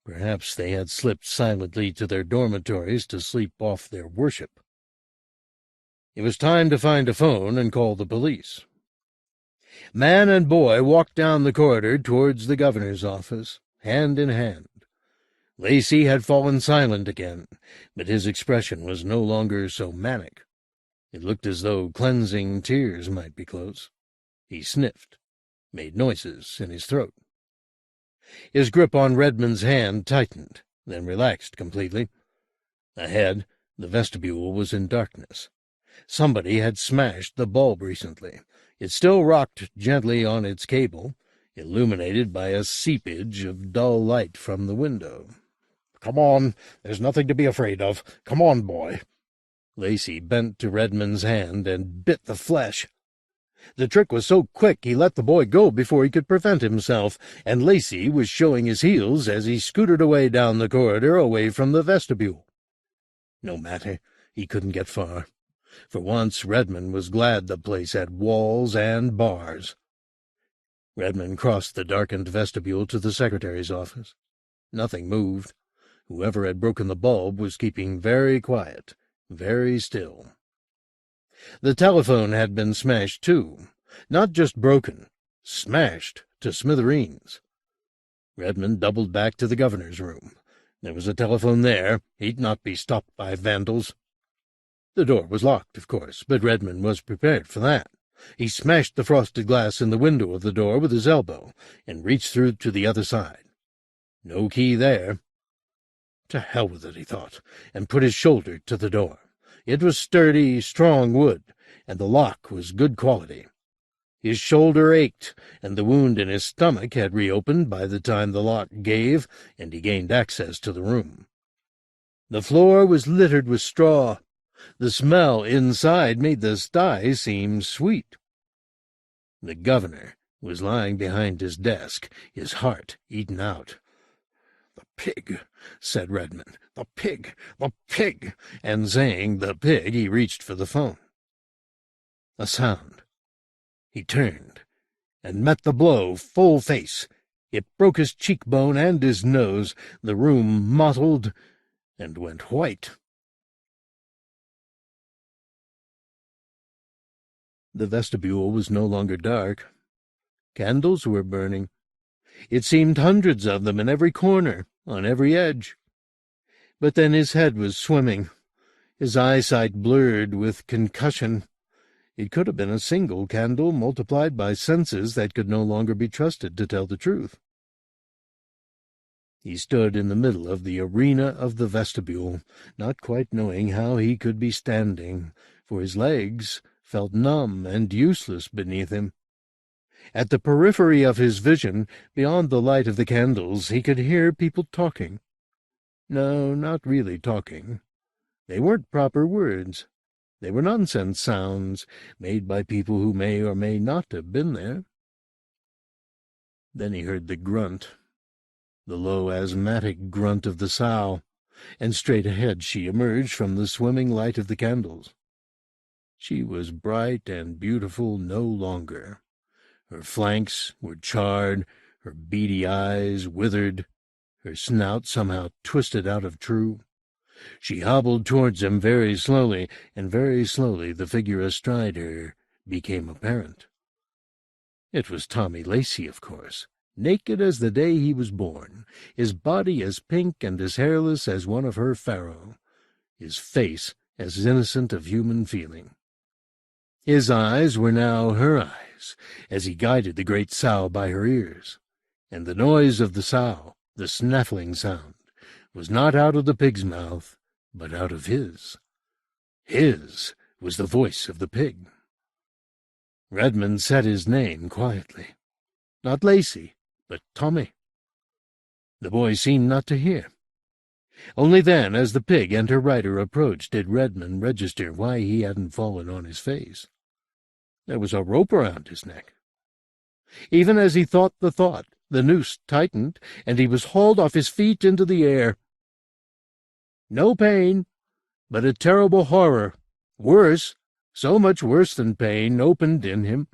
S1: Perhaps they had slipped silently to their dormitories to sleep off their worship. It was time to find a phone and call the police. Man and boy walked down the corridor towards the governor's office, hand in hand. Lacey had fallen silent again, but his expression was no longer so manic. It looked as though cleansing tears might be close. He sniffed, made noises in his throat. His grip on Redmond's hand tightened, then relaxed completely. Ahead, the vestibule was in darkness. Somebody had smashed the bulb recently. It still rocked gently on its cable, illuminated by a seepage of dull light from the window. "Come on, there's nothing to be afraid of. Come on, boy." Lacey bent to Redmond's hand and bit the flesh. The trick was so quick he let the boy go before he could prevent himself, and Lacey was showing his heels as he scooted away down the corridor away from the vestibule. No matter, he couldn't get far. For once Redmond was glad the place had walls and bars. Redmond crossed the darkened vestibule to the secretary's office. Nothing moved. Whoever had broken the bulb was keeping very quiet, very still. The telephone had been smashed, too. Not just broken, smashed to smithereens. Redmond doubled back to the governor's room. There was a telephone there. He'd not be stopped by vandals. The door was locked, of course, but Redmond was prepared for that. He smashed the frosted glass in the window of the door with his elbow and reached through to the other side. No key there. To hell with it, he thought, and put his shoulder to the door. It was sturdy, strong wood, and the lock was good quality. His shoulder ached, and the wound in his stomach had reopened by the time the lock gave and he gained access to the room. The floor was littered with straw. The smell inside made the sty seem sweet. The governor was lying behind his desk, his heart eaten out. "The pig," said Redmond. "The pig! The pig!" And saying "the pig," he reached for the phone. A sound. He turned and met the blow full face. It broke his cheekbone and his nose. The room mottled and went white. The vestibule was no longer dark. Candles were burning. It seemed hundreds of them in every corner, on every edge. But then his head was swimming, his eyesight blurred with concussion. It could have been a single candle multiplied by senses that could no longer be trusted to tell the truth. He stood in the middle of the arena of the vestibule, not quite knowing how he could be standing, for his legs felt numb and useless beneath him. At the periphery of his vision, beyond the light of the candles, he could hear people talking. No, not really talking. They weren't proper words. They were nonsense sounds, made by people who may or may not have been there. Then he heard the grunt, the low asthmatic grunt of the sow, and straight ahead she emerged from the swimming light of the candles. She was bright and beautiful no longer. Her flanks were charred, her beady eyes withered, her snout somehow twisted out of true. She hobbled towards him very slowly, and very slowly the figure astride her became apparent. It was Tommy Lacey, of course, naked as the day he was born, his body as pink and as hairless as one of her Pharaoh, his face as innocent of human feeling. His eyes were now her eyes, as he guided the great sow by her ears, and the noise of the sow, the snaffling sound, was not out of the pig's mouth, but out of his. His was the voice of the pig. Redmond said his name quietly. Not Lacey, but Tommy. The boy seemed not to hear. Only then, as the pig and her rider approached, did Redmond register why he hadn't fallen on his face. There was a rope around his neck. Even as he thought the thought, the noose tightened, and he was hauled off his feet into the air. No pain, but a terrible horror, worse, so much worse than pain, opened in him.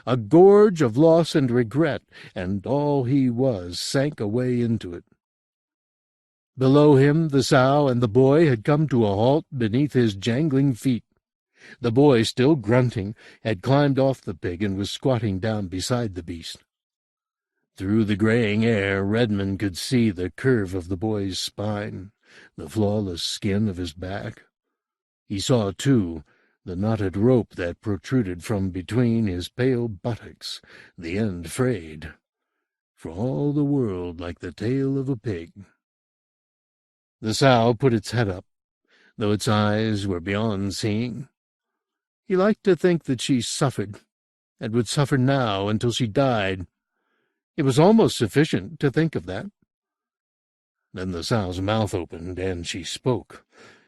S1: A gorge of loss and regret, and all he was sank away into it. Below him the sow and the boy had come to a halt beneath his jangling feet. The boy, still grunting, had climbed off the pig and was squatting down beside the beast. Through the graying air Redmond could see the curve of the boy's spine, the flawless skin of his back. He saw, too, the knotted rope that protruded from between his pale buttocks, the end frayed, for all the world like the tail of a pig. The sow put its head up, though its eyes were beyond seeing. He liked to think that she suffered, and would suffer now until she died. It was almost sufficient to think of that. Then the sow's mouth opened, and she spoke.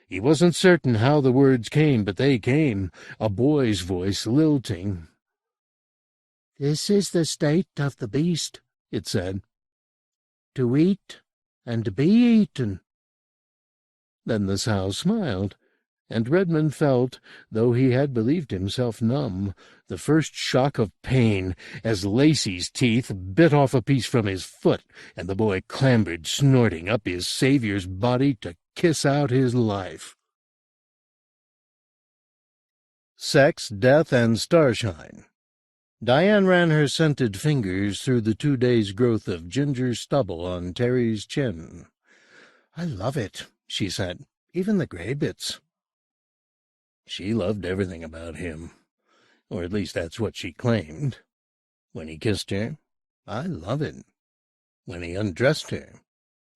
S1: He wasn't certain how the words came, but they came, a boy's voice lilting. "This is the state of the beast," it said. "To eat and to be eaten." Then the sow smiled, and Redmond felt, though he had believed himself numb, the first shock of pain as Lacey's teeth bit off a piece from his foot, and the boy clambered, snorting, up his savior's body to kiss out his life. Sex, Death, and Starshine. Diane ran her scented fingers through the 2 days' growth of ginger stubble on Terry's chin. "I love it," she said, "even the gray bits." She loved everything about him, or at least that's what she claimed. When he kissed her, "I love it." When he undressed her,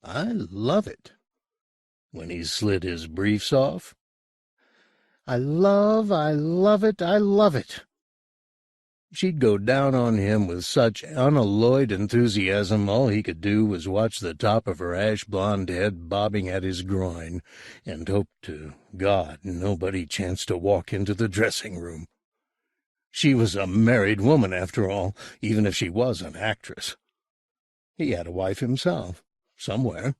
S1: "I love it." When he slid his briefs off, I love it, I love it." She'd go down on him with such unalloyed enthusiasm all he could do was watch the top of her ash-blonde head bobbing at his groin, and hope to God nobody chanced to walk into the dressing-room. She was a married woman, after all, even if she was an actress. He had a wife himself, somewhere.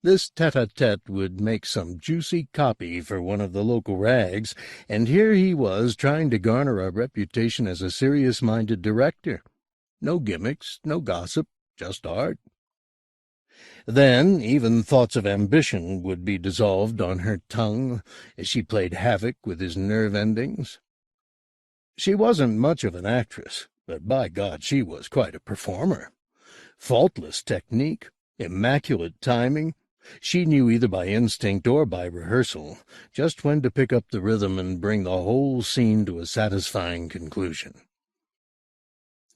S1: This tete-a-tete would make some juicy copy for one of the local rags, and here he was trying to garner a reputation as a serious-minded director. No gimmicks, no gossip, just art. Then even thoughts of ambition would be dissolved on her tongue as she played havoc with his nerve endings. She wasn't much of an actress, but by God she was quite a performer. Faultless technique, immaculate timing, She knew either by instinct or by rehearsal just when to pick up the rhythm and bring the whole scene to a satisfying conclusion.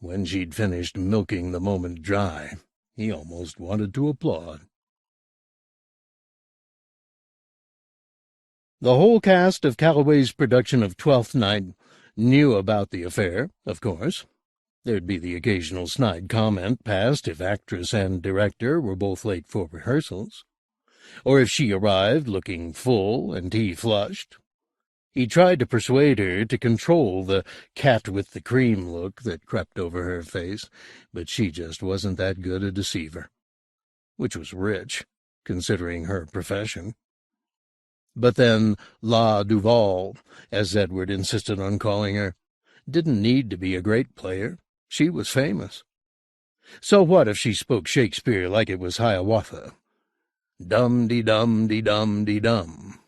S1: When she'd finished milking the moment dry, he almost wanted to applaud. The whole cast of Calloway's production of Twelfth Night knew about the affair, of course. There'd be the occasional snide comment passed if actress and director were both late for rehearsals, or if she arrived looking full and he flushed. He tried to persuade her to control the cat-with-the-cream look that crept over her face, but she just wasn't that good a deceiver, which was rich, considering her profession. But then La Duval, as Edward insisted on calling her, didn't need to be a great player. She was famous. So what if she spoke Shakespeare like it was Hiawatha? Dum-de-dum-de-dum-de-dum.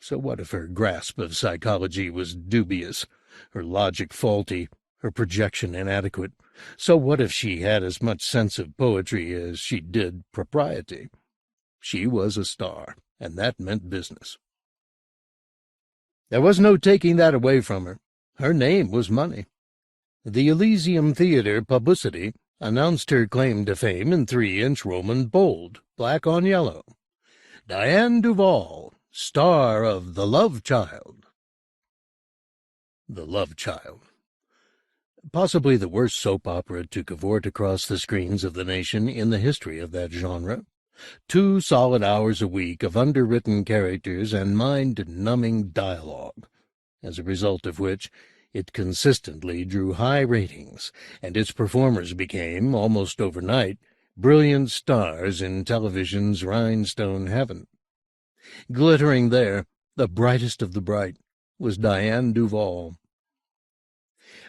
S1: So what if her grasp of psychology was dubious, her logic faulty, her projection inadequate? So what if she had as much sense of poetry as she did propriety? She was a star, and that meant business. There was no taking that away from her. Her name was money. The Elysium Theatre publicity announced her claim to fame in 3-inch Roman bold, black on yellow. Diane Duvall, star of The Love Child. The Love Child. Possibly the worst soap opera to cavort across the screens of the nation in the history of that genre. 2 solid hours a week of underwritten characters and mind-numbing dialogue, as a result of which it consistently drew high ratings, and its performers became, almost overnight, brilliant stars in television's rhinestone heaven. Glittering there, the brightest of the bright, was Diane Duvall.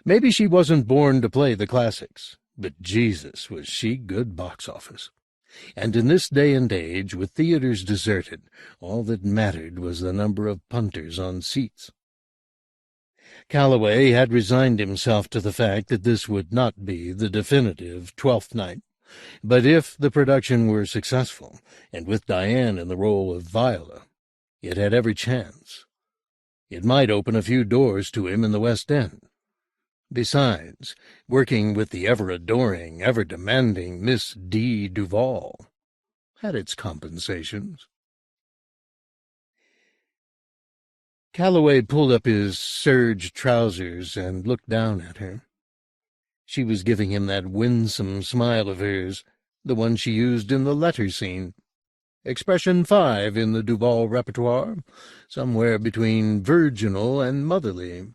S1: Maybe she wasn't born to play the classics, but Jesus, was she good box office. And in this day and age, with theaters deserted, all that mattered was the number of punters on seats. Calloway had resigned himself to the fact that this would not be the definitive Twelfth Night, but if the production were successful, and with Diane in the role of Viola, it had every chance. It might open a few doors to him in the West End. Besides, working with the ever-adoring, ever-demanding Miss D. Duval had its compensations. Calloway pulled up his serge trousers and looked down at her. She was giving him that winsome smile of hers, the one she used in the letter scene. Expression 5 in the Duval repertoire, somewhere between virginal and motherly.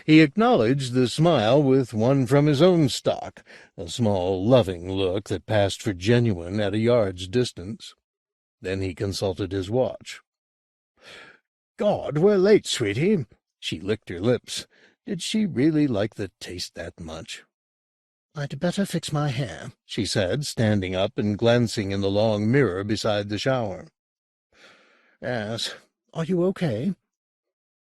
S1: He acknowledged the smile with one from his own stock, a small, loving look that passed for genuine at a yard's distance. Then he consulted his watch. "God, we're late, sweetie." She licked her lips. Did she really like the taste that much? "I'd better fix my hair," she said, standing up and glancing in the long mirror beside the shower. "Yes. Are you okay?"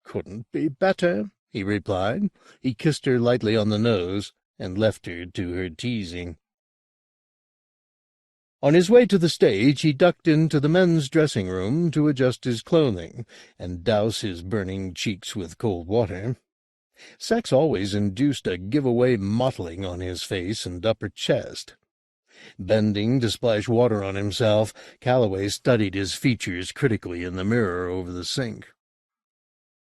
S1: "Couldn't be better," he replied. He kissed her lightly on the nose and left her to her teasing. On his way to the stage, he ducked into the men's dressing-room to adjust his clothing and douse his burning cheeks with cold water. Sex always induced a giveaway mottling on his face and upper chest. Bending to splash water on himself, Calloway studied his features critically in the mirror over the sink.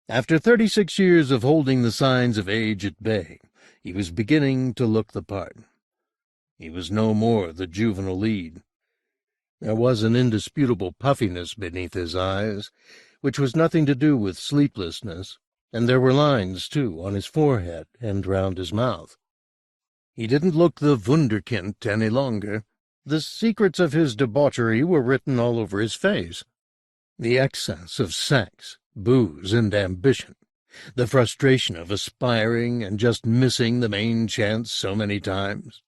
S1: After 36 years of holding the signs of age at bay, he was beginning to look the part. He was no more the juvenile lead. There was an indisputable puffiness beneath his eyes, which was nothing to do with sleeplessness, and there were lines, too, on his forehead and round his mouth. He didn't look the wunderkind any longer. The secrets of his debauchery were written all over his face. The excess of sex, booze, and ambition, the frustration of aspiring and just missing the main chance so many times.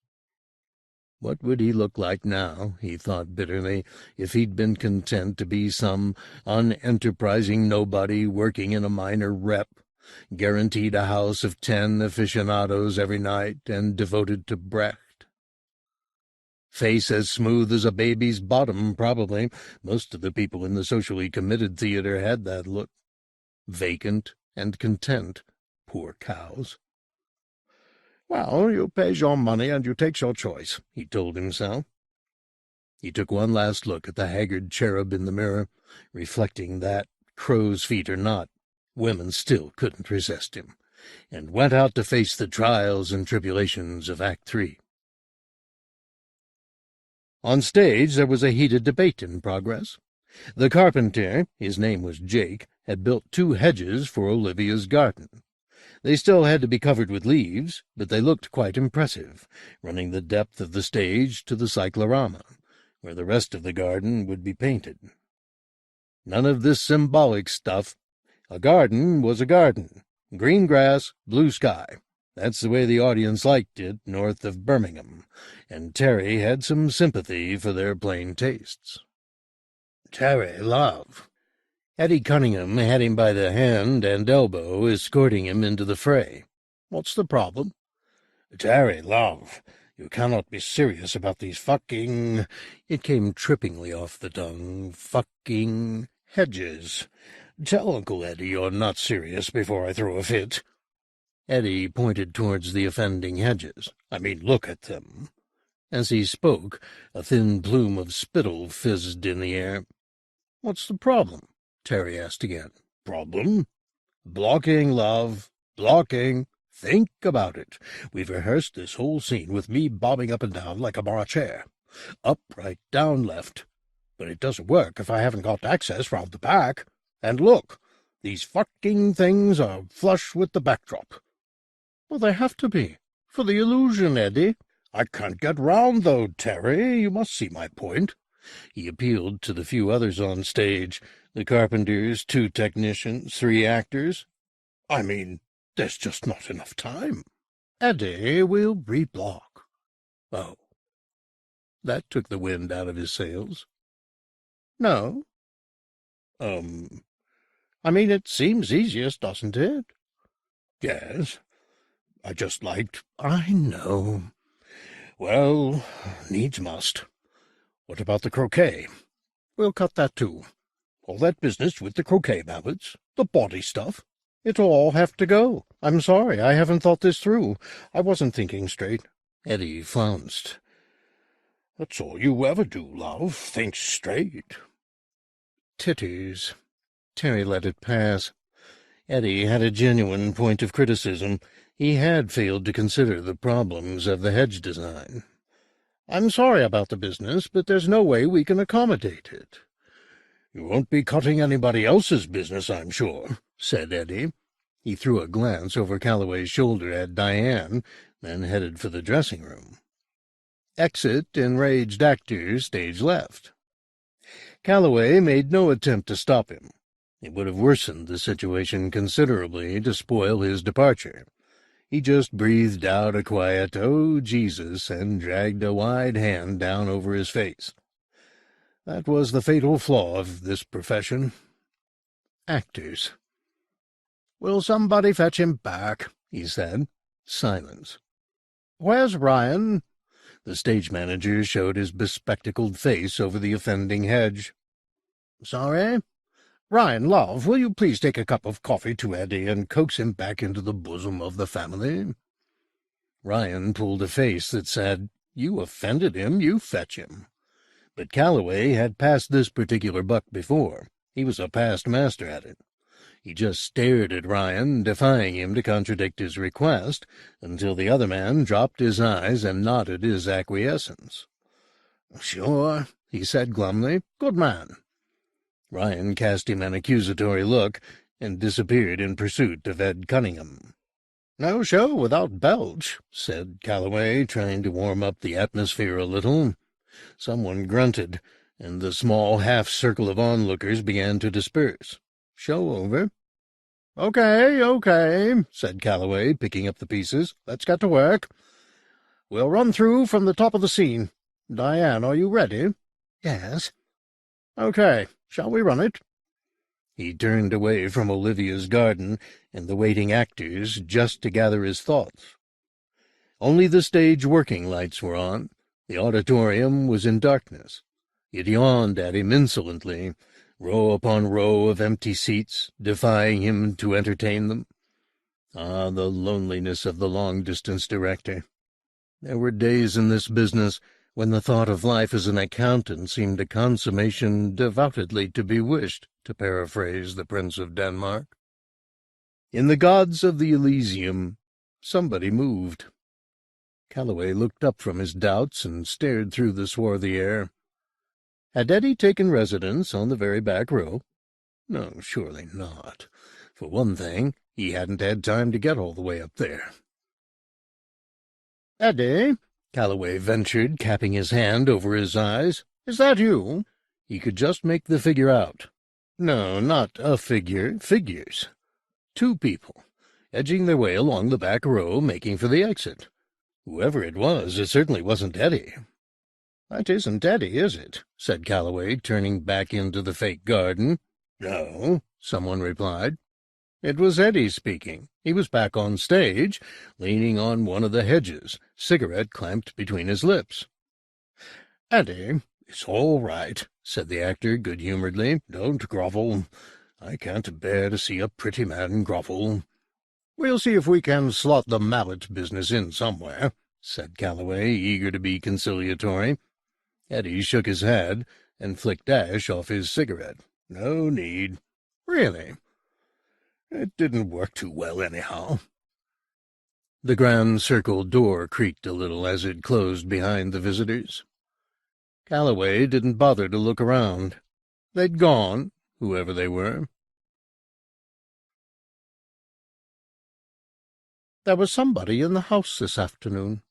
S1: What would he look like now, he thought bitterly, if he'd been content to be some unenterprising nobody working in a minor rep, guaranteed a house of 10 aficionados every night, and devoted to Brecht? Face as smooth as a baby's bottom, probably. Most of the people in the socially committed theater had that look. Vacant and content, poor cows.
S2: "Well, you pays your money and you takes your choice," he told himself.
S1: He took one last look at the haggard cherub in the mirror, reflecting that, crow's feet or not, women still couldn't resist him, and went out to face the trials and tribulations of Act 3. On stage there was a heated debate in progress. The carpenter, his name was Jake, had built 2 hedges for Olivia's garden. They still had to be covered with leaves, but they looked quite impressive, running the depth of the stage to the cyclorama, where the rest of the garden would be painted. None of this symbolic stuff. A garden was a garden. Green grass, blue sky. That's the way the audience liked it north of Birmingham, and Terry had some sympathy for their plain tastes.
S2: "Terry, love."
S1: Eddie Cunningham had him by the hand and elbow, escorting him into the fray.
S2: "What's the problem?"
S1: "Terry, love, you cannot be serious about these fucking—" It came trippingly off the tongue. "Fucking hedges. Tell Uncle Eddie you're not serious before I throw a fit." Eddie pointed towards the offending hedges. "I mean, look at them." As he spoke, a thin plume of spittle fizzed in the air.
S2: "What's the problem?"
S1: Terry asked again.
S2: "Problem?
S1: Blocking, love. Blocking. Think about it. We've rehearsed this whole scene with me bobbing up and down like a marcher. Up, right, down, left. But it doesn't work if I haven't got access round the back. And look, these fucking things are flush with the backdrop."
S2: "Well, they have to be, for the illusion, Eddie."
S1: "I can't get round, though, Terry. You must see my point." He appealed to the few others on stage, the carpenters, 2 technicians, 3 actors.
S2: "I mean, there's just not enough time."
S1: "Eddie, we'll reblock." "Oh." That took the wind out of his sails.
S2: "No." I mean, it seems easiest, doesn't it?"
S1: "Yes. I just liked—"
S2: "I know."
S1: "Well, needs must. What about the croquet?"
S2: "We'll cut that too.
S1: All that business with the croquet ballads, the bawdy stuff.
S2: It'll all have to go. I'm sorry, I haven't thought this through. I wasn't thinking straight."
S1: Eddie flounced.
S2: "That's all you ever do, love, think straight."
S1: "Titters." Terry let it pass. Eddie had a genuine point of criticism. He had failed to consider the problems of the hedge design.
S2: "I'm sorry about the business, but there's no way we can accommodate it."
S1: "You won't be cutting anybody else's business, I'm sure," said Eddie. He threw a glance over Calloway's shoulder at Diane, then headed for the dressing room. Exit enraged actor, stage left. Calloway made no attempt to stop him. It would have worsened the situation considerably to spoil his departure. He just breathed out a quiet, "Oh, Jesus," and dragged a wide hand down over his face. That was the fatal flaw of this profession. Actors.
S2: "Will somebody fetch him back?"
S1: he said. Silence.
S2: "Where's Ryan?"
S1: The stage manager showed his bespectacled face over the offending hedge.
S2: "Sorry? Ryan, love, will you please take a cup of coffee to Eddie and coax him back into the bosom of the family?"
S1: Ryan pulled a face that said, "You offended him, you fetch him." But Calloway had passed this particular buck before. He was a past master at it. He just stared at Ryan, defying him to contradict his request, until the other man dropped his eyes and nodded his acquiescence.
S2: "Sure," he said glumly. "Good man."
S1: Ryan cast him an accusatory look and disappeared in pursuit of Ed Cunningham.
S2: "No show without Belch,"
S1: said Calloway, trying to warm up the atmosphere a little. Someone grunted, and the small half-circle of onlookers began to disperse. Show over.
S2: Okay, said Calloway, picking up the pieces. "Let's get to work. We'll run through from the top of the scene. Diane, are you ready?"
S1: "Yes."
S2: "Okay, shall we run it?"
S1: He turned away from Olivia's garden and the waiting actors just to gather his thoughts. Only the stage working lights were on. The auditorium was in darkness. It yawned at him insolently, row upon row of empty seats, defying him to entertain them. Ah, the loneliness of the long-distance director. There were days in this business when the thought of life as an accountant seemed a consummation devoutedly to be wished, to paraphrase the Prince of Denmark. In the gods of the Elysium, somebody moved. Calloway looked up from his doubts and stared through the swarthy air. Had Eddie taken residence on the very back row? No, surely not. For one thing, he hadn't had time to get all the way up there. "Eddie," Calloway ventured, capping his hand over his eyes, "is that you?" He could just make the figure out. No, not a figure, figures. Two people, edging their way along the back row, making for the exit. Whoever it was, it certainly wasn't Eddie. "That isn't Eddie, is it?" said Calloway, turning back into the fake garden. "No," someone replied. It was Eddie speaking. He was back on stage, leaning on one of the hedges, cigarette clamped between his lips. "Eddie, it's all right," said the actor good-humoredly. "Don't grovel. I can't bear to see a pretty man grovel." "We'll see if we can slot the mallet business in somewhere," said Calloway, eager to be conciliatory. Eddie shook his head and flicked ash off his cigarette. "No need." "Really?" "It didn't work too well, anyhow." The grand circle door creaked a little as it closed behind the visitors. Calloway didn't bother to look around. They'd gone, whoever they were. "There was somebody in the house this afternoon."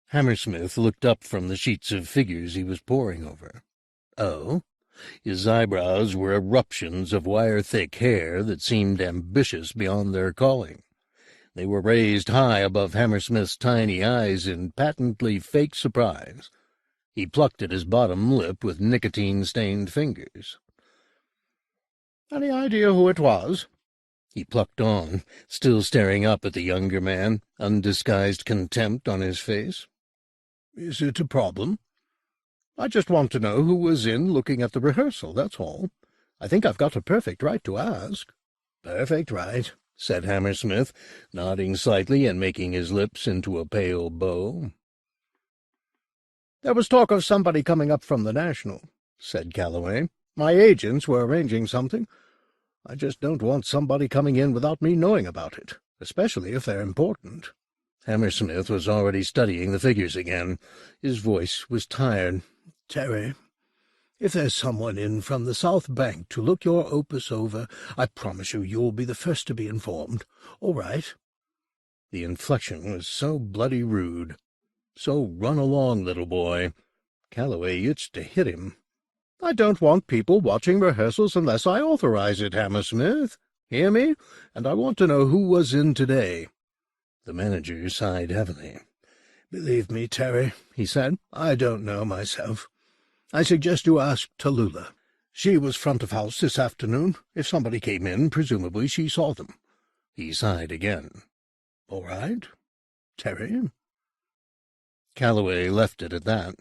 S1: Hammersmith looked up from the sheets of figures he was poring over. "Oh?" His eyebrows were eruptions of wire-thick hair that seemed ambitious beyond their calling. They were raised high above Hammersmith's tiny eyes in patently fake surprise. He plucked at his bottom lip with nicotine-stained fingers. "Any idea who it was?" He plucked on, still staring up at the younger man, undisguised contempt on his face. "Is it a problem?" "I just want to know who was in looking at the rehearsal, that's all. I think I've got a perfect right to ask." "Perfect right," said Hammersmith, nodding slightly and making his lips into a pale bow. "There was talk of somebody coming up from the National," said Calloway. "My agents were arranging something. I just don't want somebody coming in without me knowing about it, especially if they're important." Hammersmith was already studying the figures again. His voice was tired. "Terry, if there's someone in from the South Bank to look your opus over, I promise you'll be the first to be informed. All right?" The inflection was so bloody rude. So run along, little boy. Calloway itched to hit him. "I don't want people watching rehearsals unless I authorize it, Hammersmith. Hear me? And I want to know who was in today." The manager sighed heavily. "Believe me, Terry," he said, "I don't know myself. I suggest you ask Tallulah. She was front of house this afternoon. If somebody came in, presumably she saw them." He sighed again. "All right, Terry." Calloway left it at that.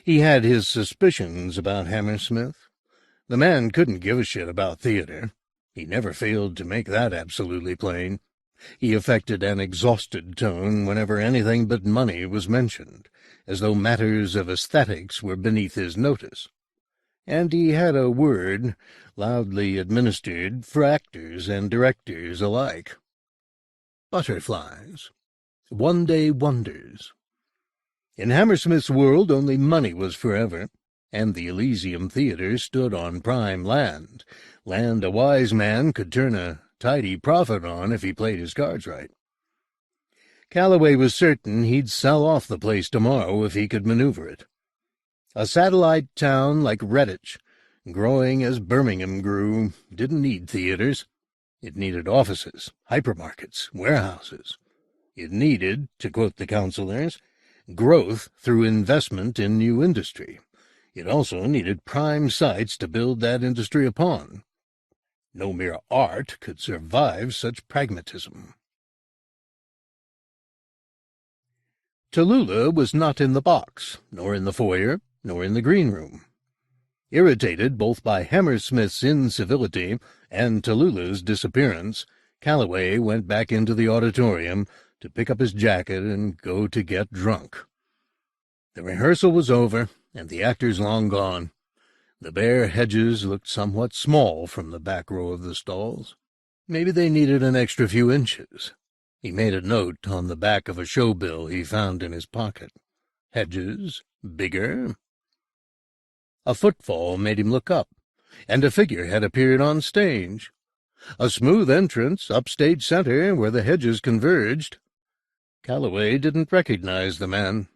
S1: He had his suspicions about Hammersmith. The man couldn't give a shit about theater. He never failed to make that absolutely plain. He affected an exhausted tone whenever anything but money was mentioned, as though matters of aesthetics were beneath his notice. And he had a word, loudly administered, for actors and directors alike. Butterflies. One-day wonders. In Hammersmith's world only money was forever, and the Elysium Theatre stood on prime land a wise man could turn a tidy profit on if he played his cards right. Calloway was certain he'd sell off the place tomorrow if he could maneuver it. A satellite town like Redditch, growing as Birmingham grew, didn't need theatres. It needed offices, hypermarkets, warehouses. It needed, to quote the councillors, growth through investment in new industry. It also needed prime sites to build that industry upon. No mere art could survive such pragmatism. Tallulah was not in the box, nor in the foyer, nor in the green room. Irritated both by Hammersmith's incivility and Tallulah's disappearance, Calloway went back into the auditorium to pick up his jacket and go to get drunk. The rehearsal was over, and the actors long gone. The bare hedges looked somewhat small from the back row of the stalls. Maybe they needed an extra few inches. He made a note on the back of a show bill he found in his pocket. Hedges bigger. A footfall made him look up, and a figure had appeared on stage. A smooth entrance up stage center where the hedges converged. Calloway didn't recognize the man.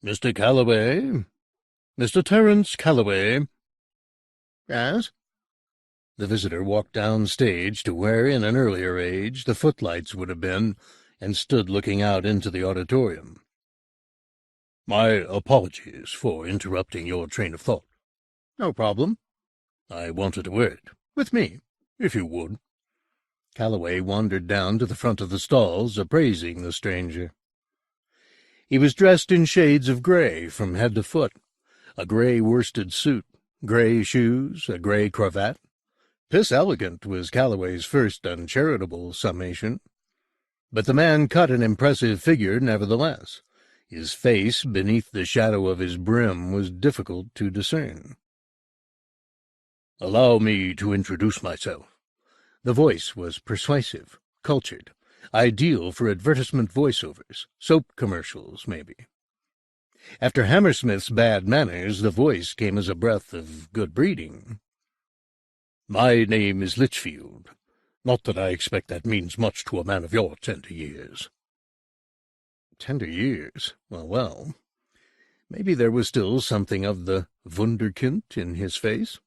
S1: "Mr. Calloway? Mr. Terence Calloway?" "Yes?" The visitor walked down stage to where, in an earlier age, the footlights would have been, and stood looking out into the auditorium. "My apologies for interrupting your train of thought." "No problem." "I wanted a word with me, if you would." Calloway wandered down to the front of the stalls, appraising the stranger. He was dressed in shades of gray from head to foot, a gray worsted suit, gray shoes, a gray cravat. Piss elegant was Calloway's first uncharitable summation. But the man cut an impressive figure nevertheless. His face, beneath the shadow of his brim, was difficult to discern. "Allow me to introduce myself." The voice was persuasive, cultured, ideal for advertisement voiceovers, soap commercials, maybe. After Hammersmith's bad manners, the voice came as a breath of good breeding. "My name is Litchfield. Not that I expect that means much to a man of your tender years." Tender years? Well. Maybe there was still something of the wunderkind in his face.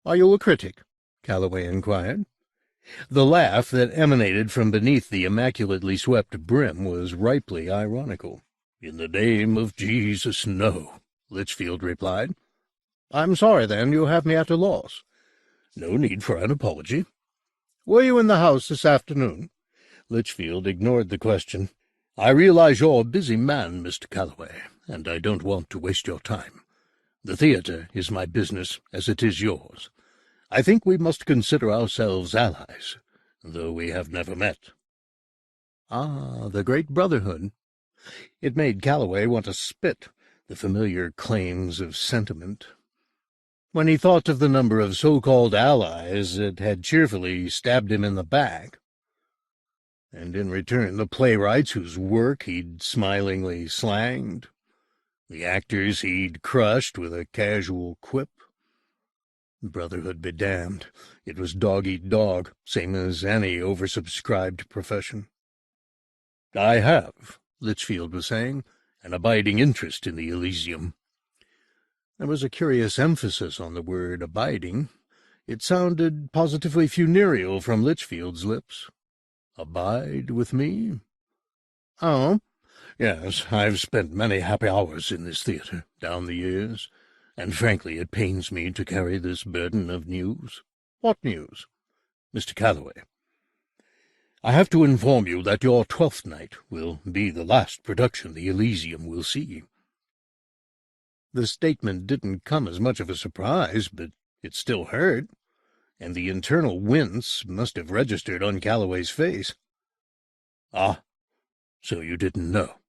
S1: "Are you a critic?" Calloway inquired. The laugh that emanated from beneath the immaculately swept brim was ripely ironical. "In the name of Jesus, no," Litchfield replied. "I'm sorry, then, you have me at a loss." "No need for an apology." "Were you in the house this afternoon?" Litchfield ignored the question. "I realize you're a busy man, Mr. Calloway, and I don't want to waste your time. The theater is my business, as it is yours. I think we must consider ourselves allies, though we have never met." Ah, the great brotherhood. It made Calloway want to spit, the familiar claims of sentiment. When he thought of the number of so-called allies that had cheerfully stabbed him in the back, and in return the playwrights whose work he'd smilingly slanged, the actors he'd crushed with a casual quip. Brotherhood be damned. It was dog-eat-dog, same as any oversubscribed profession. "I have," Litchfield was saying, "an abiding interest in the Elysium." There was a curious emphasis on the word abiding. It sounded positively funereal from Litchfield's lips. "Abide with me?" "Oh?" "Yes, I've spent many happy hours in this theatre down the years, and frankly it pains me to carry this burden of news." "What news?" "Mr. Calloway, I have to inform you that your 12th night will be the last production the Elysium will see." The statement didn't come as much of a surprise, but it still hurt, and the internal wince must have registered on Calloway's face. "Ah, so you didn't know.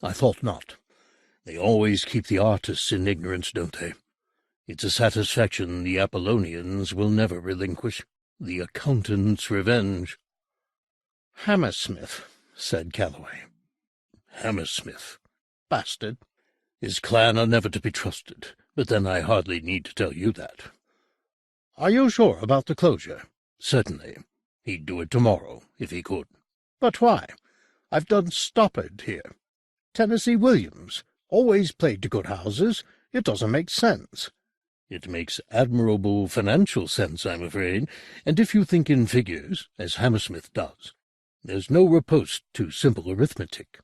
S1: I thought not. They always keep the artists in ignorance, don't they? It's a satisfaction the Apollonians will never relinquish, the accountant's revenge." "Hammersmith," said Calloway. "Hammersmith. Bastard. His clan are never to be trusted, but then I hardly need to tell you that." "Are you sure about the closure?" "Certainly. He'd do it tomorrow, if he could." "But why? I've done Stoppard here. Tennessee Williams. Always played to good houses. It doesn't make sense." "It makes admirable financial sense, I'm afraid, and if you think in figures, as Hammersmith does, there's no riposte to simple arithmetic.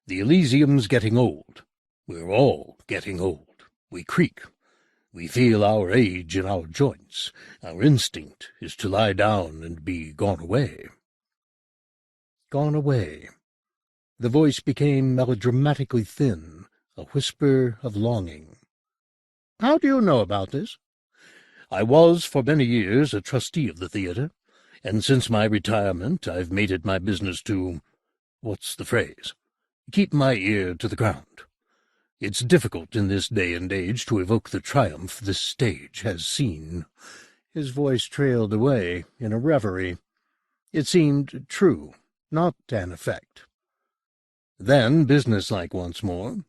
S1: The Elysium's getting old. We're all getting old. We creak. We feel our age in our joints. Our instinct is to lie down and be gone away." Gone away.
S2: The voice became melodramatically thin, a whisper of longing. "How do you know about this?"
S1: "I was for many years a trustee of the theatre, and since my retirement I've made it my business to— what's the phrase? Keep my ear to the ground. It's difficult in this day and age to evoke the triumph this stage has seen."
S2: His voice trailed away in a reverie. It seemed true, not an effect.
S1: Then, businesslike once more,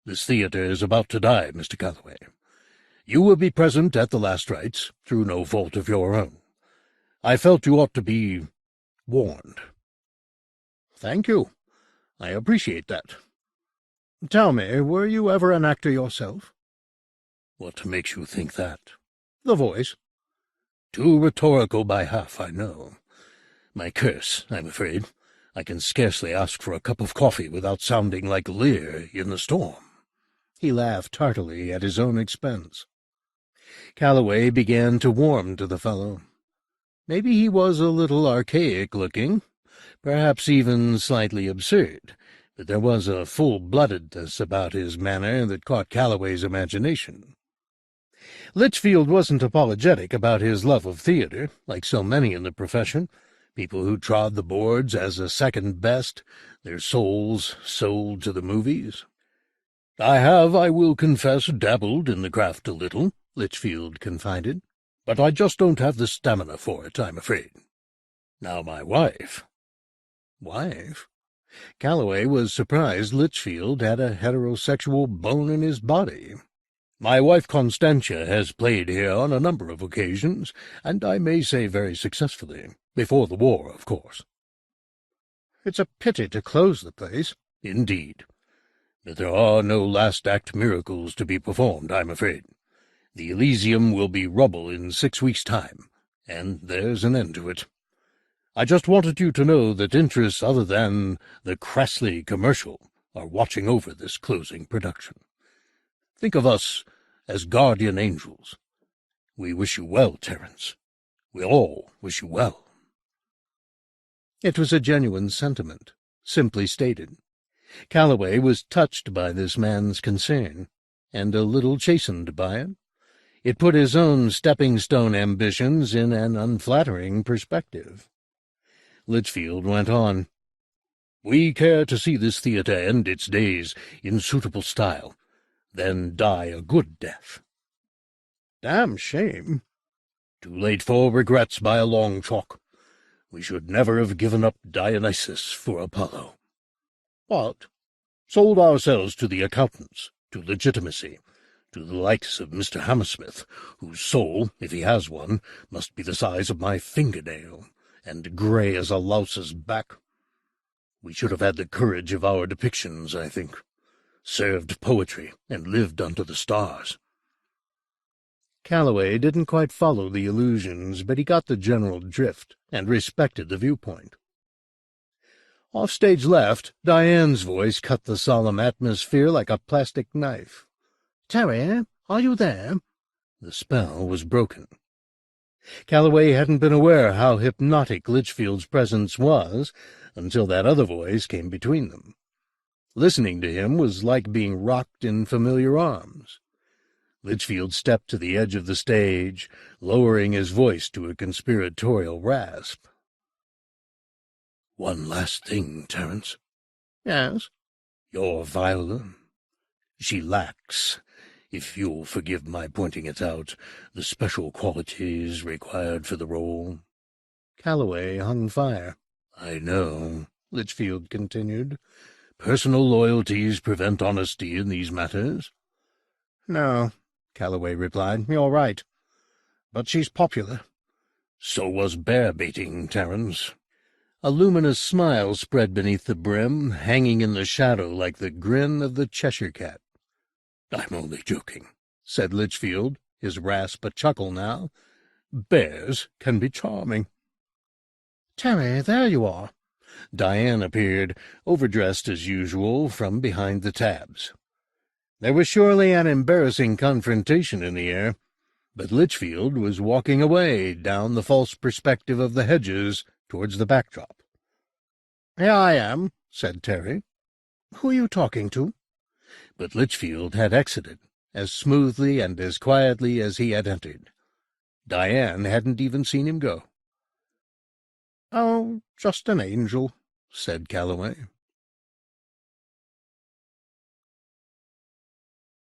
S1: "This theatre is about to die, Mr. Calloway. You will be present at the last rites, through no fault of your own. I felt you ought to be warned."
S2: "Thank you. I appreciate that. Tell me, were you ever an actor yourself?"
S1: "What makes you think that?"
S2: "The voice."
S1: "Too rhetorical by half, I know. My curse, I'm afraid. I can scarcely ask for a cup of coffee without sounding like Lear in the storm."
S2: He laughed heartily at his own expense. Calloway began to warm to the fellow. Maybe he was a little archaic-looking, perhaps even slightly absurd, but there was a full-bloodedness about his manner that caught Calloway's imagination. Litchfield wasn't apologetic about his love of theatre, like so many in the profession, people who trod the boards as a second best, their souls sold to the movies.
S1: "I have, I will confess, dabbled in the craft a little," Litchfield confided, "but I just don't have the stamina for it, I'm afraid. Now my wife—"
S2: "Wife?" Calloway was surprised Litchfield had a heterosexual bone in his body.
S1: "My wife Constantia has played here on a number of occasions, and I may say very successfully. Before the war, of course."
S2: "It's a pity to close the place."
S1: "Indeed. But there are no last-act miracles to be performed, I'm afraid. The Elysium will be rubble in 6 weeks' time, and there's an end to it. I just wanted you to know that interests other than the crassly commercial are watching over this closing production. Think of us as guardian angels. We wish you well, Terence. We all wish you well."
S2: It was a genuine sentiment, simply stated. Calloway was touched by this man's concern, and a little chastened by it. It put his own stepping-stone ambitions in an unflattering perspective. Litchfield went on.
S1: "We care to see this theatre end its days in suitable style, then die a good death."
S2: "Damn shame."
S1: "Too late for regrets by a long chalk. We should never have given up Dionysus for Apollo."
S2: "What?"
S1: "Sold ourselves to the accountants, to legitimacy, to the likes of Mr. Hammersmith, whose soul, if he has one, must be the size of my fingernail, and grey as a louse's back. We should have had the courage of our depictions, I think. Served poetry, and lived unto the stars."
S2: Calloway didn't quite follow the allusions, but he got the general drift and respected the viewpoint. Off stage left, Diane's voice cut the solemn atmosphere like a plastic knife. "Terry, are you there?" The spell was broken. Calloway hadn't been aware how hypnotic Litchfield's presence was until that other voice came between them. Listening to him was like being rocked in familiar arms. Litchfield stepped to the edge of the stage, lowering his voice to a conspiratorial rasp.
S1: "One last thing, Terence."
S2: "Yes?"
S1: "Your Viola. She lacks, if you'll forgive my pointing it out, the special qualities required for the role."
S2: Calloway hung fire.
S1: "I know," Litchfield continued. "Personal loyalties prevent honesty in these matters."
S2: "No," Calloway replied. "You're right. But she's popular."
S1: "So was bear-baiting, Terence."
S2: A luminous smile spread beneath the brim, hanging in the shadow like the grin of the Cheshire Cat.
S1: "I'm only joking,"
S2: said Litchfield, his rasp a chuckle now. "Bears can be charming." "Terry, there you are." Diane appeared, overdressed as usual, from behind the tabs. There was surely an embarrassing confrontation in the air, but Litchfield was walking away down the false perspective of the hedges towards the backdrop. "Here I am," said Terry. "Who are you talking to?"
S1: But Litchfield had exited, as smoothly and as quietly as he had entered. Diane hadn't even seen him go.
S2: "Oh, just an angel," said Calloway.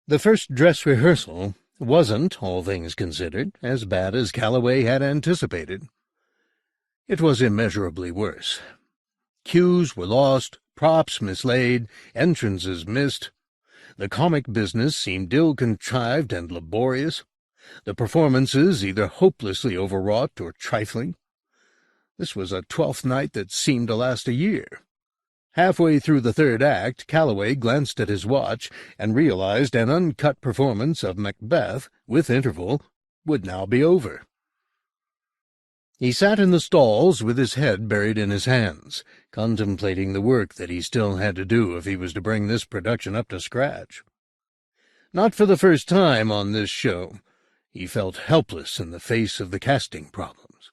S1: The first dress rehearsal wasn't, all things considered, as bad as Calloway had anticipated. It was immeasurably worse. Cues were lost, props mislaid, entrances missed. The comic business seemed ill-contrived and laborious. The performances either hopelessly overwrought or trifling. This was a 12th night that seemed to last a year. Halfway through the third act, Calloway glanced at his watch and realized an uncut performance of Macbeth, with interval, would now be over. He sat in the stalls with his head buried in his hands, contemplating the work that he still had to do if he was to bring this production up to scratch. Not for the first time on this show, he felt helpless in the face of the casting problems.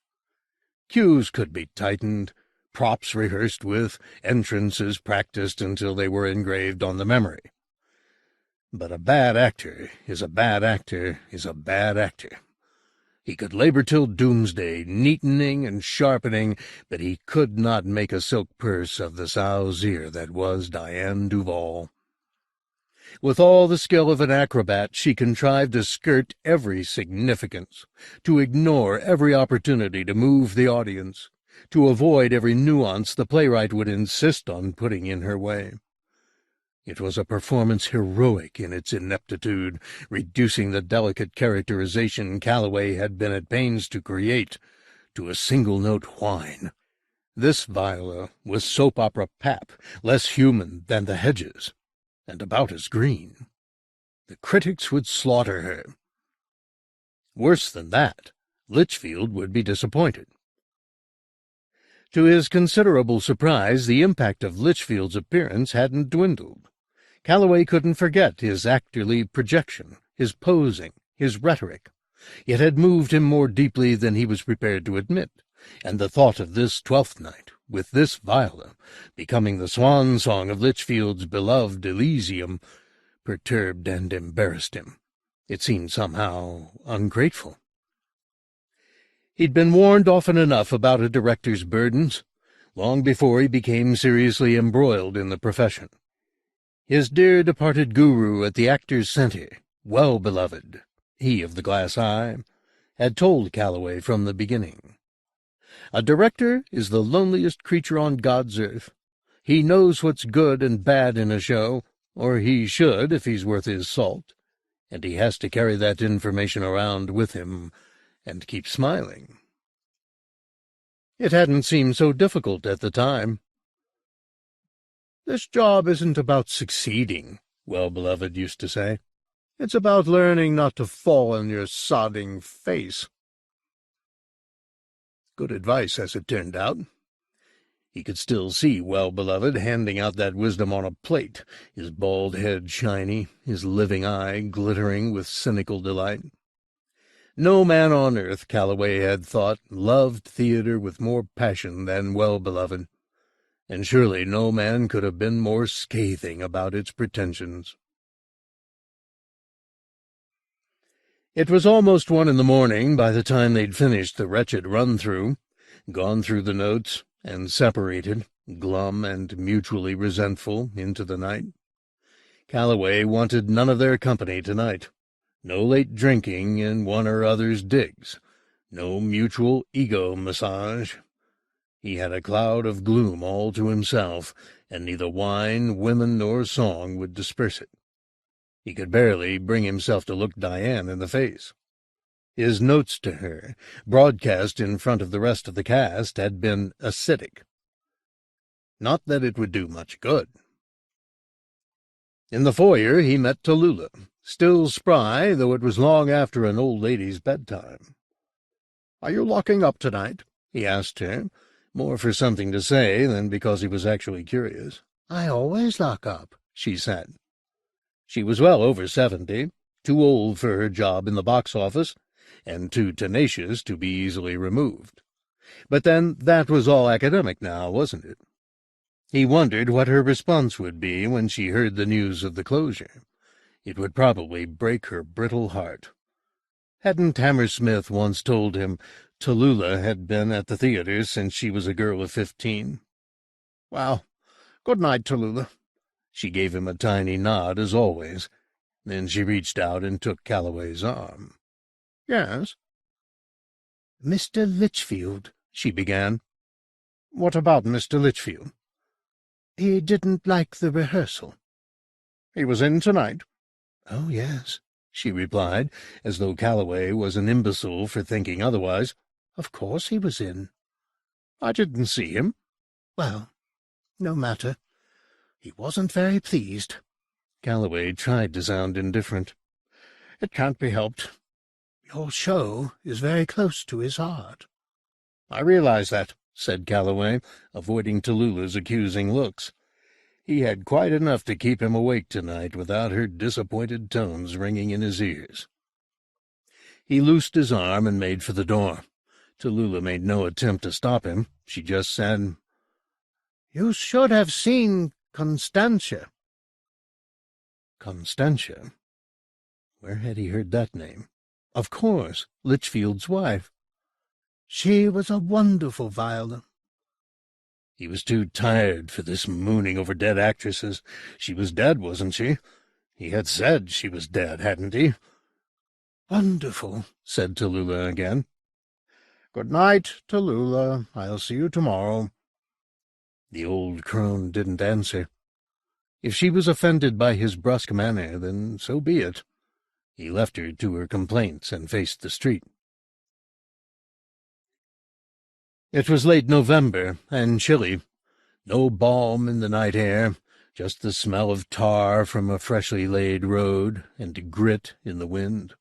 S1: Cues could be tightened, props rehearsed with, entrances practiced until they were engraved on the memory. But a bad actor is a bad actor is a bad actor. He could labor till doomsday, neatening and sharpening, but he could not make a silk purse of the sow's ear that was Diane Duval. With all the skill of an acrobat, she contrived to skirt every significance, to ignore every opportunity to move the audience, to avoid every nuance the playwright would insist on putting in her way. It was a performance heroic in its ineptitude, reducing the delicate characterization Calloway had been at pains to create to a single-note whine. This Viola was soap opera pap, less human than the hedges, and about as green. The critics would slaughter her. Worse than that, Litchfield would be disappointed. To his considerable surprise, the impact of Litchfield's appearance hadn't dwindled. Calloway couldn't forget his actorly projection, his posing, his rhetoric. It had moved him more deeply than he was prepared to admit, and the thought of this 12th night, with this Viola, becoming the swan song of Litchfield's beloved Elysium, perturbed and embarrassed him. It seemed somehow ungrateful. He'd been warned often enough about a director's burdens, long before he became seriously embroiled in the profession. His dear departed guru at the Actors' Centre, Well-Beloved, he of the glass eye, had told Calloway from the beginning. A director is the loneliest creature on God's earth. He knows what's good and bad in a show, or he should if he's worth his salt, and he has to carry that information around with him and keep smiling. It hadn't seemed so difficult at the time. "This job isn't about succeeding," Well-Beloved used to say. "It's about learning not to fall on your sodding face." Good advice, as it turned out. He could still see Well-Beloved handing out that wisdom on a plate, his bald head shiny, his living eye glittering with cynical delight. No man on earth, Calloway had thought, loved theater with more passion than Well-Beloved, and surely no man could have been more scathing about its pretensions. It was almost 1 a.m. by the time they'd finished the wretched run-through, gone through the notes, and separated, glum and mutually resentful, into the night. Calloway wanted none of their company tonight. No late drinking in one or other's digs. No mutual ego massage. He had a cloud of gloom all to himself, and neither wine, women, nor song would disperse it. He could barely bring himself to look Diane in the face. His notes to her, broadcast in front of the rest of the cast, had been acidic. Not that it would do much good. In the foyer he met Tallulah, still spry, though it was long after an old lady's bedtime. "Are you locking up tonight?" he asked her, more for something to say than because he was actually curious. "I always lock up," she said. She was well over 70, too old for her job in the box office, and too tenacious to be easily removed. But then that was all academic now, wasn't it? He wondered what her response would be when she heard the news of the closure. It would probably break her brittle heart. Hadn't Hammersmith once told him Tallulah had been at the theater since she was a girl of 15?
S2: Well, good night, Tallulah.
S1: She gave him a tiny nod, as always. Then she reached out and took Calloway's arm.
S2: Yes?
S1: Mr. Litchfield, she began.
S2: What about Mr. Litchfield?
S1: He didn't like the rehearsal.
S2: He was in tonight.
S1: Oh, yes, she replied, as though Calloway was an imbecile for thinking otherwise. Of course he was in.
S2: I didn't see him.
S1: Well, no matter. He wasn't very pleased. Calloway tried to sound indifferent.
S2: It can't be helped.
S1: Your show is very close to his heart.
S2: I realize that,
S1: said Calloway, avoiding Tallulah's accusing looks. He had quite enough to keep him awake tonight without her disappointed tones ringing in his ears. He loosed his arm and made for the door. Tallulah made no attempt to stop him. She just said, "You should have seen Constantia." Constantia? Where had he heard that name? Of course, Litchfield's wife. She was a wonderful viola. He was too tired for this mooning over dead actresses. She was dead, wasn't she? He had said she was dead, hadn't he? Wonderful, said Tallulah again.
S2: Good night, Tallulah. I'll see you tomorrow.
S1: The old crone didn't answer. If she was offended by his brusque manner, then so be it. He left her to her complaints and faced the street. It was late November, and chilly. No balm in the night air, just the smell of tar from a freshly laid road, and grit in the wind.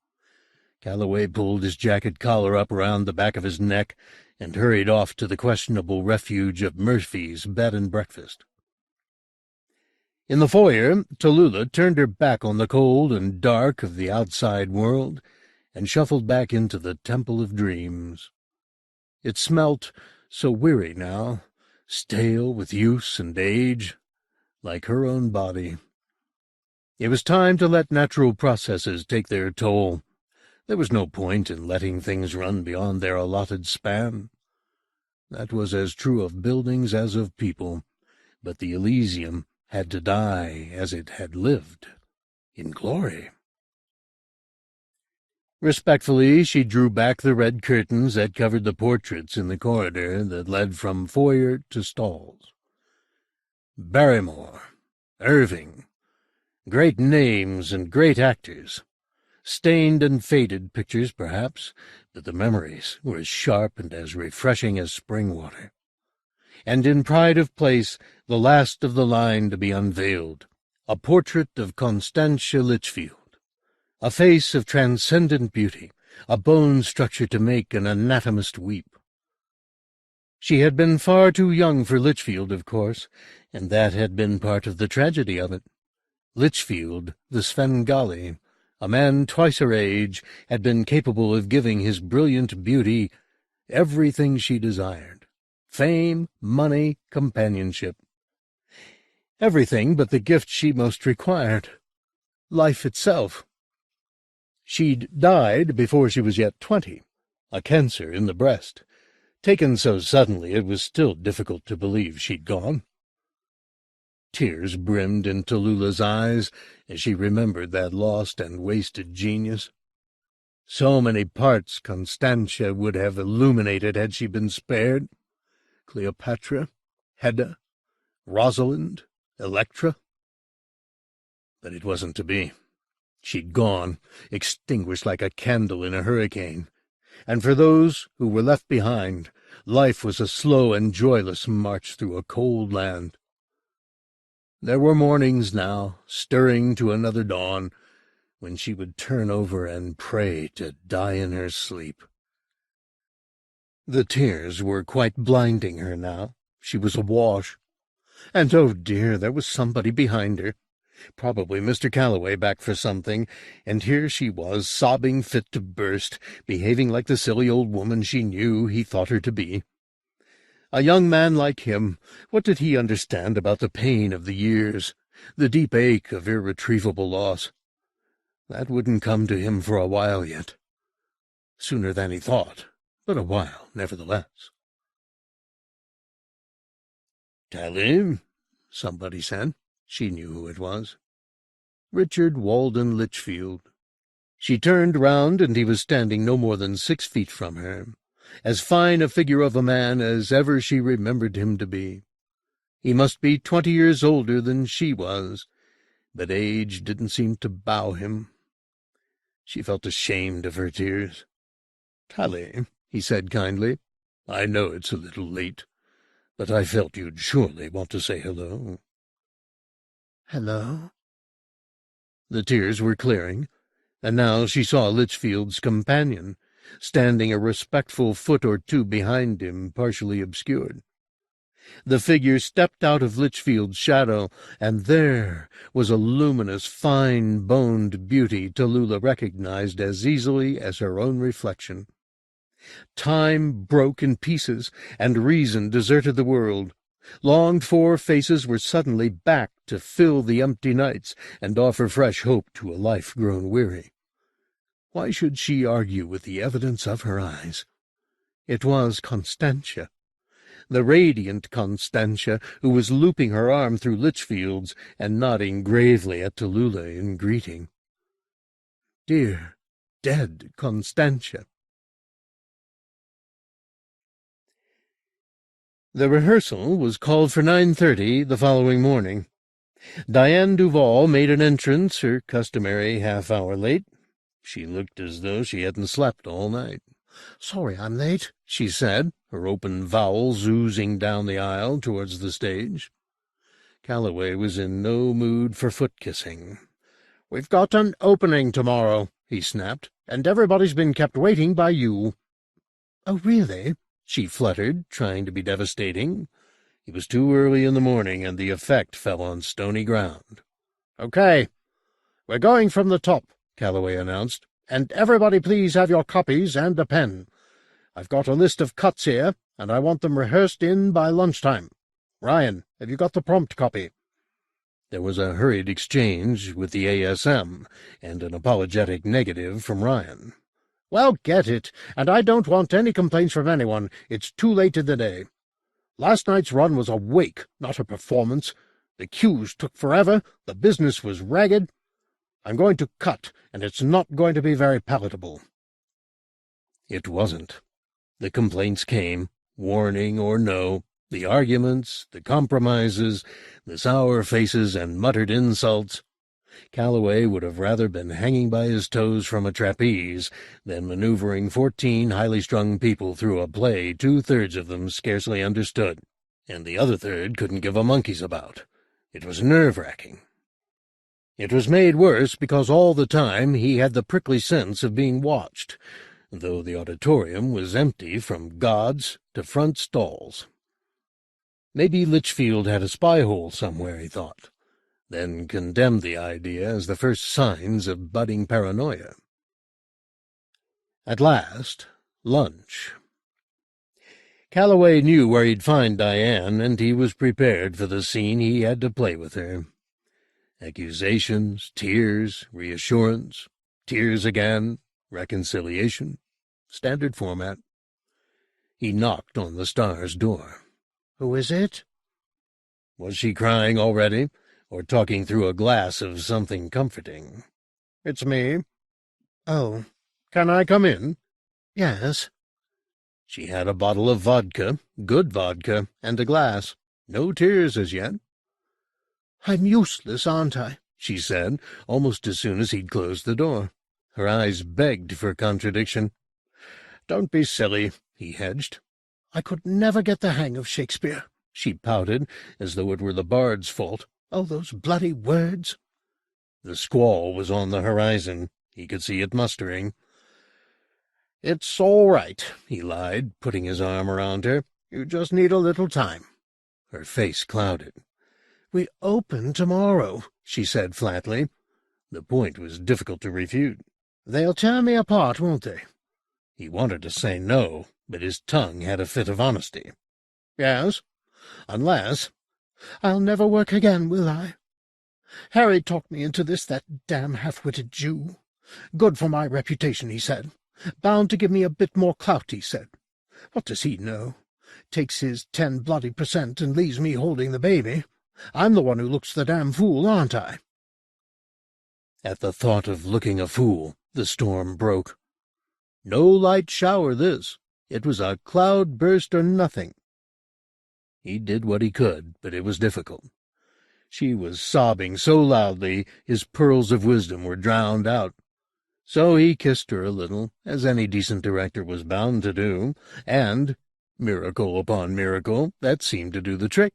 S1: Calloway pulled his jacket collar up around the back of his neck and hurried off to the questionable refuge of Murphy's bed and breakfast. In the foyer, Tallulah turned her back on the cold and dark of the outside world and shuffled back into the Temple of Dreams. It smelt so weary now, stale with use and age, like her own body. It was time to let natural processes take their toll. There was no point in letting things run beyond their allotted span. That was as true of buildings as of people, but the Elysium had to die as it had lived, in glory. Respectfully, she drew back the red curtains that covered the portraits in the corridor that led from foyer to stalls. Barrymore, Irving, great names and great actors. Stained and faded pictures, perhaps, but the memories were as sharp and as refreshing as spring water. And in pride of place, the last of the line to be unveiled, a portrait of Constantia Litchfield. A face of transcendent beauty, a bone structure to make an anatomist weep. She had been far too young for Litchfield, of course, and that had been part of the tragedy of it. Litchfield, the Svengali, a man twice her age, had been capable of giving his brilliant beauty everything she desired. Fame, money, companionship. Everything but the gift she most required. Life itself. She'd died before she was yet 20, a cancer in the breast. Taken so suddenly, it was still difficult to believe she'd gone. Tears brimmed in Tallulah's eyes as she remembered that lost and wasted genius. So many parts Constantia would have illuminated had she been spared. Cleopatra, Hedda, Rosalind, Electra. But it wasn't to be. She'd gone, extinguished like a candle in a hurricane, and for those who were left behind, life was a slow and joyless march through a cold land. There were mornings now, stirring to another dawn, when she would turn over and pray to die in her sleep. The tears were quite blinding her now. She was awash. And, oh dear, there was somebody behind her. Probably Mr. Calloway back for something, and here she was, sobbing fit to burst, behaving like the silly old woman she knew he thought her to be. A young man like him, what did he understand about the pain of the years, the deep ache of irretrievable loss? That wouldn't come to him for a while yet. Sooner than he thought, but a while, nevertheless. "Tally," somebody said. She knew who it was. Richard Walden Litchfield. She turned round, and he was standing no more than 6 feet from her, as fine a figure of a man as ever she remembered him to be. He must be 20 years older than she was, but age didn't seem to bow him. She felt ashamed of her tears. "Tally," he said kindly, "I know it's a little late, but I felt you'd surely want to say hello." "Hello?" The tears were clearing, and now she saw Litchfield's companion, standing a respectful foot or two behind him, partially obscured. The figure stepped out of Litchfield's shadow, and there was a luminous, fine-boned beauty Tallulah recognized as easily as her own reflection. Time broke in pieces, and reason deserted the world. Longed-for faces were suddenly back to fill the empty nights and offer fresh hope to a life grown weary. Why should she argue with the evidence of her eyes? It was Constantia, the radiant Constantia, who was looping her arm through Litchfield's and nodding gravely at Tallulah in greeting. Dear, dead Constantia. The rehearsal was called for 9:30 the following morning. Diane Duval made an entrance, her customary half-hour late. She looked as though she hadn't slept all night. "Sorry I'm late," she said, her open vowels oozing down the aisle towards the stage. Calloway was in no mood for foot-kissing. "We've got an opening tomorrow," he snapped, "and everybody's been kept waiting by you." "Oh, really?" she fluttered, trying to be devastating. It was too early in the morning, and the effect fell on stony ground. "Okay, we're going from the top," Calloway announced, "and everybody please have your copies and a pen. I've got a list of cuts here, and I want them rehearsed in by lunchtime. Ryan, have you got the prompt copy?" There was a hurried exchange with the ASM, and an apologetic negative from Ryan. "Well, get it, and I don't want any complaints from anyone. It's too late in the day. Last night's run was a wake, not a performance. The cues took forever, the business was ragged. I'm going to cut, and it's not going to be very palatable." It wasn't. The complaints came, warning or no, the arguments, the compromises, the sour faces and muttered insults. Calloway would have rather been hanging by his toes from a trapeze than maneuvering 14 highly-strung people through a play 2/3 of them scarcely understood, and the other third couldn't give a monkey's about. It was nerve-wracking. It was made worse because all the time he had the prickly sense of being watched, though the auditorium was empty from gods to front stalls. Maybe Litchfield had a spy-hole somewhere, he thought, then condemned the idea as the first signs of budding paranoia. At last, lunch. Calloway knew where he'd find Diane, and he was prepared for the scene he had to play with her. Accusations, tears, reassurance, tears again, reconciliation, standard format. He knocked on the star's door. "Who is it?" Was she crying already, or talking through a glass of something comforting? "It's me." "Oh. Can I come in?" "Yes." She had a bottle of vodka, good vodka, and a glass. No tears as yet. "I'm useless, aren't I?" she said, almost as soon as he'd closed the door. Her eyes begged for contradiction. "Don't be silly," he hedged. "I could never get the hang of Shakespeare," she pouted, as though it were the bard's fault. "Oh, those bloody words!" The squall was on the horizon. He could see it mustering. "It's all right," he lied, putting his arm around her. "You just need a little time." Her face clouded. "We open tomorrow," she said flatly. The point was difficult to refute. "They'll tear me apart, won't they?" He wanted to say no, but his tongue had a fit of honesty.
S2: Yes, unless— I'll never work again, will I? Harry talked me into this, that damn half-witted Jew. Good for my reputation, he said. Bound to give me a bit more clout, he said. What does he know? Takes his 10% and leaves me holding the baby. I'm the one who looks the damn fool, aren't I?
S1: At the thought of looking a fool, the storm broke. No light shower, this. It was a cloud burst or nothing. He did what he could, but it was difficult. She was sobbing so loudly his pearls of wisdom were drowned out. So he kissed her a little, as any decent director was bound to do, and, miracle upon miracle, that seemed to do the trick.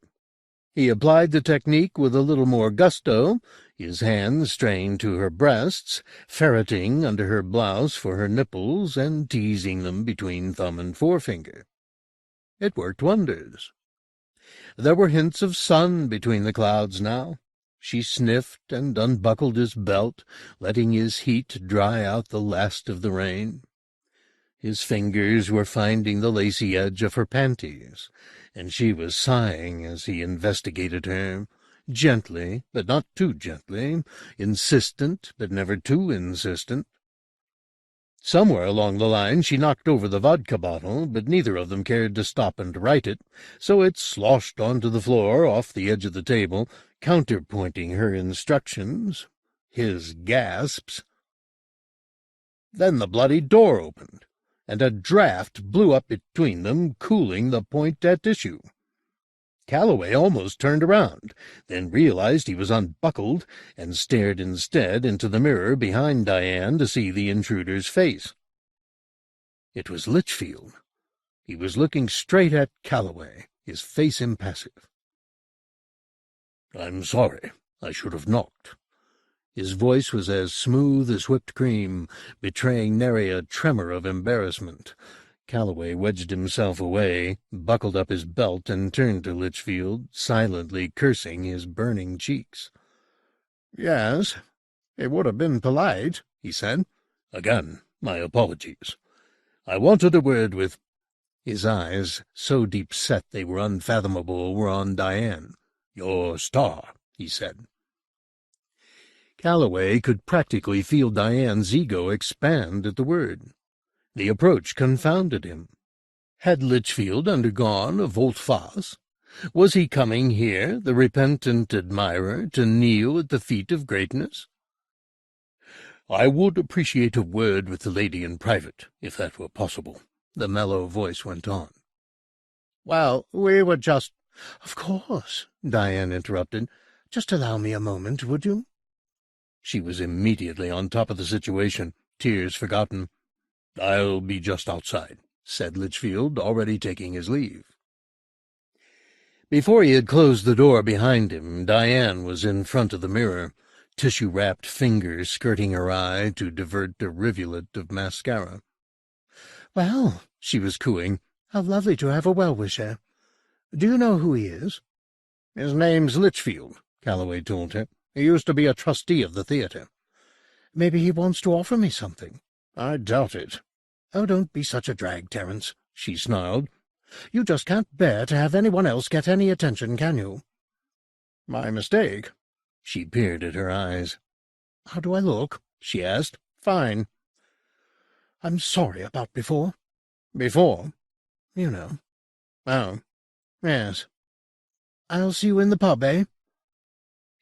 S1: He applied the technique with a little more gusto, his hands strained to her breasts, ferreting under her blouse for her nipples and teasing them between thumb and forefinger. It worked wonders. There were hints of sun between the clouds now. She sniffed and unbuckled his belt, letting his heat dry out the last of the rain. His fingers were finding the lacy edge of her panties, and she was sighing as he investigated her, gently, but not too gently, insistent, but never too insistent. Somewhere along the line she knocked over the vodka bottle, but neither of them cared to stop and right it, so it sloshed onto the floor off the edge of the table, counterpointing her instructions, his gasps. Then the bloody door opened, and a draught blew up between them, cooling the point at issue. Calloway almost turned around, then realized he was unbuckled, and stared instead into the mirror behind Diane to see the intruder's face. It was Litchfield. He was looking straight at Calloway, his face impassive. "I'm sorry. I should have knocked." His voice was as smooth as whipped cream, betraying nary a tremor of embarrassment. Calloway wedged himself away, buckled up his belt, and turned to Litchfield, silently cursing his burning cheeks. "Yes, it would have been polite," he said. "Again, my apologies. I wanted a word with—" His eyes, so deep-set they were unfathomable, were on Diane. "Your star," he said. Calloway could practically feel Diane's ego expand at the word. The approach confounded him. Had Litchfield undergone a volte-face? Was he coming here, the repentant admirer, to kneel at the feet of greatness? "I would appreciate a word with the lady in private, if that were possible," the mellow voice went on. "Well, we were just—" "Of course," Diane interrupted. "Just allow me a moment, would you?" She was immediately on top of the situation, tears forgotten. "I'll be just outside," said Litchfield, already taking his leave. Before he had closed the door behind him, Diane was in front of the mirror, tissue-wrapped fingers skirting her eye to divert a rivulet of mascara. "Well," she was cooing, "how lovely to have a well-wisher. Do you know who he is?" "His name's Litchfield," Calloway told her. "He used to be a trustee of the theatre." "Maybe he wants to offer me something." "I doubt it." "Oh, don't be such a drag, Terence," she snarled. "You just can't bear to have anyone else get any attention, can you?" "My mistake." She peered at her eyes. "How do I look?" she asked. "Fine." "I'm sorry about before." "Before?" "You know." "Oh, yes." "I'll see you in the pub, eh?"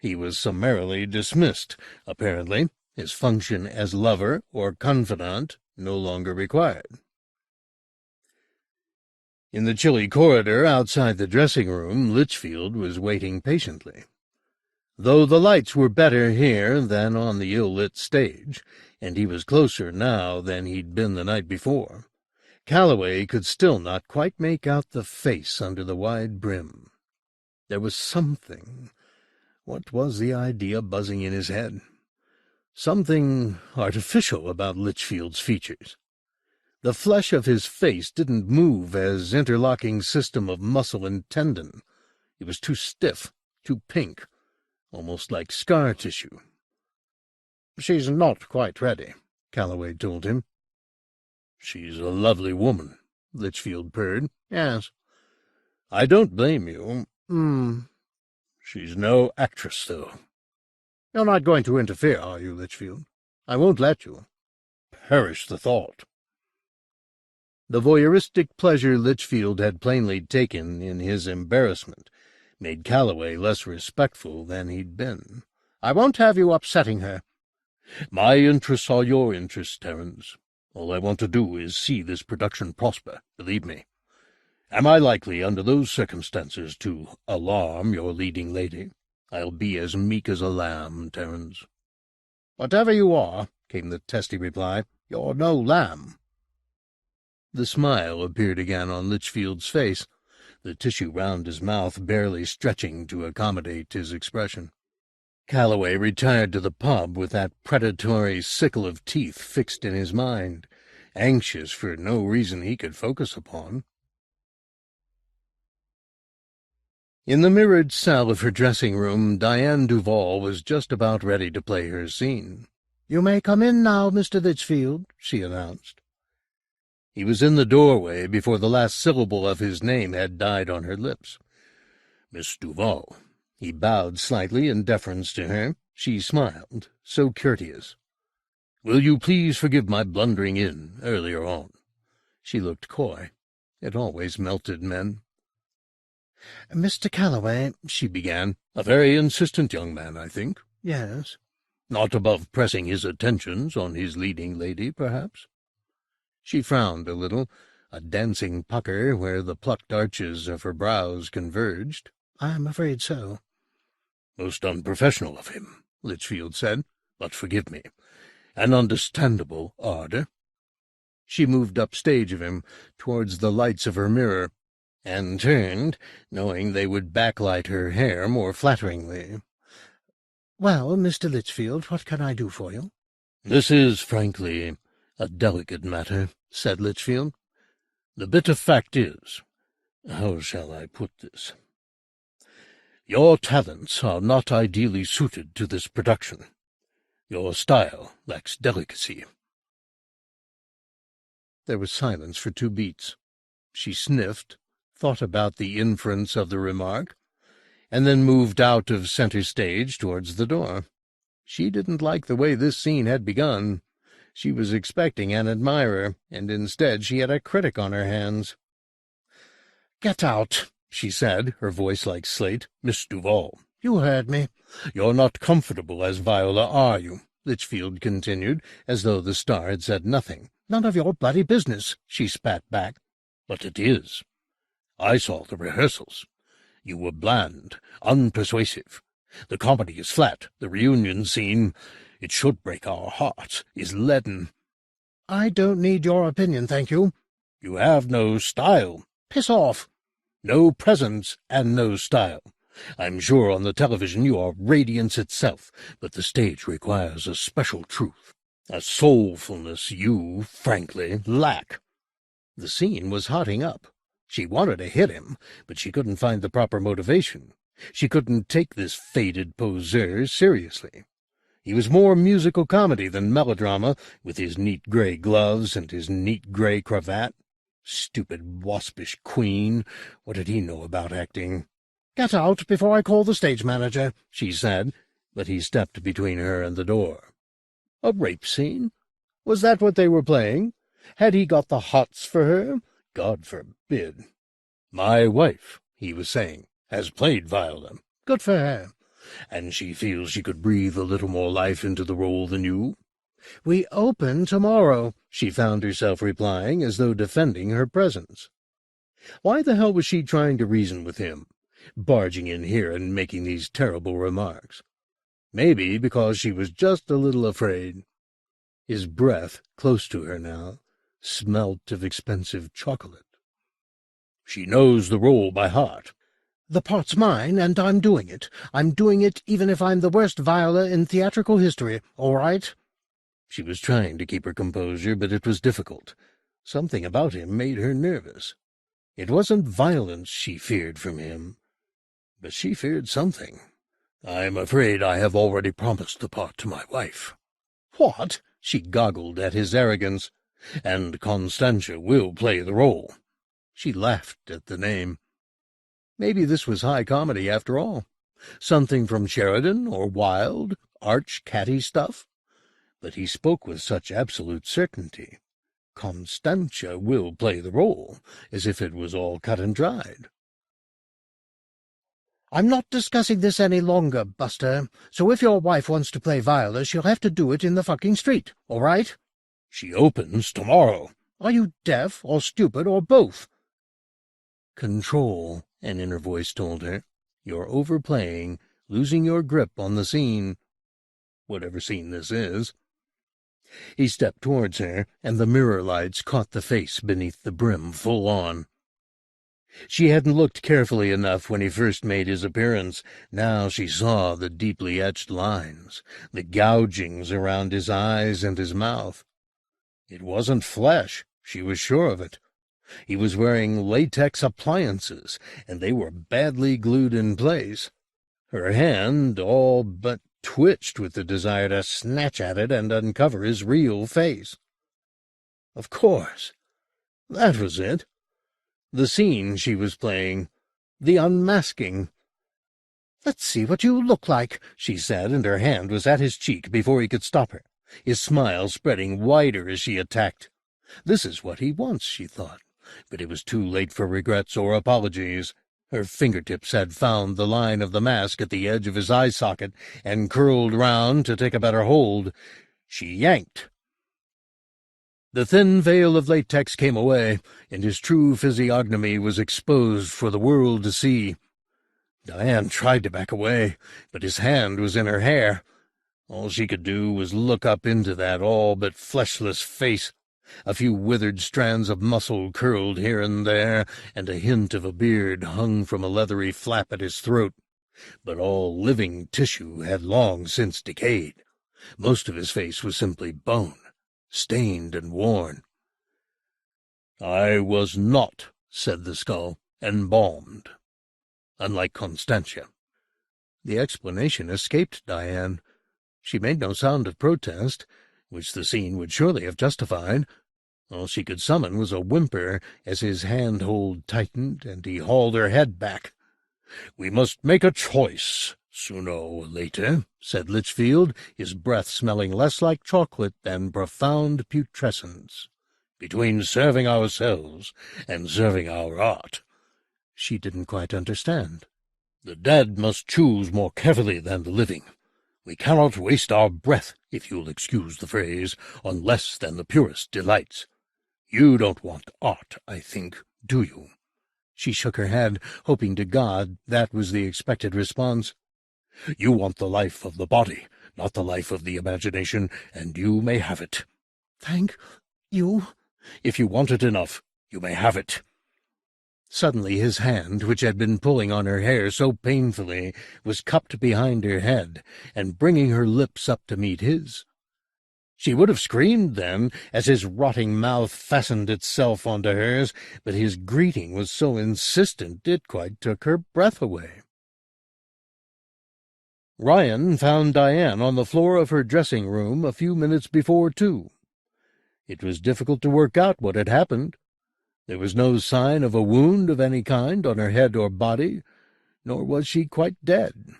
S1: He was summarily dismissed, apparently, his function as lover or confidant no longer required. In the chilly corridor outside the dressing-room, Litchfield was waiting patiently. Though the lights were better here than on the ill-lit stage, and he was closer now than he'd been the night before, Calloway could still not quite make out the face under the wide brim. There was something— what was the idea buzzing in his head? Something artificial about Litchfield's features. The flesh of his face didn't move as interlocking system of muscle and tendon. It was too stiff, too pink, almost like scar tissue. "She's not quite ready," Calloway told him. "She's a lovely woman," Litchfield purred. "Yes." I don't blame you.
S2: She's no actress, though. You're not going to interfere, are you, Litchfield? I won't let you. Perish the thought.
S1: The voyeuristic pleasure Litchfield had plainly taken in his embarrassment made Calloway less respectful than he'd been.
S2: I won't have you upsetting her.
S1: My interests are your interests, Terence. All I want to do is see this production prosper, believe me. Am I likely, under those circumstances, to alarm your leading lady? I'll be as meek as a lamb, Terence.
S2: Whatever you are, came the testy reply, you're no lamb.
S1: The smile appeared again on Litchfield's face, the tissue round his mouth barely stretching to accommodate his expression. Calloway retired to the pub with that predatory sickle of teeth fixed in his mind, anxious for no reason he could focus upon. In the mirrored cell of her dressing-room, Diane Duval was just about ready to play her scene.
S2: "You may come in now, Mr. Litchfield," she announced.
S1: He was in the doorway before the last syllable of his name had died on her lips. "Miss Duval." He bowed slightly in deference to her. She smiled, so courteous. "Will you please forgive my blundering in earlier on?" She looked coy. It always melted men.
S2: "Mr. Calloway," she began.
S1: "A very insistent young man, I think."
S2: "Yes."
S1: "Not above pressing his attentions on his leading lady, perhaps?" She frowned a little, a dancing pucker where the plucked arches of her brows converged.
S2: "I'm afraid so."
S1: "Most unprofessional of him," Litchfield said, "but forgive me. An understandable ardor." She moved upstage of him, towards the lights of her mirror, and turned, knowing they would backlight her hair more flatteringly.
S2: "Well, Mr. Litchfield, what can I do for you?"
S1: "This is, frankly, a delicate matter," said Litchfield. "The bitter fact is, how shall I put this? Your talents are not ideally suited to this production. Your style lacks delicacy."
S2: There was silence for 2 beats. She sniffed, thought about the inference of the remark, and then moved out of center stage towards the door. She didn't like the way this scene had begun. She was expecting an admirer, and instead she had a critic on her hands. "Get out," she said, her voice like slate.
S1: "Miss Duval."
S2: "You heard me."
S1: "You're not comfortable as Viola, are you?" Litchfield continued, as though the star had said nothing.
S2: "None of your bloody business," she spat back.
S1: "But it is. I saw the rehearsals. You were bland, unpersuasive. The comedy is flat. The reunion scene, it should break our hearts, is leaden."
S2: "I don't need your opinion, thank you."
S1: "You have no style."
S2: "Piss off."
S1: "No presence and no style. I'm sure on the television you are radiance itself, but the stage requires a special truth, a soulfulness you, frankly, lack."
S2: The scene was hotting up. She wanted to hit him, but she couldn't find the proper motivation. She couldn't take this faded poseur seriously. He was more musical comedy than melodrama, with his neat gray gloves and his neat gray cravat. Stupid waspish queen. What did he know about acting? "Get out before I call the stage manager," she said, but he stepped between her and the door. A rape scene? Was that what they were playing? Had he got the hots for her? God forbid.
S1: "My wife," he was saying, "has played Viola."
S2: "Good for her."
S1: "And she feels she could breathe a little more life into the role than you?"
S2: "We open tomorrow," she found herself replying, as though defending her presence. Why the hell was she trying to reason with him, barging in here and making these terrible remarks? Maybe because she was just a little afraid. His breath, close to her now, smelt of expensive chocolate.
S1: "She knows the role by heart."
S2: "The part's mine, and I'm doing it. I'm doing it even if I'm the worst Viola in theatrical history, all right?"
S1: She was trying to keep her composure, but it was difficult. Something about him made her nervous. It wasn't violence she feared from him, but she feared something. "I'm afraid I have already promised the part to my wife."
S2: "What?"
S1: She goggled at his arrogance. "And Constantia will play the role." She laughed at the name. Maybe this was high comedy after all. Something from Sheridan or Wilde, arch catty stuff. But he spoke with such absolute certainty. Constantia will play the role, as if it was all cut and dried.
S2: "I'm not discussing this any longer, Buster, so if your wife wants to play Viola, she'll have to do it in the fucking street, all right?"
S1: "She opens tomorrow."
S2: "Are you deaf, or stupid, or both?"
S1: "Control," an inner voice told her. "You're overplaying, losing your grip on the scene. Whatever scene this is." He stepped towards her, and the mirror lights caught the face beneath the brim full on. She hadn't looked carefully enough when he first made his appearance. Now she saw the deeply etched lines, the gougings around his eyes and his mouth. It wasn't flesh, she was sure of it. He was wearing latex appliances, and they were badly glued in place. Her hand all but twitched with the desire to snatch at it and uncover his real face. Of course, that was it. The scene she was playing, the unmasking.
S2: "Let's see what you look like,"
S1: she said, and her hand was at his cheek before he could stop her, his smile spreading wider as she attacked. This is what he wants, she thought, but it was too late for regrets or apologies. Her fingertips had found the line of the mask at the edge of his eye socket and curled round to take a better hold. She yanked. The thin veil of latex came away, and his true physiognomy was exposed for the world to see. Diane tried to back away, but his hand was in her hair. All she could do was look up into that all but fleshless face. A few withered strands of muscle curled here and there, and a hint of a beard hung from a leathery flap at his throat. But all living tissue had long since decayed. Most of his face was simply bone, stained and worn. "I was not," said the skull, "embalmed. Unlike Constantia." The explanation escaped Diane. She made no sound of protest, which the scene would surely have justified. All she could summon was a whimper as his hand-hold tightened and he hauled her head back. "We must make a choice, sooner or later," said Litchfield, his breath smelling less like chocolate than profound putrescence, "between serving ourselves and serving our art." She didn't quite understand. "The dead must choose more carefully than the living. We cannot waste our breath, if you'll excuse the phrase, on less than the purest delights. You don't want art, I think, do you?" She shook her head, hoping to God that was the expected response. "You want the life of the body, not the life of the imagination, and you may have it."
S2: "Thank you."
S1: "If you want it enough, you may have it." Suddenly his hand, which had been pulling on her hair so painfully, was cupped behind her head and bringing her lips up to meet his. She would have screamed then, as his rotting mouth fastened itself onto hers, but his greeting was so insistent it quite took her breath away. Ryan found Diane on the floor of her dressing-room a few minutes before 2. It was difficult to work out what had happened. There was no sign of a wound of any kind on her head or body, nor was she quite dead.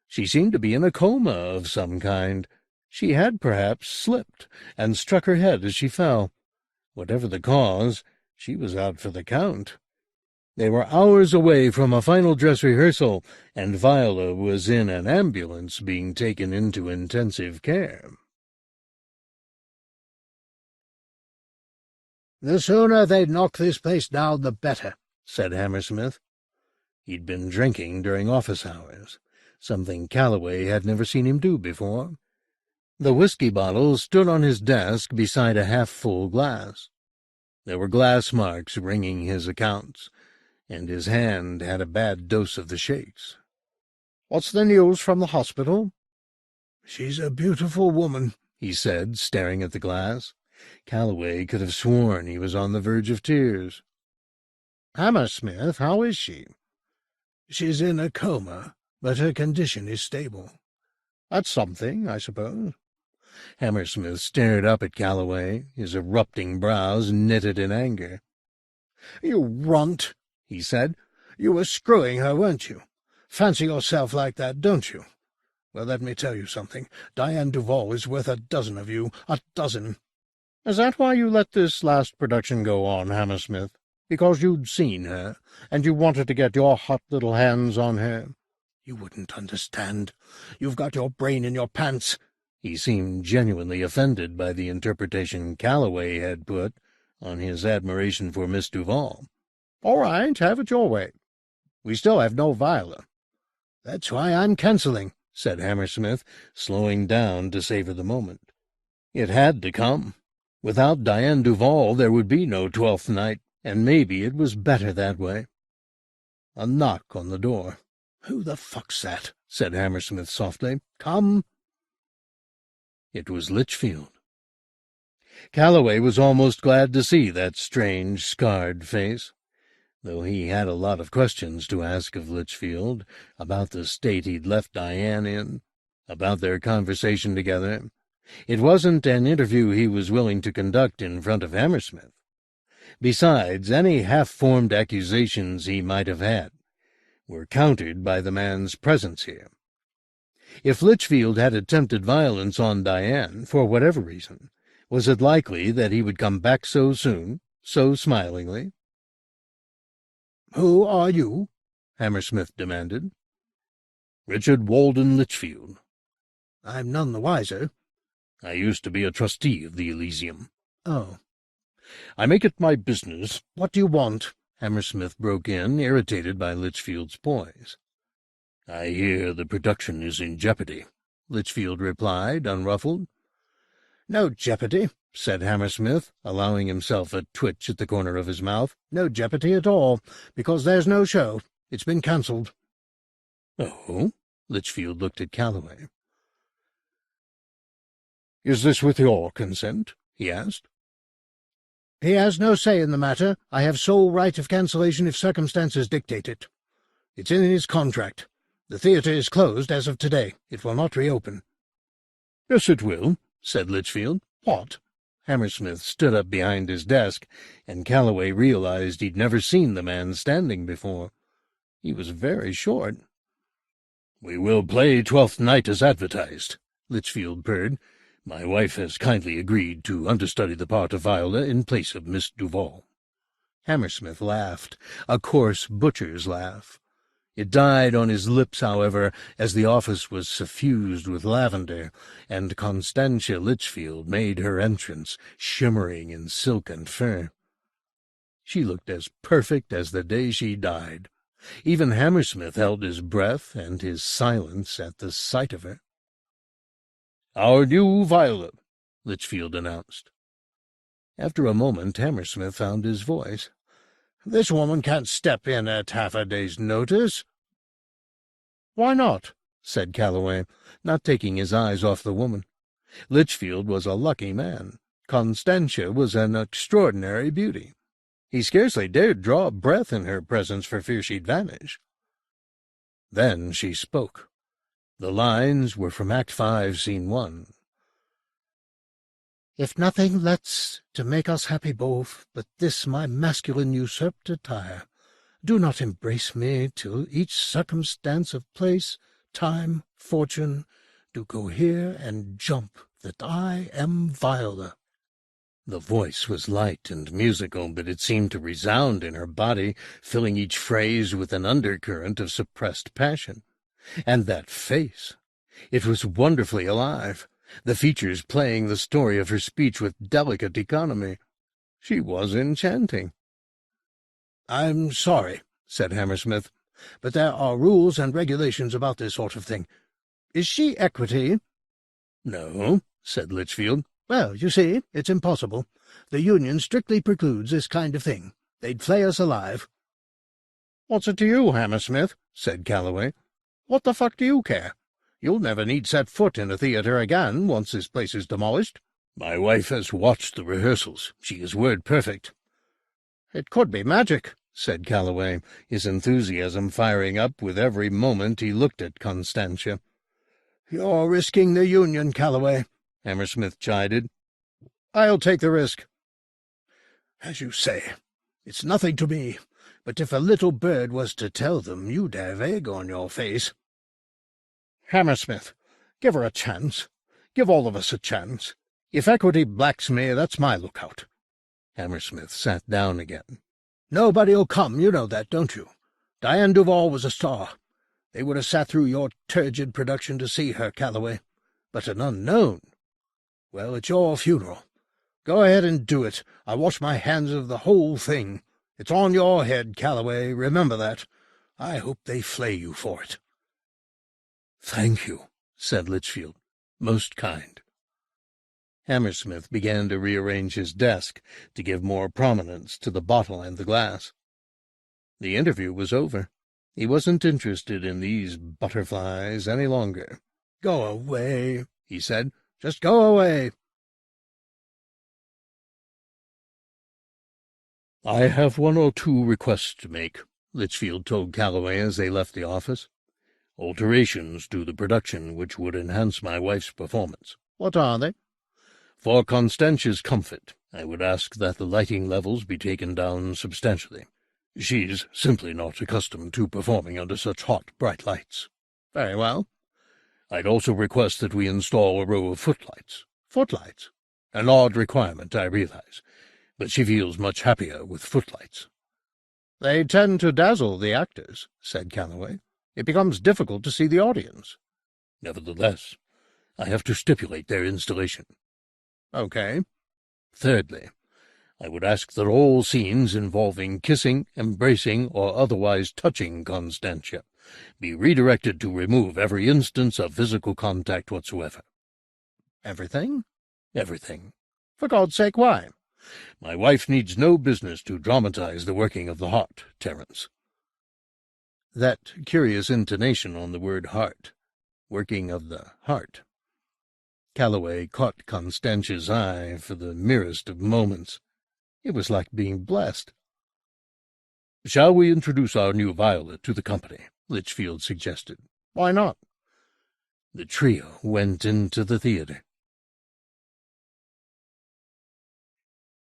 S1: She seemed to be in a coma of some kind. She had perhaps slipped and struck her head as she fell. Whatever the cause, she was out for the count. They were hours away from a final dress rehearsal, and Viola was in an ambulance being taken into intensive care.
S2: "The sooner they knock this place down, the better,"
S1: said Hammersmith. He'd been drinking during office hours, something Calloway had never seen him do before. The whiskey bottle stood on his desk beside a half-full glass. There were glass marks ringing his accounts, and his hand had a bad dose of the shakes.
S2: "What's the news from the hospital?"
S1: "She's a beautiful woman," he said, staring at the glass. Calloway could have sworn he was on the verge of tears.
S2: "Hammersmith, how is she?"
S1: "She's in a coma, but her condition is stable."
S2: "That's something, I suppose."
S1: Hammersmith stared up at Calloway, his erupting brows knitted in anger.
S2: "You runt,"
S1: he said.
S2: You were screwing her, weren't you? Fancy yourself like that, don't you? Well, let me tell you something. Diane Duval is worth a dozen of you. A dozen.
S1: Is that why you let this last production go on, Hammersmith? Because you'd seen her, and you wanted to get your hot little hands on her?
S2: You wouldn't understand. You've got your brain in your pants.
S1: He seemed genuinely offended by the interpretation Calloway had put on his admiration for Miss Duval. All right, have it your way. We still have no Viola.
S2: That's why I'm cancelling,
S1: said Hammersmith, slowing down to savor the moment. It had to come. Without Diane Duval there would be no 12th night, and maybe it was better that way. A knock on the door.
S2: "Who the fuck's that?"
S1: said Hammersmith softly. "Come." It was Litchfield. Calloway was almost glad to see that strange, scarred face, though he had a lot of questions to ask of Litchfield about the state he'd left Diane in, about their conversation together. It wasn't an interview he was willing to conduct in front of Hammersmith. Besides, any half-formed accusations he might have had were countered by the man's presence here. If Litchfield had attempted violence on Diane, for whatever reason, was it likely that he would come back so soon, so smilingly?
S2: "Who are you?"
S1: Hammersmith demanded. "Richard Walden Litchfield."
S2: "I'm none the wiser."
S1: "I used to be a trustee of the Elysium."
S2: "Oh."
S1: "I make it my business—"
S2: "What do you want?"
S1: Hammersmith broke in, irritated by Litchfield's poise. "I hear the production is in jeopardy," Litchfield replied, unruffled.
S2: "No jeopardy,"
S1: said Hammersmith, allowing himself a twitch at the corner of his mouth.
S2: "No jeopardy at all, because there's no show. It's been cancelled."
S1: "Oh?" Litchfield looked at Calloway. "Is this with your consent?" he asked.
S2: "He has no say in the matter. I have sole right of cancellation if circumstances dictate it. It's in his contract. The theatre is closed as of today. It will not reopen."
S1: "Yes, it will," said Litchfield. "What?" Hammersmith stood up behind his desk, and Calloway realized he'd never seen the man standing before. He was very short. "We will play 12th night as advertised," Litchfield purred. "My wife has kindly agreed to understudy the part of Viola in place of Miss Duval." Hammersmith laughed, a coarse butcher's laugh. It died on his lips, however, as the office was suffused with lavender, and Constantia Litchfield made her entrance, shimmering in silk and fur. She looked as perfect as the day she died. Even Hammersmith held his breath and his silence at the sight of her. "Our new Viola," Litchfield announced. After a moment Hammersmith found his voice.
S2: "This woman can't step in at half a day's notice."
S1: "Why not?" said Calloway, not taking his eyes off the woman. Litchfield was a lucky man. Constantia was an extraordinary beauty. He scarcely dared draw a breath in her presence for fear she'd vanish. Then she spoke. The lines were from Act 5, Scene 1.
S2: "If nothing lets to make us happy both, but this my masculine usurped attire, do not embrace me till each circumstance of place, time, fortune, do cohere and jump that I am Viola."
S1: The voice was light and musical, but it seemed to resound in her body, filling each phrase with an undercurrent of suppressed passion. And that face! It was wonderfully alive, the features playing the story of her speech with delicate economy. She was enchanting.
S2: "I'm sorry," said Hammersmith, "but there are rules and regulations about this sort of thing. Is she equity?"
S1: "No," said Litchfield.
S2: "Well, you see, it's impossible. The union strictly precludes this kind of thing. They'd flay us alive."
S1: "What's it to you, Hammersmith?" said Calloway. "What the fuck do you care? You'll never need set foot in a theatre again once this place is demolished." "My wife has watched the rehearsals. She is word perfect." "It could be magic," said Calloway, his enthusiasm firing up with every moment he looked at Constantia.
S2: "You're risking the union, Calloway,"
S1: Hammersmith chided.
S2: "I'll take the risk." "As you say, it's nothing to me. but if a little bird was to tell them, you'd have egg on your face. Hammersmith, give her a chance. Give all of us a chance. If equity blacks me, that's my lookout.
S1: Hammersmith sat down again.
S2: Nobody'll come, you know that, don't you? Diane Duval was a star. They would have sat through your turgid production to see her, Calloway. But an unknown? Well, it's your funeral. Go ahead and do it. I'll wash my hands of the whole thing. It's on your head, Calloway, remember that. I hope they flay you for it.
S1: Thank you, said Litchfield. Most kind. Hammersmith began to rearrange his desk to give more prominence to the bottle and the glass. The interview was over. He wasn't interested in these butterflies any longer.
S2: Go away, he said. Just go away.
S1: I have one or two requests to make, Litchfield told Calloway as they left the office. Alterations to the production which would enhance my wife's performance.
S2: What are they?
S1: For Constantia's comfort, I would ask that the lighting levels be taken down substantially. She's simply not accustomed to performing under such hot, bright lights.
S2: Very well.
S1: I'd also request that we install a row of footlights.
S2: Footlights?
S1: An odd requirement, I realize, but she feels much happier with footlights.
S2: They tend to dazzle the actors, said Calloway. It becomes difficult to see the audience.
S1: Nevertheless, I have to stipulate their installation.
S2: Okay.
S1: Thirdly, I would ask that all scenes involving kissing, embracing, or otherwise touching Constantia be redirected to remove every instance of physical contact whatsoever.
S2: Everything?
S1: Everything.
S2: For God's sake, why?
S1: My wife needs no business to dramatize the working of the heart, Terence. That curious intonation on the word heart, working of the heart. Calloway caught Constantia's eye for the merest of moments. It was like being blessed. "Shall we introduce our new Violet to the company?" Litchfield suggested.
S2: "Why not?"
S1: The trio went into the theater.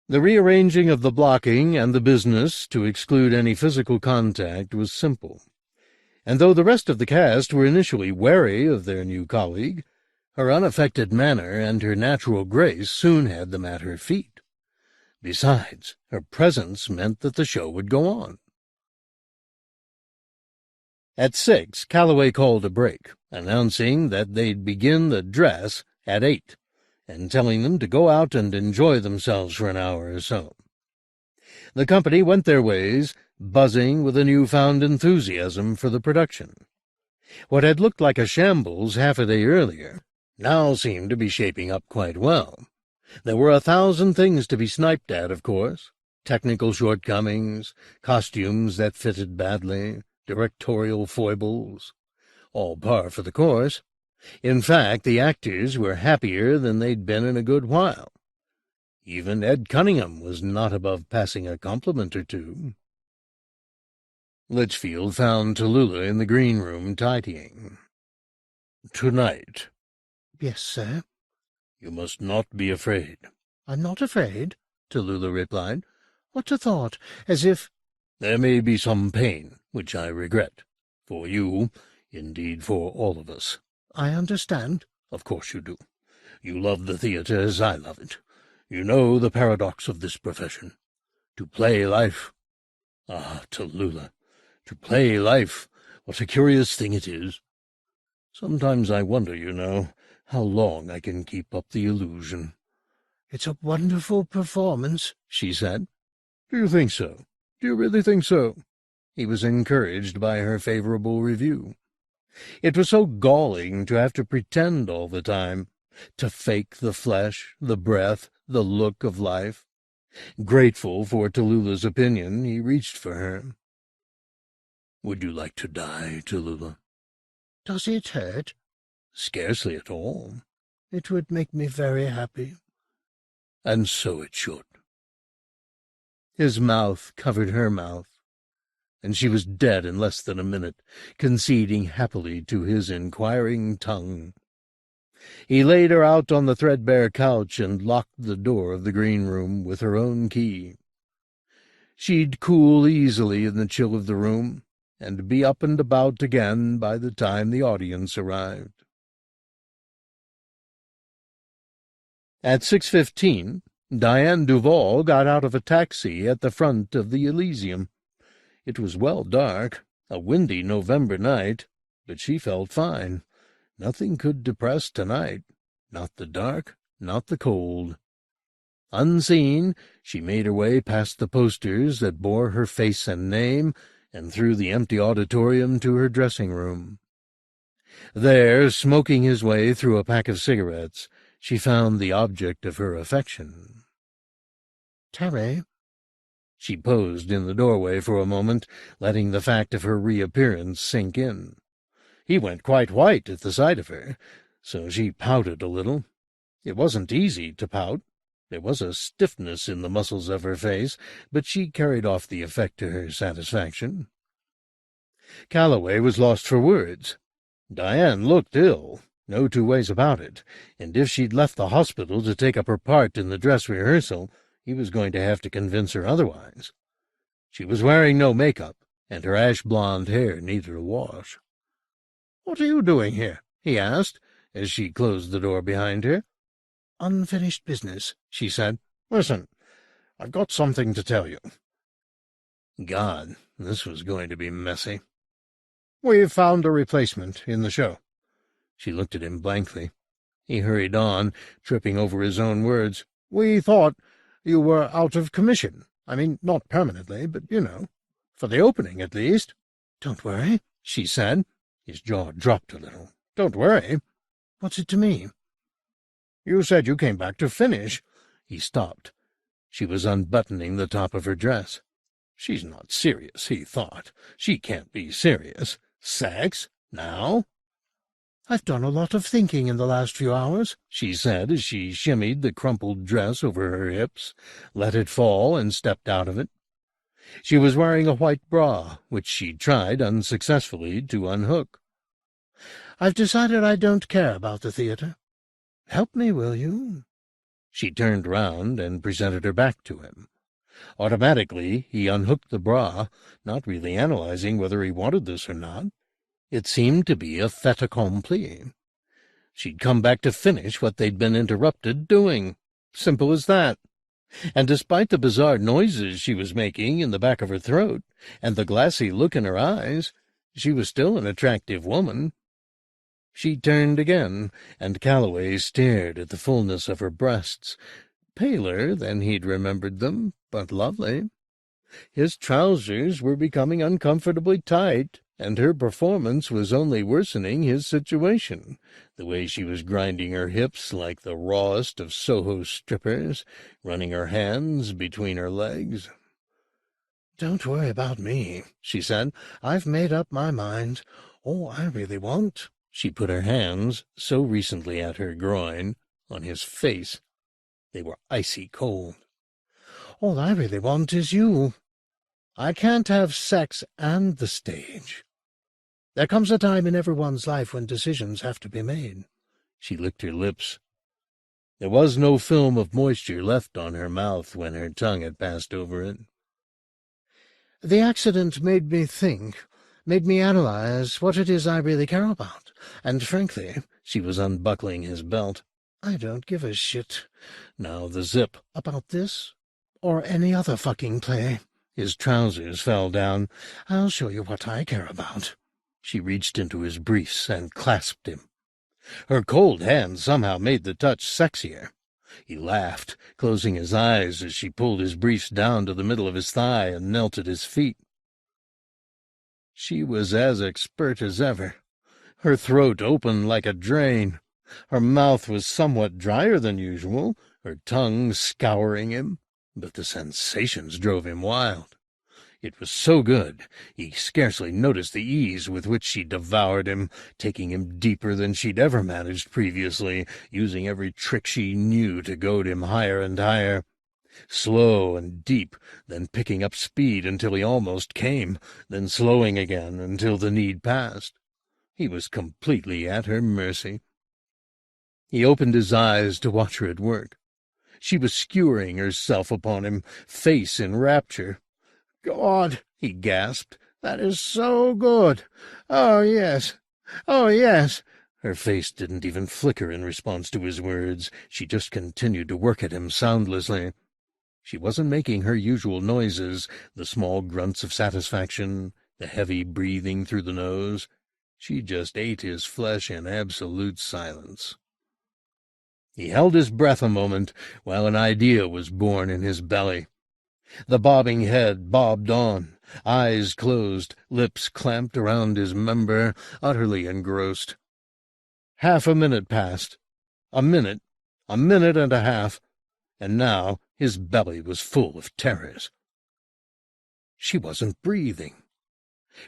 S1: The rearranging of the blocking and the business to exclude any physical contact was simple, and though the rest of the cast were initially wary of their new colleague, her unaffected manner and her natural grace soon had them at her feet. Besides, her presence meant that the show would go on. At 6, Calloway called a break, announcing that they'd begin the dress at 8, and telling them to go out and enjoy themselves for an hour or so. The company went their ways, buzzing with a newfound enthusiasm for the production. What had looked like a shambles half a day earlier now seemed to be shaping up quite well. There were 1,000 things to be sniped at, of course. Technical shortcomings, costumes that fitted badly, directorial foibles, all par for the course. In fact, the actors were happier than they'd been in a good while. Even Ed Cunningham was not above passing a compliment or two. Litchfield found Tallulah in the green room tidying. "Tonight."
S2: "Yes, sir."
S1: "You must not be afraid."
S2: "I'm not afraid," Tallulah replied. "What's a thought? As if—"
S1: "There may be some pain, which I regret. For you, indeed for all of us."
S2: "I understand."
S1: "Of course you do. You love the theatre as I love it. You know the paradox of this profession. To play life. Ah, Tallulah, to play life, what a curious thing it is. Sometimes I wonder, you know, how long I can keep up the illusion."
S2: "It's a wonderful performance," she said.
S1: "Do you think so? Do you really think so?" He was encouraged by her favorable review. It was so galling to have to pretend all the time, to fake the flesh, the breath, the look of life. Grateful for Tallulah's opinion, he reached for her. "Would you like to die, Tallulah?"
S2: "Does it hurt?"
S1: "Scarcely at all."
S2: "It would make me very happy."
S1: "And so it should." His mouth covered her mouth, and she was dead in less than a minute, conceding happily to his inquiring tongue. He laid her out on the threadbare couch and locked the door of the green room with her own key. She'd cool easily in the chill of the room, and be up and about again by the time the audience arrived. At 6:15, Diane Duval got out of a taxi at the front of the Elysium. It was well dark, a windy November night, but she felt fine. Nothing could depress tonight, not the dark, not the cold. Unseen, she made her way past the posters that bore her face and name, and through the empty auditorium to her dressing room. There, smoking his way through a pack of cigarettes, she found the object of her affection.
S2: "Terry."
S1: She posed in the doorway for a moment, letting the fact of her reappearance sink in. He went quite white at the sight of her, so she pouted a little. It wasn't easy to pout. There was a stiffness in the muscles of her face, but she carried off the effect to her satisfaction. Calloway was lost for words. Diane looked ill, no two ways about it, and if she'd left the hospital to take up her part in the dress rehearsal, he was going to have to convince her otherwise. She was wearing no makeup, and her ash-blonde hair needed a wash.
S2: "What are you doing here?"
S1: he asked, as she closed the door behind her.
S2: "Unfinished business," she said.
S1: "Listen, I've got something to tell you." God, this was going to be messy.
S2: "We've found a replacement in the show."
S1: She looked at him blankly. He hurried on, tripping over his own words.
S2: "We thought you were out of commission. I mean, not permanently, but, for the opening, at least."
S1: "Don't worry," she said. His jaw dropped a little. "Don't worry?
S2: What's it to me?"
S1: "You said you came back to finish." He stopped. She was unbuttoning the top of her dress. She's not serious, he thought. She can't be serious. Sex? Now?
S2: "I've done a lot of thinking in the last few hours,"
S1: she said as she shimmied the crumpled dress over her hips, let it fall, and stepped out of it. She was wearing a white bra, which she tried unsuccessfully to unhook.
S2: "I've decided I don't care about the theater. Help me, will you?"
S1: She turned round and presented her back to him. Automatically, he unhooked the bra, not really analyzing whether he wanted this or not. It seemed to be a fait accompli. She'd come back to finish what they'd been interrupted doing. Simple as that. And despite the bizarre noises she was making in the back of her throat, and the glassy look in her eyes, she was still an attractive woman. She turned again, and Calloway stared at the fullness of her breasts, paler than he'd remembered them, but lovely. His trousers were becoming uncomfortably tight, and her performance was only worsening his situation, the way she was grinding her hips like the rawest of Soho strippers, running her hands between her legs.
S2: "Don't worry about me," she said. "I've made up my mind. All I really want—"
S1: She put her hands, so recently at her groin, on his face. They were icy cold.
S2: "All I really want is you. I can't have sex and the stage. There comes a time in everyone's life when decisions have to be made."
S1: She licked her lips. There was no film of moisture left on her mouth when her tongue had passed over it.
S2: "The accident made me think, made me analyze what it is I really care about. And frankly," she was unbuckling his belt, "I don't give a shit,
S1: now the zip,
S2: about this or any other fucking play."
S1: His trousers fell down.
S2: "I'll show you what I care about."
S1: She reached into his briefs and clasped him. Her cold hand somehow made the touch sexier. He laughed, closing his eyes as she pulled his briefs down to the middle of his thigh and knelt at his feet. She was as expert as ever. Her throat opened like a drain. Her mouth was somewhat drier than usual, her tongue scouring him, but the sensations drove him wild. It was so good, he scarcely noticed the ease with which she devoured him, taking him deeper than she'd ever managed previously, using every trick she knew to goad him higher and higher. Slow and deep, then picking up speed until he almost came, then slowing again until the need passed. He was completely at her mercy. He opened his eyes to watch her at work. She was skewering herself upon him, face in rapture.
S2: God," he gasped, "that is so good. Oh, yes. Oh, yes."
S1: Her face didn't even flicker in response to his words. She just continued to work at him soundlessly. She wasn't making her usual noises, the small grunts of satisfaction, the heavy breathing through the nose. She just ate his flesh in absolute silence. He held his breath a moment while an idea was born in his belly. The bobbing head bobbed on, eyes closed, lips clamped around his member, utterly engrossed. Half a minute passed, a minute and a half, and now his belly was full of terrors. She wasn't breathing.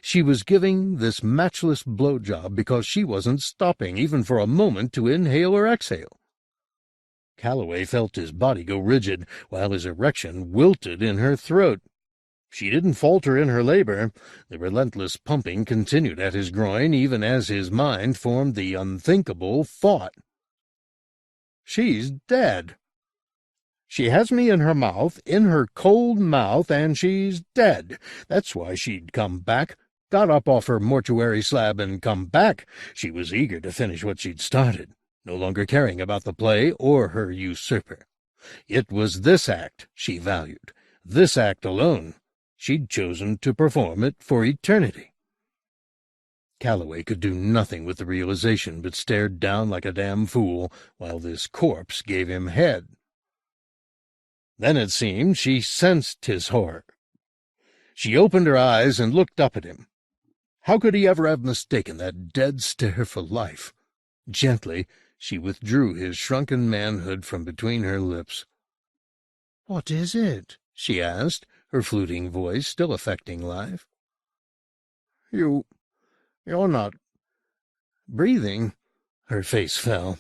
S1: She was giving this matchless blowjob because she wasn't stopping even for a moment to inhale or exhale. Calloway felt his body go rigid, while his erection wilted in her throat. She didn't falter in her labor. The relentless pumping continued at his groin, even as his mind formed the unthinkable thought. "She's dead. She has me in her mouth, in her cold mouth, and she's dead. That's why she'd come back, got up off her mortuary slab and come back. She was eager to finish what she'd started, no longer caring about the play or her usurper. It was this act she valued, this act alone. She'd chosen to perform it for eternity." Calloway could do nothing with the realization but stared down like a damn fool while this corpse gave him head. Then it seemed she sensed his horror. She opened her eyes and looked up at him. How could he ever have mistaken that dead stare for life? Gently, she withdrew his shrunken manhood from between her lips. "What is it?" she asked, her fluting voice still affecting life. You're not breathing." Her face fell.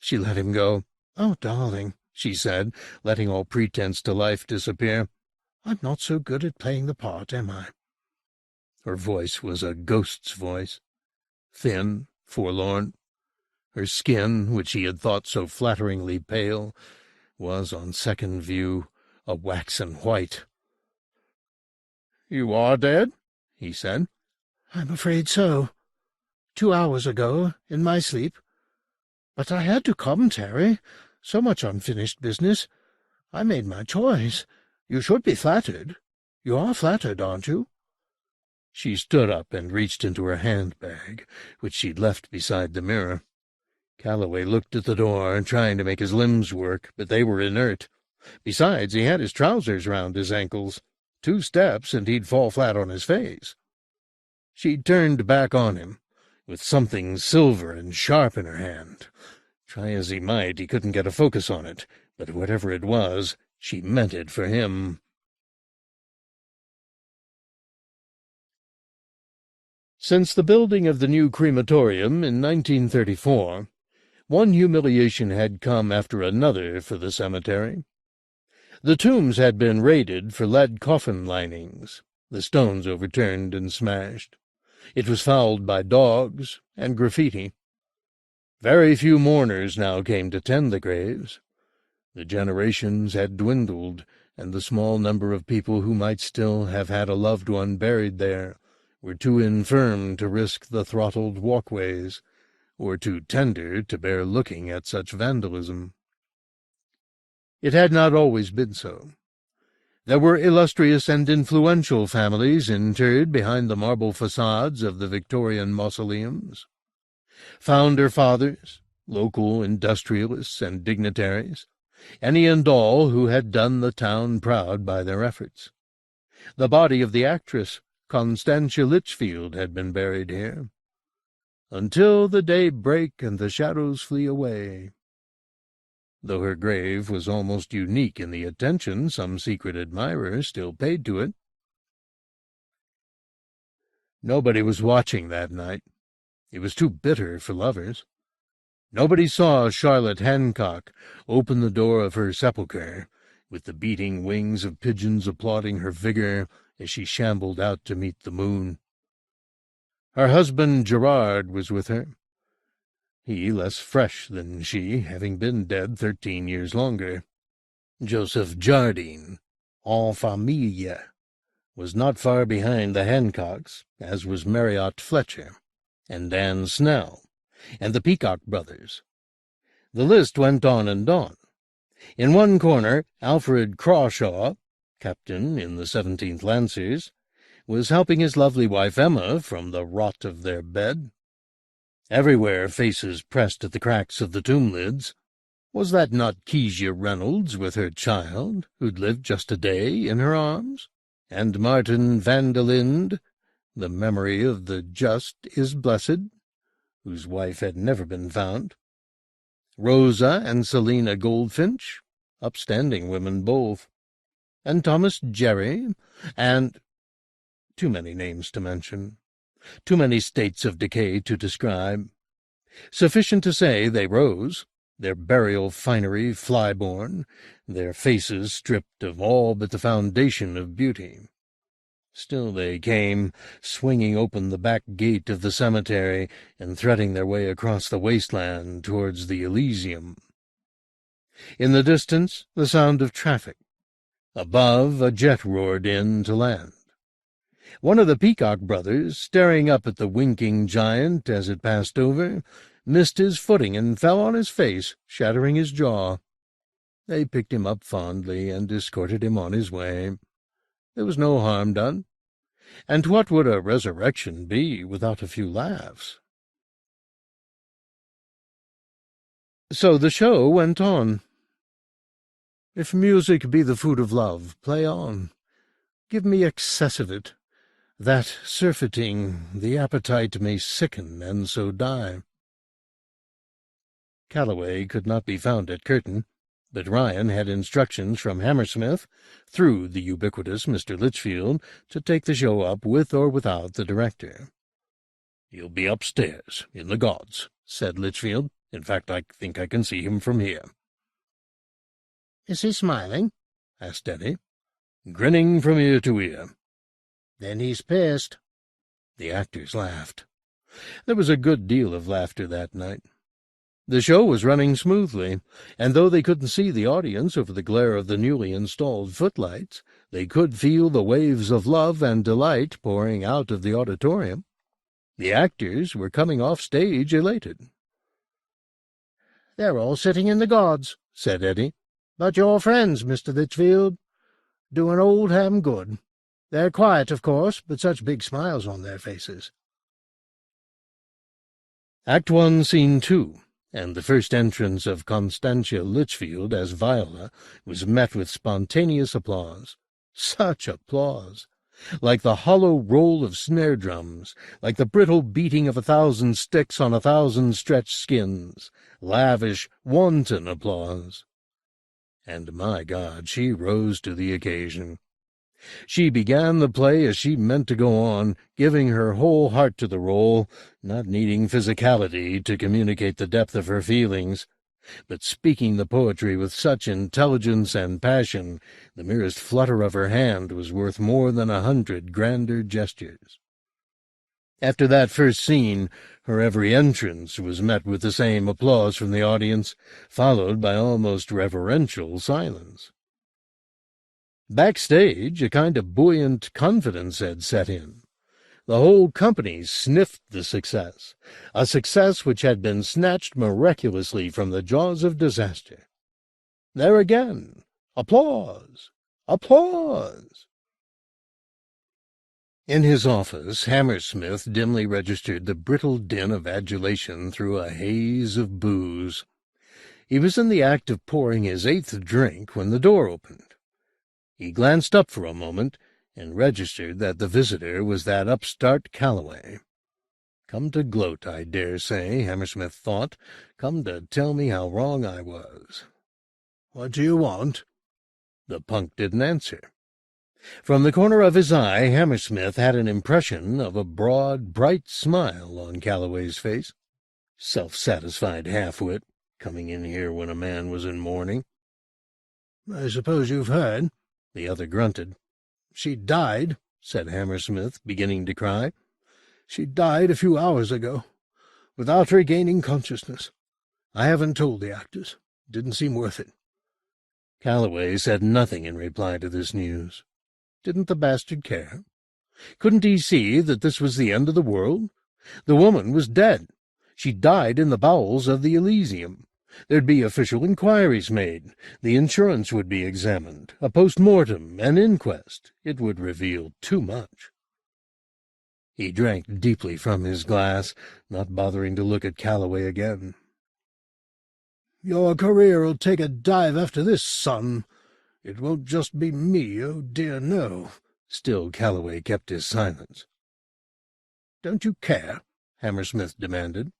S1: She let him go. "Oh, darling," she said, letting all pretense to life disappear. "I'm not so good at playing the part, am I?" Her voice was a ghost's voice, thin, forlorn. Her skin, which he had thought so flatteringly pale, was, on second view, a waxen white. "You are dead?" he said. "I'm afraid so. 2 hours ago, in my sleep. But I had to come, Terry. So much unfinished business. I made my choice. You should be flattered. You are flattered, aren't you?" She stood up and reached into her handbag, which she'd left beside the mirror. Calloway looked at the door, trying to make his limbs work, but they were inert. Besides, he had his trousers round his ankles. 2 steps, and he'd fall flat on his face. She turned back on him, with something silver and sharp in her hand. Try as he might, he couldn't get a focus on it, but whatever it was, she meant it for him. Since the building of the new crematorium in 1934, one humiliation had come after another for the cemetery. The tombs had been raided for lead coffin linings, the stones overturned and smashed. It was fouled by dogs and graffiti. Very few mourners now came to tend the graves. The generations had dwindled, and the small number of people who might still have had a loved one buried there were too infirm to risk the throttled walkways, or too tender to bear looking at such vandalism. It had not always been so. There were illustrious and influential families interred behind the marble facades of the Victorian mausoleums. Founder fathers, local industrialists and dignitaries, any and all who had done the town proud by their efforts. The body of the actress Constantia Litchfield had been buried here. Until the day break and the shadows flee away. Though her grave was almost unique in the attention some secret admirer still paid to it. Nobody was watching that night. It was too bitter for lovers. Nobody saw Charlotte Hancock open the door of her sepulchre, with the beating wings of pigeons applauding her vigor as she shambled out to meet the moon. Her husband Gerard was with her. He less fresh than she, having been dead 13 years longer. Joseph Jardine, en famille, was not far behind the Hancocks, as was Marriott Fletcher, and Dan Snell, and the Peacock brothers. The list went on and on. In one corner, Alfred Crawshaw, captain in the 17th Lancers, was helping his lovely wife Emma from the rot of their bed. Everywhere faces pressed at the cracks of the tomb lids. Was that not Kezia Reynolds with her child, who'd lived just a day in her arms? And Martin van der Linde, the memory of the just is blessed, whose wife had never been found. Rosa and Selina Goldfinch, upstanding women both, and Thomas Jerry, and too many names to mention, too many states of decay to describe. Sufficient to say they rose, their burial finery fly-born, their faces stripped of all but the foundation of beauty. Still they came, swinging open the back gate of the cemetery and threading their way across the wasteland towards the Elysium. In the distance, the sound of traffic. Above, a jet roared in to land. One of the Peacock brothers, staring up at the winking giant as it passed over, missed his footing and fell on his face, shattering his jaw. They picked him up fondly and escorted him on his way. There was no harm done. And what would a resurrection be without a few laughs? So the show went on. If music be the food of love, play on. Give me excess of it, that, surfeiting, the appetite may sicken and so die. Calloway could not be found at Curtain, but Ryan had instructions from Hammersmith, through the ubiquitous Mr. Litchfield, to take the show up with or without the director. "He'll be upstairs, in the gods," said Litchfield. "In fact, I think I can see him from here."
S2: "Is he smiling?" asked Eddie.
S1: "Grinning from ear to ear."
S2: "Then he's pissed."
S1: The actors laughed. There was a good deal of laughter that night. The show was running smoothly, and though they couldn't see the audience over the glare of the newly installed footlights, they could feel the waves of love and delight pouring out of the auditorium. The actors were coming off stage elated.
S2: "They're all sitting in the gods," said Eddie. "But your friends, Mr. Litchfield, doing old Ham good. They're quiet, of course, but such big smiles on their faces."
S1: Act 1, Scene 2, and the first entrance of Constantia Litchfield as Viola was met with spontaneous applause. Such applause! Like the hollow roll of snare drums, like the brittle beating of 1,000 sticks on 1,000 stretched skins. Lavish, wanton applause. And, my God, she rose to the occasion. She began the play as she meant to go on, giving her whole heart to the role, not needing physicality to communicate the depth of her feelings, but speaking the poetry with such intelligence and passion, the merest flutter of her hand was worth more than 100 grander gestures. After that first scene, her every entrance was met with the same applause from the audience, followed by almost reverential silence. Backstage, a kind of buoyant confidence had set in. The whole company sniffed the success, a success which had been snatched miraculously from the jaws of disaster. There again! Applause! Applause! In his office, Hammersmith dimly registered the brittle din of adulation through a haze of booze. He was in the act of pouring his 8th drink when the door opened. He glanced up for a moment and registered that the visitor was that upstart Calloway. Come to gloat, I dare say, Hammersmith thought. Come to tell me how wrong I was.
S2: "What do you want?"
S1: The punk didn't answer. From the corner of his eye, Hammersmith had an impression of a broad, bright smile on Calloway's face. Self-satisfied half-wit, coming in here when a man was in mourning.
S2: "I suppose you've heard?"
S1: The other grunted.
S2: "She died," said Hammersmith, beginning to cry. "She died a few hours ago, without regaining consciousness. I haven't told the actors. Didn't seem worth it."
S1: Calloway said nothing in reply to this news. Didn't the bastard care? Couldn't he see that this was the end of the world? The woman was dead. She died in the bowels of the Elysium. There'd be official inquiries made. The insurance would be examined. A post-mortem, an inquest. It would reveal too much. He drank deeply from his glass, not bothering to look at Calloway again.
S2: "Your career'll take a dive after this, son. It won't just be me, oh dear no."
S1: Still Calloway kept his silence.
S2: "Don't you care?"
S1: Hammersmith demanded.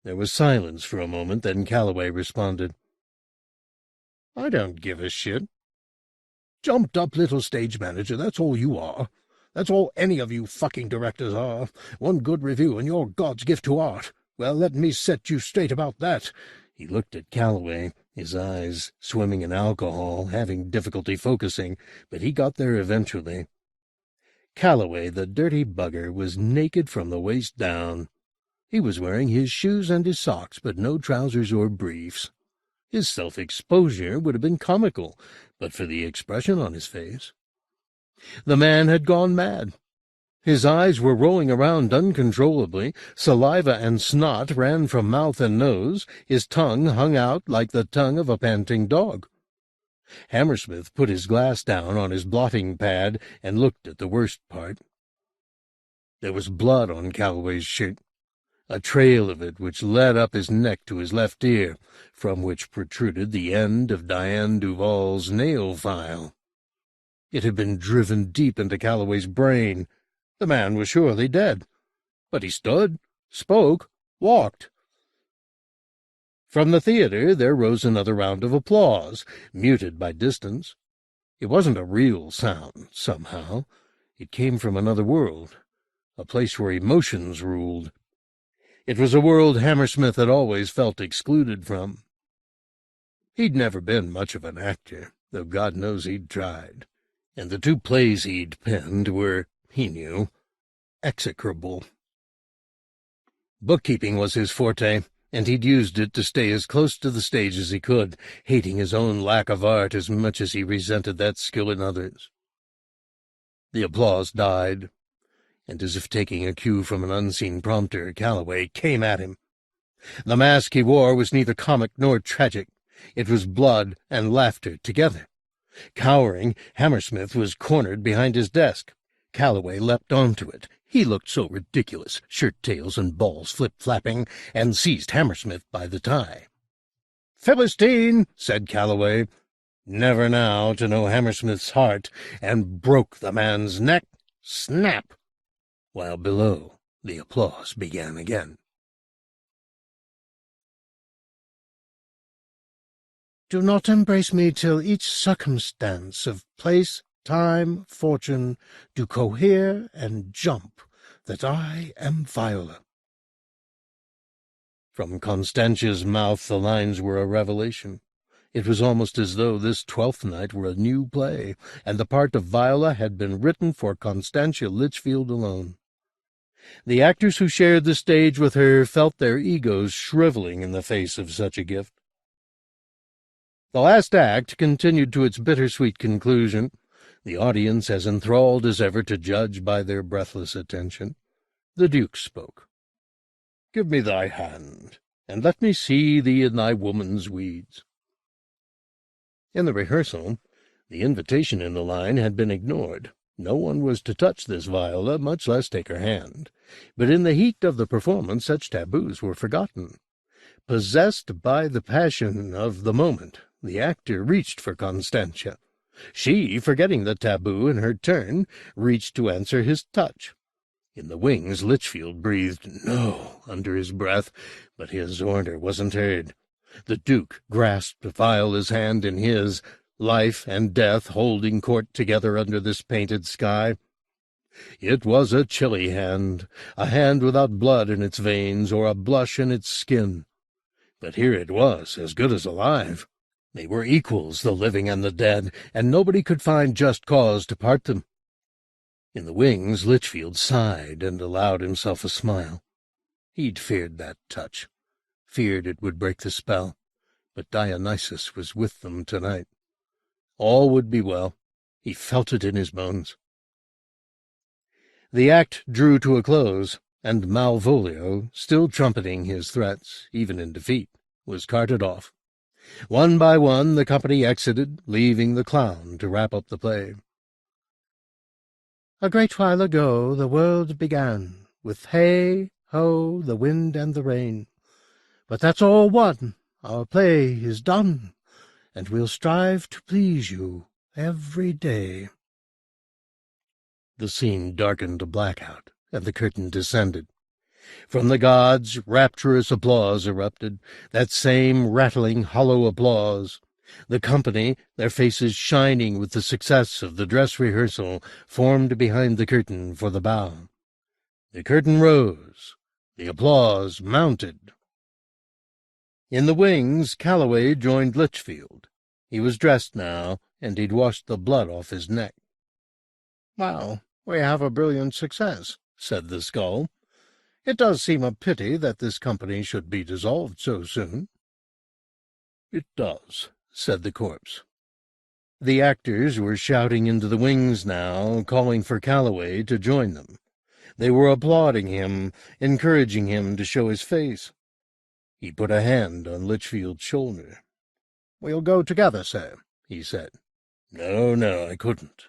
S1: There was silence for a moment, then Calloway responded, "I don't give a shit."
S2: "Jumped-up little stage manager, that's all you are. That's all any of you fucking directors are. One good review and you're God's gift to art. Well, let me set you straight about that."
S1: He looked at Calloway, his eyes swimming in alcohol, having difficulty focusing, but he got there eventually. Calloway, the dirty bugger, was naked from the waist down. He was wearing his shoes and his socks, but no trousers or briefs. His self-exposure would have been comical, but for the expression on his face. The man had gone mad. His eyes were rolling around uncontrollably, saliva and snot ran from mouth and nose, his tongue hung out like the tongue of a panting dog. Hammersmith put his glass down on his blotting pad and looked at the worst part. There was blood on Calloway's shirt, a trail of it which led up his neck to his left ear, from which protruded the end of Diane Duval's nail file. It had been driven deep into Calloway's brain. The man was surely dead. But he stood, spoke, walked. From the theater there rose another round of applause, muted by distance. It wasn't a real sound, somehow. It came from another world, a place where emotions ruled. It was a world Hammersmith had always felt excluded from. He'd never been much of an actor, though God knows he'd tried, and the 2 plays he'd penned were, he knew, execrable. Bookkeeping was his forte, and he'd used it to stay as close to the stage as he could, hating his own lack of art as much as he resented that skill in others. The applause died, and as if taking a cue from an unseen prompter, Calloway came at him. The mask he wore was neither comic nor tragic. It was blood and laughter together. Cowering, Hammersmith was cornered behind his desk. Calloway leapt onto it. He looked so ridiculous, shirt-tails and balls flip-flapping, and seized Hammersmith by the tie. "Philistine!" said Calloway, never now to know Hammersmith's heart, and broke the man's neck. Snap! While below the applause began again.
S2: "Do not embrace me till each circumstance of place, time, fortune, do cohere and jump, that I am Viola."
S1: From Constantia's mouth the lines were a revelation. It was almost as though this 12th night were a new play, and the part of Viola had been written for Constantia Litchfield alone. The actors who shared the stage with her felt their egos shriveling in the face of such a gift. The last act continued to its bittersweet conclusion, the audience as enthralled as ever to judge by their breathless attention. The Duke spoke. "Give me thy hand, and let me see thee in thy woman's weeds." In the rehearsal, the invitation in the line had been ignored. No one was to touch this Viola, much less take her hand. But in the heat of the performance such taboos were forgotten. Possessed by the passion of the moment, the actor reached for Constantia. She, forgetting the taboo in her turn, reached to answer his touch. In the wings, Litchfield breathed "No" under his breath, but his order wasn't heard. The Duke grasped Viola's hand in his, life and death holding court together under this painted sky. It was a chilly hand, a hand without blood in its veins or a blush in its skin. But here it was, as good as alive. They were equals, the living and the dead, and nobody could find just cause to part them. In the wings, Litchfield sighed and allowed himself a smile. He'd feared that touch, feared it would break the spell, but Dionysus was with them tonight. All would be well. He felt it in his bones. The act drew to a close, and Malvolio, still trumpeting his threats, even in defeat, was carted off. One by one the company exited, leaving the clown to wrap up the play. A great while ago the world began, with hey, ho, the wind and the rain. But that's all one, our play is done, and we'll strive to please you every day. The scene darkened to blackout, and the curtain descended. From the gods, rapturous applause erupted, that same rattling, hollow applause. The company, their faces shining with the success of the dress rehearsal, formed behind the curtain for the bow. The curtain rose. The applause mounted. In the wings, Calloway joined Litchfield. He was dressed now, and he'd washed the blood off his neck. "Well, we have a brilliant success," said the Skull. "It does seem a pity that this company should be dissolved so soon." "It does," said the Corpse. The actors were shouting into the wings now, calling for Calloway to join them. They were applauding him, encouraging him to show his face. He put a hand on Litchfield's shoulder. "We'll go together, sir," he said. No, I couldn't."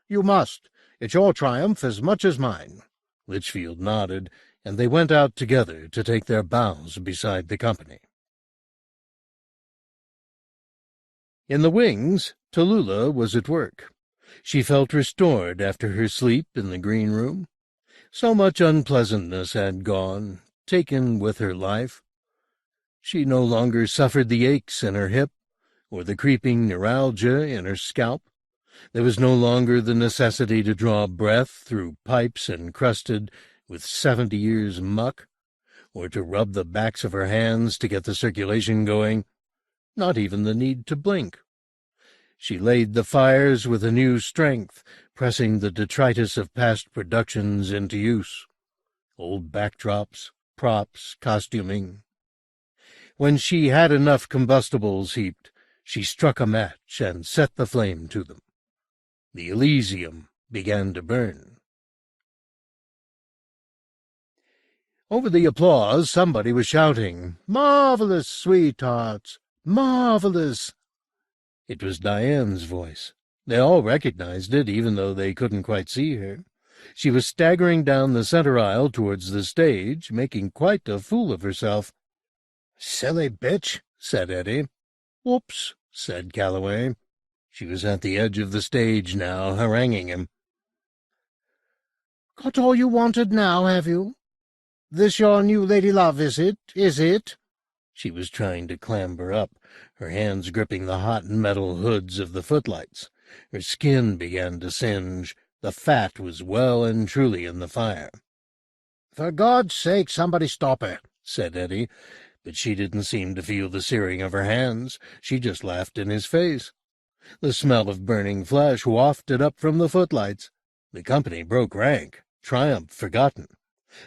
S1: "You must. It's your triumph as much as mine." Litchfield nodded, and they went out together to take their bows beside the company. In the wings, Tallulah was at work. She felt restored after her sleep in the green room. So much unpleasantness had gone, taken with her life. She no longer suffered the aches in her hip, or the creeping neuralgia in her scalp. There was no longer the necessity to draw breath through pipes encrusted with 70 years' muck, or to rub the backs of her hands to get the circulation going, not even the need to blink. She laid the fires with a new strength, pressing the detritus of past productions into use. Old backdrops, props, costuming. When she had enough combustibles heaped, she struck a match and set the flame to them. The Elysium began to burn. Over the applause, somebody was shouting, "Marvelous, sweethearts! Marvelous!" It was Diane's voice. They all recognized it, even though they couldn't quite see her. She was staggering down the center aisle towards the stage, making quite a fool of herself. "Silly bitch," said Eddie. "Whoops," said Calloway. She was at the edge of the stage now, haranguing him. "Got all you wanted now, have you? This your new lady love, is it? Is it?" She was trying to clamber up, her hands gripping the hot metal hoods of the footlights. Her skin began to singe. The fat was well and truly in the fire. "For God's sake, somebody stop her," said Eddie, but she didn't seem to feel the searing of her hands. She just laughed in his face. The smell of burning flesh wafted up from the footlights. The company broke rank, triumph forgotten.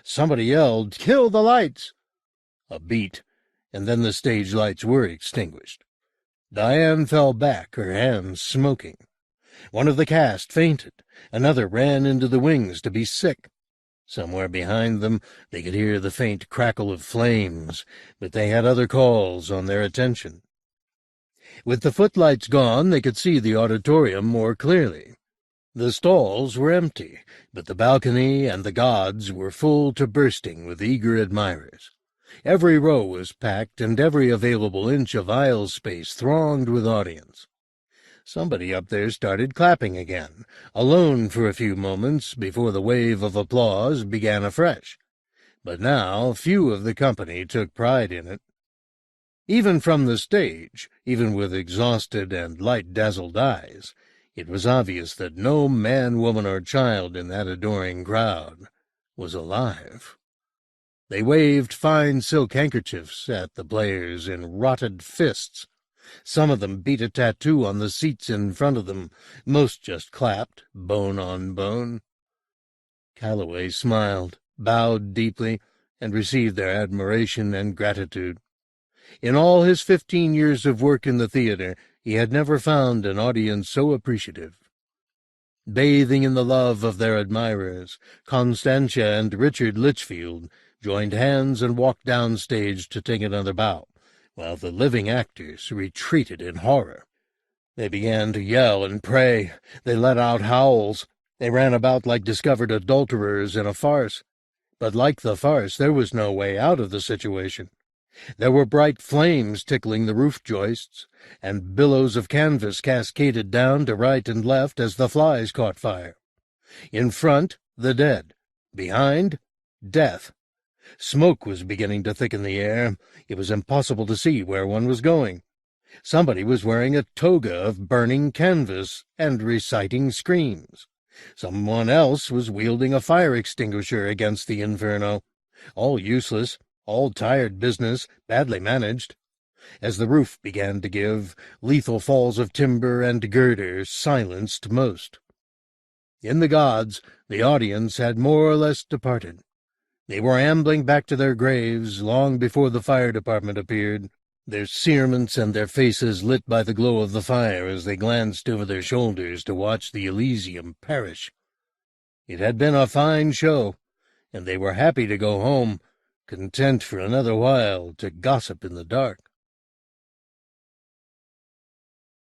S1: Somebody yelled, "Kill the lights!" A beat, and then the stage lights were extinguished. Diane fell back, her hands smoking. One of the cast fainted. Another ran into the wings to be sick. Somewhere behind them they could hear the faint crackle of flames, but they had other calls on their attention. With the footlights gone, they could see the auditorium more clearly. The stalls were empty, but the balcony and the gods were full to bursting with eager admirers. Every row was packed, and every available inch of aisle space thronged with audience. Somebody up there started clapping again, alone for a few moments before the wave of applause began afresh. But now few of the company took pride in it. Even from the stage, even with exhausted and light-dazzled eyes, it was obvious that no man, woman, or child in that adoring crowd was alive. They waved fine silk handkerchiefs at the players in rotted fists. Some of them beat a tattoo on the seats in front of them. Most just clapped, bone on bone. Calloway smiled, bowed deeply, and received their admiration and gratitude. In all his 15 years of work in the theater, he had never found an audience so appreciative. Bathing in the love of their admirers, Constantia and Richard Litchfield joined hands and walked down stage to take another bow, while the living actors retreated in horror. They began to yell and pray. They let out howls. They ran about like discovered adulterers in a farce. But like the farce, there was no way out of the situation. There were bright flames tickling the roof joists, and billows of canvas cascaded down to right and left as the flies caught fire. In front, the dead. Behind, death. Smoke was beginning to thicken the air. It was impossible to see where one was going. Somebody was wearing a toga of burning canvas and reciting screams. Someone else was wielding a fire extinguisher against the inferno. All useless, all tired business, badly managed. As the roof began to give, lethal falls of timber and girder silenced most. In the gods, the audience had more or less departed. They were ambling back to their graves long before the fire department appeared, their cerements and their faces lit by the glow of the fire as they glanced over their shoulders to watch the Elysium perish. It had been a fine show, and they were happy to go home, content for another while to gossip in the dark.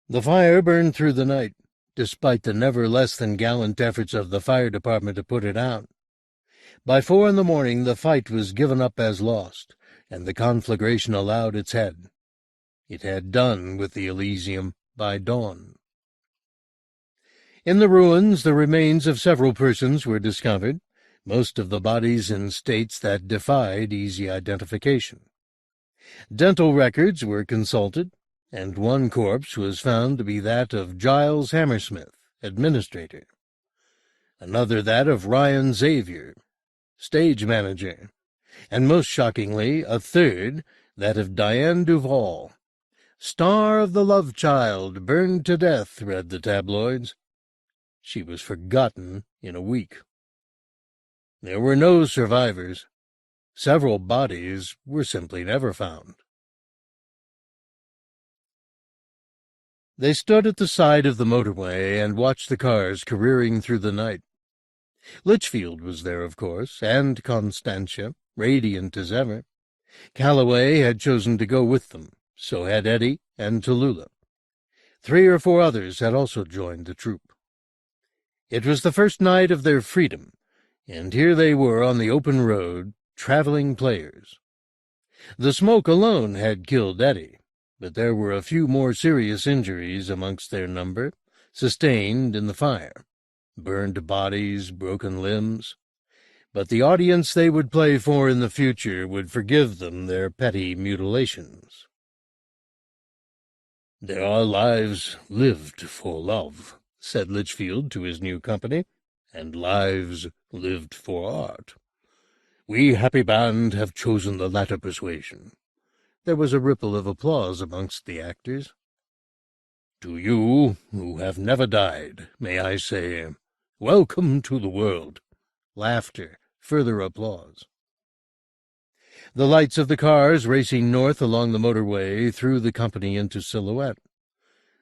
S1: The fire burned through the night, despite the never less than gallant efforts of the fire department to put it out. By 4 a.m, the fight was given up as lost, and the conflagration allowed its head. It had done with the Elysium by dawn. In the ruins, the remains of several persons were discovered, most of the bodies in states that defied easy identification. Dental records were consulted, and one corpse was found to be that of Giles Hammersmith, administrator. Another that of Ryan Xavier, stage manager, and most shockingly, a third, that of Diane Duval. Star of the Love Child, burned to death, read the tabloids. She was forgotten in a week. There were no survivors. Several bodies were simply never found. They stood at the side of the motorway and watched the cars careering through the night. Litchfield was there, of course, and Constantia, radiant as ever. Calloway had chosen to go with them, so had Eddie and Tallulah. 3 or 4 others had also joined the troupe. It was the first night of their freedom, and here they were on the open road, traveling players. The smoke alone had killed Eddie, but there were a few more serious injuries amongst their number, sustained in the fire. Burned bodies, broken limbs. But the audience they would play for in the future would forgive them their petty mutilations. "There are lives lived for love," said Litchfield to his new company, "and lives lived for art. We, happy band, have chosen the latter persuasion." There was a ripple of applause amongst the actors. "To you, who have never died, may I say, welcome to the world." Laughter, further applause. The lights of the cars racing north along the motorway threw the company into silhouette.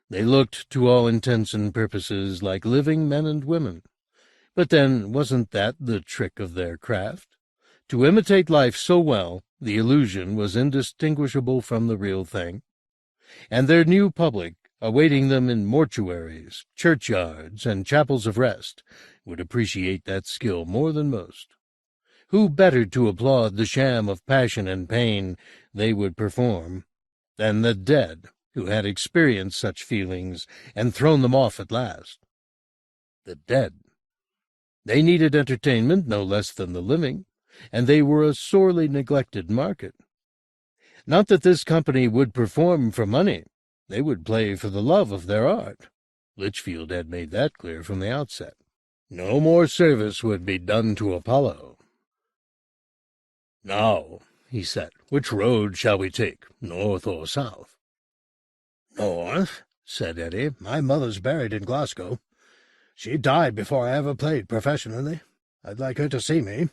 S1: They looked, to all intents and purposes, like living men and women. But then, wasn't that the trick of their craft? To imitate life so well, the illusion was indistinguishable from the real thing. And their new public, awaiting them in mortuaries, churchyards, and chapels of rest, would appreciate that skill more than most. Who better to applaud the sham of passion and pain they would perform than the dead who had experienced such feelings and thrown them off at last? The dead. They needed entertainment no less than the living, and they were a sorely neglected market. Not that this company would perform for money. They would play for the love of their art. Litchfield had made that clear from the outset. No more service would be done to Apollo. "Now," he said, "which road shall we take, north or south?" "North," said Eddie. "My mother's buried in Glasgow. She died before I ever played professionally. I'd like her to see me."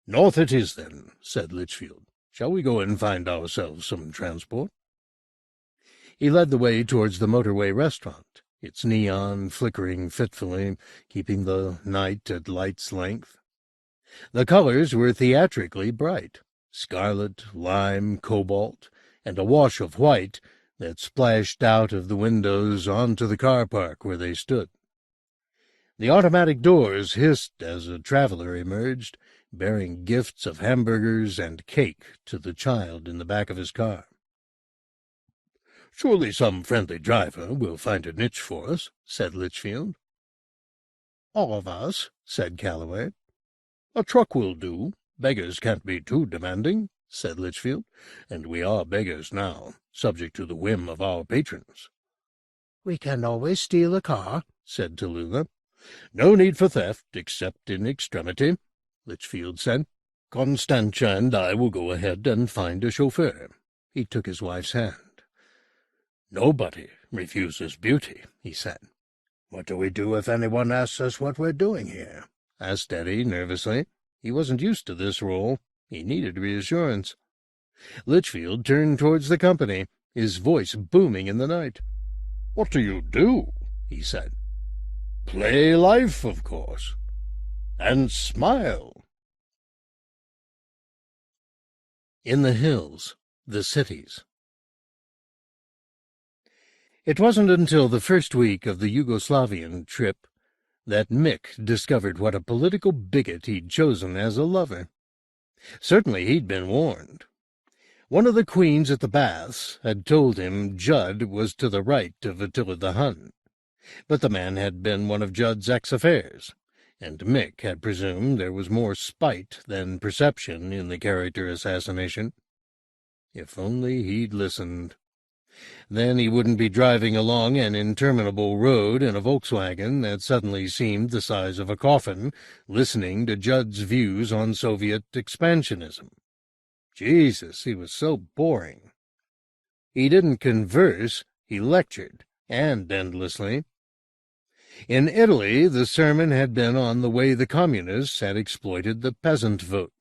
S1: "North it is, then," said Litchfield. "Shall we go and find ourselves some transport?" He led the way towards the motorway restaurant. its neon flickering fitfully, keeping the night at light's length. The colors were theatrically bright, scarlet, lime, cobalt, and a wash of white that splashed out of the windows onto the car park where they stood. The automatic doors hissed as a traveler emerged, bearing gifts of hamburgers and cake to the child in the back of his car. "Surely some friendly driver will find a niche for us," said Litchfield.
S2: "All of us," said Calloway.
S1: "A truck will do. Beggars can't be too demanding," said Litchfield, "and we are beggars now, subject to the whim of our patrons."
S2: "We can always steal a car," said Tallulah.
S1: "No need for theft, except in extremity," Litchfield said. "Constantia and I will go ahead and find a chauffeur." He took his wife's hand. "Nobody refuses beauty," he said.
S2: "What do we do if anyone asks us what we're doing here?"
S1: asked Eddie nervously. He wasn't used to this role. He needed reassurance. Litchfield turned towards the company, his voice booming in the night. "What do you do?" he said. "Play life, of course. And smile." In the hills, the cities. It wasn't until the first week of the Yugoslavian trip that Mick discovered what a political bigot he'd chosen as a lover. Certainly he'd been warned. One of the queens at the baths had told him Judd was to the right of Attila the Hun, but the man had been one of Judd's ex-affairs, and Mick had presumed there was more spite than perception in the character assassination. If only he'd listened. Then he wouldn't be driving along an interminable road in a Volkswagen that suddenly seemed the size of a coffin, listening to Judd's views on Soviet expansionism. Jesus, he was so boring. He didn't converse, he lectured, and endlessly. In Italy, the sermon had been on the way the communists had exploited the peasant vote.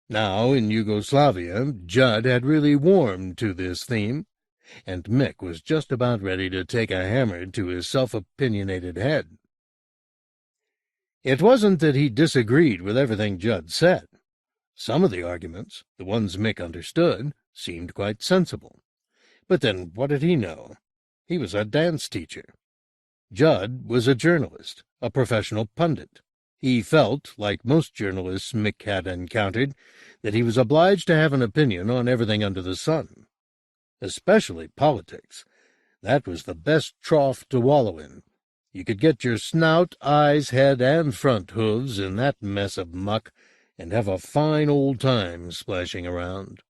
S1: Now, in Yugoslavia, Judd had really warmed to this theme, and Mick was just about ready to take a hammer to his self-opinionated head. It wasn't that he disagreed with everything Judd said. Some of the arguments, the ones Mick understood, seemed quite sensible. But then what did he know? He was a dance teacher. Judd was a journalist, a professional pundit. He felt, like most journalists Mick had encountered, that he was obliged to have an opinion on everything under the sun. Especially politics. That was the best trough to wallow in. You could get your snout, eyes, head, and front hooves in that mess of muck, and have a fine old time splashing around.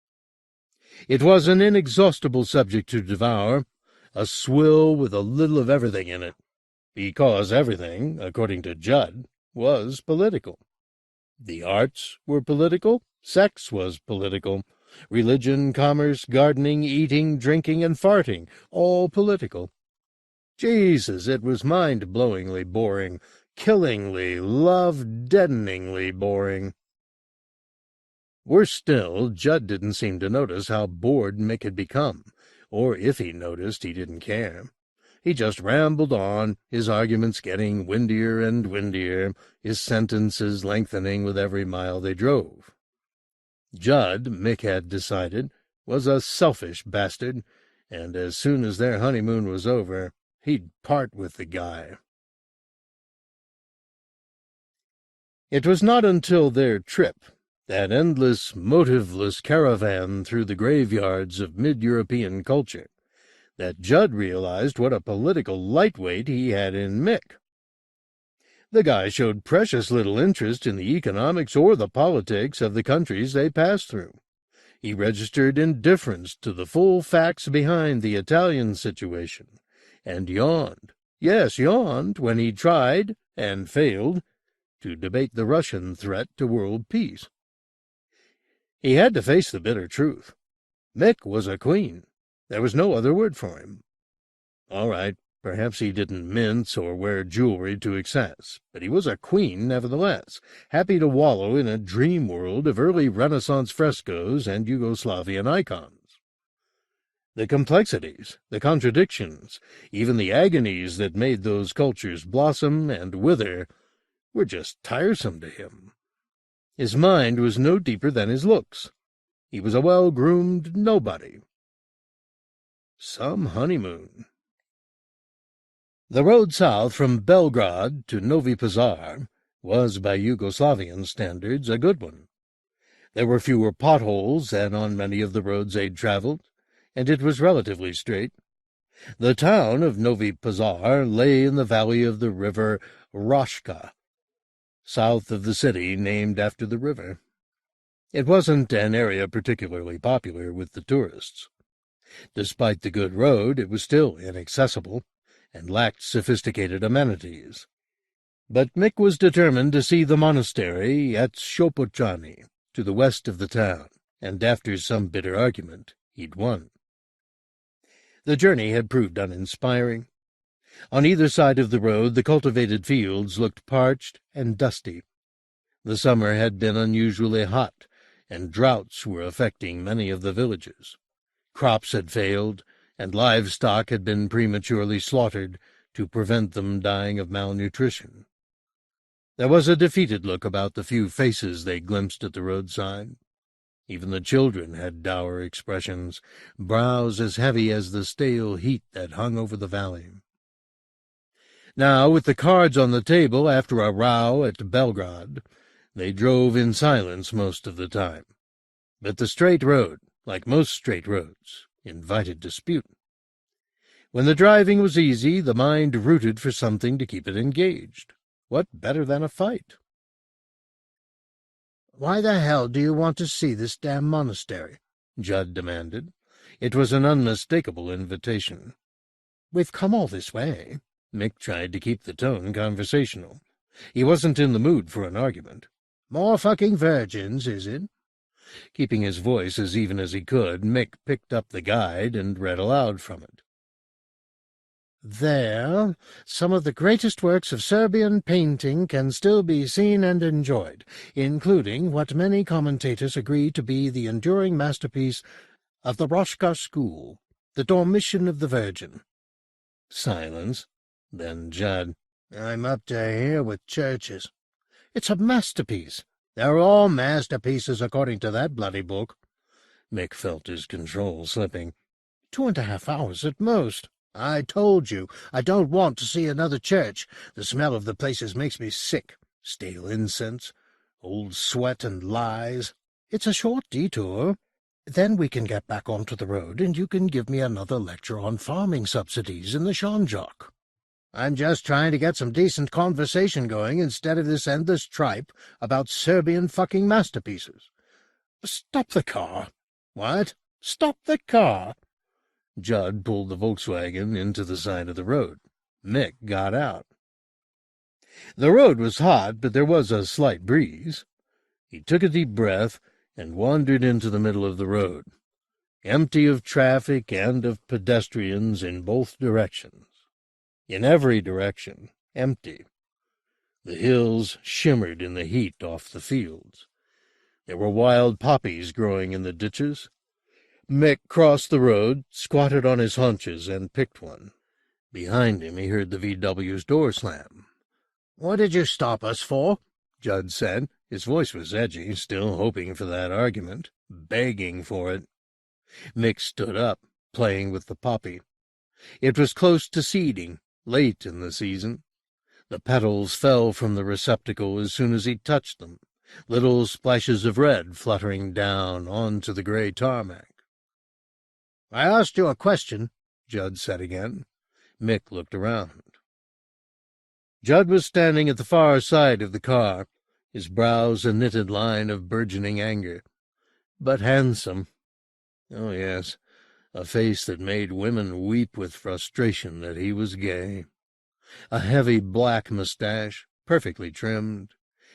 S1: It was an inexhaustible subject to devour, a swill with a little of everything in it, because everything, according to Judd, was political. The arts were political, sex was political, religion, commerce, gardening, eating, drinking, and farting, all political. Jesus, it was mind-blowingly boring, killingly, love-deadeningly boring. Worse still, Judd didn't seem to notice how bored Mick had become, or if he noticed, he didn't care. He just rambled on, his arguments getting windier and windier, his sentences lengthening with every mile they drove. Judd, Mick had decided, was a selfish bastard, and as soon as their honeymoon was over, he'd part with the guy. It was not until their trip, that endless, motiveless caravan through the graveyards of mid-European culture, that Judd realized what a political lightweight he had in Mick. The guy showed precious little interest in the economics or the politics of the countries they passed through. He registered indifference to the full facts behind the Italian situation, and yawned, yes, yawned, when he tried, and failed, to debate the Russian threat to world peace. He had to face the bitter truth. Mick was a queen. There was no other word for him. All right, perhaps he didn't mince or wear jewelry to excess, but he was a queen nevertheless, happy to wallow in a dream world of early Renaissance frescoes and Yugoslavian icons. The complexities, the contradictions, even the agonies that made those cultures blossom and wither were just tiresome to him. His mind was no deeper than his looks. He was a well-groomed nobody. Some honeymoon. The road south from Belgrade to Novi Pazar was, by Yugoslavian standards, a good one. There were fewer potholes than on many of the roads they'd traveled, and it was relatively straight. The town of Novi Pazar lay in the valley of the river Roshka, south of the city named after the river. It wasn't an area particularly popular with the tourists. Despite the good road, it was still inaccessible and lacked sophisticated amenities. But Mick was determined to see the monastery at Shopochani, to the west of the town, and after some bitter argument, he'd won. The journey had proved uninspiring. On either side of the road, the cultivated fields looked parched and dusty. The summer had been unusually hot, and droughts were affecting many of the villages. Crops had failed, and livestock had been prematurely slaughtered to prevent them dying of malnutrition. There was a defeated look about the few faces they glimpsed at the roadside. Even the children had dour expressions, brows as heavy as the stale heat that hung over the valley. Now, with the cards on the table after a row at Belgrade, they drove in silence most of the time. But the straight road, like most straight roads, invited dispute. When the driving was easy, the mind rooted for something to keep it engaged. What better than a fight? "Why the hell do you want to see this damn monastery?" Judd demanded. It was an unmistakable invitation. "We've come all this way." Mick tried to keep the tone conversational. He wasn't in the mood for an argument. "More fucking virgins, is it?" Keeping his voice as even as he could, Mick picked up the guide and read aloud from it. "There, some of the greatest works of Serbian painting can still be seen and enjoyed, including what many commentators agree to be the enduring masterpiece of the Roshka school, the Dormition of the Virgin." Silence. Then Judd. "I'm up to here with churches." "It's a masterpiece." "They're all masterpieces according to that bloody book." Mick felt his control slipping. 2.5 hours at most. "I told you, I don't want to see another church. The smell of the places makes me sick. Stale incense, old sweat and lies. It's a short detour. Then we can get back onto the road, and you can give me another lecture on farming subsidies in the Shanjak." "I'm just trying to get some decent conversation going instead of this endless tripe about Serbian fucking masterpieces." "Stop the car." "What?" "Stop the car." Judd pulled the Volkswagen into the side of the road. Mick got out. The road was hot, but there was a slight breeze. He took a deep breath and wandered into the middle of the road, empty of traffic and of pedestrians in both directions. In every direction, empty. The hills shimmered in the heat off the fields. There were wild poppies growing in the ditches. Mick crossed the road, squatted on his haunches, and picked one. Behind him he heard the VW's door slam. "What did you stop us for?" Judd said. His voice was edgy, still hoping for that argument, begging for it. Mick stood up, playing with the poppy. It was close to seeding, late in the season. The petals fell from the receptacle as soon as he touched them, little splashes of red fluttering down onto the gray tarmac. "I asked you a question," Judd said again. Mick looked around. Judd was standing at the far side of the car, his brows a knitted line of burgeoning anger. But handsome. Oh, yes, a face that made women weep with frustration that he was gay. A heavy black mustache, perfectly trimmed,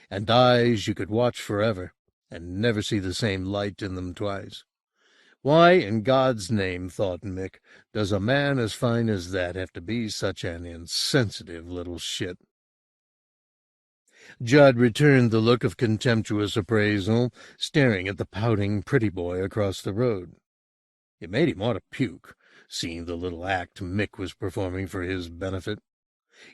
S1: and eyes you could watch forever and never see the same light in them twice. Why, in God's name, thought Mick, does a man as fine as that have to be such an insensitive little shit? Judd returned the look of contemptuous appraisal, staring at the pouting pretty boy across the road. It made him want to puke, seeing the little act Mick was performing for his benefit.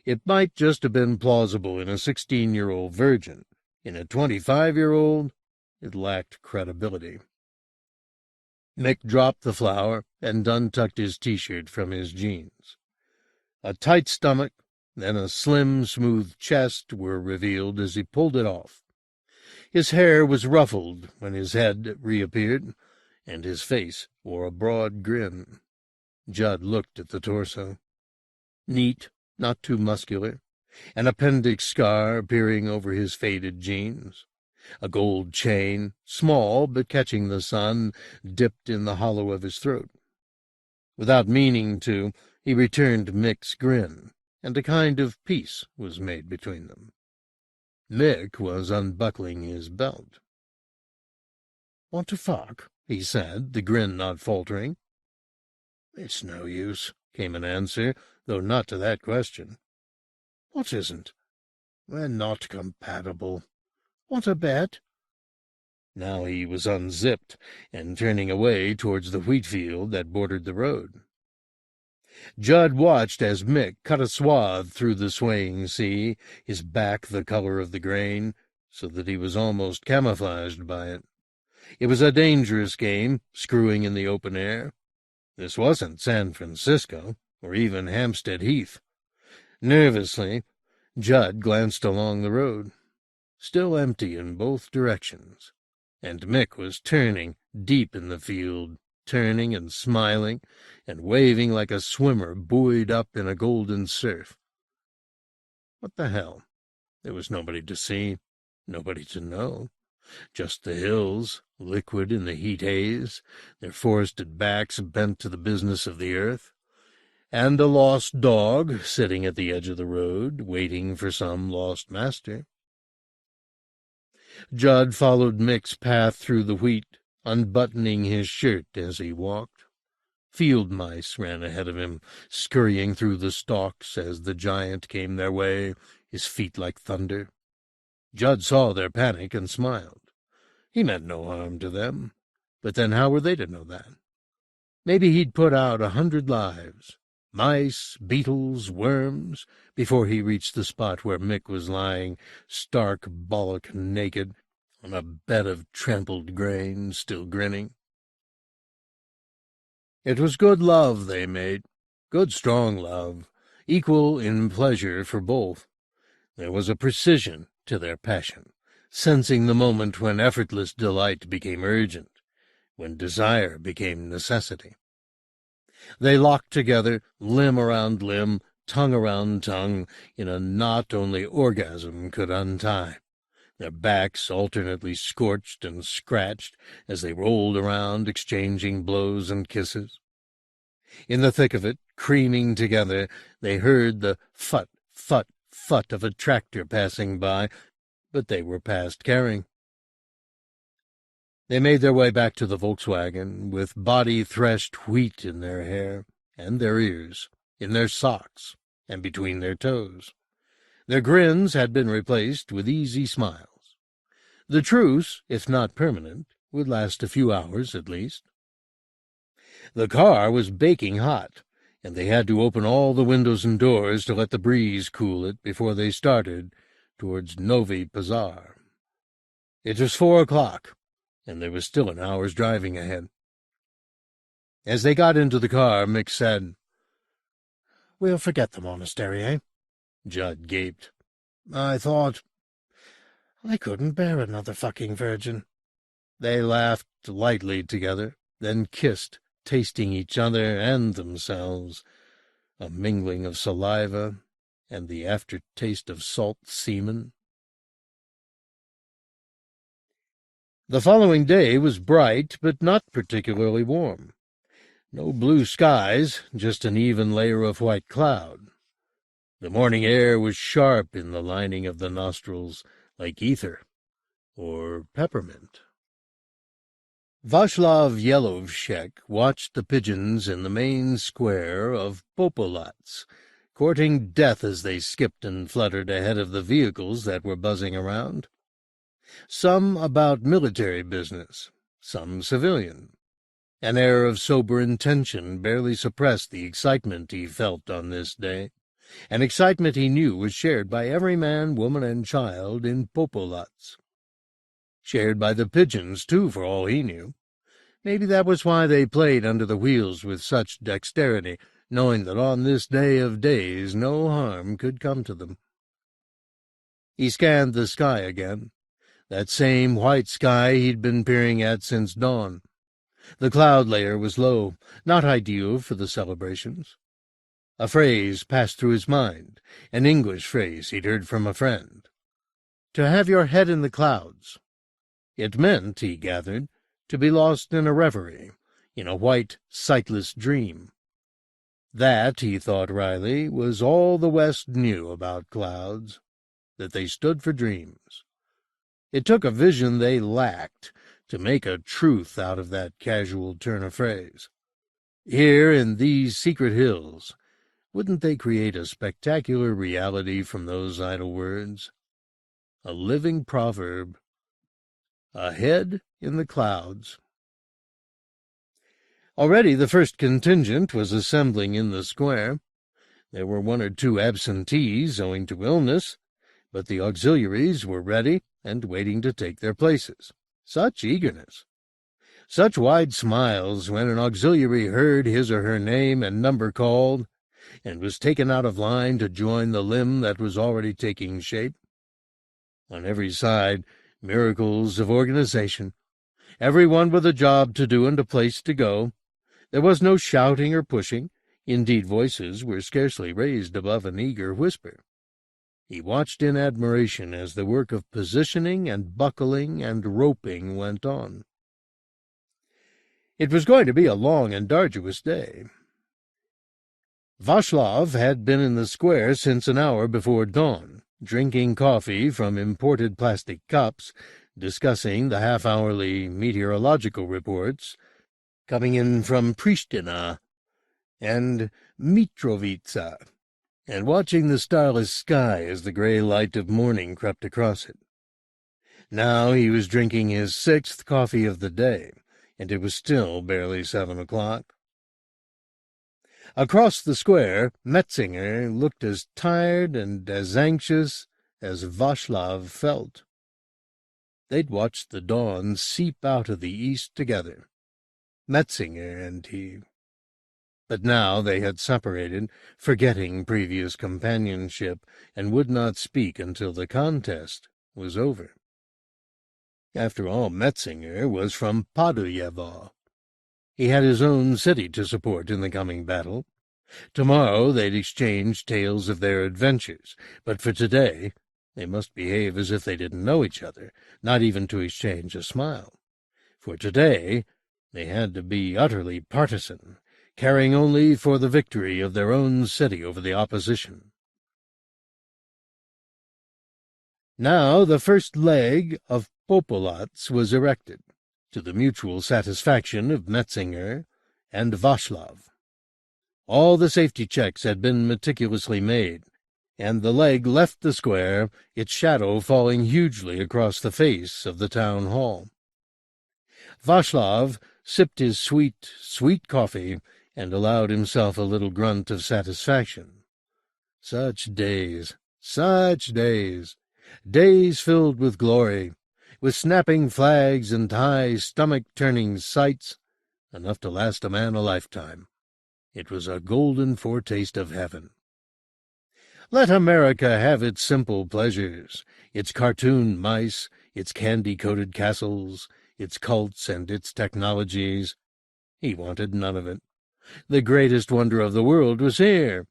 S1: It might just have been plausible in a 16-year-old virgin. In a 25-year-old, it lacked credibility. Mick dropped the flower and untucked his T-shirt from his jeans. A tight stomach and a slim, smooth chest were revealed as he pulled it off. His hair was ruffled when his head reappeared, and his face wore a broad grin. Judd looked at the torso. Neat, not too muscular, an appendix scar appearing over his faded jeans. A gold chain, small but catching the sun, dipped in the hollow of his throat. Without meaning to, he returned Mick's grin, and a kind of peace was made between them. Mick was unbuckling his belt. "Want to fuck?" he said, the grin not faltering. "It's no use," came an answer, though not to that question. "What isn't?" "We're not compatible." "Want a bet?" Now he was unzipped and turning away towards the wheat field that bordered the road. Judd watched as Mick cut a swath through the swaying sea, his back the color of the grain, so that he was almost camouflaged by it. It was a dangerous game, screwing in the open air. This wasn't San Francisco, or even Hampstead Heath. Nervously, Judd glanced along the road. Still empty in both directions, and Mick was turning deep in the field, turning and smiling and waving like a swimmer buoyed up in a golden surf. What the hell? There was nobody to see, nobody to know. Just the hills, liquid in the heat haze, their forested backs bent to the business of the earth, and a lost dog sitting at the edge of the road, waiting for some lost master. Judd followed Mick's path through the wheat, unbuttoning his shirt as he walked. Field mice ran ahead of him, scurrying through the stalks as the giant came their way, his feet like thunder. Judd saw their panic and smiled. He meant no harm to them, but then how were they to know that? Maybe he'd put out 100 lives, mice, beetles, worms, before he reached the spot where Mick was lying, stark bollock naked, on a bed of trampled grain, still grinning. It was good love they made, good strong love, equal in pleasure for both. There was a precision to their passion, sensing the moment when effortless delight became urgent, when desire became necessity. They locked together, limb around limb, tongue around tongue, in a knot only orgasm could untie, their backs alternately scorched and scratched as they rolled around, exchanging blows and kisses. In the thick of it, creaming together, they heard the fut, fut, fut of a tractor passing by, but they were past caring. They made their way back to the Volkswagen, with body-threshed wheat in their hair, and their ears, in their socks, and between their toes. Their grins had been replaced with easy smiles. The truce, if not permanent, would last a few hours at least. The car was baking hot, and they had to open all the windows and doors to let the breeze cool it before they started towards Novi Pazar. It was 4 o'clock, and there was still an hour's driving ahead. As they got into the car, Mick said, "We'll forget the monastery, eh?" Judd gaped. "I thought—" "I couldn't bear another fucking virgin." They laughed lightly together, then kissed, tasting each other and themselves, a mingling of saliva and the aftertaste of salt semen. The following day was bright, but not particularly warm. No blue skies, just an even layer of white cloud. The morning air was sharp in the lining of the nostrils, like ether or peppermint. Václav Yelovshek watched the pigeons in the main square of Popolats, courting death as they skipped and fluttered ahead of the vehicles that were buzzing around. Some about military business, some civilian. An air of sober intention barely suppressed the excitement he felt on this day, an excitement he knew was shared by every man, woman, and child in Popolatz. Shared by the pigeons, too, for all he knew. Maybe that was why they played under the wheels with such dexterity, knowing that on this day of days no harm could come to them. He scanned the sky again, that same white sky he'd been peering at since dawn. The cloud layer was low, not ideal for the celebrations. A phrase passed through his mind, an English phrase he'd heard from a friend. To have your head in the clouds. It meant, he gathered, to be lost in a reverie, in a white, sightless dream. That, he thought wryly, was all the West knew about clouds, that they stood for dreams. It took a vision they lacked to make a truth out of that casual turn of phrase. Here, in these secret hills, wouldn't they create a spectacular reality from those idle words? A living proverb. A head in the clouds. Already the first contingent was assembling in the square. There were one or two absentees owing to illness, but the auxiliaries were ready and waiting to take their places. Such eagerness! Such wide smiles when an auxiliary heard his or her name and number called, and was taken out of line to join the limb that was already taking shape. On every side, miracles of organization, every one with a job to do and a place to go. There was no shouting or pushing. Indeed, voices were scarcely raised above an eager whisper. He watched in admiration as the work of positioning and buckling and roping went on. It was going to be a long and arduous day. Václav had been in the square since an hour before dawn, drinking coffee from imported plastic cups, discussing the half-hourly meteorological reports coming in from Pristina and Mitrovica, and watching the starless sky as the gray light of morning crept across it. Now he was drinking his sixth coffee of the day, and it was still barely 7 o'clock. Across the square, Metzinger looked as tired and as anxious as Václav felt. They'd watched the dawn seep out of the east together, Metzinger and he. But now they had separated, forgetting previous companionship, and would not speak until the contest was over. After all, Metzinger was from Paduyevo. He had his own city to support in the coming battle. Tomorrow they'd exchange tales of their adventures, but for today they must behave as if they didn't know each other, not even to exchange a smile. For today they had to be utterly partisan, caring only for the victory of their own city over the opposition. Now the first leg of Popolatz was erected, to the mutual satisfaction of Metzinger and Václav. All the safety checks had been meticulously made, and the leg left the square, its shadow falling hugely across the face of the town hall. Václav sipped his sweet coffee, and allowed himself a little grunt of satisfaction. Such days, days filled with glory, with snapping flags and high stomach-turning sights, enough to last a man a lifetime. It was a golden foretaste of heaven. Let America have its simple pleasures, its cartoon mice, its candy-coated castles, its cults and its technologies. He wanted none of it. The greatest wonder of the world was here,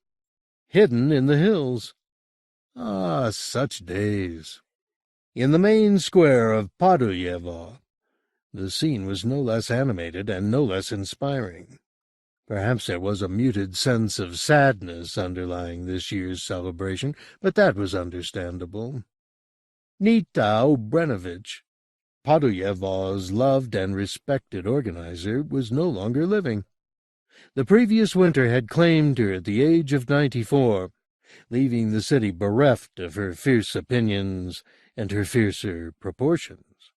S1: hidden in the hills. Ah, such days! In the main square of Paduyevo, the scene was no less animated and no less inspiring. Perhaps there was a muted sense of sadness underlying this year's celebration, but that was understandable. Nita Obrenovich, Paduyevo's loved and respected organizer, was no longer living. The previous winter had claimed her at the age of 94, leaving the city bereft of her fierce opinions and her fiercer proportions.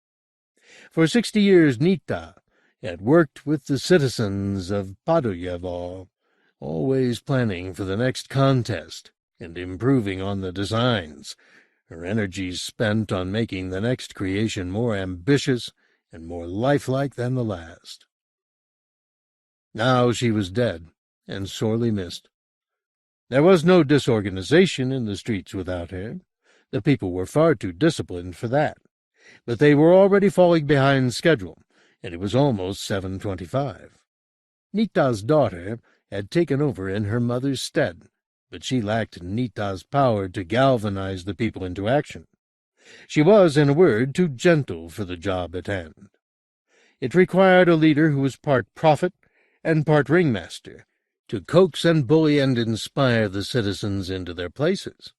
S1: For 60 years Nita had worked with the citizens of Padoyevo, always planning for the next contest and improving on the designs, her energies spent on making the next creation more ambitious and more lifelike than the last. Now she was dead, and sorely missed. There was no disorganization in the streets without her. The people were far too disciplined for that. But they were already falling behind schedule, and it was almost 7:25. Nita's daughter had taken over in her mother's stead, but she lacked Nita's power to galvanize the people into action. She was, in a word, too gentle for the job at hand. It required a leader who was part prophet and part ringmaster, to coax and bully and inspire the citizens into their places.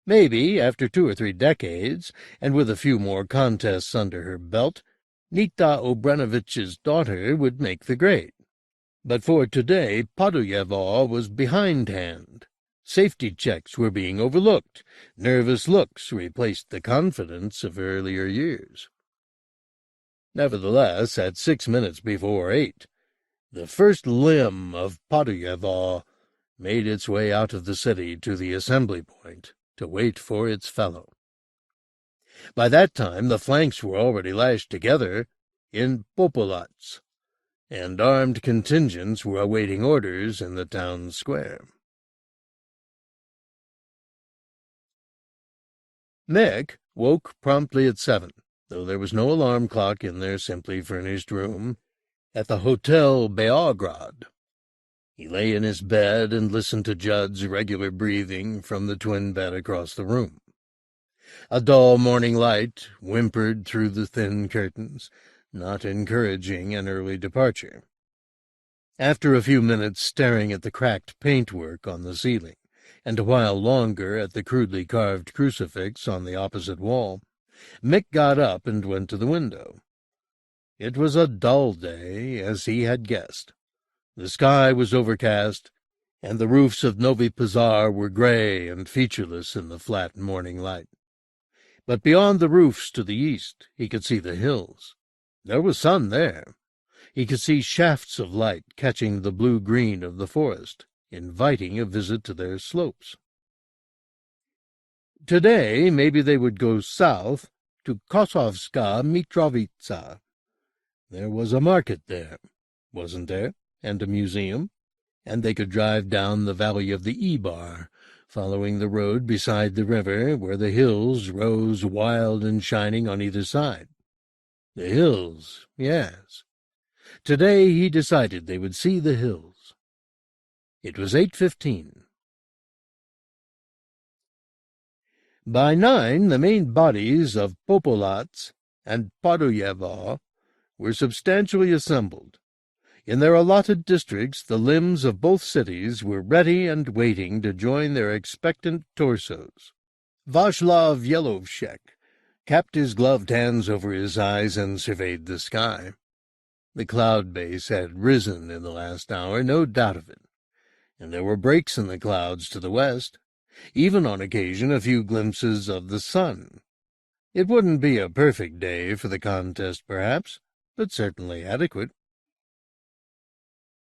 S1: Maybe, after 2 or 3 decades, and with a few more contests under her belt, Nita Obrenovich's daughter would make the grade. But for today, Padoyevo was behindhand. Safety checks were being overlooked. Nervous looks replaced the confidence of earlier years. Nevertheless, at 6 minutes before 8, the first limb of Padoyevo made its way out of the city to the assembly point to wait for its fellow. By that time the flanks were already lashed together in popolats, and armed contingents were awaiting orders in the town square. Mick woke promptly at 7, though there was no alarm clock in their simply furnished room at the Hotel Beograd. He lay in his bed and listened to Judd's regular breathing from the twin bed across the room. A dull morning light whimpered through the thin curtains, not encouraging an early departure. After a few minutes staring at the cracked paintwork on the ceiling, and a while longer at the crudely carved crucifix on the opposite wall, Mick got up and went to the window. It was a dull day, as he had guessed. The sky was overcast, and the roofs of Novi Pazar were gray and featureless in the flat morning light. But beyond the roofs to the east he could see the hills. There was sun there. He could see shafts of light catching the blue-green of the forest, inviting a visit to their slopes. Today maybe they would go south to Kosovska Mitrovica. There was a market there, wasn't there, and a museum, and they could drive down the valley of the Ibar, following the road beside the river where the hills rose wild and shining on either side. The hills, yes. Today he decided they would see the hills. It was 8:15. By 9 the main bodies of Popolats and Padoyevo were substantially assembled. In their allotted districts the limbs of both cities were ready and waiting to join their expectant torsos. Václav Yelovshek capped his gloved hands over his eyes and surveyed the sky. The cloud base had risen in the last hour, no doubt of it, and there were breaks in the clouds to the west, even on occasion a few glimpses of the sun. It wouldn't be a perfect day for the contest, perhaps, but certainly adequate.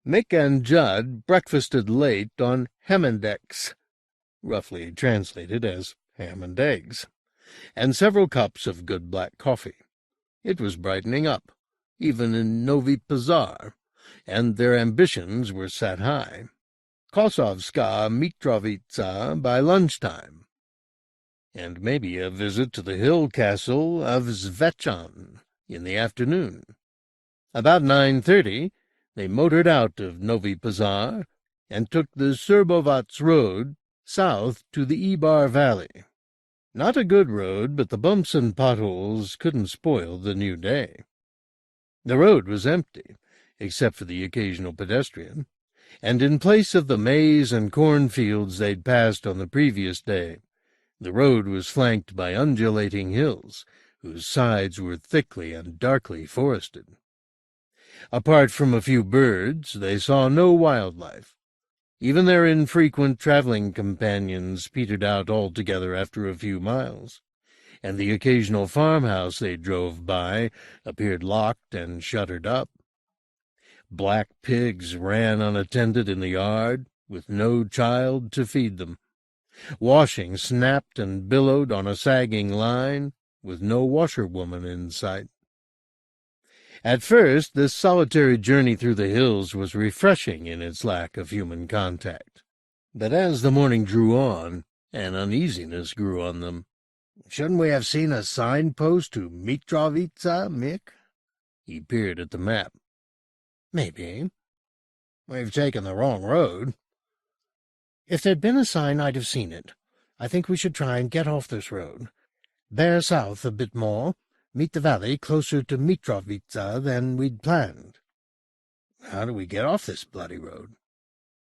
S1: Mick and Judd breakfasted late on Hamandex, roughly translated as ham and eggs, and several cups of good black coffee. It was brightening up, even in Novi Pazar, and their ambitions were set high. Kosovska Mitrovica by lunchtime, and maybe a visit to the hill castle of Zvechan in the afternoon. About 9:30 they motored out of Novi Pazar and took the Serbovats road south to the Ibar Valley. Not a good road, but the bumps and potholes couldn't spoil the new day. The road was empty, except for the occasional pedestrian, and in place of the maize and cornfields they'd passed on the previous day, the road was flanked by undulating hills, whose sides were thickly and darkly forested. Apart from a few birds, they saw no wildlife. Even their infrequent traveling companions petered out altogether after a few miles, and the occasional farmhouse they drove by appeared locked and shuttered up. Black pigs ran unattended in the yard, with no child to feed them. Washing snapped and billowed on a sagging line, with no washerwoman in sight. At first, this solitary journey through the hills was refreshing in its lack of human contact. But as the morning drew on, an uneasiness grew on them. "Shouldn't we have seen a signpost to Mitrovica, Mick?" He peered at the map. "Maybe. We've taken the wrong road." "If there'd been a sign, I'd have seen it. I think we should try and get off this road. Bear south a bit more, meet the valley closer to Mitrovica than we'd planned." "How do we get off this bloody road?"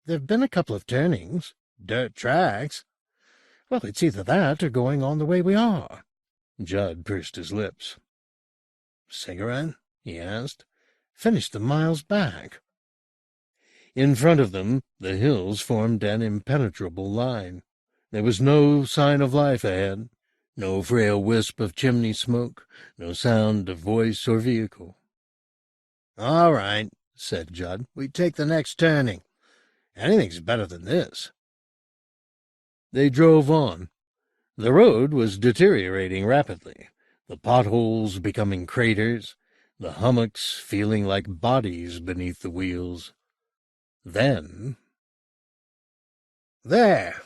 S1: "There've been a couple of turnings. Dirt tracks." "Well, it's either that or going on the way we are." Judd pursed his lips. "Cigarette?" he asked. "Finished them miles back." In front of them, the hills formed an impenetrable line. There was no sign of life ahead, no frail wisp of chimney smoke, no sound of voice or vehicle. "All right," said Judd. "We take the next turning. Anything's better than this." They drove on. The road was deteriorating rapidly, the potholes becoming craters, the hummocks feeling like bodies beneath the wheels. Then... There!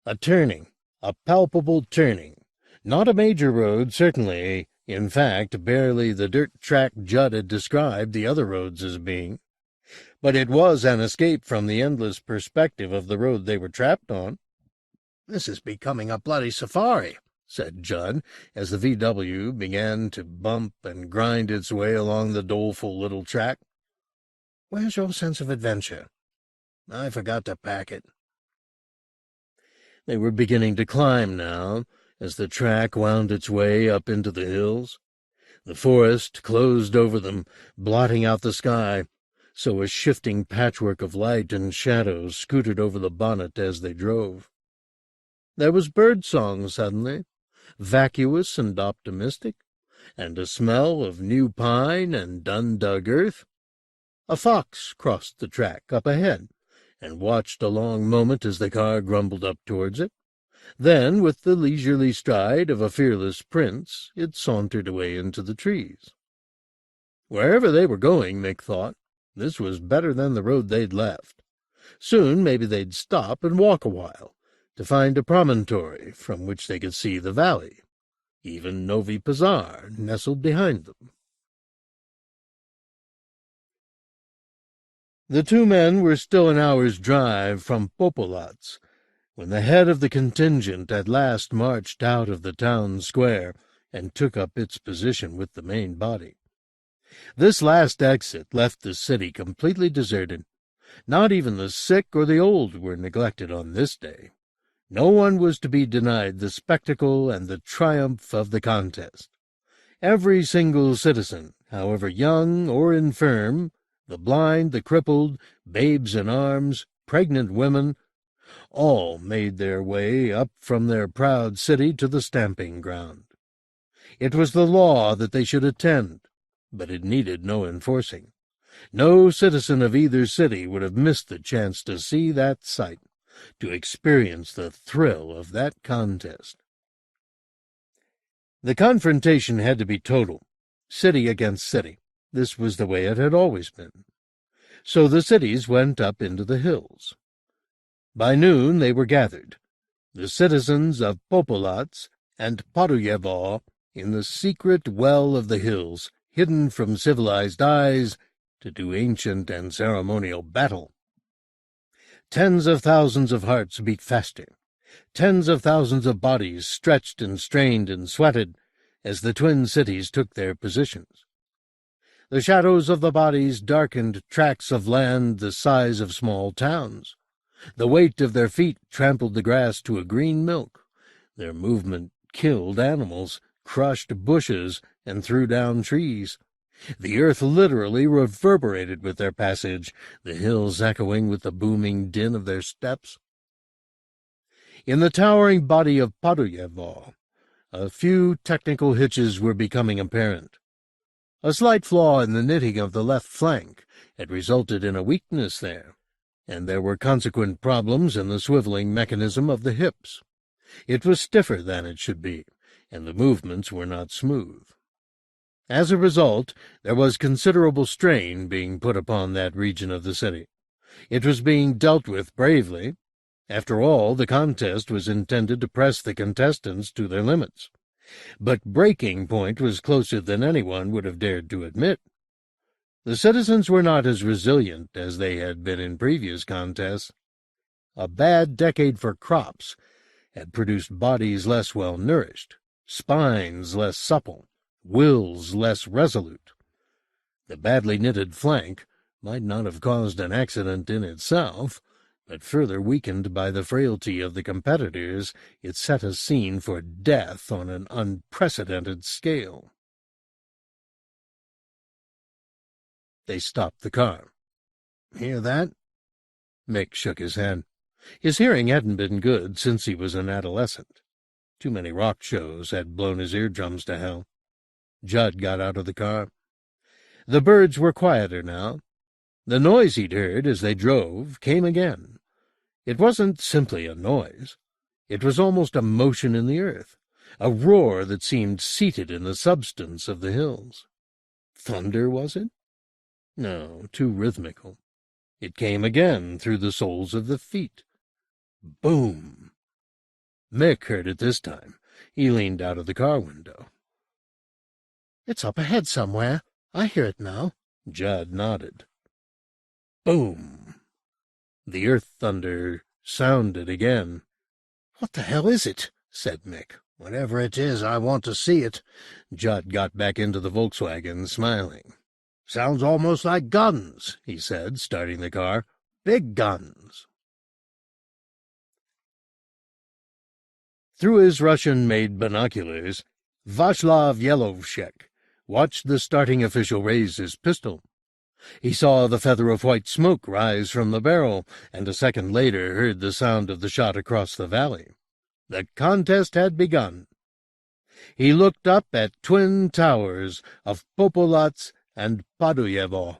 S1: A turning, a palpable turning. Not a major road, certainly. In fact, barely the dirt track Judd had described the other roads as being. But it was an escape from the endless perspective of the road they were trapped on. "This is becoming a bloody safari," said Judd, as the VW began to bump and grind its way along the doleful little track. "Where's your sense of adventure?" "I forgot to pack it." They were beginning to climb now, as the track wound its way up into the hills. The forest closed over them, blotting out the sky, so a shifting patchwork of light and shadow scooted over the bonnet as they drove. There was bird-song suddenly, vacuous and optimistic, and a smell of new pine and undug earth. A fox crossed the track up ahead, and watched a long moment as the car grumbled up towards it. Then, with the leisurely stride of a fearless prince, it sauntered away into the trees. Wherever they were going, Mick thought, this was better than the road they'd left. Soon maybe they'd stop and walk a while, to find a promontory from which they could see the valley. Even Novi Pazar nestled behind them. The two men were still an hour's drive from Popolats, when the head of the contingent at last marched out of the town square and took up its position with the main body. This last exit left the city completely deserted. Not even the sick or the old were neglected on this day. No one was to be denied the spectacle and the triumph of the contest. Every single citizen, however young or infirm, the blind, the crippled, babes in arms, pregnant women, all made their way up from their proud city to the stamping ground. It was the law that they should attend, but it needed no enforcing. No citizen of either city would have missed the chance to see that sight, to experience the thrill of that contest. The confrontation had to be total, city against city. This was the way it had always been. So the cities went up into the hills. By noon they were gathered, the citizens of Popolats and Podujevo, in the secret well of the hills, hidden from civilized eyes, to do ancient and ceremonial battle. Tens of thousands of hearts beat faster. Tens of thousands of bodies stretched and strained and sweated as the twin cities took their positions. The shadows of the bodies darkened tracts of land the size of small towns. The weight of their feet trampled the grass to a green milk. Their movement killed animals, crushed bushes, and threw down trees. The earth literally reverberated with their passage, the hills echoing with the booming din of their steps. In the towering body of Podujevo, A few technical hitches were becoming apparent. A slight flaw in the knitting of the left flank had resulted in a weakness there, and there were consequent problems in the swiveling mechanism of the hips. It was stiffer than it should be, and the movements were not smooth. As a result, there was considerable strain being put upon that region of the city. It was being dealt with bravely. After all, the contest was intended to press the contestants to their limits. But breaking point was closer than anyone would have dared to admit. The citizens were not as resilient as they had been in previous contests. A bad decade for crops had produced bodies less well-nourished, spines less supple, wills less resolute. The badly knitted flank might not have caused an accident in itself, but further weakened by the frailty of the competitors, it set a scene for death on an unprecedented scale. They stopped the car. "Hear that?" Mick shook his head. His hearing hadn't been good since he was an adolescent. Too many rock shows had blown his eardrums to hell. Judd got out of the car. The birds were quieter now. The noise he'd heard as they drove came again. It wasn't simply a noise. It was almost a motion in the earth, a roar that seemed seated in the substance of the hills. Thunder, was it? No, too rhythmical. It came again through the soles of the feet. Boom! Mick heard it this time. He leaned out of the car window.
S2: "It's up ahead somewhere. I hear it now."
S1: Judd nodded. Boom! The earth thunder sounded again.
S2: "What the hell is it?" said Mick. "Whatever it is, I want to see it."
S1: Judd got back into the Volkswagen, smiling.
S2: "Sounds almost like guns," he said, starting the car. "Big guns."
S1: Through his Russian-made binoculars, Václav Yelovshek watched the starting official raise his pistol. He saw the feather of white smoke rise from the barrel, and a second later heard the sound of the shot across the valley. The contest had begun. He looked up at twin towers of Popolats and Paduyevo,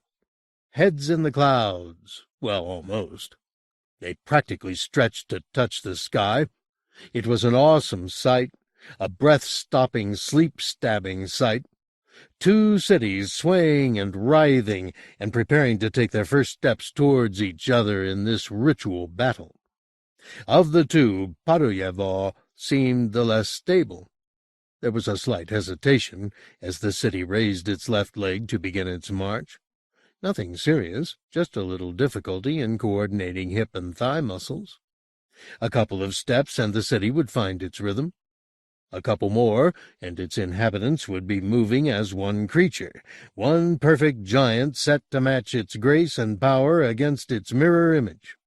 S1: heads in the clouds, well, almost. They practically stretched to touch the sky. It was an awesome sight, a breath-stopping, sleep-stabbing sight. Two cities swaying and writhing and preparing to take their first steps towards each other in this ritual battle. Of the two, Paduyevo seemed the less stable. There was a slight hesitation as the city raised its left leg to begin its march. Nothing serious, just a little difficulty in coordinating hip and thigh muscles. A couple of steps and the city would find its rhythm. A couple more, and its inhabitants would be moving as one creature, one perfect giant set to match its grace and power against its mirror image.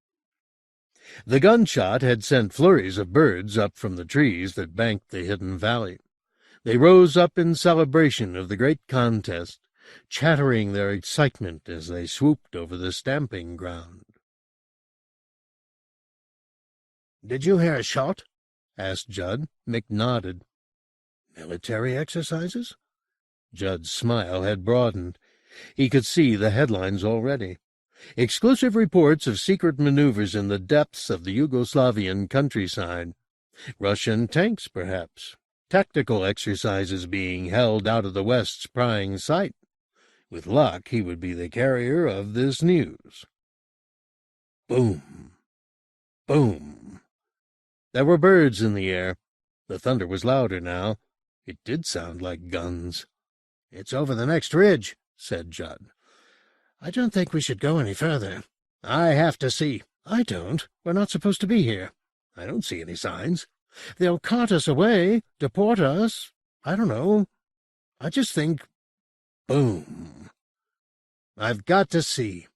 S1: The gunshot had sent flurries of birds up from the trees that banked the hidden valley. They rose up in celebration of the great contest, chattering their excitement as they swooped over the stamping ground.
S2: "Did you hear a shot?"
S1: asked Judd. Mick nodded.
S2: "Military exercises?"
S1: Judd's smile had broadened. He could see the headlines already. Exclusive reports of secret maneuvers in the depths of the Yugoslavian countryside. Russian tanks, perhaps. Tactical exercises being held out of the West's prying sight. With luck, he would be the carrier of this news. Boom! Boom! There were birds in the air. The thunder was louder now. It did sound like guns.
S2: "It's over the next ridge," said Judd. "I don't think we should go any further. I have to see." "I don't. We're not supposed to be here."
S1: "I don't see any signs."
S2: "They'll cart us away, deport us. I don't know. I just think—"
S1: Boom!
S2: "I've got to see."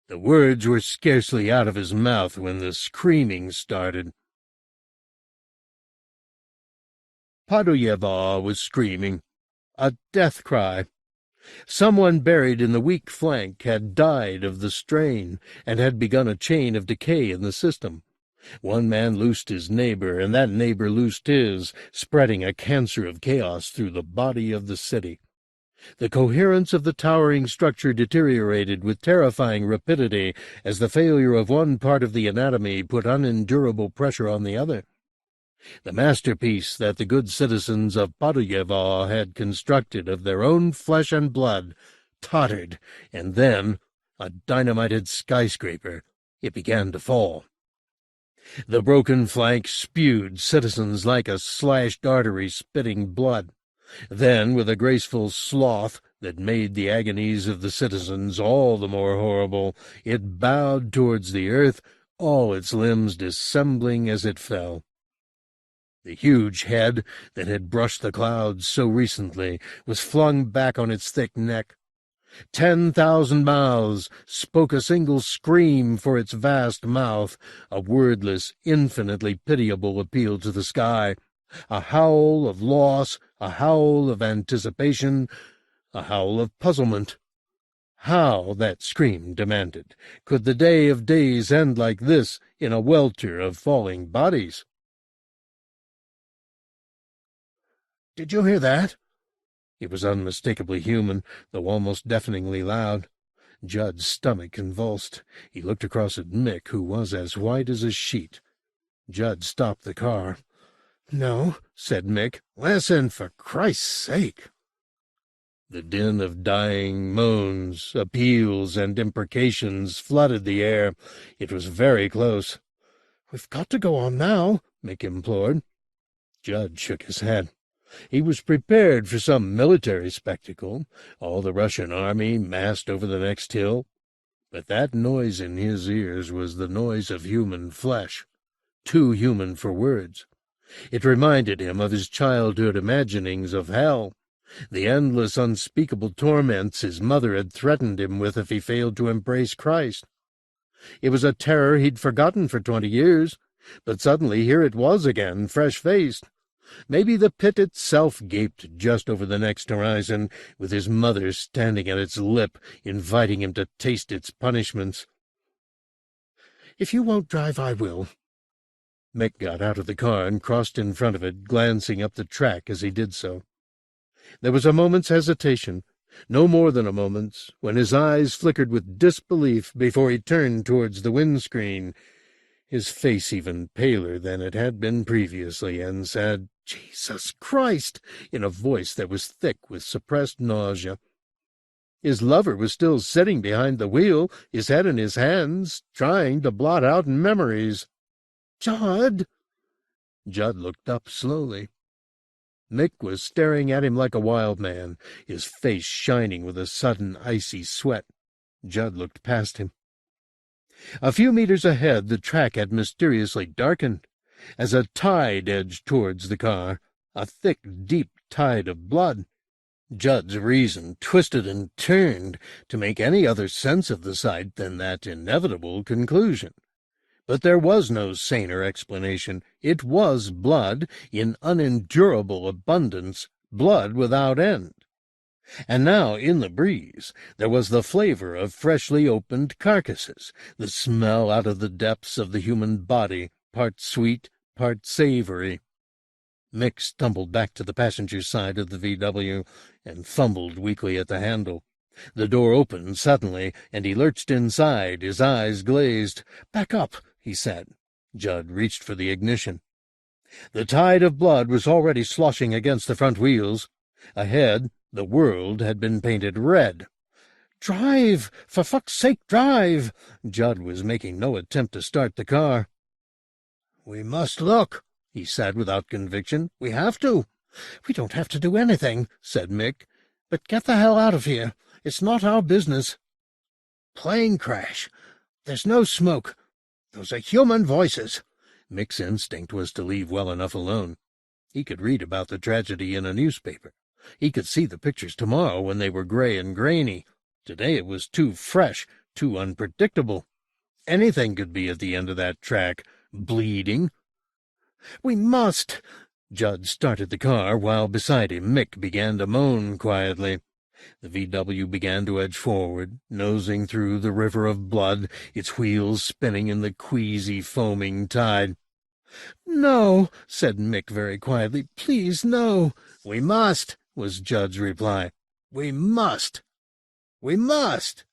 S1: The words were scarcely out of his mouth when the screaming started. Paduyevo was screaming, a death cry. Someone buried in the weak flank had died of the strain and had begun a chain of decay in the system. One man loosed his neighbor, and that neighbor loosed his, spreading a cancer of chaos through the body of the city. The coherence of the towering structure deteriorated with terrifying rapidity as the failure of one part of the anatomy put unendurable pressure on the other. The masterpiece that the good citizens of Paduyevo had constructed of their own flesh and blood tottered, and then, a dynamited skyscraper, it began to fall. The broken flank spewed citizens like a slashed artery spitting blood. Then, with a graceful sloth that made the agonies of the citizens all the more horrible, it bowed towards the earth, all its limbs dissembling as it fell. The huge head that had brushed the clouds so recently was flung back on its thick neck. 10,000 mouths spoke a single scream for its vast mouth, a wordless, infinitely pitiable appeal to the sky, a howl of loss, a howl of anticipation, a howl of puzzlement. How, that scream demanded, could the day of days end like this in a welter of falling bodies?
S2: "Did you hear that?"
S1: It was unmistakably human, though almost deafeningly loud. Judd's stomach convulsed. He looked across at Mick, who was as white as a sheet. Judd stopped the car.
S2: "No," said Mick.
S1: "Listen, for Christ's sake!" The din of dying moans, appeals, and imprecations flooded the air. It was very close.
S2: "We've got to go on now,"
S1: Mick implored. Judd shook his head. He was prepared for some military spectacle, all the Russian army massed over the next hill. But that noise in his ears was the noise of human flesh, too human for words. It reminded him of his childhood imaginings of hell, the endless, unspeakable torments his mother had threatened him with if he failed to embrace Christ. It was a terror he'd forgotten for 20 years, but suddenly here it was again, fresh-faced. Maybe the pit itself gaped just over the next horizon, with his mother standing at its lip, inviting him to taste its punishments.
S2: "If you won't drive, I will."
S1: Mick got out of the car and crossed in front of it, glancing up the track as he did so. There was a moment's hesitation, no more than a moment's, when his eyes flickered with disbelief before he turned towards the windscreen, his face even paler than it had been previously, and said, "Jesus Christ!" in a voice that was thick with suppressed nausea. His lover was still sitting behind the wheel, his head in his hands, trying to blot out memories.
S2: "Judd!"
S1: Judd looked up slowly. Mick was staring at him like a wild man, his face shining with a sudden icy sweat. Judd looked past him. A few meters ahead the track had mysteriously darkened, as a tide edged towards the car, a thick, deep tide of blood. Judd's reason twisted and turned to make any other sense of the sight than that inevitable conclusion. But there was no saner explanation. It was blood in unendurable abundance, blood without end. And now, in the breeze, there was the flavor of freshly opened carcasses, the smell out of the depths of the human body, part sweet, part savory. Mick stumbled back to the passenger side of the VW and fumbled weakly at the handle. The door opened suddenly, and he lurched inside, his eyes glazed. "Back up," he said. Judd reached for the ignition. The tide of blood was already sloshing against the front wheels. Ahead, the world had been painted red. "Drive! For fuck's sake, drive!" Judd was making no attempt to start the car.
S2: "We must look," he said without conviction. "We have to."
S1: "We don't have to do anything," said Mick.
S2: "But get the hell out of here. It's not our business."
S1: "Plane crash. There's no smoke. Those are human voices." Mick's instinct was to leave well enough alone. He could read about the tragedy in a newspaper. He could see the pictures tomorrow when they were gray and grainy. Today it was too fresh, too unpredictable. Anything could be at the end of that track, bleeding. "We must!" Judd started the car, while beside him Mick began to moan quietly. The VW began to edge forward, nosing through the river of blood, its wheels spinning in the queasy, foaming tide.
S2: "No," said Mick very quietly. "Please, no."
S1: "We must," was Judd's reply. "We must. We must."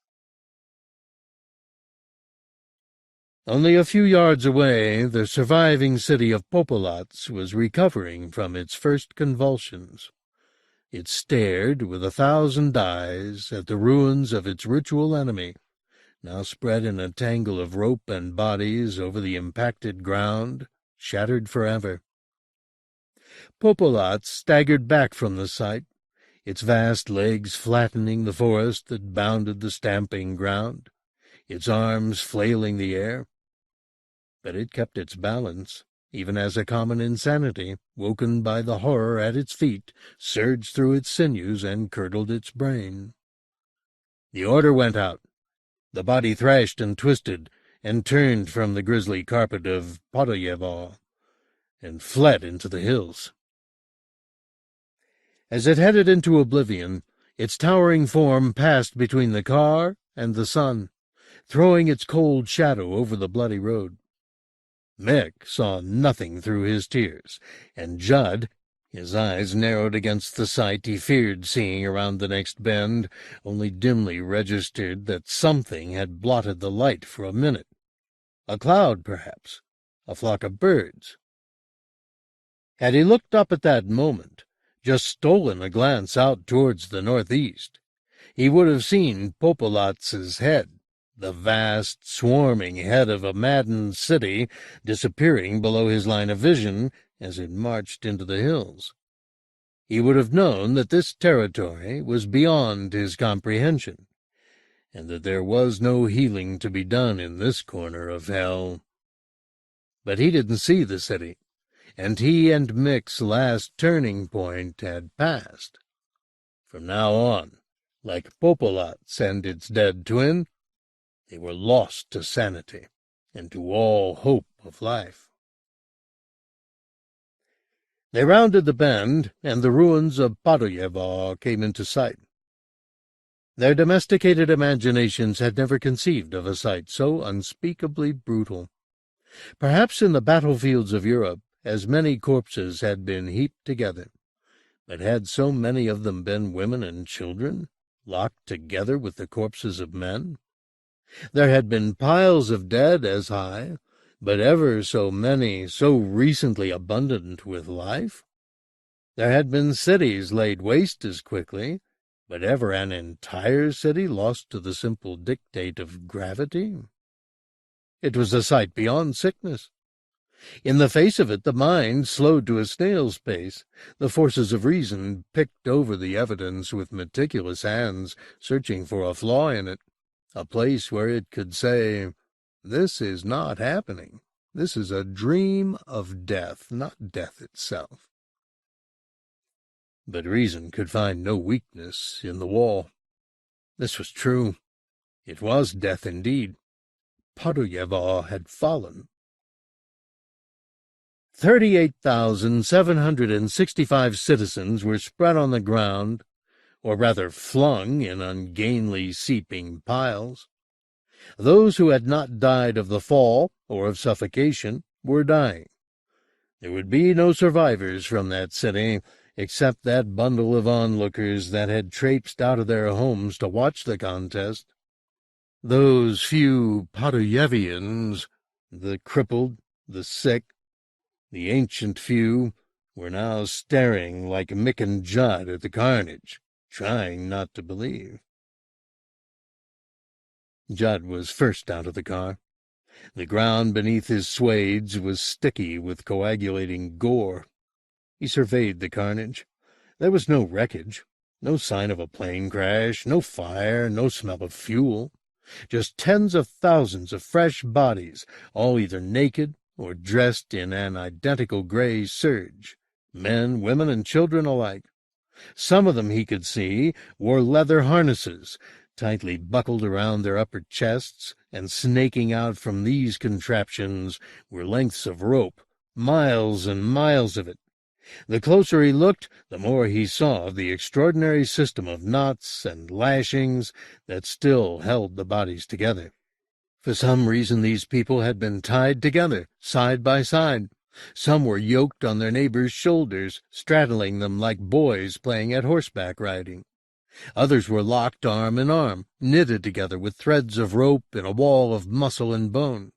S1: Only a few yards away, the surviving city of Popolats was recovering from its first convulsions. It stared with 1,000 eyes at the ruins of its ritual enemy, now spread in a tangle of rope and bodies over the impacted ground, shattered forever. Popolats staggered back from the sight, its vast legs flattening the forest that bounded the stamping ground, its arms flailing the air. But it kept its balance, even as a common insanity, woken by the horror at its feet, surged through its sinews and curdled its brain. The order went out. The body thrashed and twisted, and turned from the grisly carpet of Podoyevo, and fled into the hills. As it headed into oblivion, its towering form passed between the car and the sun, throwing its cold shadow over the bloody road. Mick saw nothing through his tears, and Judd, his eyes narrowed against the sight he feared seeing around the next bend, only dimly registered that something had blotted the light for a minute. A cloud, perhaps, a flock of birds. Had he looked up at that moment, just stolen a glance out towards the northeast, he would have seen Popolats's head, the vast, swarming head of a maddened city, disappearing below his line of vision as it marched into the hills. He would have known that this territory was beyond his comprehension, and that there was no healing to be done in this corner of hell. But he didn't see the city, and he and Mick's last turning point had passed. From now on, like Popolats and its dead twin, they were lost to sanity and to all hope of life. They rounded the bend, and the ruins of Podoyevo came into sight. Their domesticated imaginations had never conceived of a sight so unspeakably brutal. Perhaps in the battlefields of Europe as many corpses had been heaped together, but had so many of them been women and children, locked together with the corpses of men? There had been piles of dead as high, but ever so many, so recently abundant with life. There had been cities laid waste as quickly, but ever an entire city lost to the simple dictate of gravity. It was a sight beyond sickness. In the face of it, the mind slowed to a snail's pace. The forces of reason picked over the evidence with meticulous hands, searching for a flaw in it, a place where it could say, "This is not happening. This is a dream of death, not death itself." But reason could find no weakness in the wall. This was true. It was death indeed. Podoyevo had fallen. 38,765 citizens were spread on the ground, or rather flung in ungainly, seeping piles. Those who had not died of the fall or of suffocation were dying. There would be no survivors from that city, except that bundle of onlookers that had traipsed out of their homes to watch the contest. Those few Podoyevians, the crippled, the sick, the ancient few, were now staring like Mick and Judd at the carnage, trying not to believe. Judd was first out of the car. The ground beneath his swades was sticky with coagulating gore. He surveyed the carnage. There was no wreckage, no sign of a plane crash, no fire, no smell of fuel. Just tens of thousands of fresh bodies, all either naked or dressed in an identical gray serge, men, women, and children alike. Some of them, he could see, wore leather harnesses, tightly buckled around their upper chests, and snaking out from these contraptions were lengths of rope, miles and miles of it. The closer he looked, the more he saw of the extraordinary system of knots and lashings that still held the bodies together. For some reason these people had been tied together, side by side. Some were yoked on their neighbors' shoulders, straddling them like boys playing at horseback riding. Others were locked arm in arm, knitted together with threads of rope in a wall of muscle and bone.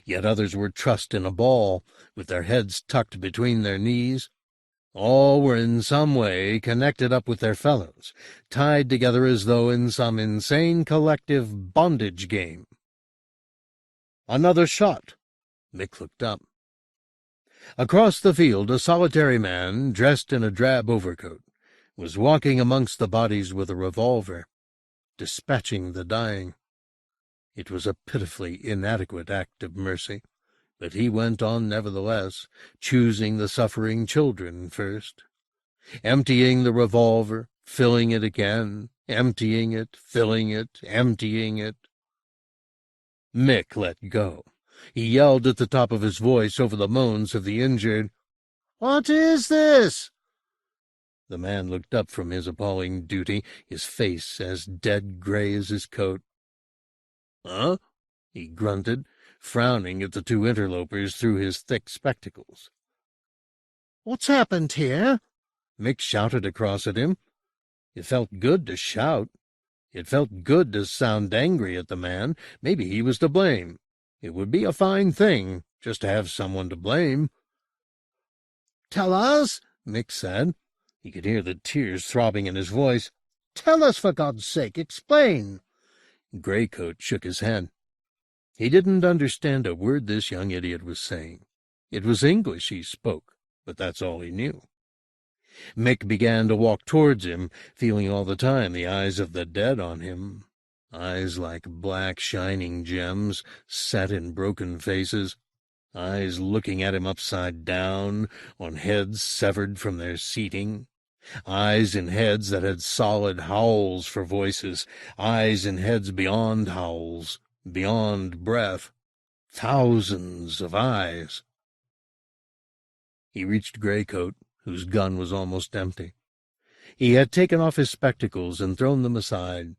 S1: Yet others were trussed in a ball, with their heads tucked between their knees. All were in some way connected up with their fellows, tied together as though in some insane collective bondage game. Another shot. Mick looked up. Across the field a solitary man, dressed in a drab overcoat, was walking amongst the bodies with a revolver, dispatching the dying. It was a pitifully inadequate act of mercy, but he went on nevertheless, choosing the suffering children first, emptying the revolver, filling it again, emptying it, filling it, emptying it. Mick let go. He yelled at the top of his voice over the moans of the injured, "What is this?" The man looked up from his appalling duty, his face as dead gray as his coat. "Huh?" he grunted, frowning at the two interlopers through his thick spectacles.
S2: "What's happened here?"
S1: Mick shouted across at him. It felt good to shout. It felt good to sound angry at the man. Maybe he was to blame. It would be a fine thing just to have someone to blame.
S2: "Tell us,"
S1: Mick said. He could hear the tears throbbing in his voice.
S2: "Tell us, for God's sake. Explain."
S1: Greycoat shook his head. He didn't understand a word this young idiot was saying. It was English he spoke, but that's all he knew. Mick began to walk towards him, feeling all the time the eyes of the dead on him, eyes like black shining gems set in broken faces, eyes looking at him upside down, on heads severed from their seating, eyes in heads that had solid howls for voices, eyes in heads beyond howls, beyond breath, thousands of eyes. He reached Greycoat, whose gun was almost empty. He had taken off his spectacles and thrown them aside.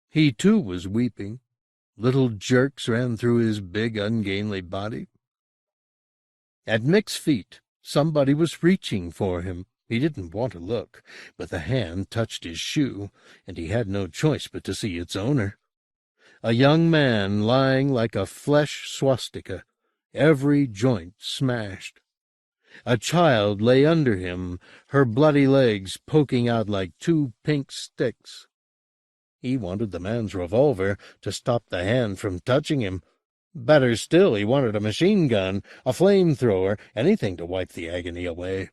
S1: He, too, was weeping. Little jerks ran through his big, ungainly body. At Mick's feet, somebody was reaching for him. He didn't want to look, but the hand touched his shoe, and he had no choice but to see its owner. A young man lying like a flesh swastika, every joint smashed. A child lay under him, her bloody legs poking out like two pink sticks. He wanted the man's revolver to stop the hand from touching him. Better still, he wanted a machine gun, a flamethrower, anything to wipe the agony away.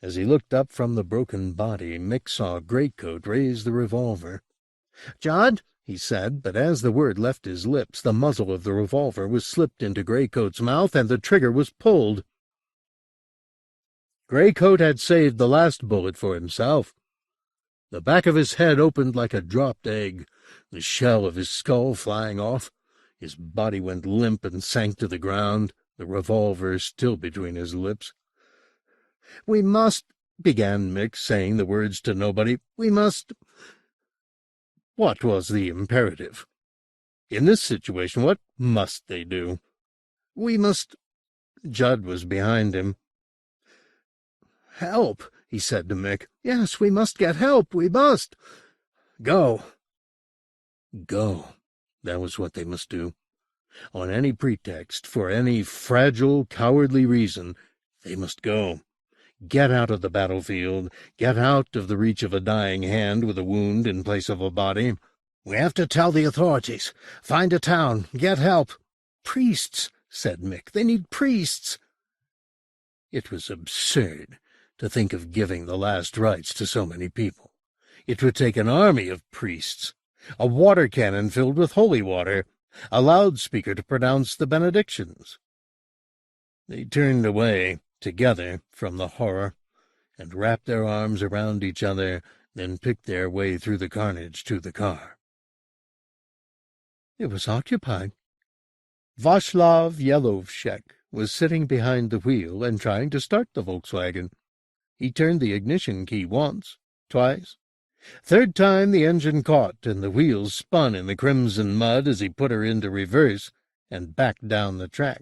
S1: As he looked up from the broken body, Mick saw Greycoat raise the revolver. "Judd," he said, but as the word left his lips, the muzzle of the revolver was slipped into Greycoat's mouth, and the trigger was pulled. Greycoat had saved the last bullet for himself. The back of his head opened like a dropped egg, the shell of his skull flying off. His body went limp and sank to the ground, the revolver still between his lips. "We must," began Mick, saying the words to nobody. "We must—" What was the imperative? In this situation, what must they do?
S2: "We must—"
S1: Judd was behind him.
S2: "Help," he said to Mick. "Yes, we must get help. We must. Go."
S1: Go. That was what they must do. On any pretext, for any fragile, cowardly reason, they must go. Get out of the battlefield. Get out of the reach of a dying hand with a wound in place of a body.
S2: "We have to tell the authorities. Find a town. Get help." "Priests," said Mick. "They need priests."
S1: It was absurd to think of giving the last rites to so many people. It would take an army of priests, a water cannon filled with holy water, a loudspeaker to pronounce the benedictions. They turned away, together, from the horror, and wrapped their arms around each other, then picked their way through the carnage to the car.
S2: It was occupied.
S1: Václav Yelovshek, was sitting behind the wheel and trying to start the Volkswagen. He turned the ignition key once, twice. Third time the engine caught, and the wheels spun in the crimson mud as he put her into reverse and backed down the track.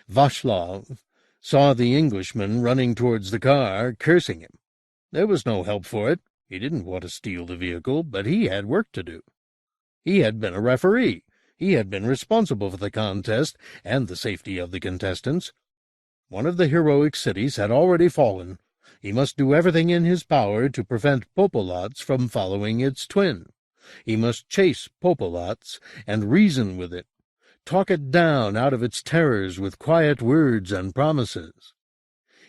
S1: Vaclav saw the Englishman running towards the car, cursing him. There was no help for it. He didn't want to steal the vehicle, but he had work to do. He had been a referee. He had been responsible for the contest and the safety of the contestants. One of the heroic cities had already fallen. He must do everything in his power to prevent Popolats from following its twin. He must chase Popolats and reason with it, talk it down out of its terrors with quiet words and promises.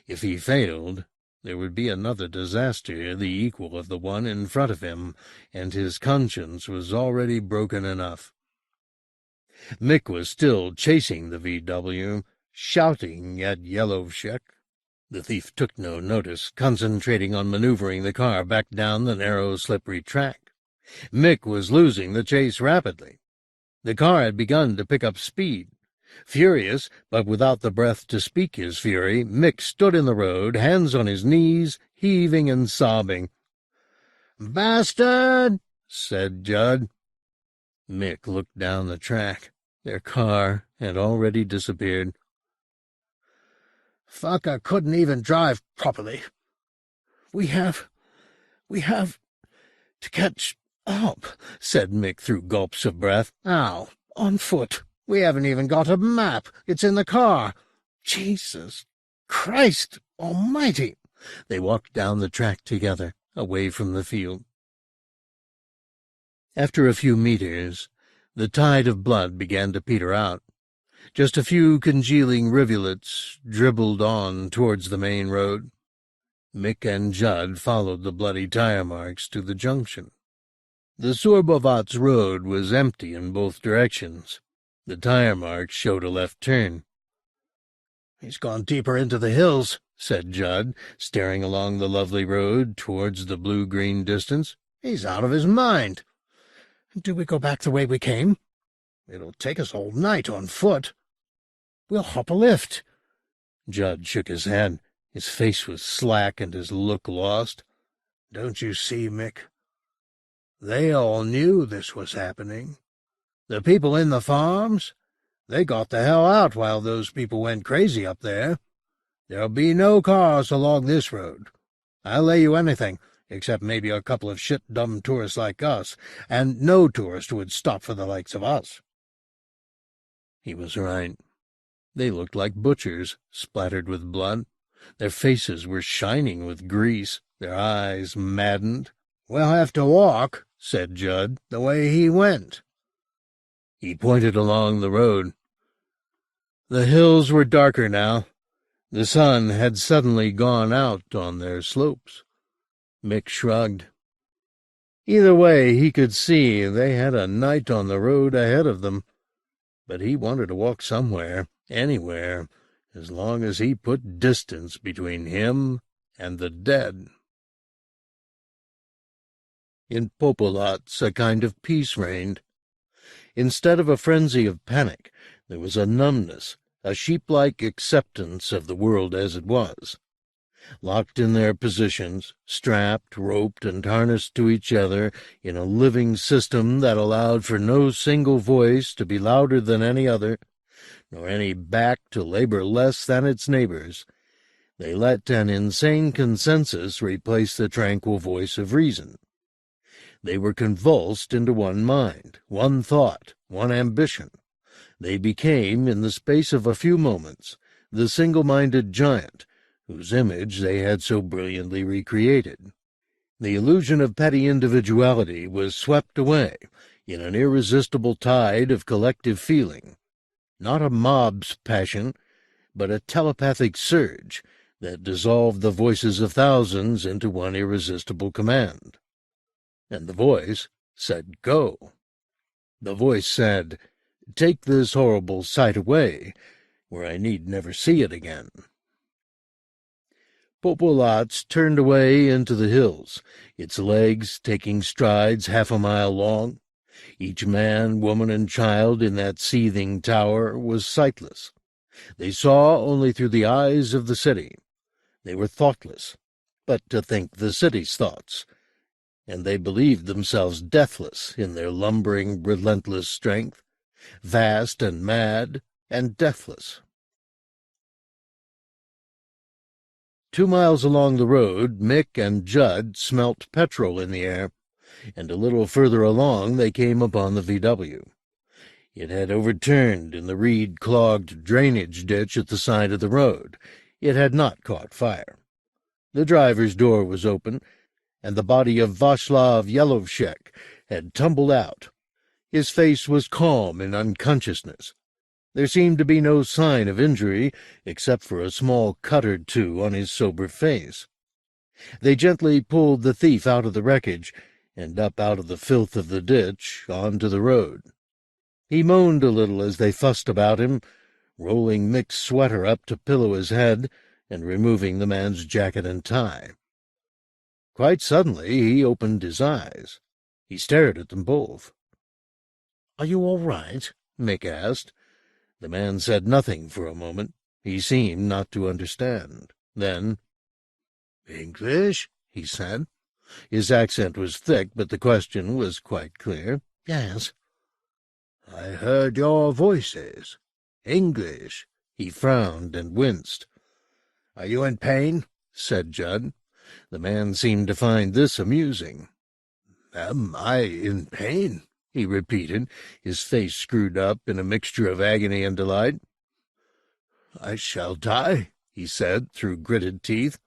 S1: If he failed, there would be another disaster, the equal of the one in front of him, and his conscience was already broken enough. Mick was still chasing the VW, shouting at Yellowshek. The thief took no notice, concentrating on maneuvering the car back down the narrow, slippery track. Mick was losing the chase rapidly. The car had begun to pick up speed. Furious, but without the breath to speak his fury, Mick stood in the road, hands on his knees, heaving and sobbing. "Bastard!" said Judd. Mick looked down the track. Their car had already disappeared. "Fucker couldn't even drive properly. We have to catch up," said Mick through gulps of breath. "How? On foot. We haven't even got a map. It's in the car. Jesus Christ Almighty!" They walked down the track together, away from the field. After a few meters, the tide of blood began to peter out. Just a few congealing rivulets dribbled on towards the main road. Mick and Judd followed the bloody tire marks to the junction. The Sorbovats road was empty in both directions. The tire marks showed a left turn. "He's gone deeper into the hills," said Judd, staring along the lovely road towards the blue-green distance. "He's out of his mind." "Do we go back the way we came?" "It'll take us all night on foot." "We'll hop a lift." Judd shook his head. His face was slack and his look lost. "Don't you see, Mick? They all knew this was happening. The people in the farms, they got the hell out while those people went crazy up there. There'll be no cars along this road. I'll lay you anything, except maybe a couple of shit-dumb tourists like us, and no tourist would stop for the likes of us." He was right. They looked like butchers, splattered with blood. Their faces were shining with grease, their eyes maddened. "We'll have to walk," said Judd, "the way he went." He pointed along the road. The hills were darker now. The sun had suddenly gone out on their slopes. Mick shrugged. Either way, he could see they had a night on the road ahead of them. But he wanted to walk somewhere, anywhere, as long as he put distance between him and the dead. In Popolats a kind of peace reigned. Instead of a frenzy of panic, there was a numbness, a sheep-like acceptance of the world as it was. Locked in their positions, strapped, roped, and harnessed to each other in a living system that allowed for no single voice to be louder than any other, nor any back to labor less than its neighbors, they let an insane consensus replace the tranquil voice of reason. They were convulsed into one mind, one thought, one ambition. They became, in the space of a few moments, the single-minded giant whose image they had so brilliantly recreated. The illusion of petty individuality was swept away in an irresistible tide of collective feeling, not a mob's passion, but a telepathic surge that dissolved the voices of thousands into one irresistible command. And the voice said, "Go." The voice said, "Take this horrible sight away, where I need never see it again." Popolats turned away into the hills, its legs taking strides half a mile long. Each man, woman, and child in that seething tower was sightless. They saw only through the eyes of the city. They were thoughtless, but to think the city's thoughts, and they believed themselves deathless in their lumbering, relentless strength, vast and mad and deathless. 2 miles along the road, Mick and Judd smelt petrol in the air, and a little further along they came upon the VW. It had overturned in the reed-clogged drainage ditch at the side of the road. It had not caught fire. The driver's door was open, and the body of Václav Yelovshek had tumbled out. His face was calm in unconsciousness. There seemed to be no sign of injury, except for a small cut or two on his sober face. They gently pulled the thief out of the wreckage, and up out of the filth of the ditch onto the road. He moaned a little as they fussed about him, rolling Mick's sweater up to pillow his head and removing the man's jacket and tie. Quite suddenly he opened his eyes. He stared at them both. "Are you all right?" Mick asked. The man said nothing for a moment. He seemed not to understand. Then, "English?" he said. His accent was thick, but the question was quite clear. "Yes." "I heard your voices. English." He frowned and winced. "Are you in pain?" said Judd. The man seemed to find this amusing. "Am I in pain?" he repeated, his face screwed up in a mixture of agony and delight. "I shall die," he said through gritted teeth.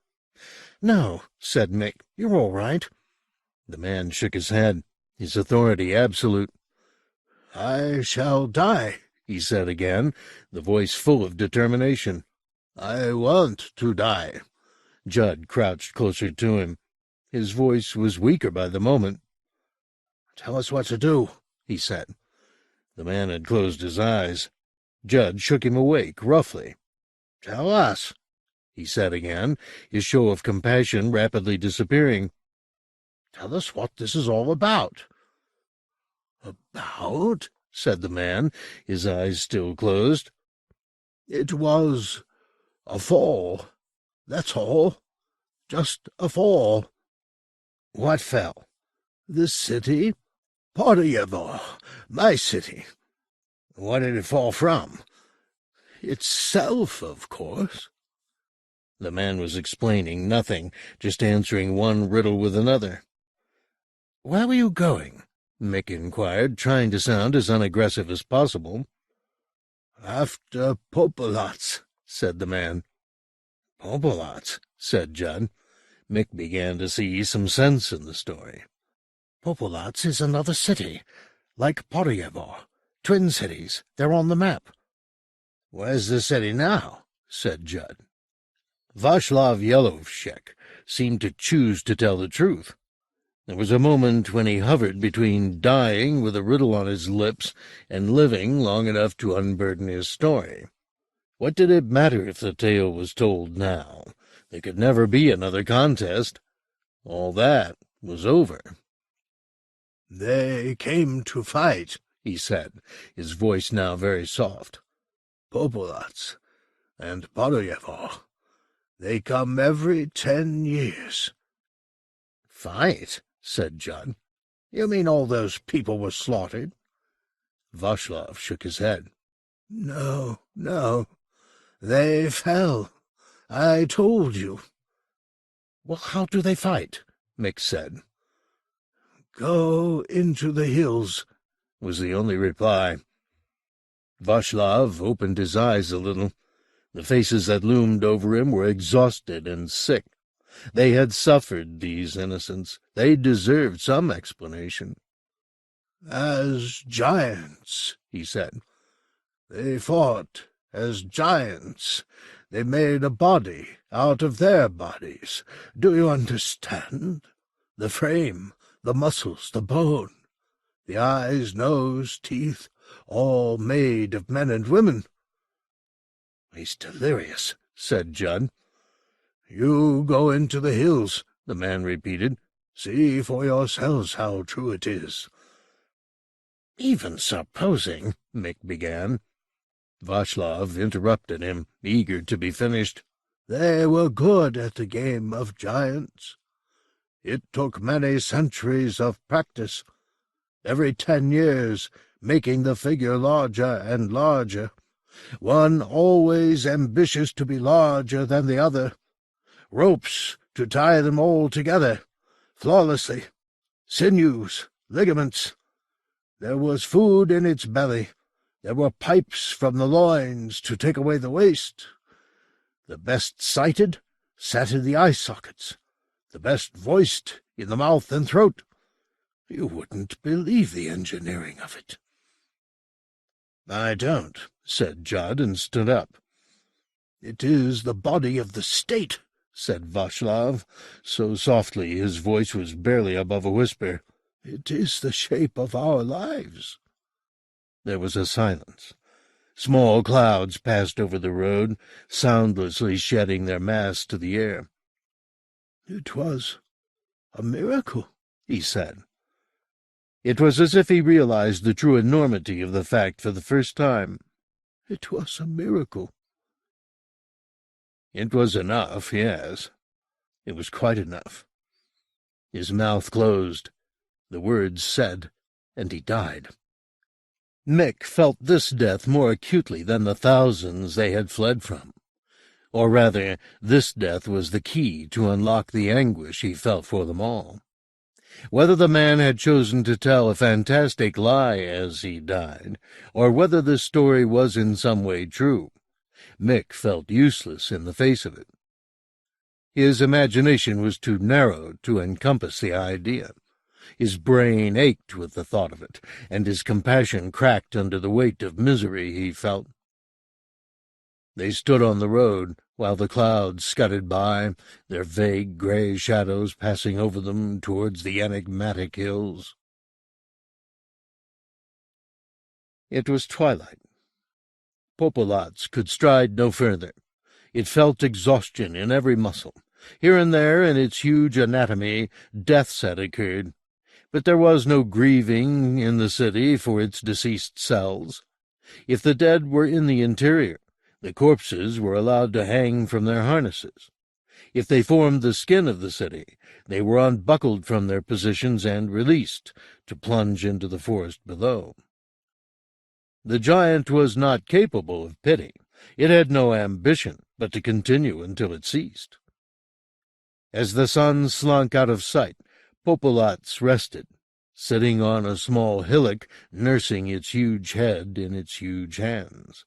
S1: "No," said Mick. "You're all right." The man shook his head, his authority absolute. "I shall die," he said again, the voice full of determination. "I want to die." Judd crouched closer to him. His voice was weaker by the moment. "Tell us what to do," he said. The man had closed his eyes. Judd shook him awake roughly. "Tell us," he said again, his show of compassion rapidly disappearing. "Tell us what this is all about." "About?" said the man, his eyes still closed. "It was a fall. That's all. Just a fall." "What fell?" "The city. Porayevo, my city." "What did it fall from?" "Itself, of course." The man was explaining nothing, just answering one riddle with another. "Where were you going?" Mick inquired, trying to sound as unaggressive as possible. "After Popolats," said the man. "Popolats," said Judd. Mick began to see some sense in the story. "Popolats is another city, like Porayevo. Twin cities. They're on the map." "Where's the city now?" said Judd. Václav Yelovshek seemed to choose to tell the truth. There was a moment when he hovered between dying with a riddle on his lips and living long enough to unburden his story. What did it matter if the tale was told now? There could never be another contest. All that was over. "They came to fight," he said, his voice now very soft. "Popolats and Porayevo. They come every 10 years. "Fight?" said Judd. "You mean all those people were slaughtered?" Václav shook his head. "No, no. They fell. I told you." "Well, how do they fight?" Mick said. "Go into the hills," was the only reply. Václav opened his eyes a little. The faces that loomed over him were exhausted and sick. They had suffered, these innocents. They deserved some explanation. "As giants," he said. "They fought as giants. They made a body out of their bodies. Do you understand? The frame, the muscles, the bone, the eyes, nose, teeth, all made of men and women." "He's delirious," said Judd. "You go into the hills," the man repeated. "See for yourselves how true it is." "Even supposing," Mick began. Václav interrupted him, eager to be finished.
S2: They were good at the game of giants. It took many centuries of practice, every 10 years making the figure larger and larger, one always ambitious to be larger than the other, ropes to tie them all together, flawlessly, sinews, ligaments. There was food in its belly, there were pipes from the loins to take away the waste. The best sighted sat in the eye sockets, the best voiced in the mouth and throat. You wouldn't believe the engineering of it.
S1: I don't, said Judd, and stood up.
S2: It is the body of the state, said Václav, so softly his voice was barely above a whisper. It is the shape of our lives.
S1: There was a silence. Small clouds passed over the road, soundlessly shedding their mass to the air.
S2: It was a miracle, he said.
S1: It was as if he realized the true enormity of the fact for the first time.
S2: It was a miracle.
S1: It was enough, yes. It was quite enough. His mouth closed, the words said, and he died. Mick felt this death more acutely than the thousands they had fled from. Or rather, this death was the key to unlock the anguish he felt for them all. Whether the man had chosen to tell a fantastic lie as he died, or whether the story was in some way true, Mick felt useless in the face of it. His imagination was too narrow to encompass the idea. His brain ached with the thought of it, and his compassion cracked under the weight of misery he felt. They stood on the road, while the clouds scudded by, their vague grey shadows passing over them towards the enigmatic hills. It was twilight. Popolats could stride no further. It felt exhaustion in every muscle. Here and there in its huge anatomy deaths had occurred, but there was no grieving in the city for its deceased selves. If the dead were in the interior, the corpses were allowed to hang from their harnesses. If they formed the skin of the city, they were unbuckled from their positions and released to plunge into the forest below. The giant was not capable of pity. It had no ambition but to continue until it ceased. As the sun slunk out of sight, Popolats rested, sitting on a small hillock, nursing its huge head in its huge hands.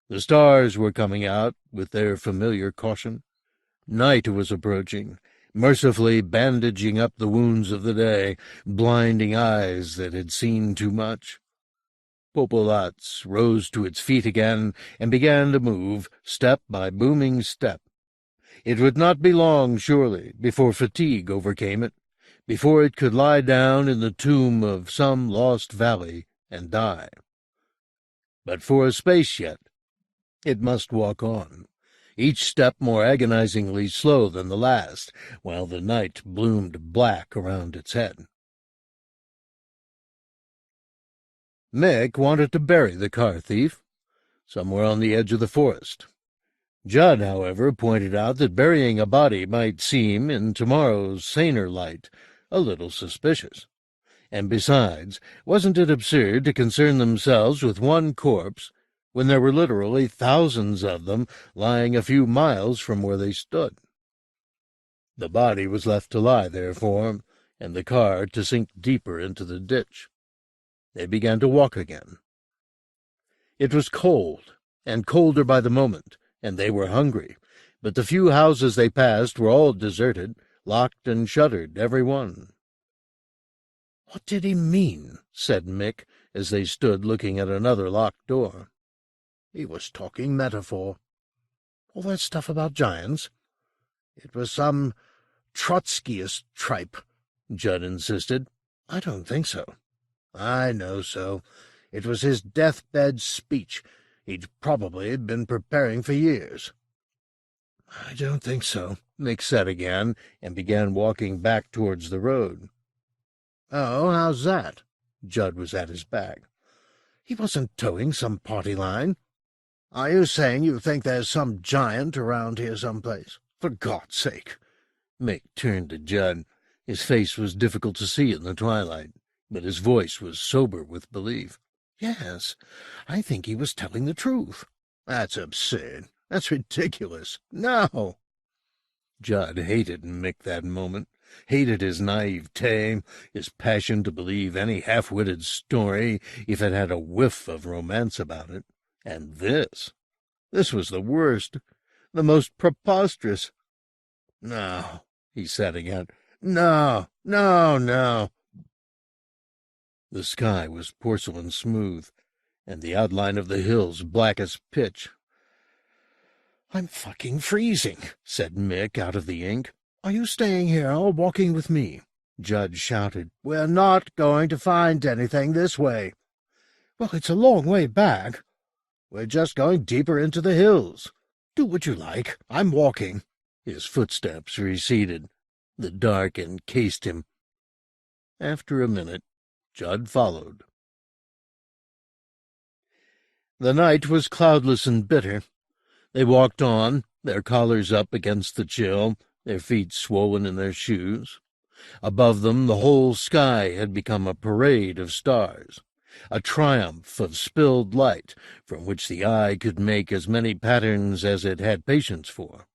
S1: The stars were coming out with their familiar caution. Night was approaching, mercifully bandaging up the wounds of the day, blinding eyes that had seen too much. Popolats rose to its feet again and began to move, step by booming step. It would not be long, surely, before fatigue overcame it, before it could lie down in the tomb of some lost valley and die. But for a space yet, it must walk on, each step more agonizingly slow than the last, while the night bloomed black around its head. Mick wanted to bury the car thief, somewhere on the edge of the forest. Judd, however, pointed out that burying a body might seem, in tomorrow's saner light, a little suspicious. And besides, wasn't it absurd to concern themselves with one corpse when there were literally thousands of them lying a few miles from where they stood? The body was left to lie, therefore, and the car to sink deeper into the ditch. They began to walk again. It was cold, and colder by the moment, and they were hungry, but the few houses they passed were all deserted, locked and shuttered, every one. "What did he mean?" said Mick, as they stood looking at another locked door.
S2: "He was talking metaphor."
S1: "All that stuff about giants?"
S2: "It was some Trotskyist tripe,"
S1: Judd insisted.
S2: "I don't think so." "I know so. It was his deathbed speech. He'd probably been preparing for years."
S1: "I don't think so," Mick said again, and began walking back towards the road.
S2: "Oh, how's that?"
S1: Judd was at his back.
S2: "He wasn't towing some party line," Are you saying you think there's some giant around here someplace? For God's sake.
S1: Mick turned to Judd. His face was difficult to see in the twilight, but his voice was sober with belief.
S2: Yes, I think he was telling the truth. That's absurd. That's ridiculous. No.
S1: Judd hated Mick that moment, hated his naivete, his passion to believe any half-witted story if it had a whiff of romance about it. And this was the worst, the most preposterous.
S2: No,
S1: he said again.
S2: No, no, no.
S1: The sky was porcelain smooth, and the outline of the hills black as pitch.
S2: I'm fucking freezing, said Mick out of the ink. Are you staying here or walking with me? Judd shouted. We're not going to find anything this way. Well, it's a long way back. We're just going deeper into the hills. Do what you like. I'm walking.
S1: His footsteps receded. The dark encased him. After a minute, Judd followed. The night was cloudless and bitter. They walked on, their collars up against the chill, their feet swollen in their shoes. Above them the whole sky had become a parade of stars, a triumph of spilled light from which the eye could make as many patterns as it had patience for.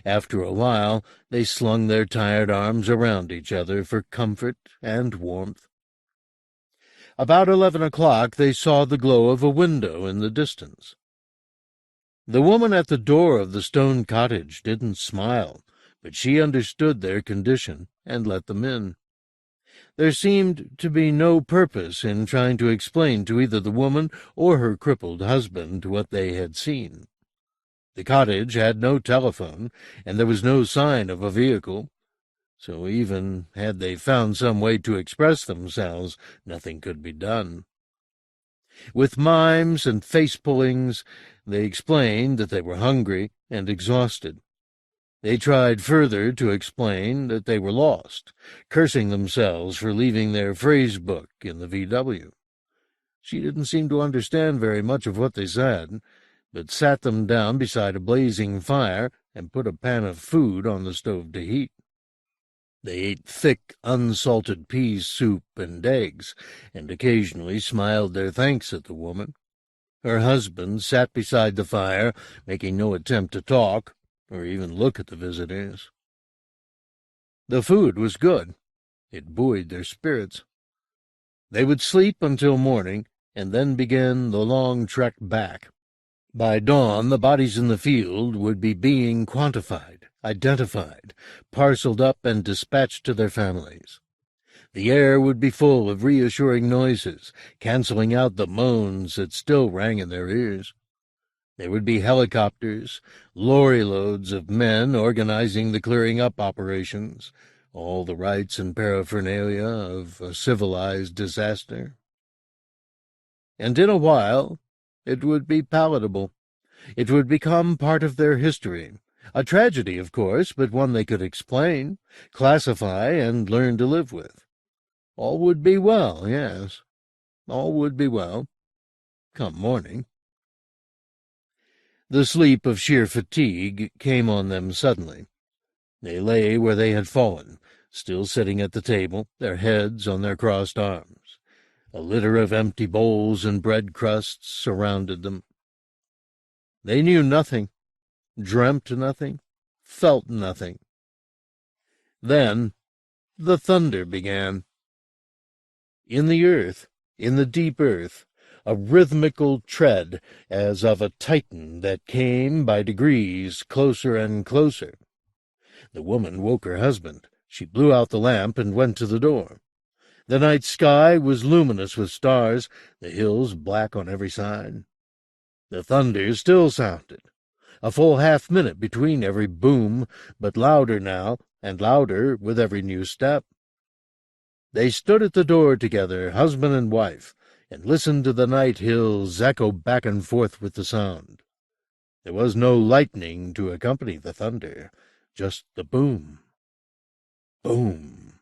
S1: After a while they slung their tired arms around each other for comfort and warmth. About 11 o'clock they saw the glow of a window in the distance. The woman at the door of the stone cottage didn't smile, but she understood their condition and let them in. There seemed to be no purpose in trying to explain to either the woman or her crippled husband what they had seen. The cottage had no telephone, and there was no sign of a vehicle, so even had they found some way to express themselves, nothing could be done. With mimes and face-pullings, they explained that they were hungry and exhausted. They tried further to explain that they were lost, cursing themselves for leaving their phrase book in the VW. She didn't seem to understand very much of what they said, but sat them down beside a blazing fire and put a pan of food on the stove to heat. They ate thick, unsalted pea soup and eggs, and occasionally smiled their thanks at the woman. Her husband sat beside the fire, making no attempt to talk, or even look at the visitors. The food was good. It buoyed their spirits. They would sleep until morning, and then begin the long trek back. By dawn, the bodies in the field would be being quantified, identified, parceled up and dispatched to their families. The air would be full of reassuring noises, canceling out the moans that still rang in their ears. There would be helicopters, lorry loads of men organizing the clearing-up operations, all the rites and paraphernalia of a civilized disaster. And in a while it would be palatable. It would become part of their history. A tragedy, of course, but one they could explain, classify, and learn to live with. All would be well, yes. All would be well, come morning. The sleep of sheer fatigue came on them suddenly. They lay where they had fallen, still sitting at the table, their heads on their crossed arms. A litter of empty bowls and bread crusts surrounded them. They knew nothing, dreamt nothing, felt nothing. Then the thunder began. In the earth, in the deep earth, a rhythmical tread as of a Titan that came by degrees closer and closer. The woman woke her husband. She blew out the lamp and went to the door. The night sky was luminous with stars, the hills black on every side. The thunder still sounded, a full half-minute between every boom, but louder now, and louder with every new step. They stood at the door together, husband and wife, and listened to the night hills echo back and forth with the sound. There was no lightning to accompany the thunder, just the boom. Boom.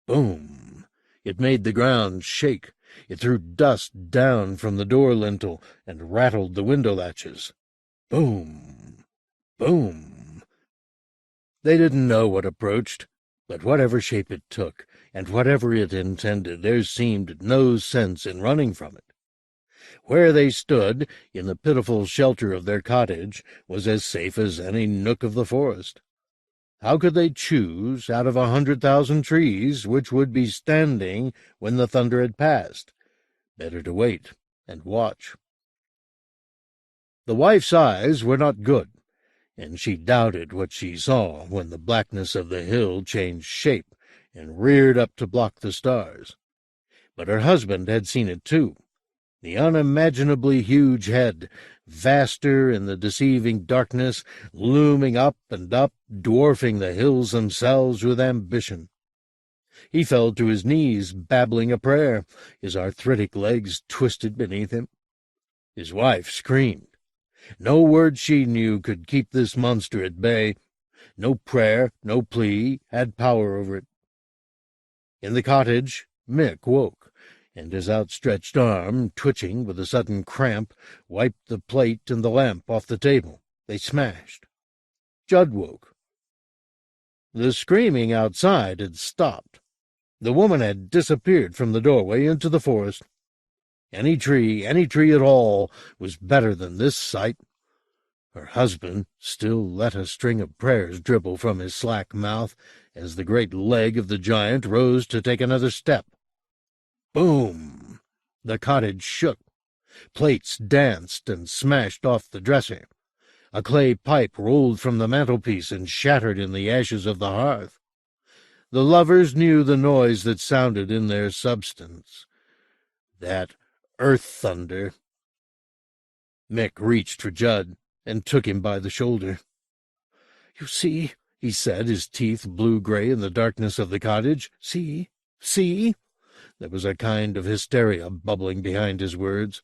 S1: Boom. It made the ground shake, It threw dust down from the door lintel and rattled the window latches. Boom! Boom! They didn't know what approached, but whatever shape it took, and whatever it intended, there seemed no sense in running from it. Where they stood, in the pitiful shelter of their cottage, was as safe as any nook of the forest. How could they choose, out of 100,000 trees, which would be standing when the thunder had passed? Better to wait and watch. The wife's eyes were not good, and she doubted what she saw when the blackness of the hill changed shape and reared up to block the stars. But her husband had seen it too. The unimaginably huge head, vaster in the deceiving darkness, looming up and up, dwarfing the hills themselves with ambition. He fell to his knees, babbling a prayer, his arthritic legs twisted beneath him. His wife screamed. No word she knew could keep this monster at bay. No prayer, no plea, had power over it. In the cottage, Mick woke, and his outstretched arm, twitching with a sudden cramp, wiped the plate and the lamp off the table. They smashed. Judd woke. The screaming outside had stopped. The woman had disappeared from the doorway into the forest. Any tree at all, was better than this sight. Her husband still let a string of prayers dribble from his slack mouth as the great leg of the giant rose to take another step. Boom! The cottage shook. Plates danced and smashed off the dresser. A clay pipe rolled from the mantelpiece and shattered in the ashes of the hearth. The lovers knew the noise that sounded in their substance. That earth thunder. Mick reached for Judd and took him by the shoulder. "You see," he said, his teeth blue-gray in the darkness of the cottage. "See? See?" There was a kind of hysteria bubbling behind his words.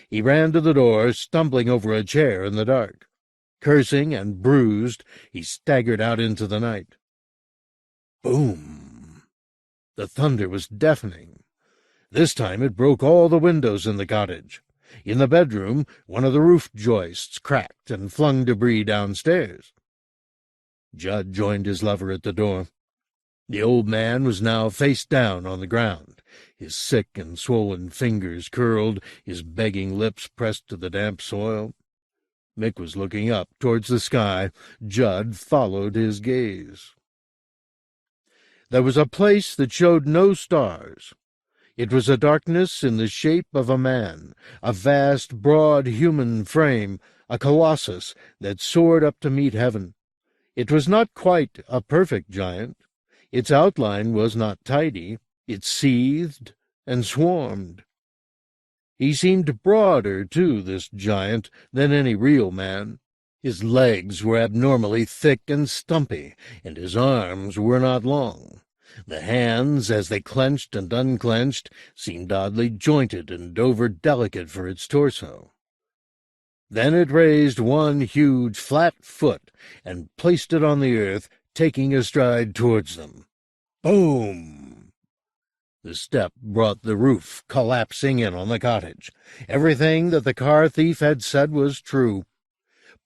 S1: He ran to the door, stumbling over a chair in the dark. Cursing and bruised, he staggered out into the night. Boom! The thunder was deafening. This time it broke all the windows in the cottage. In the bedroom, one of the roof joists cracked and flung debris downstairs. Judd joined his lover at the door. The old man was now face down on the ground, his sick and swollen fingers curled, his begging lips pressed to the damp soil. Mick was looking up towards the sky. Judd followed his gaze. There was a place that showed no stars. It was a darkness in the shape of a man, a vast, broad human frame, a colossus that soared up to meet heaven. It was not quite a perfect giant. Its outline was not tidy. It seethed and swarmed. He seemed broader, too, this giant, than any real man. His legs were abnormally thick and stumpy, and his arms were not long. The hands, as they clenched and unclenched, seemed oddly jointed and over-delicate for its torso. Then it raised one huge flat foot and placed it on the earth, taking a stride towards them. Boom! The step brought the roof collapsing in on the cottage. Everything that the car thief had said was true.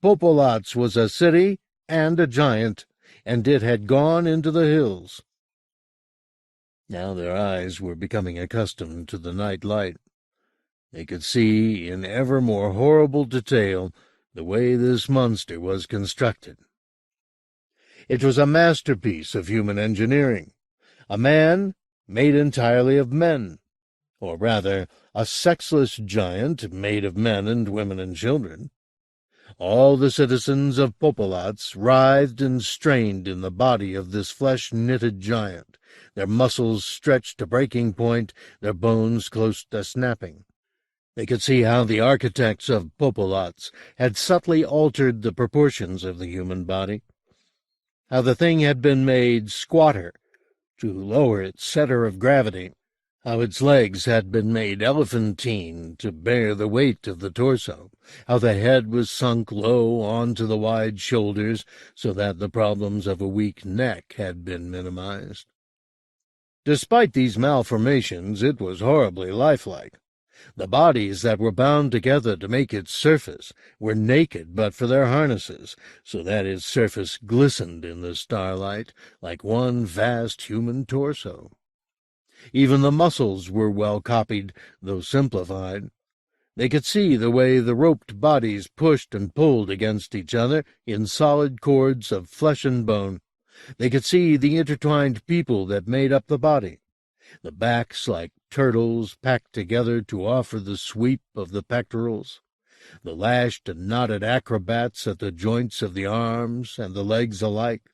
S1: Popolatz was a city and a giant, and it had gone into the hills. Now their eyes were becoming accustomed to the night light. They could see in ever more horrible detail the way this monster was constructed. It was a masterpiece of human engineering, a man made entirely of men, or rather, a sexless giant made of men and women and children. All the citizens of Popolatz writhed and strained in the body of this flesh-knitted giant, their muscles stretched to breaking point, their bones close to snapping. They could see how the architects of Popolatz had subtly altered the proportions of the human body, how the thing had been made squatter to lower its center of gravity, how its legs had been made elephantine to bear the weight of the torso, how the head was sunk low onto the wide shoulders so that the problems of a weak neck had been minimized. Despite these malformations, it was horribly lifelike. The bodies that were bound together to make its surface were naked but for their harnesses, so that its surface glistened in the starlight like one vast human torso. Even the muscles were well copied, though simplified. They could see the way the roped bodies pushed and pulled against each other in solid cords of flesh and bone. They could see the intertwined people that made up the body, the backs like turtles packed together to offer the sweep of the pectorals, the lashed and knotted acrobats at the joints of the arms and the legs alike,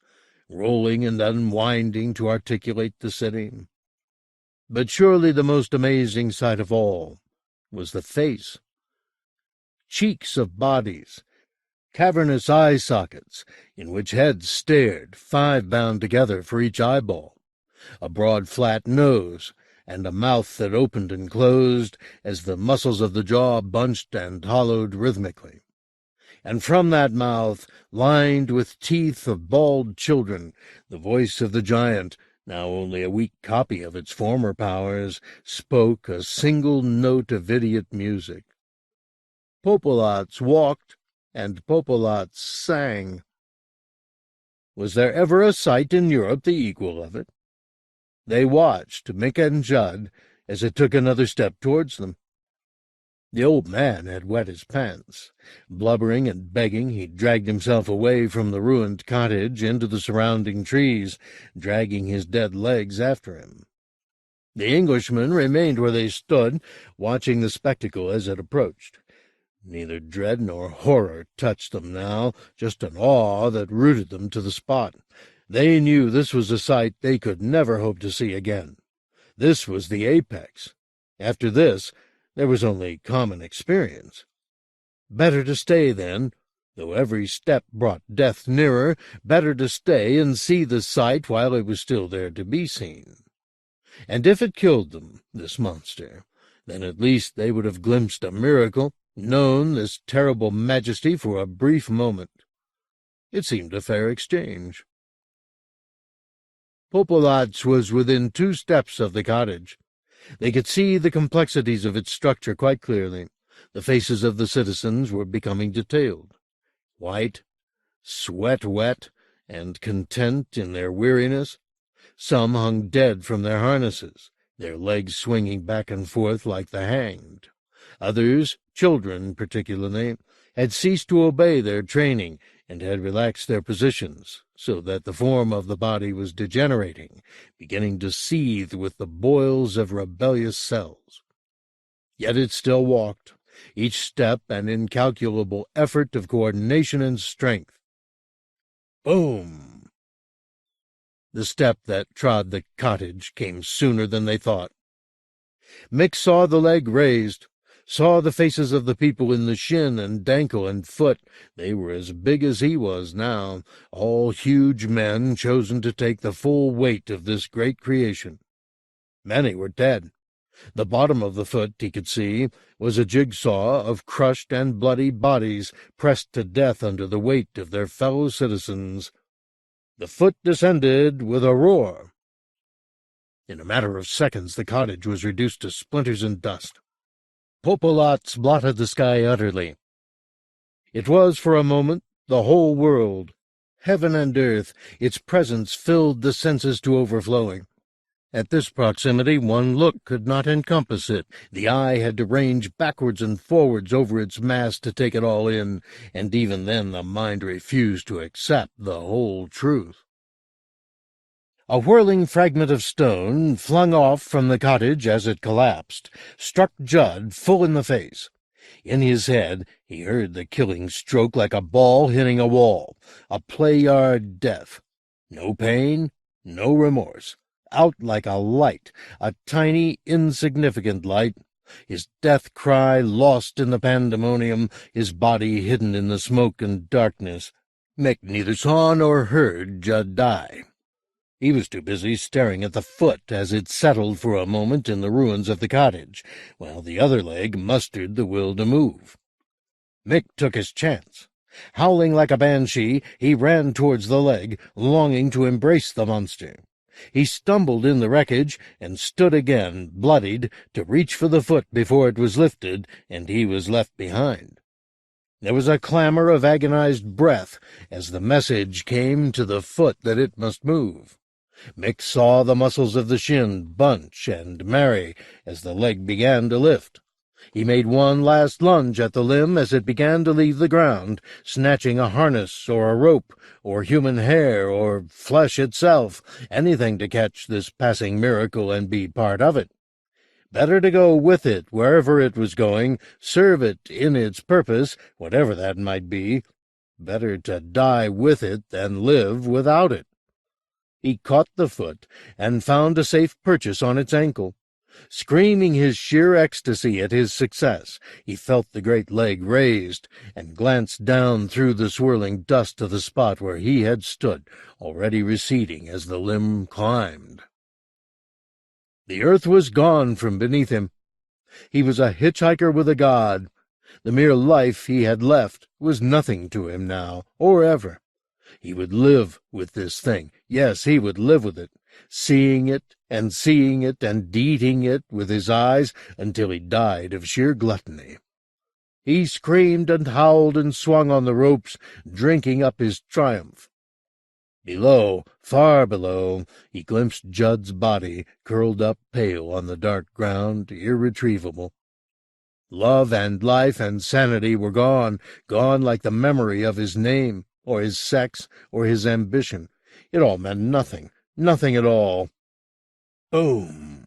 S1: rolling and unwinding to articulate the sitting. But surely the most amazing sight of all was the face. Cheeks of bodies, cavernous eye sockets, in which heads stared, 5 bound together for each eyeball, a broad flat nose, and a mouth that opened and closed as the muscles of the jaw bunched and hollowed rhythmically. And from that mouth, lined with teeth of bald children, the voice of the giant, now only a weak copy of its former powers, spoke a single note of idiot music. Popolots walked, and Popolots sang. Was there ever a sight in Europe the equal of it? They watched Mick and Judd as it took another step towards them. The old man had wet his pants. Blubbering and begging, he dragged himself away from the ruined cottage into the surrounding trees, dragging his dead legs after him. The Englishmen remained where they stood, watching the spectacle as it approached. Neither dread nor horror touched them now, just an awe that rooted them to the spot. They knew this was a sight they could never hope to see again. This was the apex. After this, there was only common experience. Better to stay, then, though every step brought death nearer, better to stay and see the sight while it was still there to be seen. And if it killed them, this monster, then at least they would have glimpsed a miracle, known this terrible majesty for a brief moment. It seemed a fair exchange. Popolots was within 2 steps of the cottage. They could see the complexities of its structure quite clearly. The faces of the citizens were becoming detailed. White, sweat-wet, and content in their weariness. Some hung dead from their harnesses, their legs swinging back and forth like the hanged. Others, children particularly, had ceased to obey their training and had relaxed their positions, so that the form of the body was degenerating, beginning to seethe with the boils of rebellious cells. Yet it still walked, each step an incalculable effort of coordination and strength. Boom! The step that trod the cottage came sooner than they thought. Mick saw the leg raised, saw the faces of the people in the shin and ankle and foot. They were as big as he was now, all huge men chosen to take the full weight of this great creation. Many were dead. The bottom of the foot, he could see, was a jigsaw of crushed and bloody bodies pressed to death under the weight of their fellow citizens. The foot descended with a roar. In a matter of seconds the cottage was reduced to splinters and dust. Popolots blotted the sky utterly. It was, for a moment, the whole world. Heaven and earth, its presence filled the senses to overflowing. At this proximity one look could not encompass it. The eye had to range backwards and forwards over its mass to take it all in, and even then the mind refused to accept the whole truth. A whirling fragment of stone, flung off from the cottage as it collapsed, struck Judd full in the face. In his head he heard the killing stroke like a ball hitting a wall, a play-yard death. No pain, no remorse. Out like a light, a tiny, insignificant light. His death cry lost in the pandemonium, his body hidden in the smoke and darkness. Mick neither saw nor heard Judd die. He was too busy staring at the foot as it settled for a moment in the ruins of the cottage, while the other leg mustered the will to move. Mick took his chance. Howling like a banshee, he ran towards the leg, longing to embrace the monster. He stumbled in the wreckage and stood again, bloodied, to reach for the foot before it was lifted and he was left behind. There was a clamor of agonized breath as the message came to the foot that it must move. Mick saw the muscles of the shin bunch and marry as the leg began to lift. He made one last lunge at the limb as it began to leave the ground, snatching a harness or a rope or human hair or flesh itself, anything to catch this passing miracle and be part of it. Better to go with it wherever it was going, serve it in its purpose, whatever that might be. Better to die with it than live without it. He caught the foot and found a safe purchase on its ankle. Screaming his sheer ecstasy at his success, he felt the great leg raised and glanced down through the swirling dust to the spot where he had stood, already receding as the limb climbed. The earth was gone from beneath him. He was a hitchhiker with a god. The mere life he had left was nothing to him now, or ever. He would live with this thing. Yes, he would live with it, seeing it and eating it with his eyes until he died of sheer gluttony. He screamed and howled and swung on the ropes, drinking up his triumph. Below, far below, he glimpsed Judd's body, curled up pale on the dark ground, irretrievable. Love and life and sanity were gone like the memory of his name, or his sex, or his ambition. It all meant nothing at all. Boom!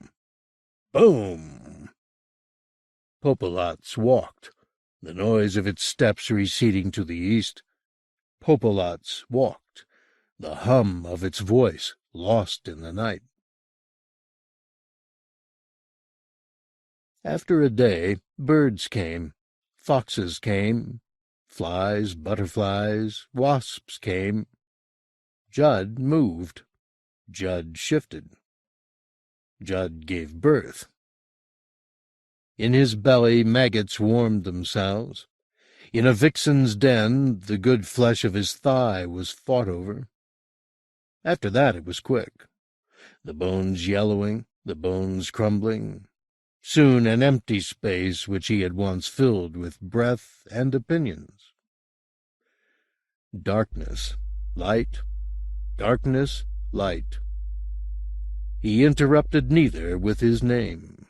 S1: Boom! Popolats walked, the noise of its steps receding to the east. Popolats walked, the hum of its voice lost in the night. After a day, birds came, foxes came, flies, butterflies, wasps came. Judd moved. Judd shifted. Judd gave birth. In his belly maggots warmed themselves. In a vixen's den the good flesh of his thigh was fought over. After that it was quick. The bones yellowing, the bones crumbling. Soon an empty space which he had once filled with breath and opinions. Darkness, light, darkness, light. He interrupted neither with his name.